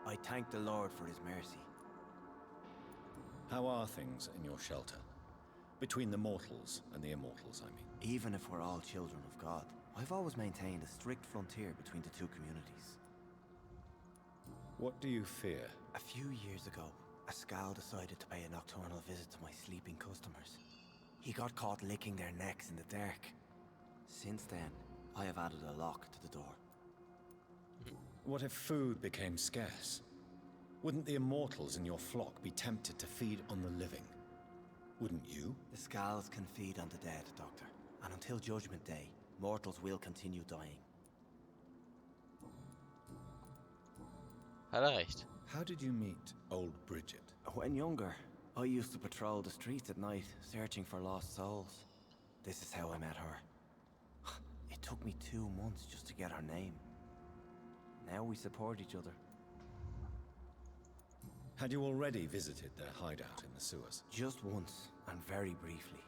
I thank the Lord for his mercy. How are things in your shelter? Between the mortals and the immortals, I mean. Even if we're all children of God, I've always maintained a strict frontier between the two communities. What do you fear? A few years ago, a Skal decided to pay a nocturnal visit to my sleeping customers. He got caught licking their necks in the dark. Since then, I have added a lock to the door. What if food became scarce? Wouldn't the immortals in your flock be tempted to feed on the living? Wouldn't you? The Skals can feed on the dead, Doctor. And until Judgment Day, mortals will continue dying. Hat recht. How did you meet old Bridget? When younger, I used to patrol the streets at night, searching for lost souls. This is how I met her. It took me 2 months just to get her name. Now we support each other. Had you already visited their hideout in the sewers? Just once, and very briefly.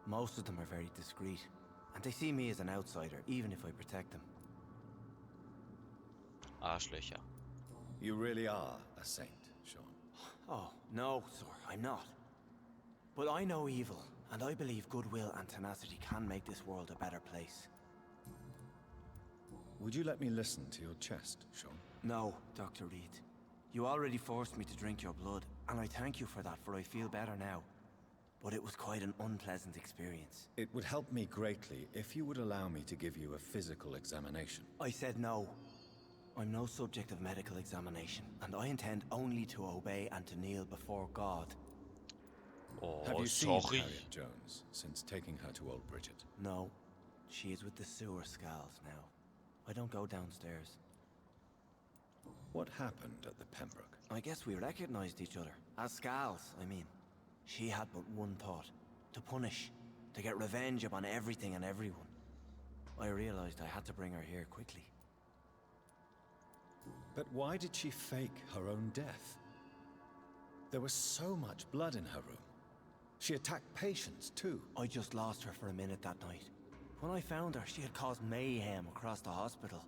Most of them are very discreet, and they see me as an outsider, even if I protect them. Arschlöcher. You really are a saint, Sean. Oh, no, sir, I'm not. But I know evil, and I believe goodwill and tenacity can make this world a better place. Would you let me listen to your chest, Sean? No, Dr. Reed. You already forced me to drink your blood, and I thank you for that, for I feel better now. But it was quite an unpleasant experience. It would help me greatly if you would allow me to give you a physical examination. I said no. I'm no subject of medical examination, and I intend only to obey and to kneel before God. Oh, Have you seen sorry. Harriet Jones since taking her to old Bridget? No. She is with the sewer Skals now. I don't go downstairs. What happened at the Pembroke? I guess we recognized each other. As Skals, I mean. She had but one thought. To punish. To get revenge upon everything and everyone. I realized I had to bring her here quickly. But why did she fake her own death? There was so much blood in her room. She attacked patients, too. I just lost her for a minute that night. When I found her, she had caused mayhem across the hospital.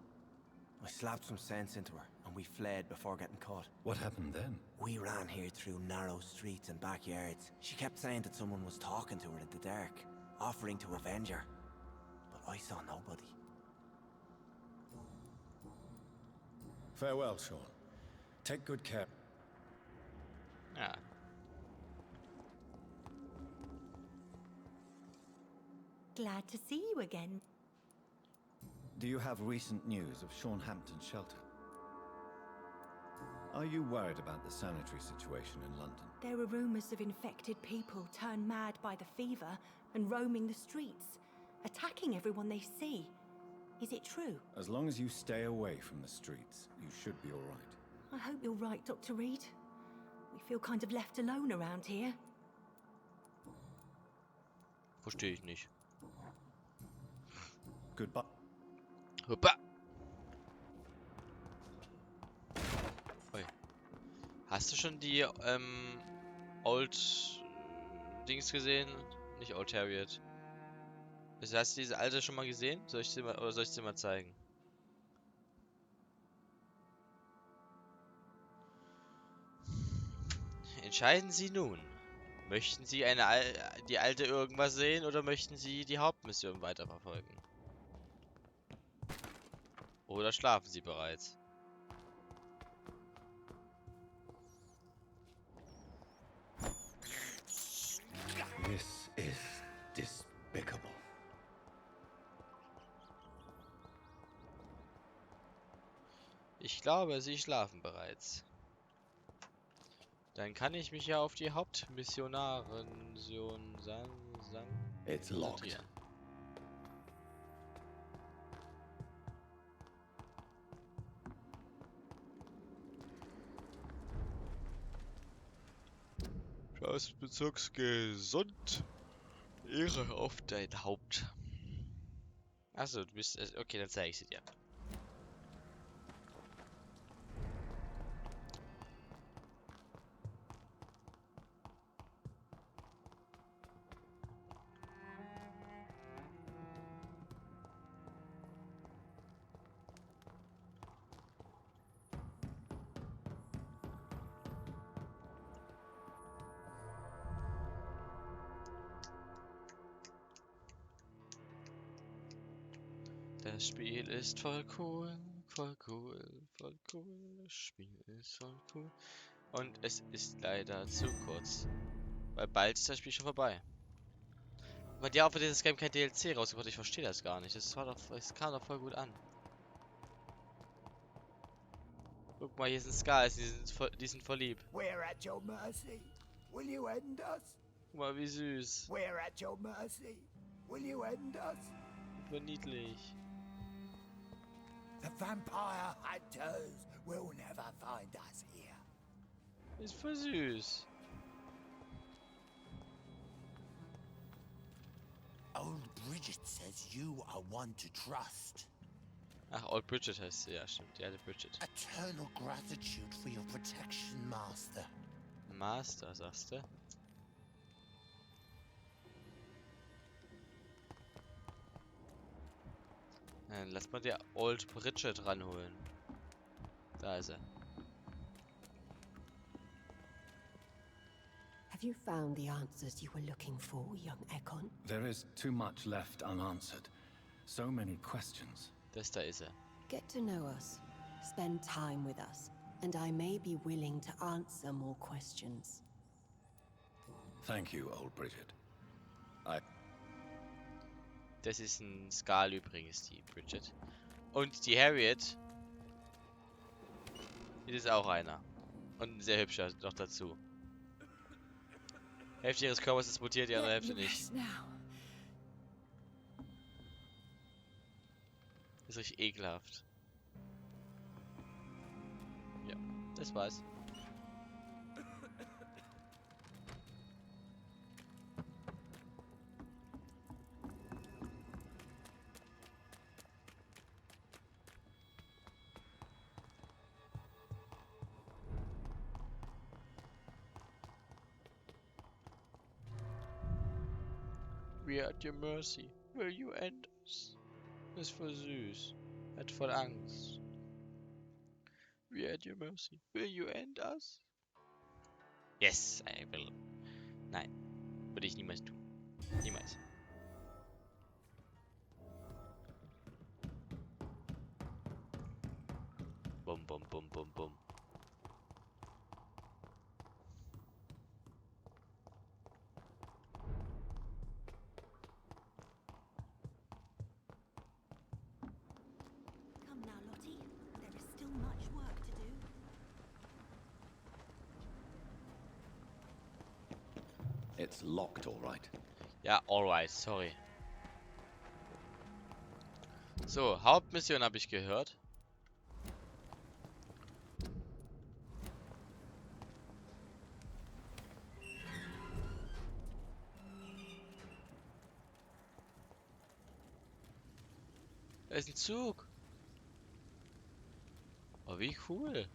I slapped some sense into her, and we fled before getting caught. What happened then? We ran here through narrow streets and backyards. She kept saying that someone was talking to her in the dark, offering to avenge her. But I saw nobody. Farewell, Sean. Take good care. Ja. Glad to see you again. Do you have recent news of Sean Hampton's shelter? Are you worried about the sanitary situation in London? There are rumors of infected people turned mad by the fever and roaming the streets, attacking everyone they see. Is it true? As long as you stay away from the streets, you should be all right. I hope you're right, Dr. Reed. We feel kind of left alone around here. Verstehe ich nicht. Goodbye. Hoppa. Ui. Hast du schon die, Old Dings gesehen? Nicht Old Harriet. Hast du diese alte schon mal gesehen? Soll ich sie mal, oder soll ich sie mal zeigen? Entscheiden Sie nun. Möchten Sie die alte irgendwas sehen oder möchten Sie die Hauptmission weiterverfolgen? Oder schlafen Sie bereits? This is despicable. Ich glaube, Sie schlafen bereits. Dann kann ich mich ja auf die Hauptmissionarin It's locked. konzentrieren. Das Bezirksgesund. Ehre auf dein Haupt. Achso, du bist. Okay, dann zeige ich sie dir. Das Spiel ist voll cool, voll cool, voll cool. Das Spiel ist voll cool. Und es ist leider zu kurz. Weil bald ist das Spiel schon vorbei. Bei dir auch für dieses Game kein DLC rausgebracht. Ich verstehe das gar nicht. Es kam doch voll gut an. Guck mal, hier ist ein Saaaaas. Die sind voll lieb. We're at your mercy. Will you end us? Guck mal, wie süß. We're at your mercy. Will you end us? Voll niedlich. The vampire hunters will never find us here. Ist voll süß. Old Bridget says you are one to trust. Ach, Old Bridget heißt sie. Ja, stimmt. Die alte Bridget. Eternal gratitude for your protection, Master. Master, sagst du? Dann lass mal die Old Bridget ranholen. Da ist er. Have you found the answers you were looking for, young Ekon? There is too much left unanswered. So many questions. Das da ist er. Get to know us, spend time with us, and I may be willing to answer more questions. Thank you, Old Bridget. Das ist ein Skal übrigens, die Bridget. Und die Harriet. Die ist auch einer. Und ein sehr hübscher noch dazu. Hälfte ihres Körpers ist mutiert, die andere Hälfte nicht. Ist richtig ekelhaft. Ja, das war's. We are at your mercy. Will you end us? Ist voll süß. Hat voll Angst. We are at your mercy. Will you end us? Yes, I will. Nein. Würde ich niemals tun. Niemals. Bum, bum, bum, bum, bum. Come now, Lottie. There is still much work to do. It's locked, all right. Ja, alright, sorry. So, Hauptmission habe ich gehört. Da ist ein Zug. Oh, wie cool.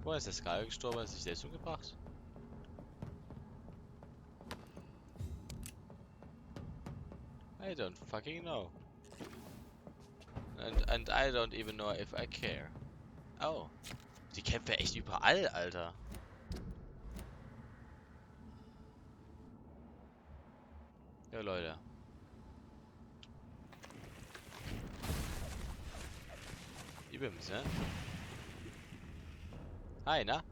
Wo ist der Skal gestorben? Hat er sich selbst umgebracht? I don't fucking know. And I don't even know if I care. Oh. Die kämpfen echt überall, Alter. Ja, Leute. Übrigens, ne? Hi, na?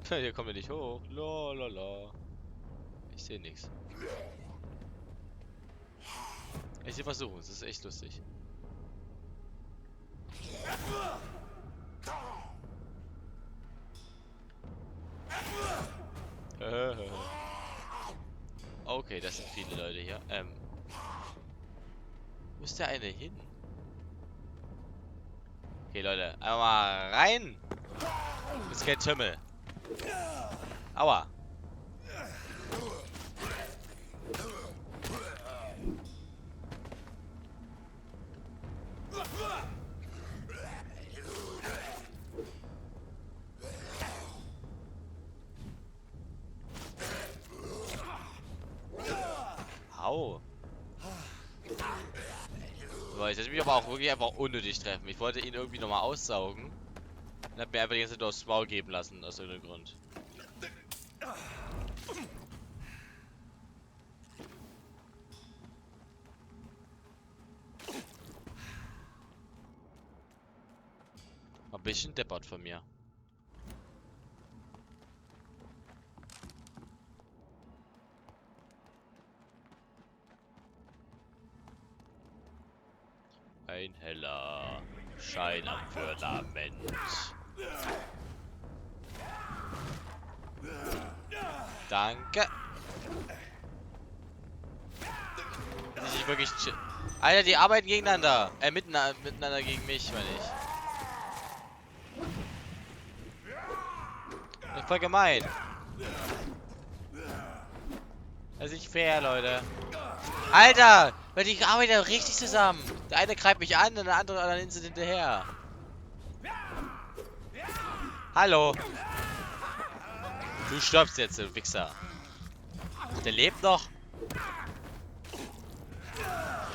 Hier kommen wir nicht hoch. Lolala. Ich sehe nichts. Ich will versuchen, es ist echt lustig. Okay, das sind viele Leute hier. Wo ist der eine hin? Okay, Leute, einmal rein! Das ist kein Tümmel. Aua. Au. So, jetzt hätte ich mich aber auch wirklich einfach unnötig treffen. Ich wollte ihn irgendwie nochmal aussaugen. Und hab mir einfach die ganze Zeit aufs Maul geben lassen, aus irgendeinem Grund. War ein bisschen deppert von mir. Ein heller Schein am Firmament. Danke. Das ist wirklich... Alter, die arbeiten gegeneinander. Miteinander gegen mich, meine ich. Das ist voll gemein. Das ist nicht fair, Leute. Alter! Weil die arbeiten ja richtig zusammen. Der eine greift mich an und der andere an der Insel hinterher. Hallo! Du stirbst jetzt, du Wichser. Der lebt noch.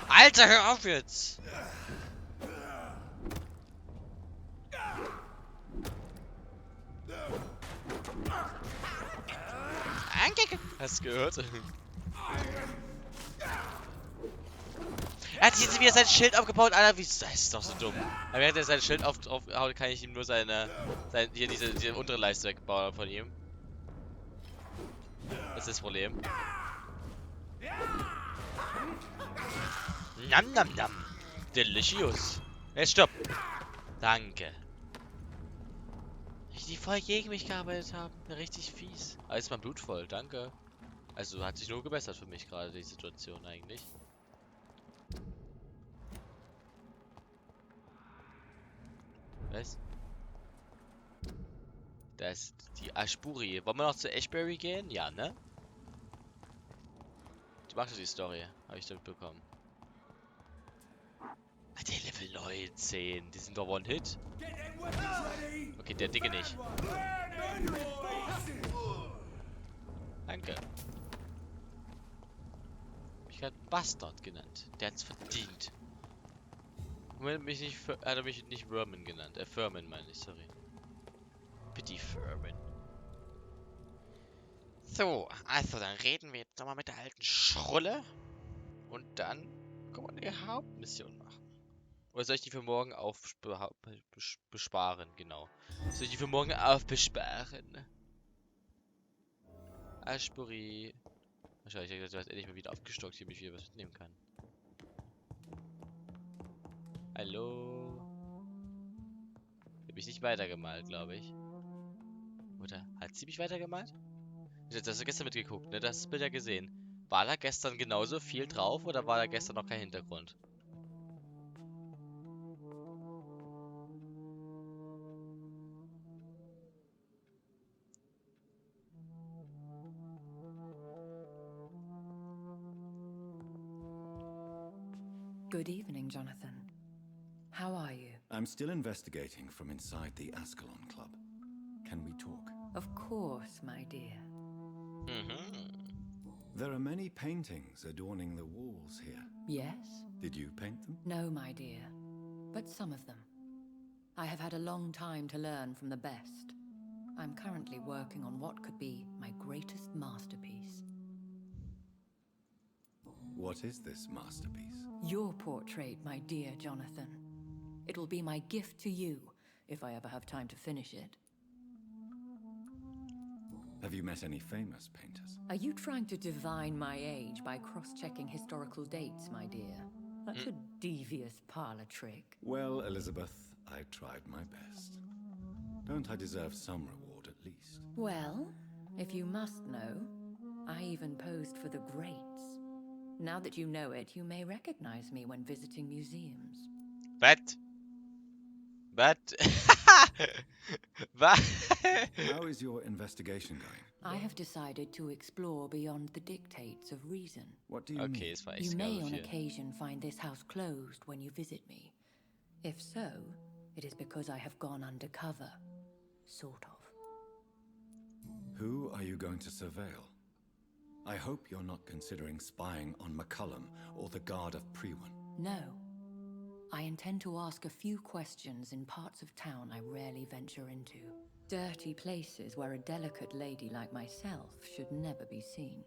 Alter, hör auf jetzt! Hast du gehört? Er hat jetzt wieder sein Schild aufgebaut, Alter. Das ist doch so dumm. Aber während er sein Schild aufhaut, kann ich ihm nur hier diese untere Leiste wegbauen von ihm. Das ist das Problem. Nam nam nam. Delicious. Jetzt stopp. Danke. Die voll gegen mich gearbeitet haben. Richtig fies. Aber ist mein Blut voll, danke. Also hat sich nur gebessert für mich gerade die Situation eigentlich. Was? Das ist die Ashburi. Wollen wir noch zu Ashbury gehen? Ja, ne? Du magst die Story. Habe ich damit bekommen. Der Level 19. Die sind doch One-Hit. Okay, der Dicke nicht. Danke. Ich habe Bastard genannt. Der hat's verdient. Hat er mich nicht Vermin genannt. Vermin meine ich, sorry. Bitte Vermin. So, also dann reden wir jetzt nochmal mit der alten Schrulle. Und dann können wir die Hauptmission machen. Oder soll ich die für morgen besparen? Genau. Soll ich die für morgen aufbesparen? Ashbury. Wahrscheinlich, ich habe endlich mal wieder aufgestockt, hier mich wieder was mitnehmen kann. Hallo? Die habe ich nicht weitergemalt, glaube ich. Oder hat sie mich weitergemalt? Das hast du gestern mitgeguckt, ne? Das Bild ja gesehen. War da gestern genauso viel drauf oder war da gestern noch kein Hintergrund? Good evening, Jonathan. How are you? I'm still investigating from inside the Ascalon Club. Can we talk? Of course, my dear. There are many paintings adorning the walls here. Yes? Did you paint them? No, my dear. But some of them. I have had a long time to learn from the best. I'm currently working on what could be my greatest masterpiece. What is this masterpiece? Your portrait, my dear Jonathan. It will be my gift to you, if I ever have time to finish it. Have you met any famous painters? Are you trying to divine my age by cross-checking historical dates, my dear? That's a devious parlor trick. Well, Elizabeth, I tried my best. Don't I deserve some reward at least? Well, if you must know, I even posed for the greats. Now that you know it, you may recognize me when visiting museums. What? What? How is your investigation going? I have decided to explore beyond the dictates of reason. What do you mean? You may on occasion find this house closed when you visit me. If so, it is because I have gone undercover. Sort of. Who are you going to surveil? I hope you're not considering spying on McCullum or the Guard of Prewan. No. I intend to ask a few questions in parts of town I rarely venture into. Dirty places where a delicate lady like myself should never be seen.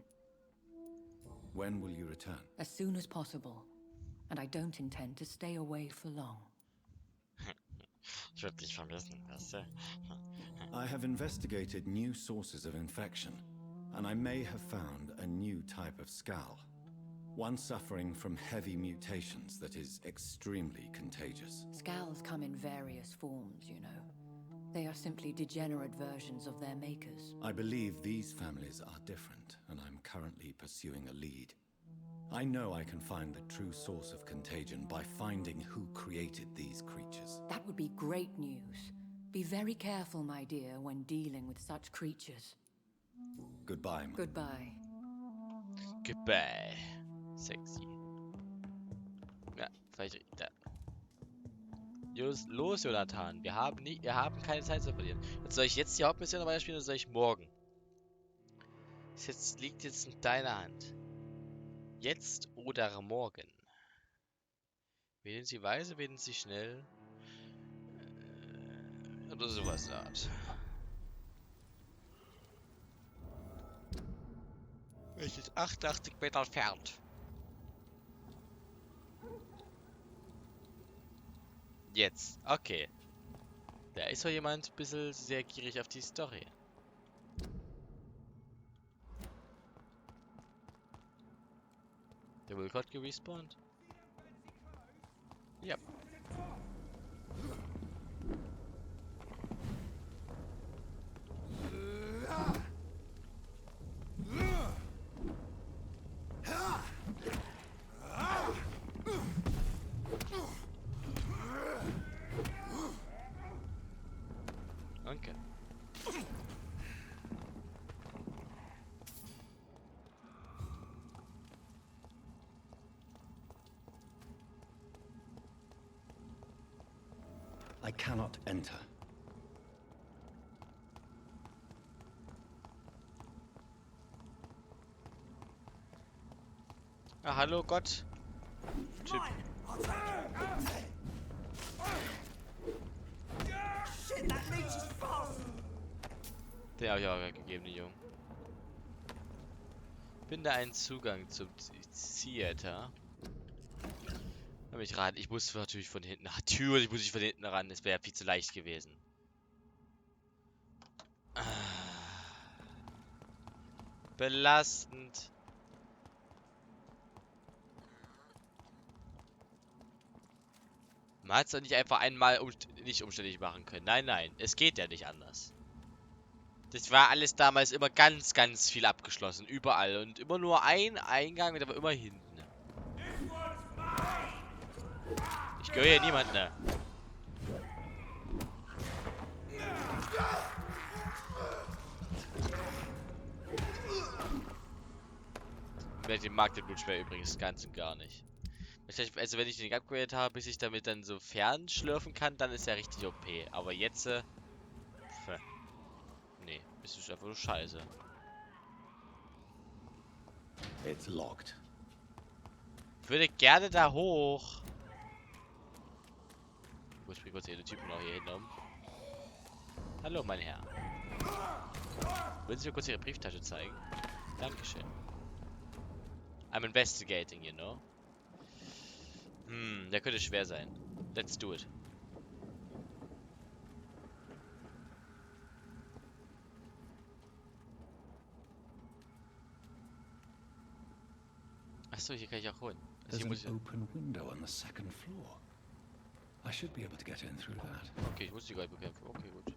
When will you return? As soon as possible. And I don't intend to stay away for long. Ich würde dich vermissen, weißt du? I have investigated new sources of infection, and I may have found a new type of Scal. One suffering from heavy mutations that is extremely contagious. Scals come in various forms, you know. They are simply degenerate versions of their makers. I believe these families are different, and I'm currently pursuing a lead. I know I can find the true source of contagion by finding who created these creatures. That would be great news. Be very careful, my dear, when dealing with such creatures. Goodbye, Mom. Goodbye. Goodbye. Sexy. Ja, vielleicht da. Los, Jonathan. Wir haben keine Zeit zu verlieren. Soll ich jetzt die Hauptmission weiterspielen oder soll ich morgen? Liegt jetzt in deiner Hand. Jetzt oder morgen? Wählen Sie weise, wählen Sie schnell. Oder sowas in der Art. Welches 88 Meter entfernt. Jetzt, okay. Da ist doch jemand ein bisschen sehr gierig auf die Story. Der wurde gerade gerespawnt. Ja. Okay. I cannot enter. Ah, hallo Gott. Typ. Der habe ich auch gegeben, die Jungen. Finde einen Zugang zum Theater. mich ran. Ich muss natürlich von hinten. Natürlich muss ich von hinten ran. Es wäre viel zu leicht gewesen. Belastend. Man hat es doch nicht einfach einmal nicht umständlich machen können. Nein, nein. Es geht ja nicht anders. Das war alles damals immer ganz, ganz viel abgeschlossen. Überall. Und immer nur ein Eingang und aber immer hinten. Ich gehöre hier niemand, ne? Ich mag den Blutschwer übrigens ganz und gar nicht. Also wenn ich den upgradet habe, bis ich damit dann so fernschlürfen kann, dann ist er richtig OP. Aber jetzt, nee, ist es einfach nur scheiße. It's locked. Ich würde gerne da hoch. Gut, ich bringe kurz den Typen noch hier hin um. Hallo, mein Herr. Würden Sie mir kurz Ihre Brieftasche zeigen? Dankeschön. I'm investigating, you know. Der könnte schwer sein. Let's do it. Achso, hier kann ich auch holen. Also There's hier muss an ich... open window on the second floor. I should be able to get in through that. Okay, ich muss die Gold bekämpfen. Okay, gut.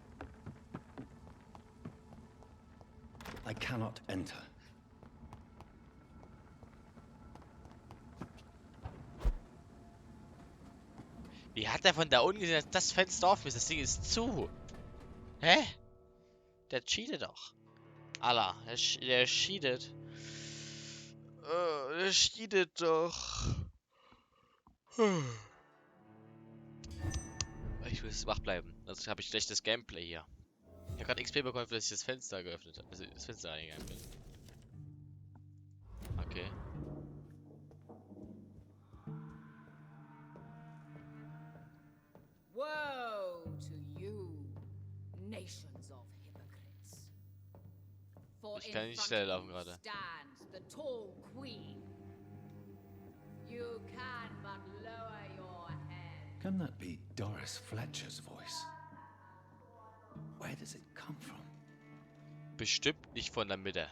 I cannot enter. Wie hat er von da unten gesehen, dass das Fenster offen ist? Das Ding ist zu. Hä? Der cheatet doch. Allah, der cheatet. Der cheatet doch. Ich muss wach bleiben. Sonst habe ich schlechtes Gameplay hier. Ich habe gerade XP bekommen, dass ich das Fenster geöffnet habe. Also das Fenster eingegangen bin. Okay. Woe to you, nations of hypocrites. For Ich kann in nicht front schnell of laufen you gerade. stands the tall queen. You can but lower your head. Can that be Doris Fletcher's voice? Where does it come from? Bestimmt nicht von der Mitte.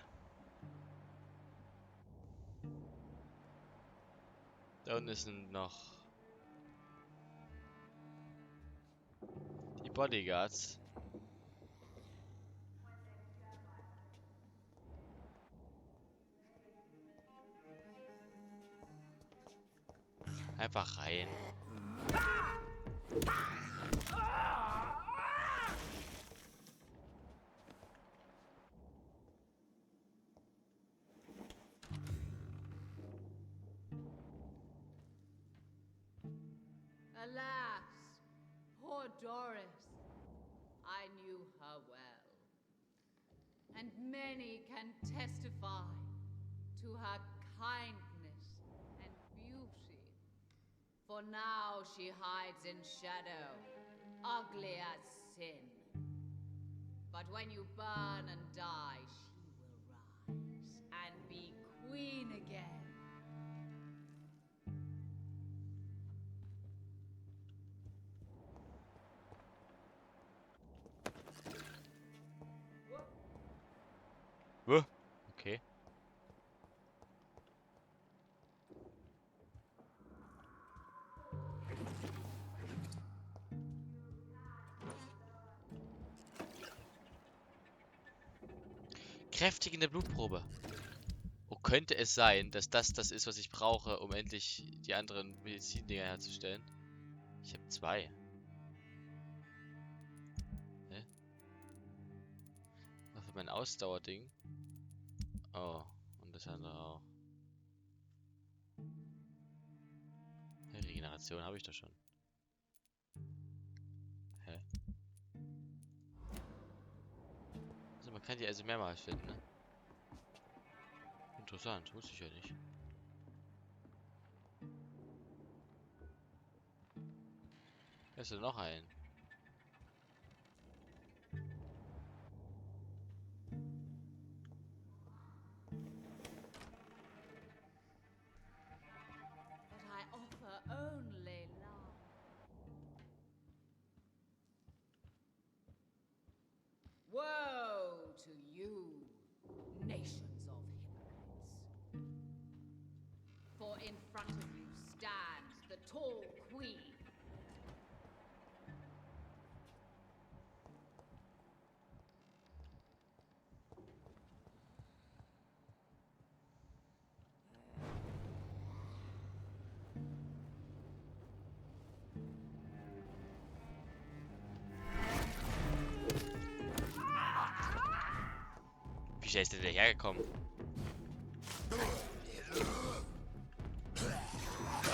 Da unten sind noch die Bodyguards. Einfach rein. Alas, poor Doris. I knew her well. And many can testify to her kindness and beauty. For now she hides in shadow, ugly as sin. But when you burn and die, she will rise and be queen again. Okay. Kräftigende Blutprobe. Oh, könnte es sein, dass das ist, was ich brauche, um endlich die anderen Medizindinger herzustellen? Ich habe 2. Hä? Ach, für mein Ausdauerding. Oh, und das andere auch. Regeneration habe ich doch schon. Hä? Also man kann die also mehrmals finden, ne? Interessant, wusste ich ja nicht. Da ist ja noch ein. But I offer only schnell ist der denn hergekommen?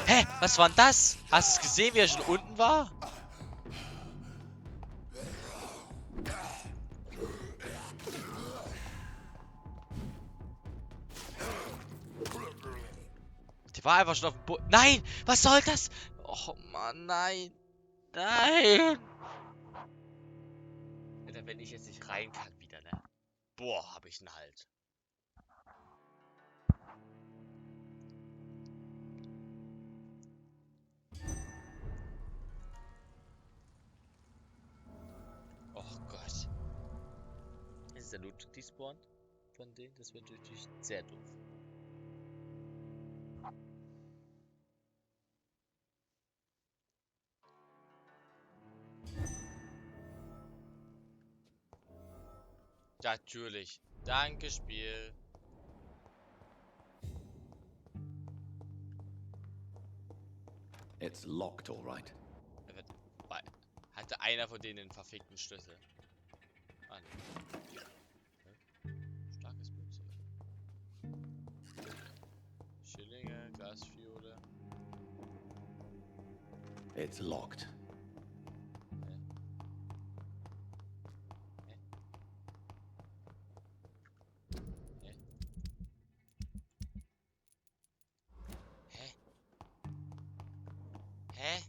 Hä? Was war denn das? Hast du es gesehen, wie er schon unten war? Der war einfach schon auf dem Boden. Nein! Was soll das? Oh Mann, nein! Nein! Alter, wenn ich jetzt nicht rein kann wieder, ne? Boah, hab ich einen Halt. Oh Gott. Ist der Loot despawned von denen? Das wird natürlich sehr doof. Natürlich. Danke, Spiel. It's locked, all right. Hatte einer von denen den verfickten Schlüssel? Ah, nee. Starkes Blut. Schillinge, Glasfiole. It's locked. Hä?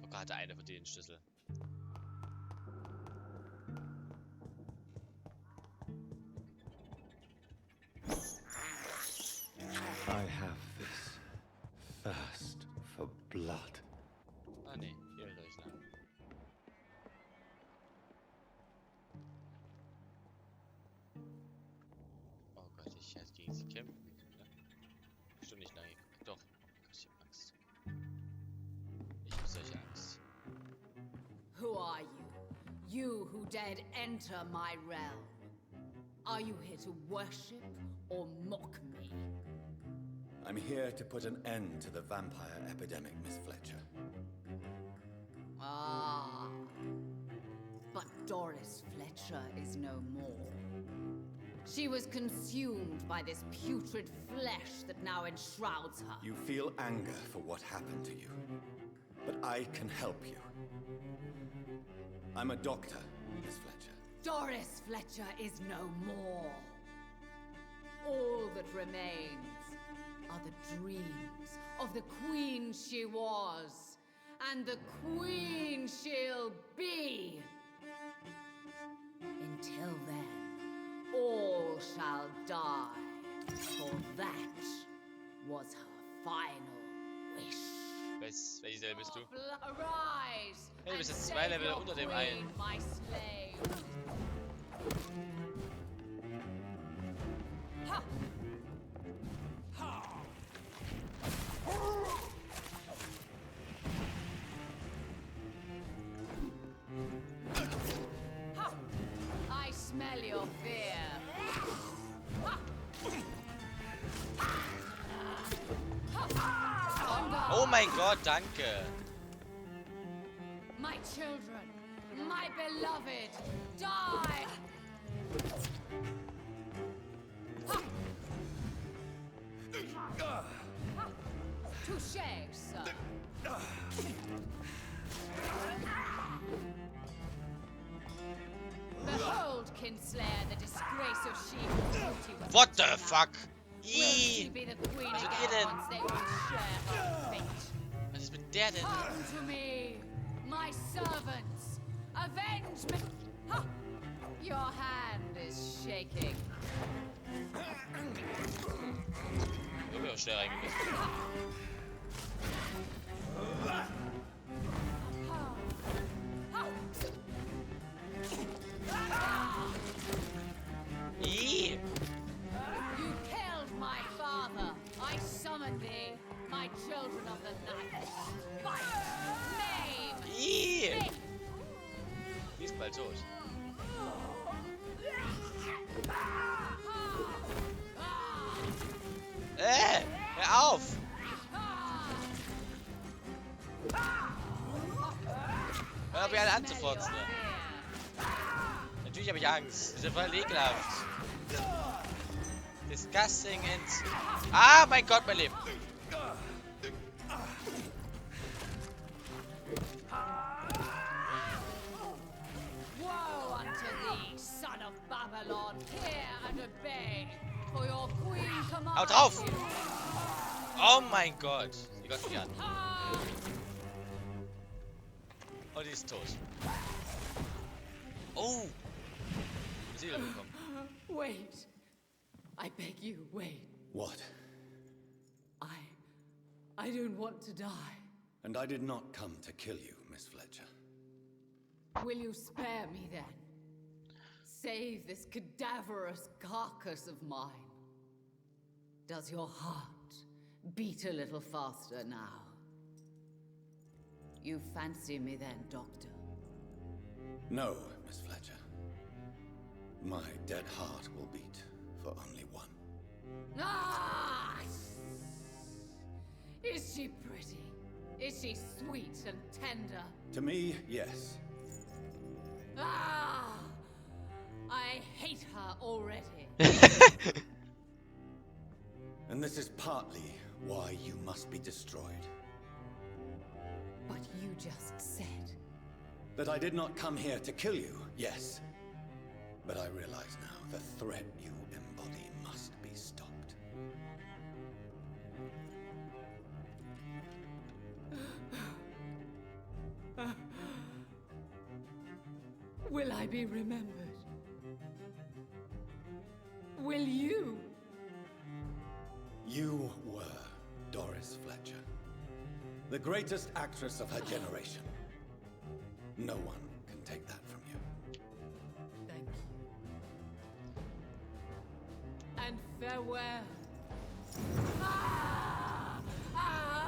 Locker hatte einer von denen Schlüssel. I have this thirst for blood. Ah ne, hier soll ich lang. Oh Gott, ich hätte gegen sie kämpfen. Ne? Stimmt nicht, nein. Doch. Ich hab Angst. Ich hab solche Angst. Who are you? You who dared enter my realm. Are you here to worship or mock me? I'm here to put an end to the vampire epidemic, Miss Fletcher. Ah. But Doris Fletcher is no more. She was consumed by this putrid flesh that now enshrouds her. You feel anger for what happened to you, but I can help you. I'm a doctor, Miss Fletcher. Doris Fletcher is no more. All that remains are the dreams of the queen she was, and the queen she'll be. Until then, all shall die, for that was her final wish. Welches Level bist du? Arise, Hey, du bist jetzt and 2 Level save unter your dem einen. queen, my slave. Ha! Ha! I smell your fear. Ha! Oh mein Gott, danke. My children, my beloved, die! Touché, sir. Behold, Kinslayer, the disgrace of she whose beauty was What the now. fuck? Will she be the queen Was again mit ihr denn? once they will share her fate? Was ist mit der denn? Come to me, my servants. Avenge me. Ha! Your hand is shaking. Ich bin auch schnell reingebissen. Ih! You killed my father. I summon thee, my children of the night. Fight! Name! Ih! Speak! Die ist bald tot. Hör auf! Hör auf, mich alle anzufurzen. Natürlich habe ich Angst. Die sind voll ekelhaft. Disgusting ins... Ah, mein Gott, mein Leben. Woe unto thee, son of Babylon! Hear and obey, for your queen Hau commands drauf! you. Oh mein Gott. Die Gott mich an. Oh, die ist tot. Oh! Seele bekommen. Wait. I beg you, wait. What? I don't want to die. And I did not come to kill you, Miss Fletcher. Will you spare me then? Save this cadaverous carcass of mine. Does your heart beat a little faster now? You fancy me then, Doctor? No, Miss Fletcher. My dead heart will beat for only one. Ah! Is she pretty? Is she sweet and tender? To me, yes. Ah! I hate her already. And this is partly why you must be destroyed. But you just said... That I did not come here to kill you, yes. But I realize now the threat you embody must be stopped. Will I be remembered? Will you? You were Doris Fletcher, the greatest actress of her generation. No one can take that from you. Thank you. And farewell. Ah! Ah!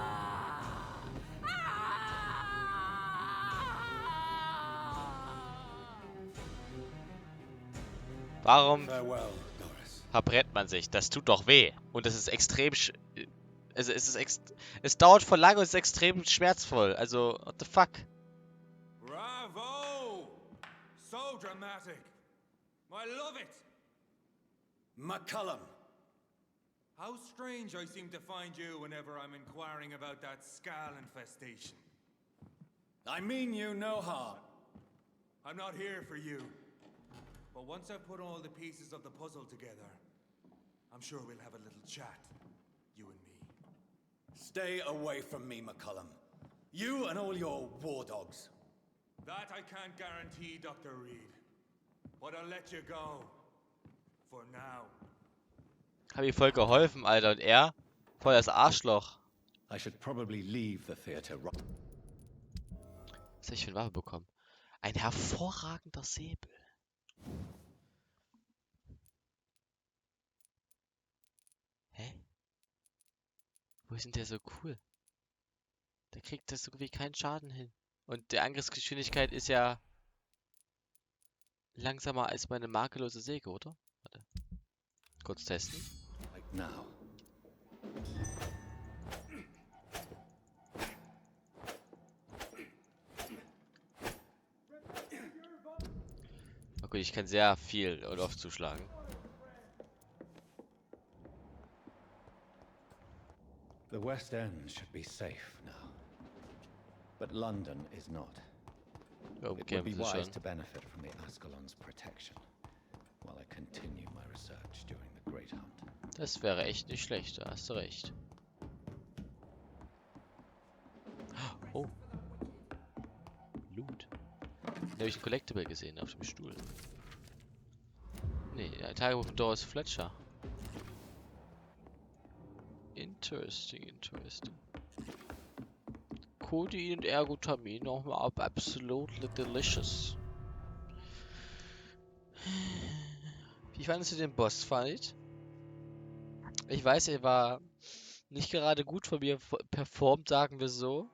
Warum Farewell, Doris. verbrennt man sich? Das tut doch weh. Und es ist extrem... Es dauert voll lange und es ist extrem schmerzvoll. Also, what the fuck? Bravo! So dramatic. I love it. McCullum. How strange I seem to find you whenever I'm inquiring about that Skal infestation. I mean you no harm. I'm not here for you. But once I've put all the pieces of the puzzle together, I'm sure we'll have a little chat, you and me. Stay away from me, McCullum. You and all your war dogs. That I can't guarantee, Dr. Reed. But I'll let you go. For now. Hab ihm voll geholfen, Alter. Und er? Voll das Arschloch. I should probably leave the theater. Was hab ich für eine Waffe bekommen? Ein hervorragender Säbel. Hä? Wo ist denn der so cool? Der kriegt das so wie keinen Schaden hin. Und die Angriffsgeschwindigkeit ist ja langsamer als meine makellose Säge, oder? Warte. Kurz testen. Like now. Na gut, ich kann sehr viel und oft zuschlagen. The West End should be safe now. But London is not. Oh, It would be wise to benefit from the Ascalon's protection while I continue my research during the Great Hunt. Das wäre echt nicht schlecht, da hast du recht. Oh. Loot. Da habe ich ein Collectible gesehen auf dem Stuhl. Nee, ein Tagebuch von Doris Fletcher. Interesting, interesting. Codein und Ergotamin nochmal ab. Absolutely delicious. Wie fandest du den Bossfight? Ich weiß, er war nicht gerade gut von mir performt, sagen wir so.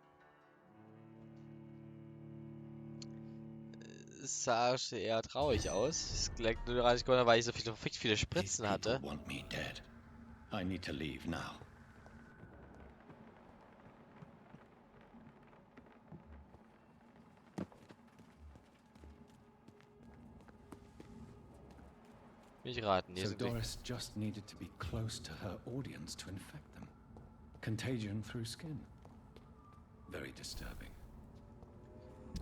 Es sah eher traurig aus. Es lag nur daran, weil ich so viele Spritzen hatte. Want me dead. I need to leave now. Mich raten, hier So sind wir. Doris just needed to be close to her audience to infect them. Contagion through skin. Very disturbing.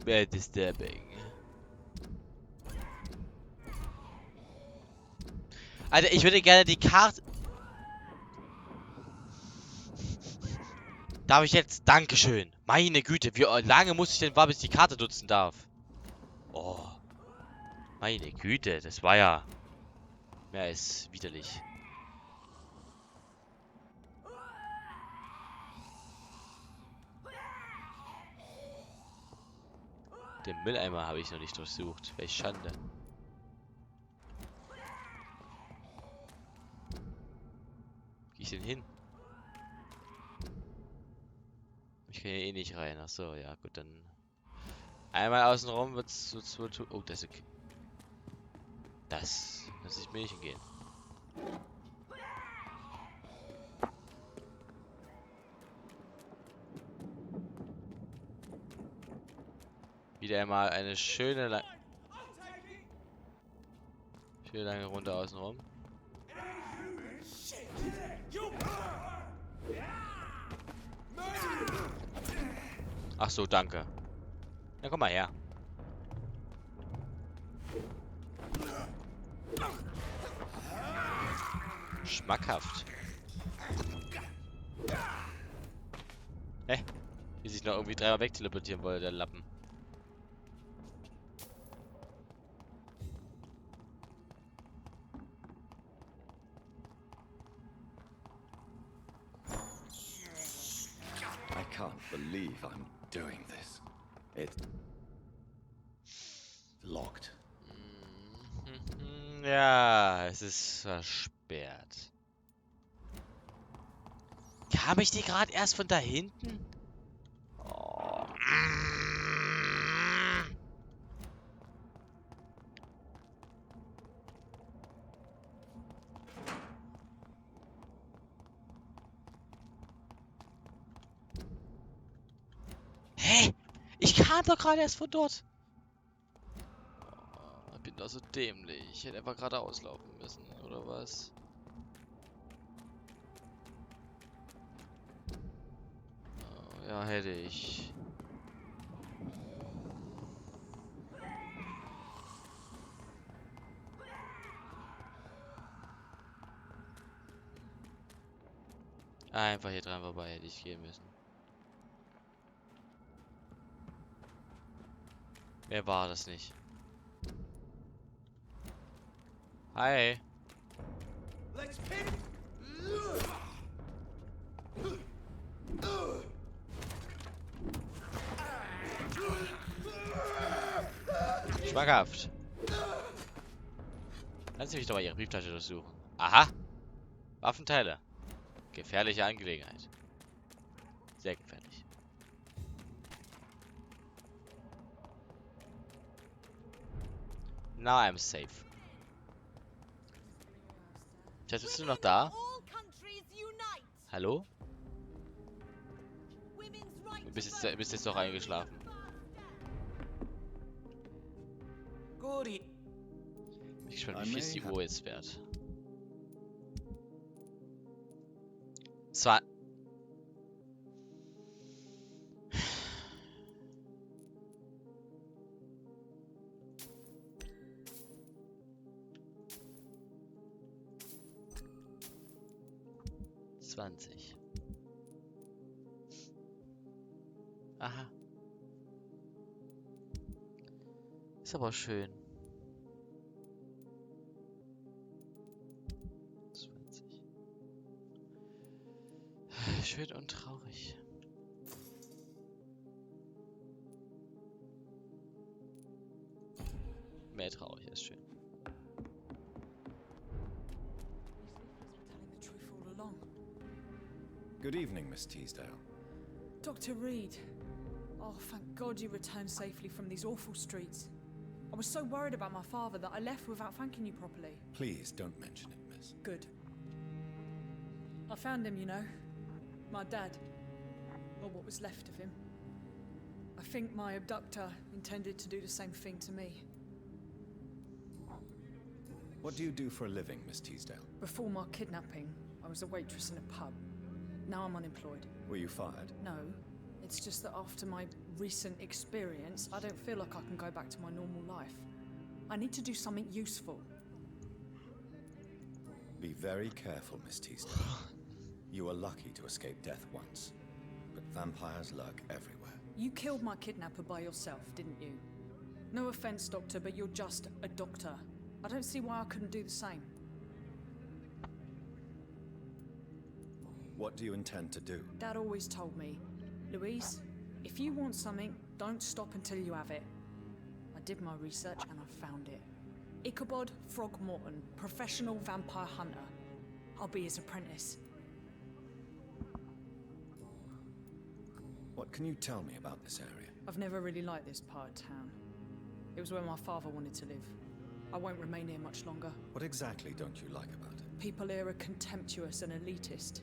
Very disturbing. Alter, ich würde gerne die Karte... Darf ich jetzt? Dankeschön. Meine Güte, wie lange muss ich denn warten, bis ich die Karte nutzen darf? Oh. Meine Güte, das war ja... mehr als widerlich. Den Mülleimer habe ich noch nicht durchsucht. Welch Schande. Wie gehe ich denn hin? Ich kann hier eh nicht rein. Achso, ja gut, dann... Einmal außenrum wird's oh, das ist okay. Das ich mir nicht hingehen. Wieder einmal eine schöne lange Runde außenrum. Ach so, danke. Ja, komm mal her. Schmackhaft. Hä? Wie sich noch irgendwie dreimal wegteleportieren wollte, der Lappen. I can't believe I'm doing this. It's locked. Ja, es ist versperrt. Kam ich die gerade erst von da hinten? Oh. Hä? Ich kam doch gerade erst von dort. Oh, ich bin doch so dämlich. Ich hätte einfach gerade auslaufen müssen, oder was? Oh, ja, hätte ich. Einfach hier dran vorbei hätte ich gehen müssen. Wer war das nicht? Hi. Schmackhaft. Lassen Sie mich doch mal Ihre Brieftasche durchsuchen. Aha. Waffenteile. Gefährliche Angelegenheit. Sehr gefährlich. Now I'm safe. Schatz, bist du noch da? Hallo? Du bist jetzt doch eingeschlafen. Ich bin gespannt, wie viel ist die Uhr jetzt wert. 20. Aha. Ist aber schön. 20. Schön und traurig. Mehr traurig als schön. Good evening, Miss Teasdale. Dr. Reed. Oh, thank God you returned safely from these awful streets. I was so worried about my father that I left without thanking you properly. Please don't mention it, miss. Good. I found him, you know. My dad. Or what was left of him. I think my abductor intended to do the same thing to me. What do you do for a living, Miss Teasdale? Before my kidnapping, I was a waitress in a pub. Now I'm unemployed. Were you fired? No. It's just that after my recent experience, I don't feel like I can go back to my normal life. I need to do something useful. Be very careful, Miss Teasdale. You were lucky to escape death once, but vampires lurk everywhere. You killed my kidnapper by yourself, didn't you? No offense, Doctor, but you're just a doctor. I don't see why I couldn't do the same. What do you intend to do? Dad always told me, Louise, if you want something, don't stop until you have it. I did my research and I found it. Ichabod Throgmorton, professional vampire hunter. I'll be his apprentice. What can you tell me about this area? I've never really liked this part of town. It was where my father wanted to live. I won't remain here much longer. What exactly don't you like about it? People here are contemptuous and elitist.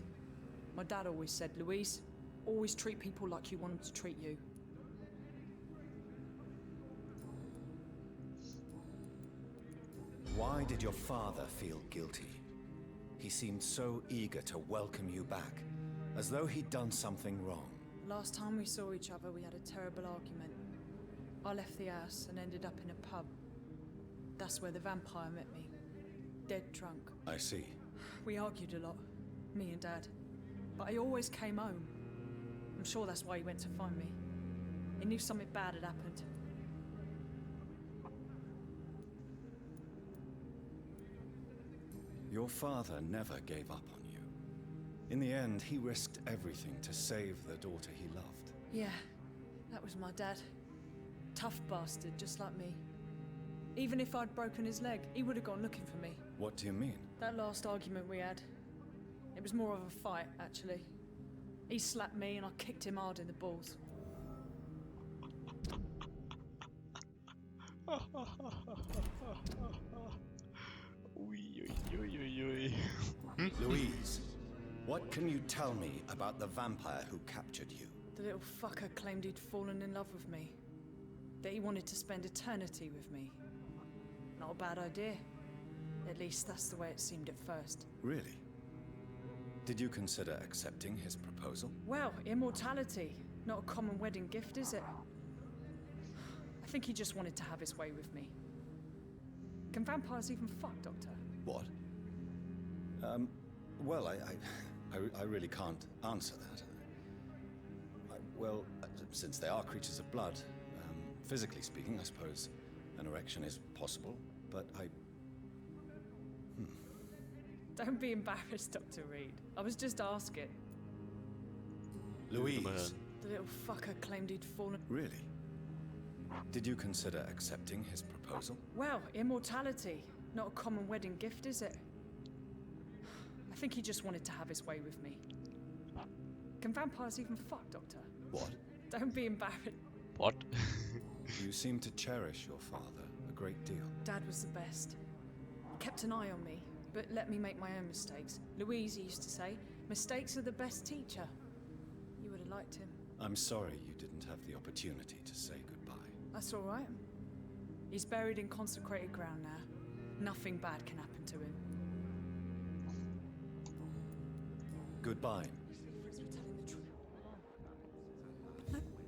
My dad always said, Louise, always treat people like you want them to treat you. Why did your father feel guilty? He seemed so eager to welcome you back, as though he'd done something wrong. Last time we saw each other, we had a terrible argument. I left the house and ended up in a pub. That's where the vampire met me. Dead drunk. I see. We argued a lot, me and Dad. But he always came home. I'm sure that's why he went to find me. He knew something bad had happened. Your father never gave up on you. In the end, he risked everything to save the daughter he loved. Yeah, that was my dad. Tough bastard, just like me. Even if I'd broken his leg, he would have gone looking for me. What do you mean? That last argument we had, it was more of a fight, actually. He slapped me and I kicked him hard in the balls. Louise, what can you tell me about the vampire who captured you? The little fucker claimed he'd fallen in love with me. That he wanted to spend eternity with me. Not a bad idea. At least that's the way it seemed at first. Really? Did you consider accepting his proposal? Well, immortality. Not a common wedding gift, is it? I think he just wanted to have his way with me. Can vampires even fuck, Doctor? What? Well, I really can't answer that. Well, since they are creatures of blood, physically speaking, I suppose an erection is possible, but Don't be embarrassed, Dr. Reed. I was just asking. Louise! The little fucker claimed he'd fallen... Really? Did you consider accepting his proposal? Well, immortality. Not a common wedding gift, is it? I think he just wanted to have his way with me. Can vampires even fuck, Doctor? What? Don't be embarrassed. What? You seem to cherish your father a great deal. Dad was the best. He kept an eye on me, but let me make my own mistakes. Louise used to say, mistakes are the best teacher. You would have liked him. I'm sorry you didn't have the opportunity to say goodbye. That's all right. He's buried in consecrated ground now. Nothing bad can happen to him. Goodbye.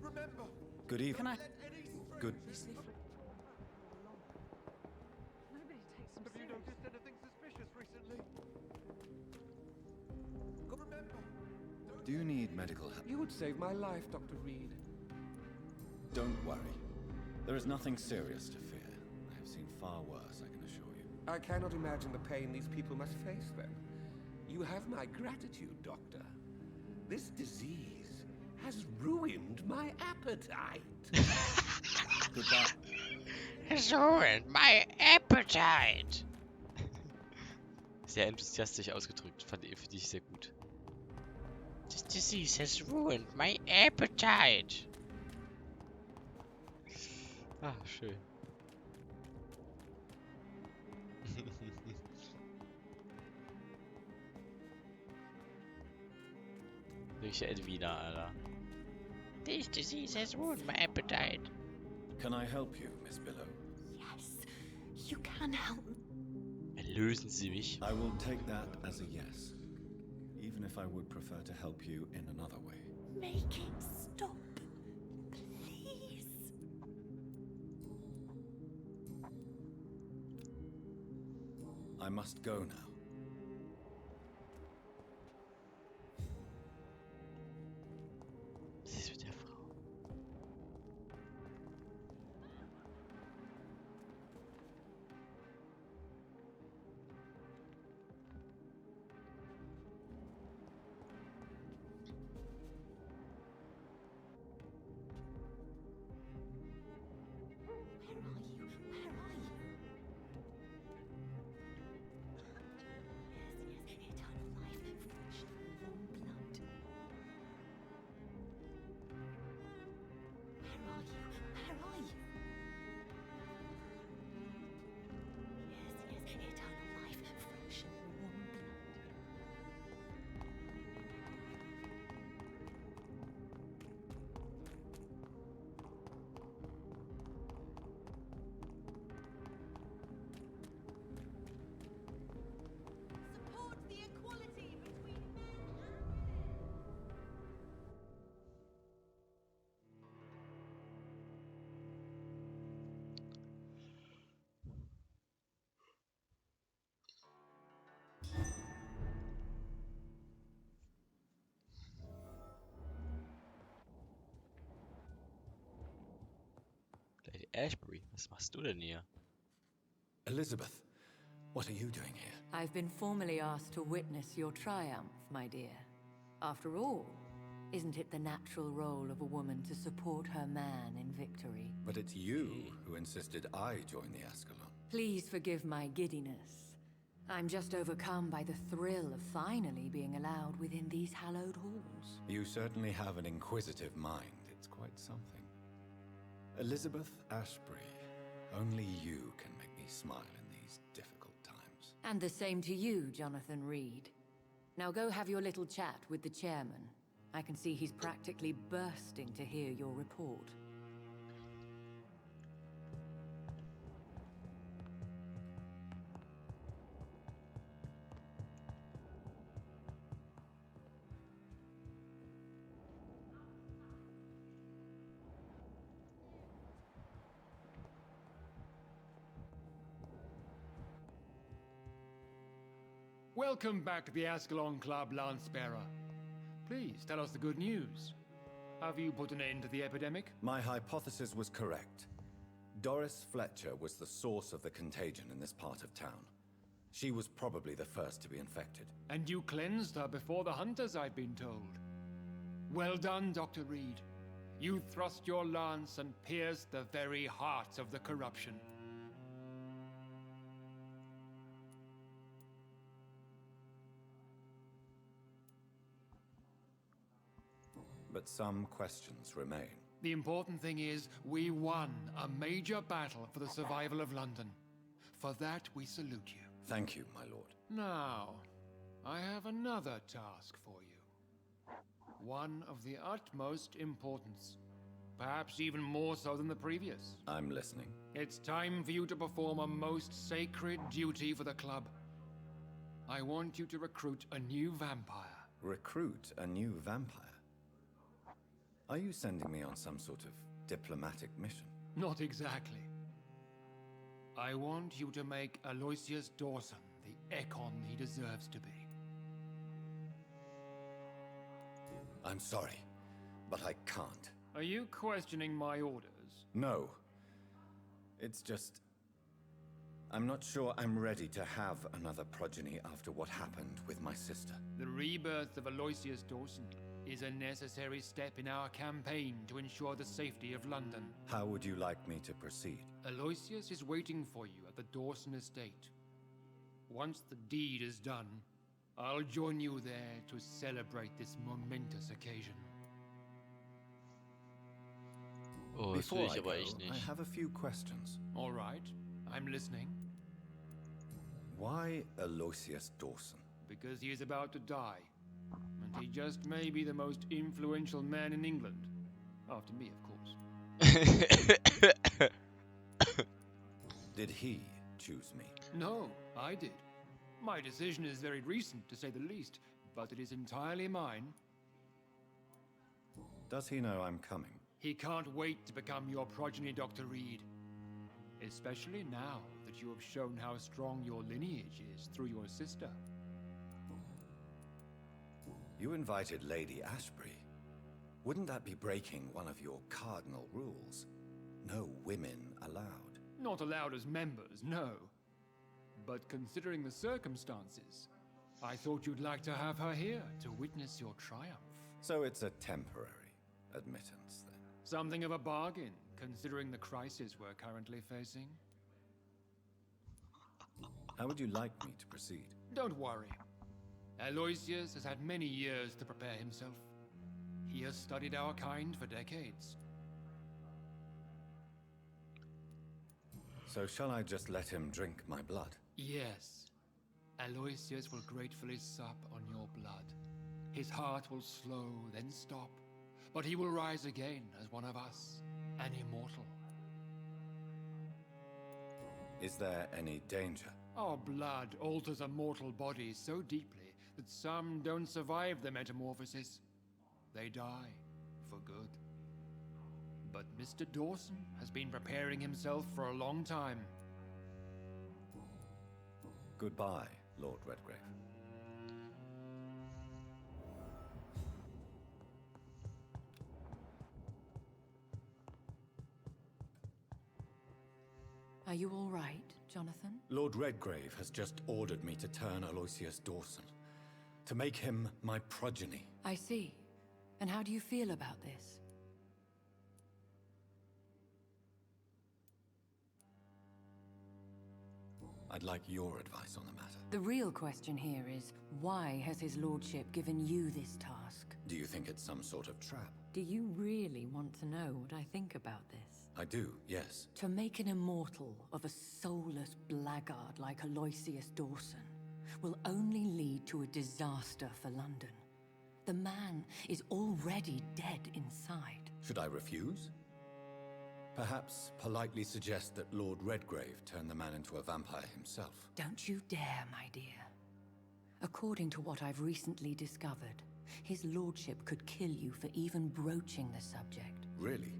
Remember. Good evening. Can I... Good... Have you noticed anything suspicious recently? Remember. Do you need medical help? You would save my life, Dr. Reed. Don't worry. There is nothing serious to fear. I have seen far worse, I can assure you. I cannot imagine the pain these people must face then. You have my gratitude, Doctor. This disease has ruined my appetite. Goodbye. Has ruined my appetite. Sehr enthusiastisch ausgedrückt, finde ich sehr gut. This disease has ruined my appetite. Ah, schön. Welche Edwina, Alter. This disease has ruined my appetite. Can I help you, Miss Billow? Yes, you can help me. A Erlösen Sie mich. I will take that as a yes, even if I would prefer to help you in another way. Make it stop, please. I must go now. Was ist mit der Frau? Support the equality between Lady Ashbury, was machst du denn hier? Elizabeth, what are you doing here? I've been formally asked to witness your triumph, my dear. After all, isn't it the natural role of a woman to support her man in victory? But it's you who insisted I join the Ascalon. Please forgive my giddiness. I'm just overcome by the thrill of finally being allowed within these hallowed halls. You certainly have an inquisitive mind. It's quite something. Elizabeth Ashbury, only you can make me smile in these difficult times. And the same to you, Jonathan Reed. Now go have your little chat with the chairman. I can see he's practically bursting to hear your report. Welcome back to the Ascalon Club, Lancebearer. Please tell us the good news. Have you put an end to the epidemic? My hypothesis was correct. Doris Fletcher was the source of the contagion in this part of town. She was probably the first to be infected. And you cleansed her before the hunters, I've been told. Well done, Dr. Reed. You thrust your lance and pierced the very heart of the corruption. But some questions remain. The important thing is, we won a major battle for the survival of London. For that, we salute you. Thank you, my lord. Now, I have another task for you. One of the utmost importance. Perhaps even more so than the previous. I'm listening. It's time for you to perform a most sacred duty for the club. I want you to recruit a new vampire. Recruit a new vampire? Are you sending me on some sort of diplomatic mission? Not exactly. I want you to make Aloysius Dawson the Ekon he deserves to be. I'm sorry, but I can't. Are you questioning my orders? No. It's just... I'm not sure I'm ready to have another progeny after what happened with my sister. The rebirth of Aloysius Dawson is a necessary step in our campaign to ensure the safety of London. How would you like me to proceed? Aloysius is waiting for you at the Dawson estate. Once the deed is done, I'll join you there to celebrate this momentous occasion. Oh, das will ich aber echt I nicht. have a few questions. All right, I'm listening. Why Aloysius Dawson? Because he is about to die. And he just may be the most influential man in England. After me, of course. Did he choose me? No, I did. My decision is very recent, to say the least, but it is entirely mine. Does he know I'm coming? He can't wait to become your progeny, Dr. Reed. Especially now that you have shown how strong your lineage is through your sister. You invited Lady Ashbury. Wouldn't that be breaking one of your cardinal rules? No women allowed. Not allowed as members, no. But considering the circumstances, I thought you'd like to have her here to witness your triumph. So it's a temporary admittance, then? Something of a bargain, considering the crisis we're currently facing. How would you like me to proceed? Don't worry. Aloysius has had many years to prepare himself. He has studied our kind for decades. So shall I just let him drink my blood? Yes. Aloysius will gratefully sup on your blood. His heart will slow, then stop. But he will rise again as one of us, an immortal. Is there any danger? Our blood alters a mortal body so deeply that some don't survive the metamorphosis. They die for good. But Mr. Dawson has been preparing himself for a long time. Goodbye, Lord Redgrave. Are you all right, Jonathan? Lord Redgrave has just ordered me to turn Aloysius Dawson, to make him my progeny. I see. And how do you feel about this? I'd like your advice on the matter. The real question here is, why has his lordship given you this task? Do you think it's some sort of trap? Do you really want to know what I think about this? I do, yes. To make an immortal of a soulless blackguard like Aloysius Dawson will only lead to a disaster for London. The man is already dead inside. Should I refuse? Perhaps politely suggest that Lord Redgrave turn the man into a vampire himself. Don't you dare, my dear. According to what I've recently discovered, his lordship could kill you for even broaching the subject. Really?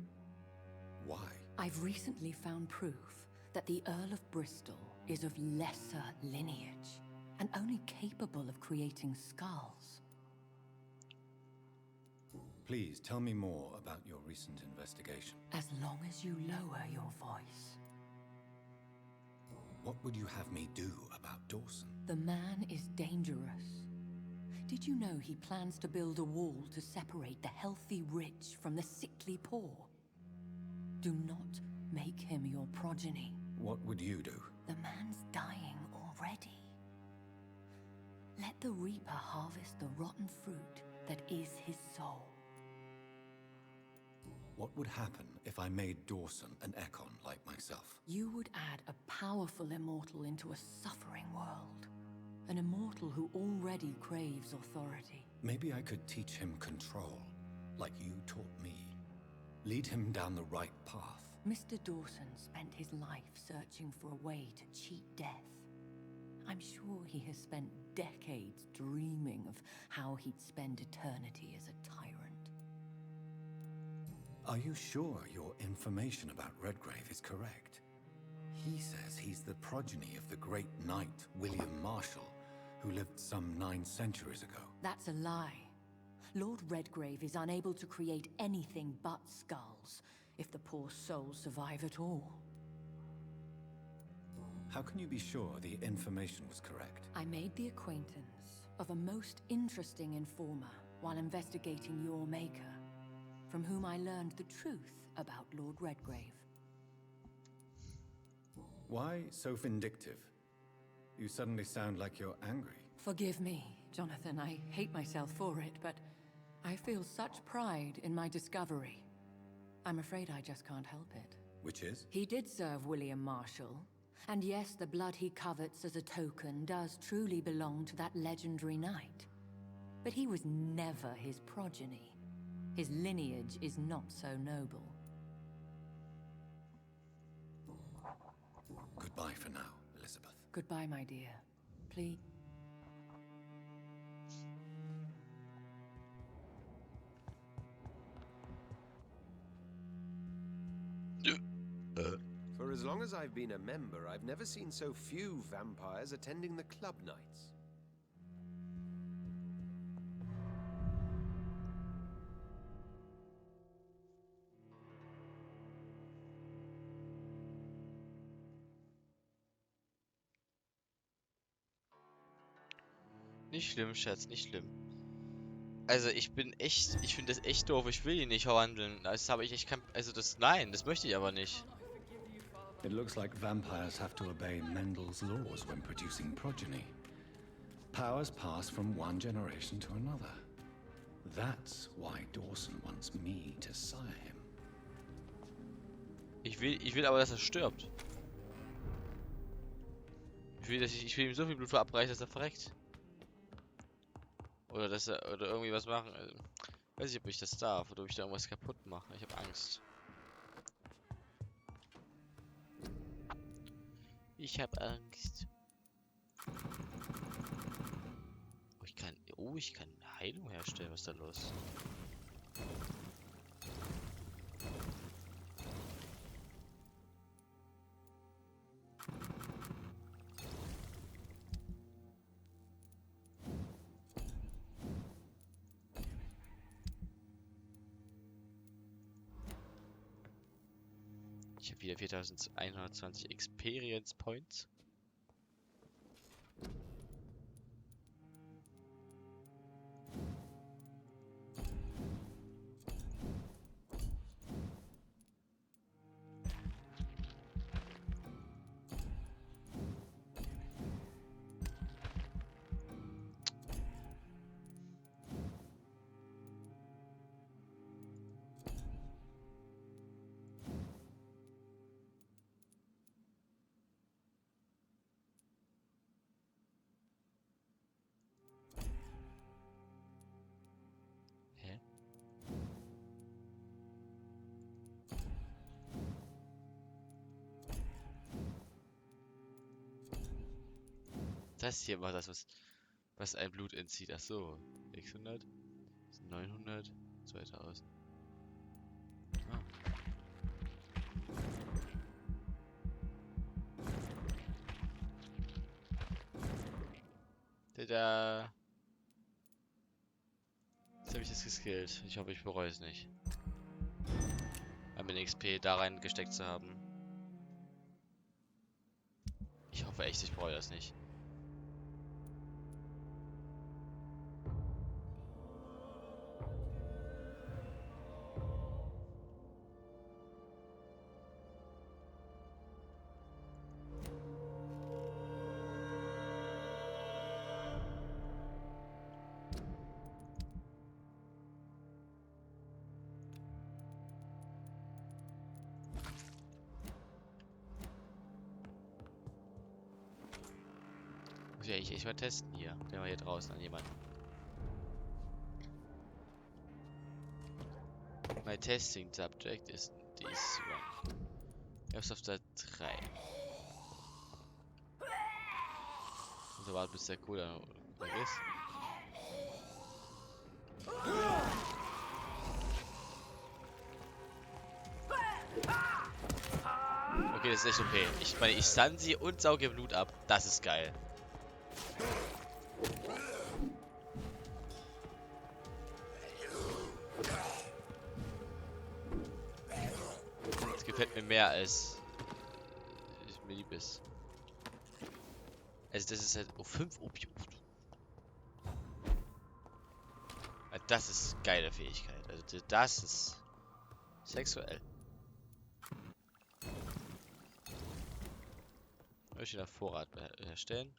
Why? I've recently found proof that the Earl of Bristol is of lesser lineage and only capable of creating skulls. Please tell me more about your recent investigation. As long as you lower your voice. What would you have me do about Dawson? The man is dangerous. Did you know he plans to build a wall to separate the healthy rich from the sickly poor? Do not make him your progeny. What would you do? The man's dying already. Let the Reaper harvest the rotten fruit that is his soul. What would happen if I made Dawson an Ekon like myself? You would add a powerful immortal into a suffering world. An immortal who already craves authority. Maybe I could teach him control, like you taught me. Lead him down the right path. Mr. Dawson spent his life searching for a way to cheat death. I'm sure he has spent decades dreaming of how he'd spend eternity as a tyrant. Are you sure your information about Redgrave is correct? He says he's the progeny of the great knight William Marshall, who lived some 9 centuries ago. That's a lie. Lord Redgrave is unable to create anything but skulls, if the poor souls survive at all. How can you be sure the information was correct? I made the acquaintance of a most interesting informer while investigating your maker, from whom I learned the truth about Lord Redgrave. Why so vindictive? You suddenly sound like you're angry. Forgive me, Jonathan. I hate myself for it, but I feel such pride in my discovery. I'm afraid I just can't help it. Which is? He did serve William Marshall. And yes, the blood he covets as a token does truly belong to that legendary knight. But he was never his progeny. His lineage is not so noble. Goodbye for now, Elizabeth. Goodbye, my dear. Please. For as long as I've been a member, I've never seen so few vampires attending the club nights. Nicht schlimm, Schatz, nicht schlimm. Also ich finde das echt doof. Ich will ihn nicht verwandeln. Das habe ich echt kein, also nein, das möchte ich aber nicht. It looks like vampires have to obey Mendel's laws when producing progeny. Powers pass from one generation to another. That's why Dawson wants me to sire him. Ich will aber, dass er stirbt. Ich will ihm so viel Blut verabreichen, dass er verreckt. Oder oder irgendwie was machen. Also, weiß ich, ob ich das darf oder ob ich da irgendwas kaputt mache. Ich habe Angst. Ich habe Angst. Ich kann Heilung herstellen. Was ist da los? Ich habe wieder 4120 Experience Points. Das hier war das, was ein Blut entzieht. Ach so. 600, 900, 2000. Ah. Tada. Jetzt habe ich das geskillt. Ich hoffe, ich bereue es nicht. Meine XP da rein gesteckt zu haben. Ich hoffe echt, ich bereue das nicht. Muss ich eigentlich echt mal testen hier. Der war hier draußen an jemanden. My testing subject is this one. Airsoft 3. Also warten bis der Cool dann weg ist. Okay, das ist echt okay. Ich meine, ich stun sie und sauge Blut ab. Das ist geil. Das gefällt mir mehr als mir lieb ist. Also das ist halt 5 Opium. Das ist geile Fähigkeit. Also das ist sexuell. Möchte ich nach Vorrat herstellen.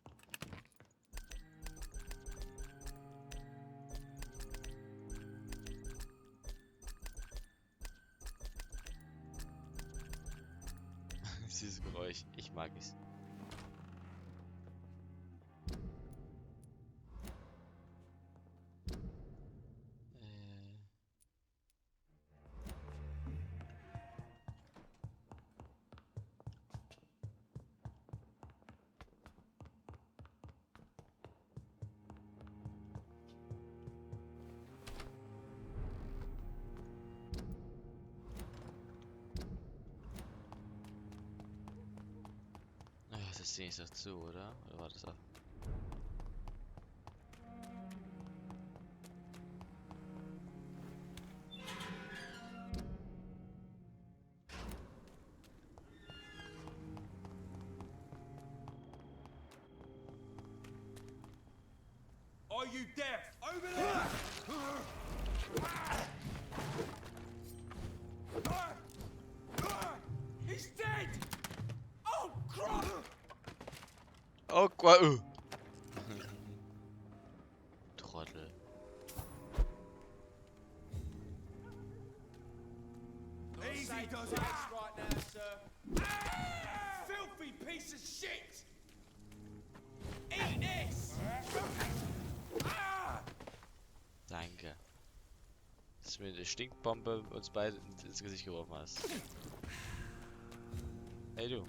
Dieses Geräusch, ich mag es. das Ding ist doch zu, oder? Oder war das auch? Are you deaf? Over there! He's dead! Oh, crap! Oh, Trottel. Easy does it right now, sir. Filthy piece of shit! Eat this! Danke. Dass du mir eine Stinkbombe uns beide ins Gesicht geworfen hast. Hey du.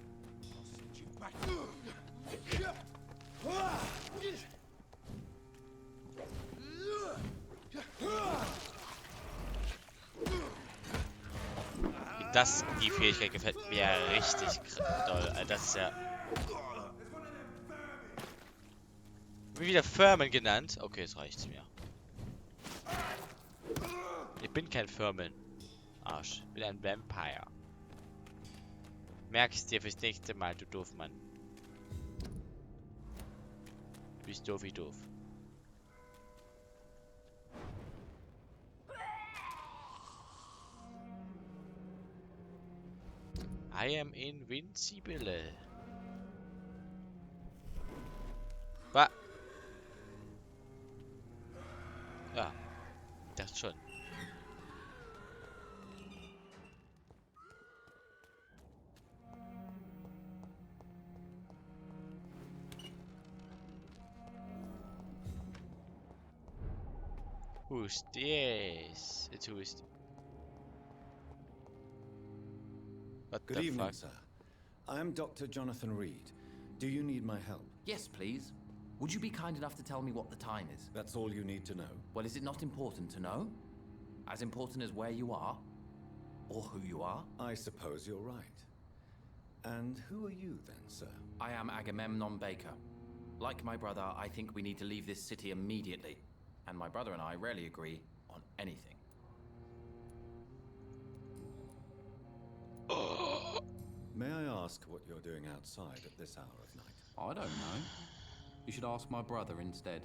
Die Fähigkeit gefällt mir ja richtig doll. Also das ist ja... Wie wieder Firmen genannt. Okay, jetzt reicht's mir. Ich bin kein Firmen. Arsch. Ich bin ein Vampire. Merk's dir fürs nächste Mal, du Doofmann. Du bist doof wie doof. I am invincible. Was? Ja, das schon. Who's this? It's who is... What Good the evening, fuck? sir. I am Dr. Jonathan Reed. Do you need my help? Yes, please. Would you be kind enough to tell me what the time is? That's all you need to know. Well, is it not important to know? As important as where you are? Or who you are? I suppose you're right. And who are you then, sir? I am Agamemnon Baker. Like my brother, I think we need to leave this city immediately. And my brother and I rarely agree on anything. May I ask what you're doing outside at this hour of night? I don't know. You should ask my brother instead.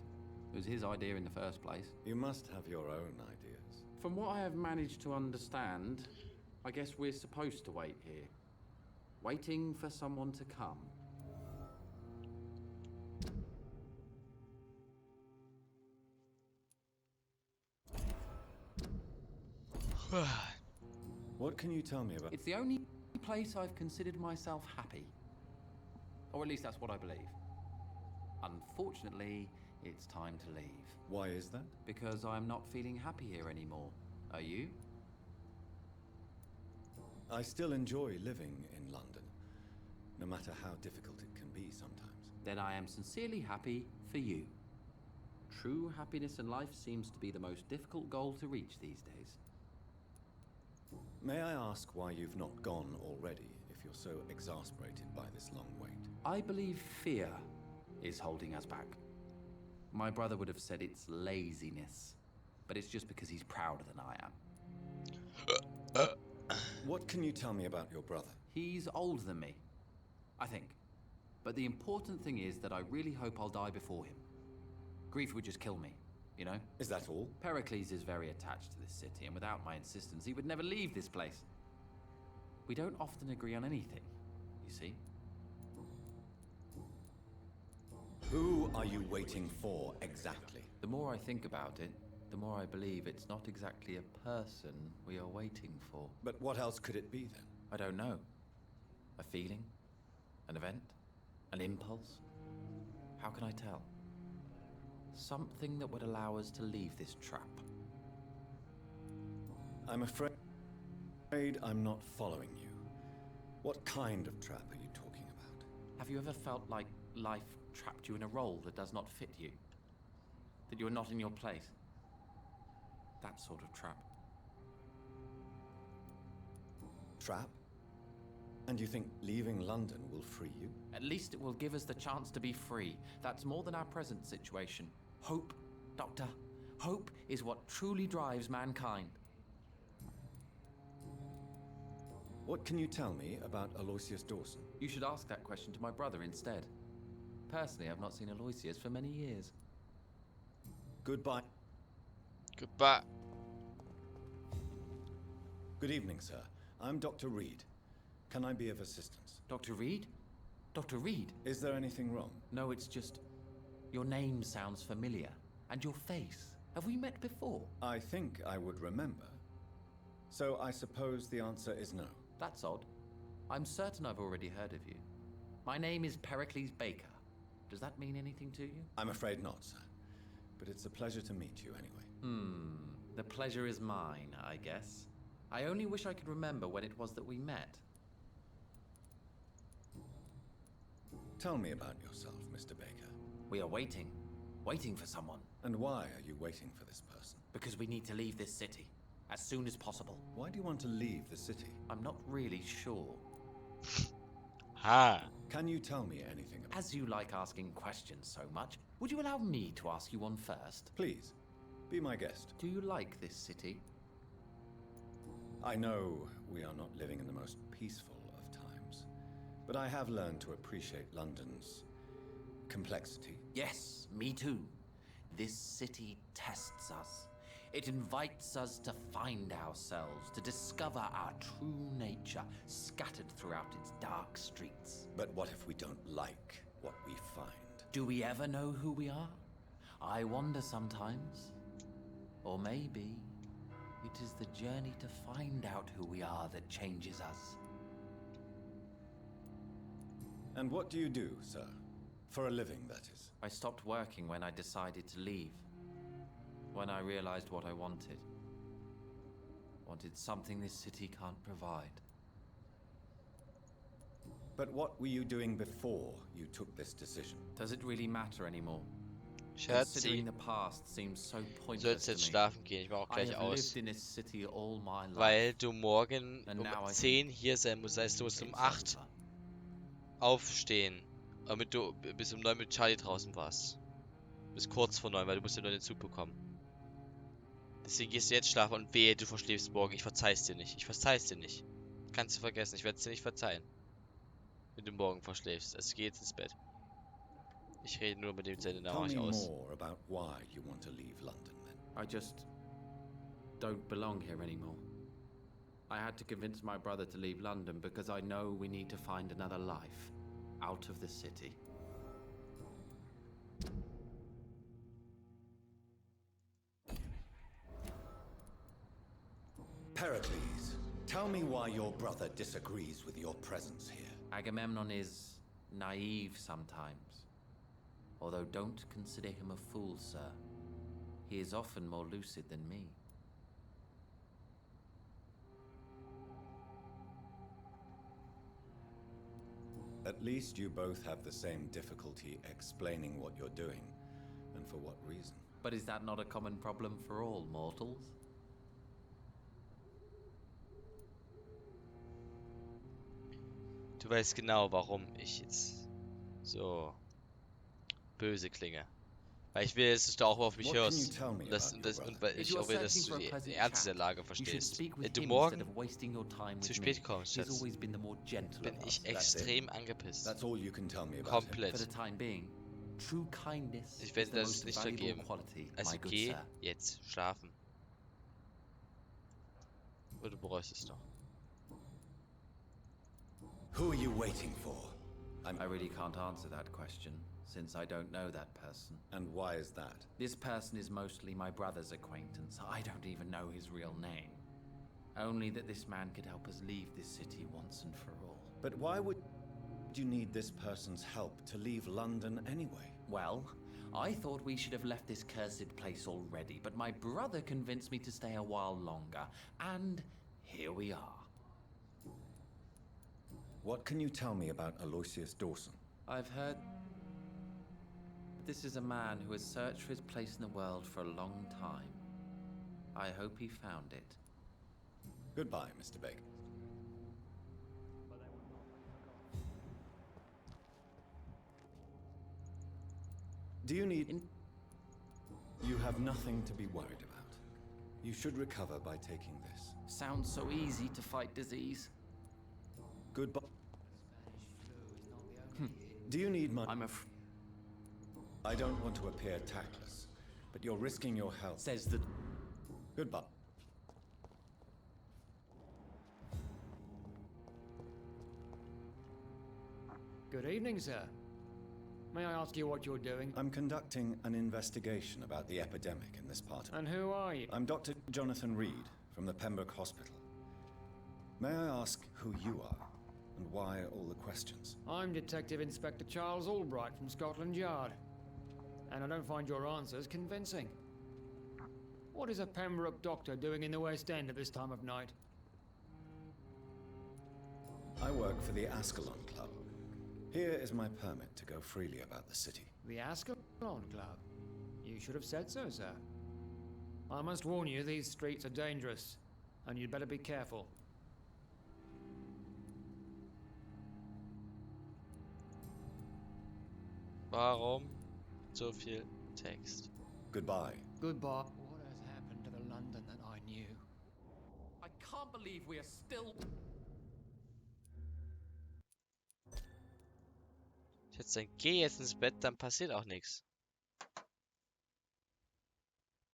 It was his idea in the first place. You must have your own ideas. From what I have managed to understand, I guess we're supposed to wait here. Waiting for someone to come. What can you tell me about... It's the only place I've considered myself happy. Or at least that's what I believe. Unfortunately, it's time to leave. Why is that? Because I'm not feeling happy here anymore. Are you? I still enjoy living in London, no matter how difficult it can be sometimes. Then I am sincerely happy for you. True happiness in life seems to be the most difficult goal to reach these days. May I ask why you've not gone already, if you're so exasperated by this long wait? I believe fear is holding us back. My brother would have said it's laziness, but it's just because he's prouder than I am. What can you tell me about your brother? He's older than me, I think. But the important thing is that I really hope I'll die before him. Grief would just kill me, you know? Is that all? Pericles is very attached to this city, and without my insistence, he would never leave this place. We don't often agree on anything, you see? Who are you waiting for, exactly? The more I think about it, the more I believe it's not exactly a person we are waiting for. But what else could it be, then? I don't know. A feeling? An event? An impulse? How can I tell? Something that would allow us to leave this trap. I'm afraid I'm not following you. What kind of trap are you talking about? Have you ever felt like life trapped you in a role that does not fit you? That you are not in your place? That sort of trap. Trap? And you think leaving London will free you? At least it will give us the chance to be free. That's more than our present situation. Hope, Doctor. Hope is what truly drives mankind. What can you tell me about Aloysius Dawson? You should ask that question to my brother instead. Personally, I've not seen Aloysius for many years. Goodbye. Goodbye. Good evening, sir. I'm Dr. Reed. Can I be of assistance? Dr. Reed? Dr. Reed? Is there anything wrong? No, it's just... your name sounds familiar. And your face. Have we met before? I think I would remember. So I suppose the answer is no. That's odd. I'm certain I've already heard of you. My name is Pericles Baker. Does that mean anything to you? I'm afraid not, sir. But it's a pleasure to meet you anyway. The pleasure is mine, I guess. I only wish I could remember when it was that we met. Tell me about yourself, Mr. Baker. We are waiting. Waiting for someone. And why are you waiting for this person? Because we need to leave this city. As soon as possible. Why do you want to leave the city? I'm not really sure. Ha! Can you tell me anything about... As you like asking questions so much, would you allow me to ask you one first? Please, be my guest. Do you like this city? I know we are not living in the most peaceful of times, but I have learned to appreciate London's complexity. Yes, me too. This city tests us. It invites us to find ourselves, to discover our true nature scattered throughout its dark streets. But what if we don't like what we find? Do we ever know who we are? I wonder sometimes. Or maybe it is the journey to find out who we are that changes us. And what do you do, sir? For a living, that is. I stopped working when I decided to leave. When I realized what I wanted. Wanted something this city can't provide. But what were you doing before you took this decision? Does it really matter anymore? Schatzi, Considering the past seems so du pointless sollst jetzt to me. schlafen gehen. Ich mach auch I gleich have aus. lived in this city all my life. Weil du morgen And um now I 10 hier sein musst. Das heißt, du musst um it's 8 over. aufstehen. Damit du bis um 9 mit Charlie draußen warst. Bis kurz vor 9, weil du musst ja nur den Zug bekommen. Deswegen gehst du jetzt schlafen und wehe, du verschläfst morgen. Ich verzeih's dir nicht. Ich verzeih's dir nicht. Kannst du vergessen. Ich werde es dir nicht verzeihen. Wenn du morgen verschläfst. Also geh jetzt ins Bett. Ich rede nur mit dem Zähne, da mach ich aus. More about why you want to leave London, then. I just don't belong here anymore. I had to convince my brother to leave London because I know we need to find another life out of the city. Pericles, tell me why your brother disagrees with your presence here. Agamemnon is naive sometimes. Although don't consider him a fool, sir. He is often more lucid than me. At least you both have the same difficulty explaining what you're doing, and for what reason. But is that not a common problem for all mortals? Du weißt genau, warum ich jetzt so böse klinge. Weil ich will, dass du auch auf mich What can you hörst. tell me Und weil If ich you are auch will, dass searching du for a die pleasant Ernst der chat, Lage you should verstehst. speak Wenn with du him morgen instead of wasting your time zu with spät me. kommst, He's Schatz, always been the more gentle bin of us. ich extrem angepisst. That's all you can tell me about For Komplett. the time being, true kindness Ich is werde the das most nicht valuable vergeben. quality, Also my good geh sir. jetzt schlafen. Oder du bereust es noch. Who are you waiting for? I really can't answer that question, since I don't know that person. And why is that? This person is mostly my brother's acquaintance. I don't even know his real name. Only that this man could help us leave this city once and for all. But why would you need this person's help to leave London anyway? Well, I thought we should have left this cursed place already, but my brother convinced me to stay a while longer, and here we are. What can you tell me about Aloysius Dawson? I've heard this is a man who has searched for his place in the world for a long time. I hope he found it. Goodbye, Mr. Baker. Do you need... You have nothing to be worried about. You should recover by taking this. Sounds so easy to fight disease. Goodbye. Do you need my... I don't want to appear tactless, but you're risking your health. Says that... Goodbye. Good evening, sir. May I ask you what you're doing? I'm conducting an investigation about the epidemic in this part of... And who are you? I'm Dr. Jonathan Reed from the Pembroke Hospital. May I ask who you are and why all the questions? I'm Detective Inspector Charles Albright from Scotland Yard. And I don't find your answers convincing. What is a Pembroke doctor doing in the West End at this time of night? I work for the Ascalon Club. Here is my permit to go freely about the city. The Ascalon Club? You should have said so, sir. I must warn you, these streets are dangerous, and you'd better be careful. Warum so viel Text? Goodbye. Goodbye. What has happened to the London that I knew? I can't believe we are still... Ich jetzt dann geh jetzt ins Bett, dann passiert auch nichts.